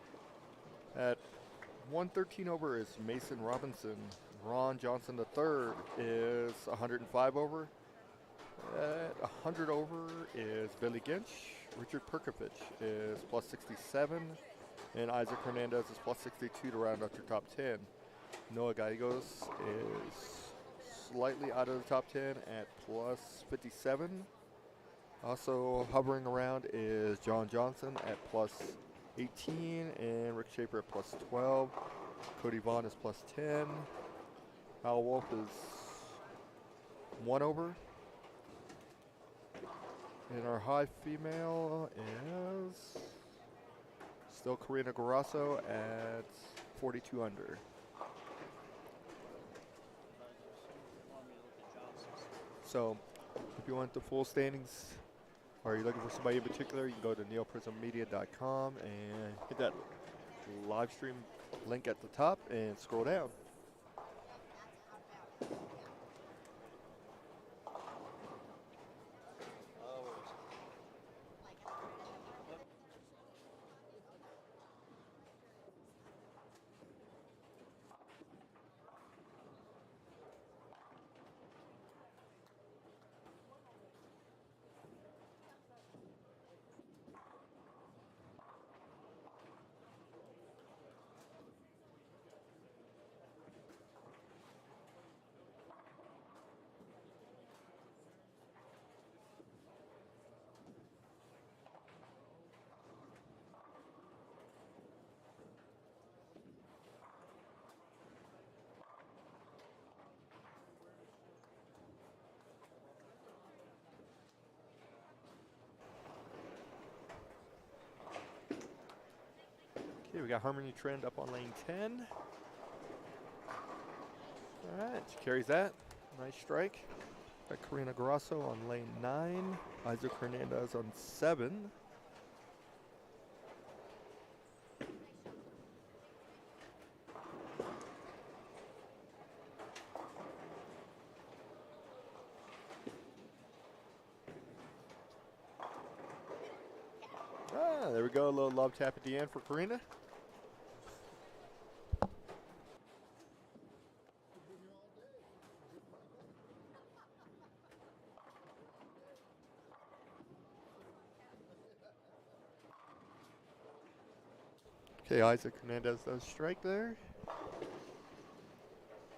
At 113 over is Mason Robinson. Ron Johnson III is 105 over. At 100 over is Billy Ginch. Richard Perkovich is plus 67. And Isaac Hernandez is plus 62 to round out your top 10. Noah Gallegos is slightly out of the top 10 at plus 57. Also hovering around is John Johnson at plus 18, and Rick Shaper at plus 12. Cody Vaughn is plus 10. Hal Wolf is 1 over. And our high female is still Karina Garasso at 42 under. So if you want the full standings, or you're looking for somebody in particular, you can go to neoprismmedia.com and hit that live stream link at the top and scroll down. Okay, we got Harmony Trend up on lane 10. All right, she carries that. Nice strike. Got Karina Garasso on lane 9. Isaac Hernandez on 7. Ah, there we go. A little love tap at the end for Karina. Okay, Isaac Hernandez does strike there.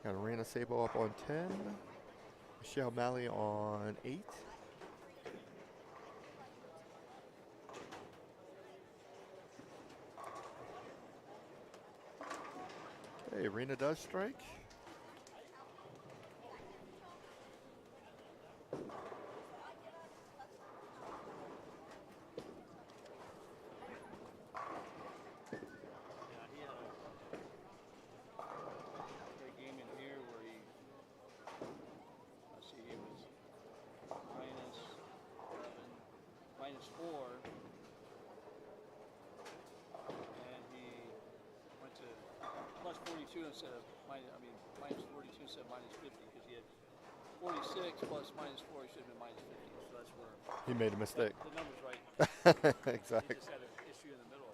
Got Arena Sabo up on 10. Michelle Malley on 8. Okay, Arena does strike. Instead of minus 42 instead of minus 50, because he had 46 plus minus 4, he should have been minus 50. So that's where he made a mistake. the number's right. Exactly. He just had an issue in the middle.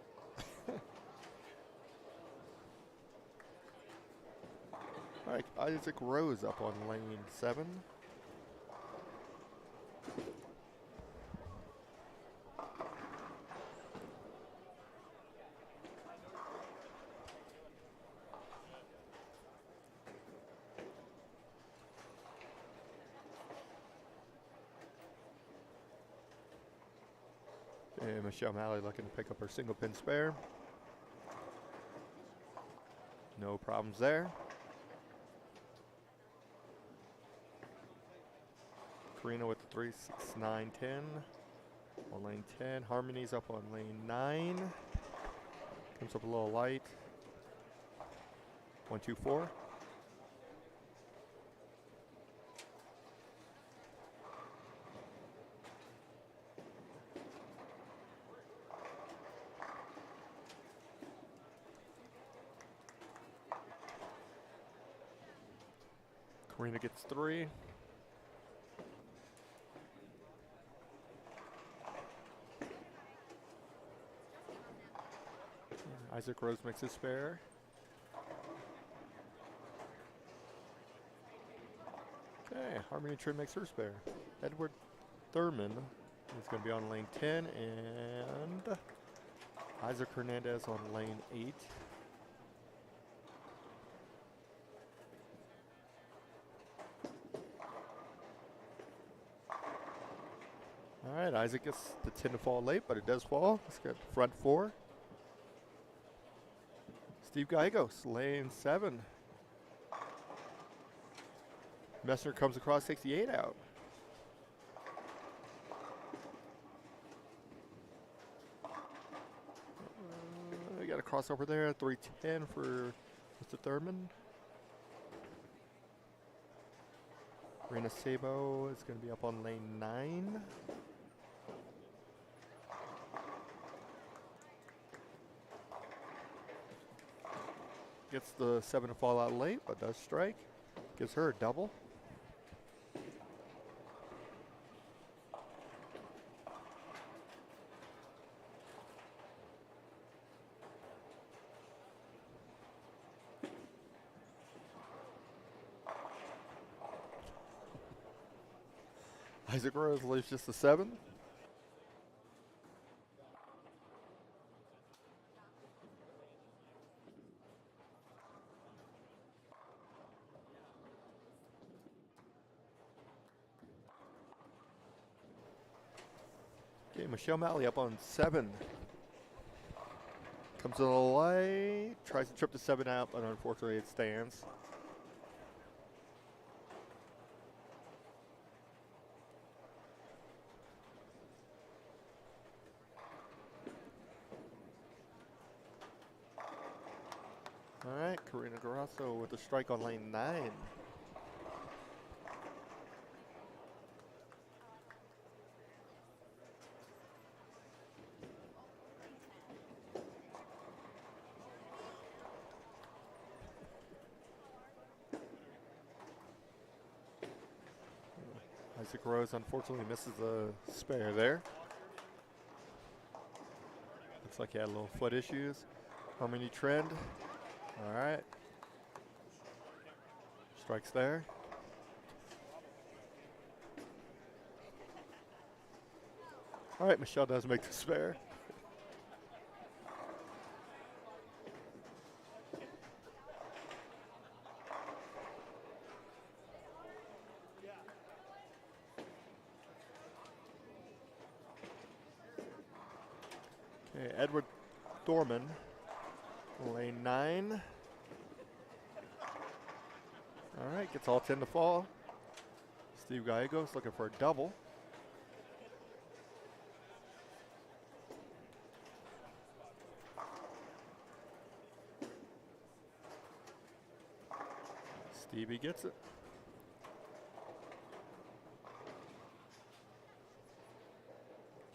All right, Isaac Rose up on lane 7. And Michelle Malley looking to pick up her single pin spare. No problems there. Karina with the 3, 6, 9, 10 on lane 10. Harmony's up on lane 9. Comes up a little light. 1, 2, 4. Karina gets 3. Isaac Rose makes his spare. Okay, Harmony Trim makes her spare. Edward Thurman is going to be on lane 10, and Isaac Hernandez on lane 8. All right, Isaac gets the 10 to fall late, but it does fall. It's got front 4. Steve Gallegos, lane 7. Messner comes across, takes the 8 out. We got a crossover there, 310 for Mr. Thurman. Rena Sabo is going to be up on lane 9. Gets the 7 to fall out late, but does strike. Gives her a double. Isaac Rose leaves just a 7. Okay, Michelle Malley up on 7. Comes to the light, tries to trip the 7 out, but unfortunately it stands. All right, Karina Garasso with a strike on lane 9. Isaac Rose unfortunately misses a spare there. Looks like he had a little foot issues. Harmony Trend. All right. Strikes there. All right, Michelle does make the spare. Okay, Edward Thorman, lane 9. All right, gets all 10 to fall. Steve Gallegos looking for a double. Stevie gets it.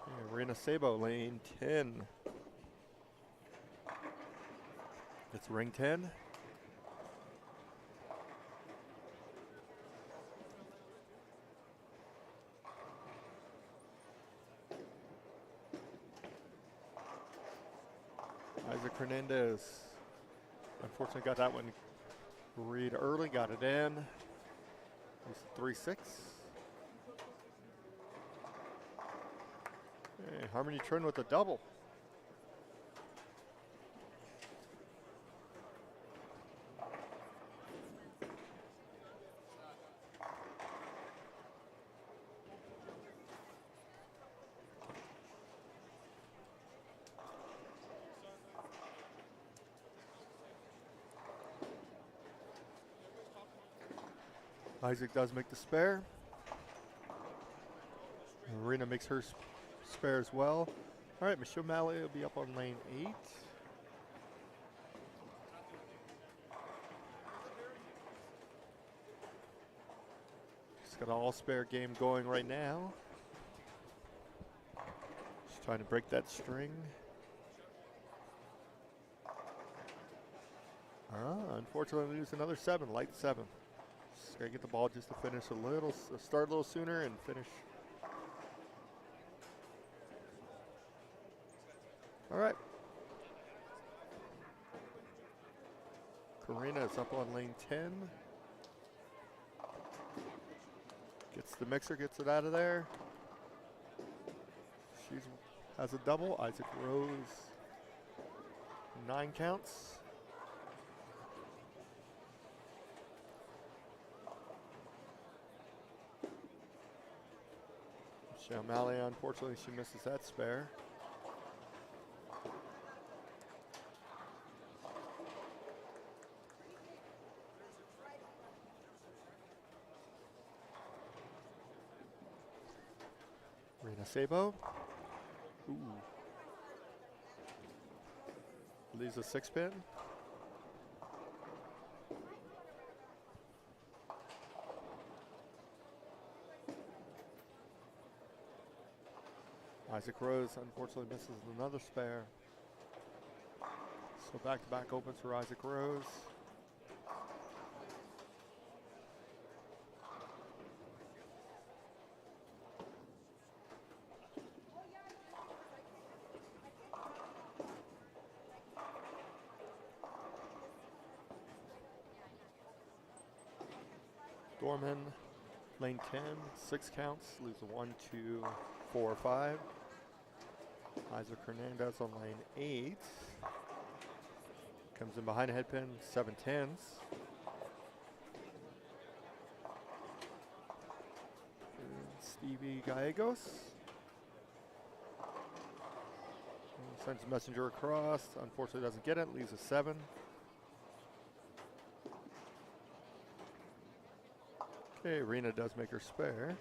Okay, Rena Sabo, lane 10. It's ring 10. Isaac Hernandez. Unfortunately got that one read early, got it in. It's 3-6. Hey, Harmony Trend with a double. Isaac does make the spare. Marina makes her spare as well. All right, Michelle Malley will be up on lane 8. Just got an all-spare game going right now. Just trying to break that string. Unfortunately, we lose another 7, light 7. Just gotta get the ball just to finish start a little sooner and finish. All right. Karina is up on lane 10. Gets the mixer, gets it out of there. She has a double. Isaac Rose, 9 counts. Michelle Malley, unfortunately, she misses that spare. Rena Sabo. Ooh. Leaves a 6-pin. Isaac Rose unfortunately misses another spare. So back-to-back opens for Isaac Rose. Dorman, lane 10, 6 counts, leaves a 1, 2, 4, 5. Isaac Hernandez on lane 8. Comes in behind a head pin, 7 10s. Stevie Gallegos. Sends a messenger across. Unfortunately doesn't get it, leaves a 7. Okay, Rena does make her spare.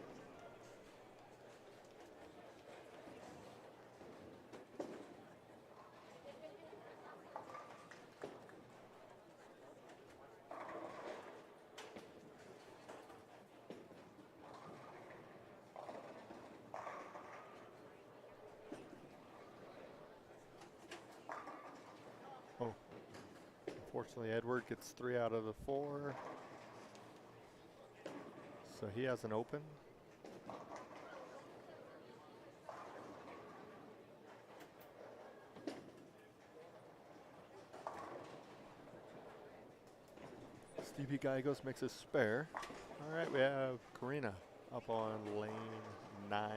Oh, unfortunately Edward gets 3 out of the 4. So he has an open. Stevie Gallegos makes a spare. All right, we have Karina up on lane 9.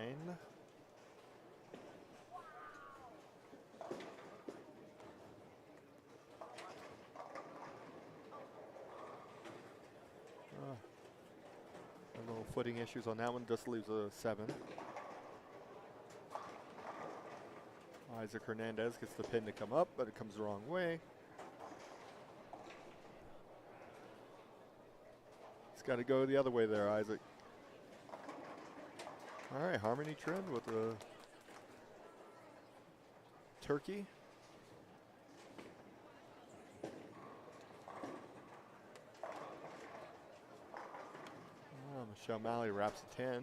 A little footing issues on that one, just leaves a 7. Isaac Hernandez gets the pin to come up, but it comes the wrong way. It's got to go the other way there, Isaac. All right, Harmony Trend with the turkey. Michelle Malley wraps a 10.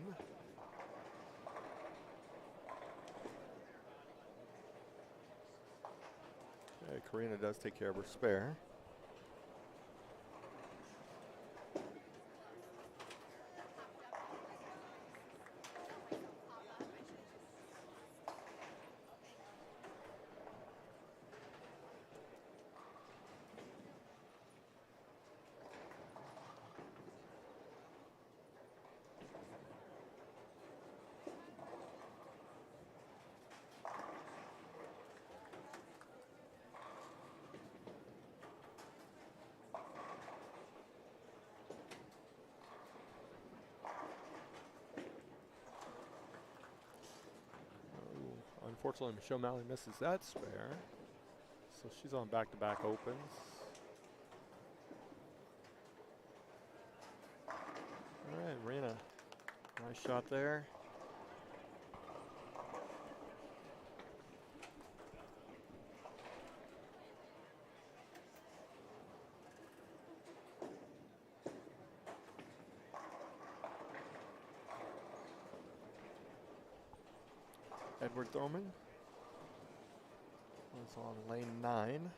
Okay, Karina does take care of her spare. Unfortunately, Michelle Malley misses that spare. So she's on back-to-back opens. All right, Rena. Nice shot there. Edward Thurman was on lane 9.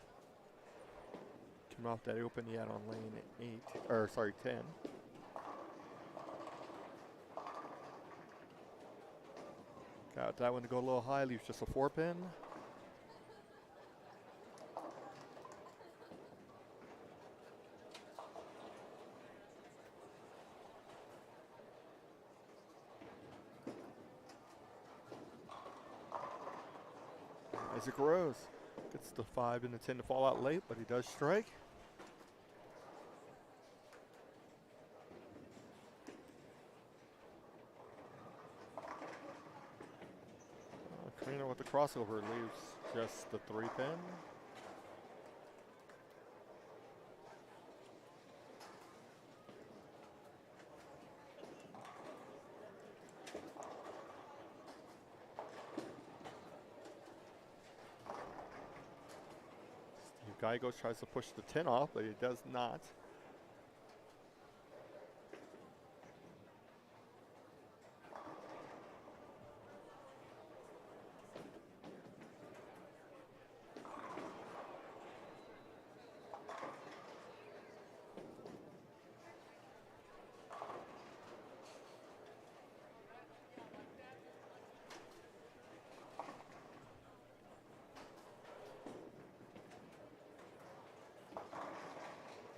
Coming off that open he had on lane 10. Got that one to go a little high, leaves just a 4-pin. Isaac Rose gets the 5 and the 10 to fall out late, but he does strike. Karina with the crossover leaves just the 3-pin. Gallegos tries to push the 10 off, but he does not.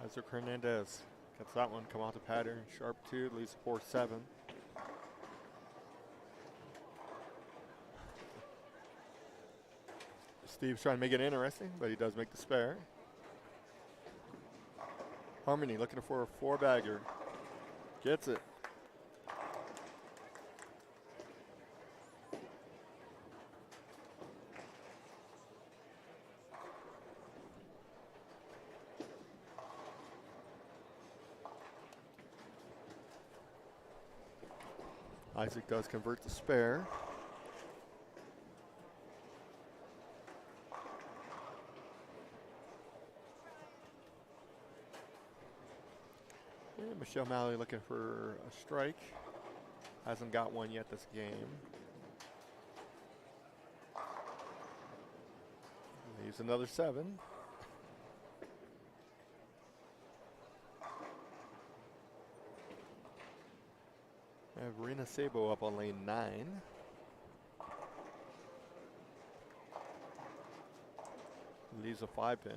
Isaac Hernandez gets that one, come out the pattern, sharp 2, leaves 4-7. Steve's trying to make it interesting, but he does make the spare. Harmony looking for a 4-bagger. Gets it. Isaac does convert the spare. And Michelle Malley looking for a strike. Hasn't got one yet this game. Leaves another 7. I have Rena Sabo up on lane 9. Leaves a 5-pin.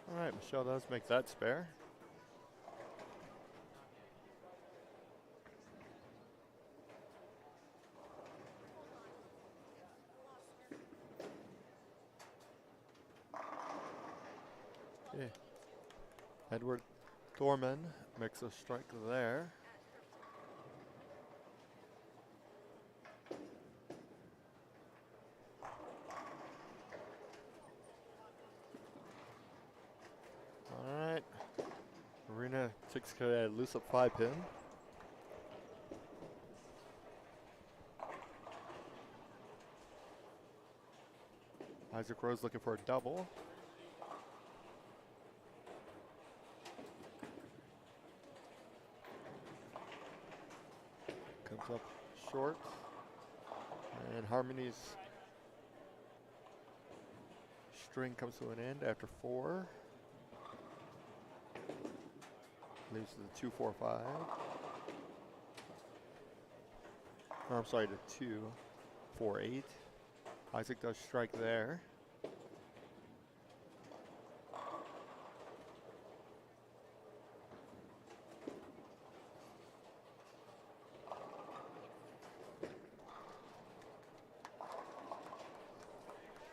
All right, Michelle does make that spare. Okay. Edward Thorman makes a strike there. Marina takes care of that loose up 5-pin. Isaac Rose looking for a double. Comes up short. And Harmony's string comes to an end after 4. Leaves to the 2-4-5. Or I'm sorry, the 2-4-8. Isaac does strike there.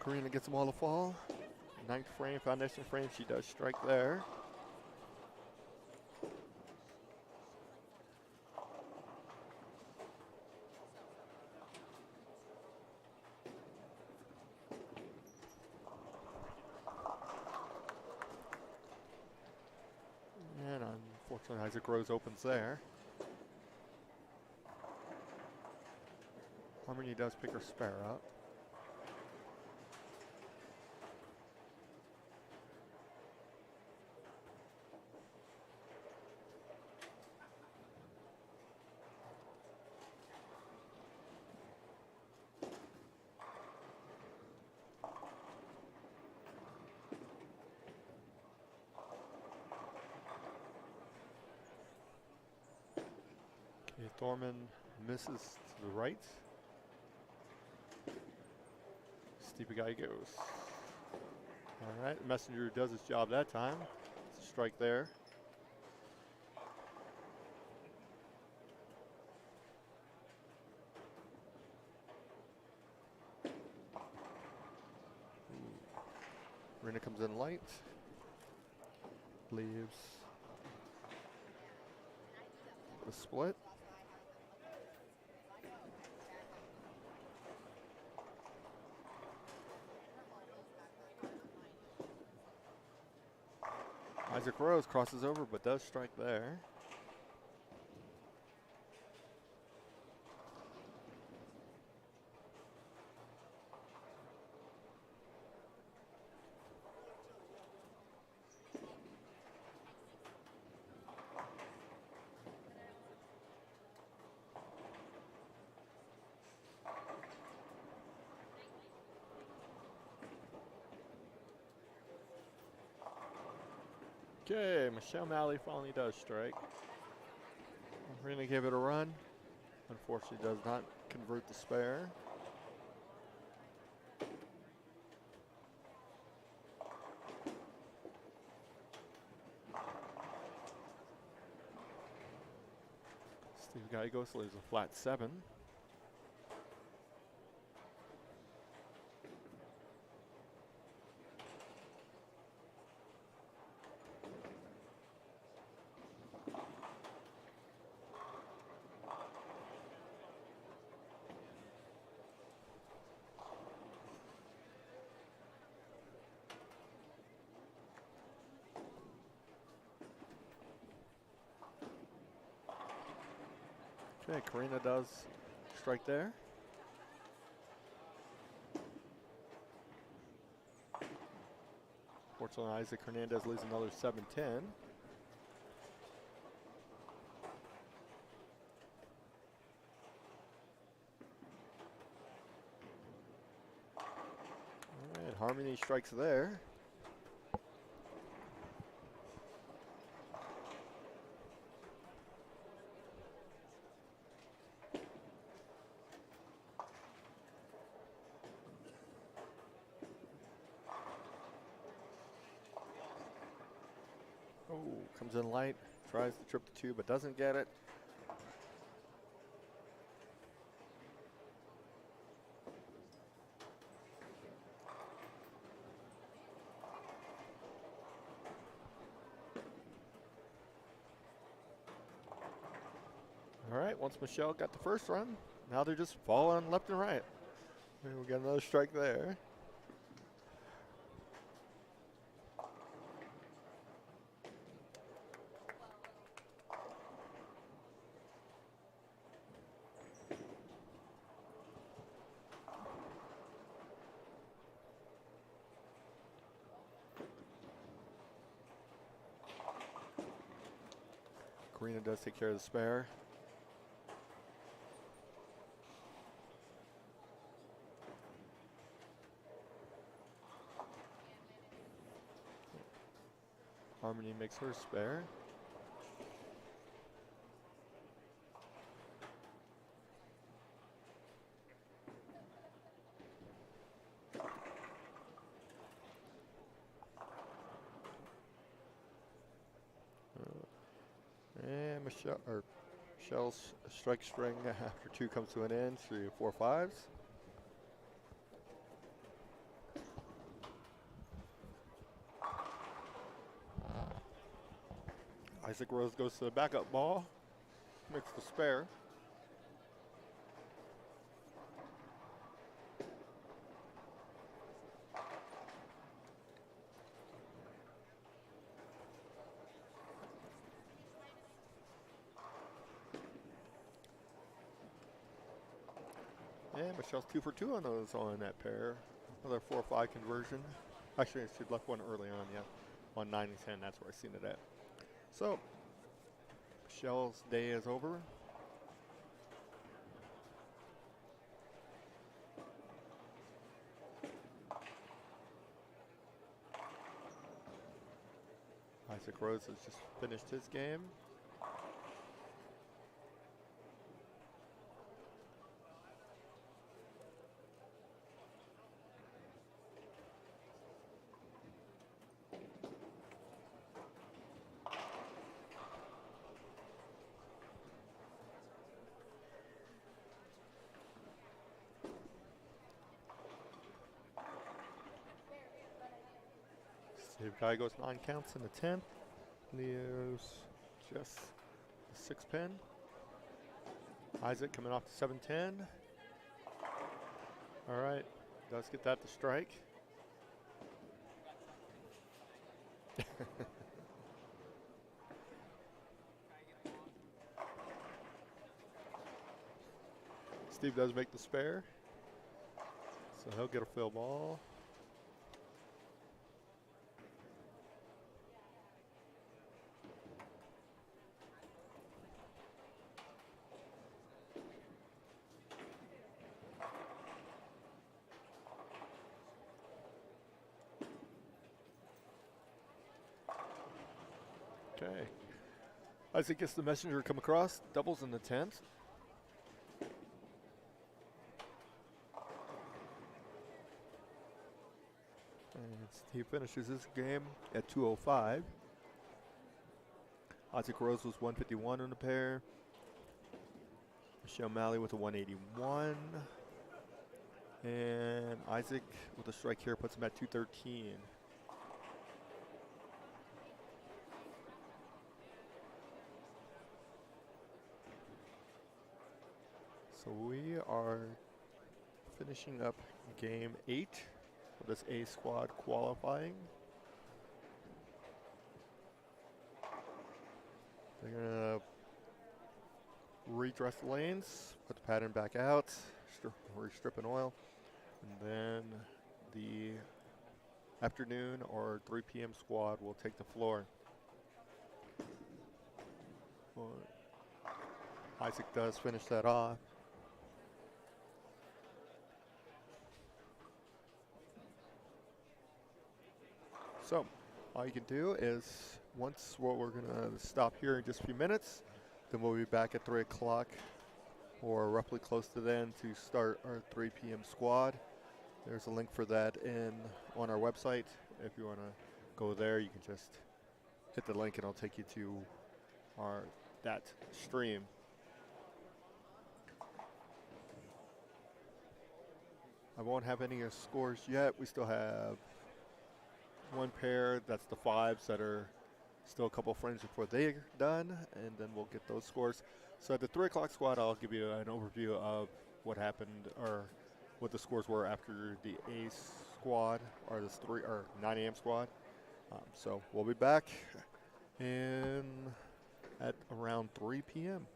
Karina gets them all to fall. 9th frame, foundation frame, she does strike there. And unfortunately, Isaac Rose opens there. Harmony does pick her spare up. Okay, Thorman misses to the right. Steve guy goes. All right, Messenger does his job that time. It's a strike there. Rena comes in light. Leaves the split. Isaac Rose crosses over but does strike there. Okay, Michelle Malley finally does strike. We're going to give it a run. Unfortunately, does not convert the spare. Steve Gallegos leaves a flat 7. Okay, Karina does strike there. Fortunately, Isaac Hernandez leaves another 7-10. All right, Harmony strikes there. Oh, comes in light, tries to trip the 2, but doesn't get it. All right, once Michelle got the first run, now they're just falling left and right. And we got another strike there. Karina does take care of the spare. Harmony makes her spare. And Michelle's strike string after 2 comes to an end. 3 4 5s. Isaac Rose goes to the backup ball, makes the spare. And Michelle's 2 for 2 on those on that pair. Another 4-5 conversion. Actually, she left one early on, yeah. On 9 and 10, that's where I seen it at. So, Michelle's day is over. Isaac Rose has just finished his game. Steve Guy goes 9 counts in the 10th. Leo's just a 6 pin. Isaac coming off the 7-10. All right, does get that to strike. Steve does make the spare. So he'll get a fill ball. Okay. Isaac gets the messenger come across, doubles in the 10th. And he finishes his game at 205. Isaac Rose was 151 in the pair. Michelle Malley with a 181. And Isaac with a strike here puts him at 213. So we are finishing up game 8 for this A squad qualifying. They're gonna redress the lanes, put the pattern back out, re-stripping oil, and then the afternoon or 3 p.m. squad will take the floor. Well, Isaac does finish that off. So all you can do is once we're going to stop here in just a few minutes, then we'll be back at 3 o'clock or roughly close to then to start our 3 p.m. squad. There's a link for that on our website. If you want to go there, you can just hit the link and it'll take you to that stream. I won't have any scores yet. We still have one pair, that's the 5s that are still a couple frames before they're done, and then we'll get those scores. So at the 3 o'clock squad, I'll give you an overview of what happened or what the scores were after the A squad or this 9 a.m. squad. So we'll be back at around 3 p.m.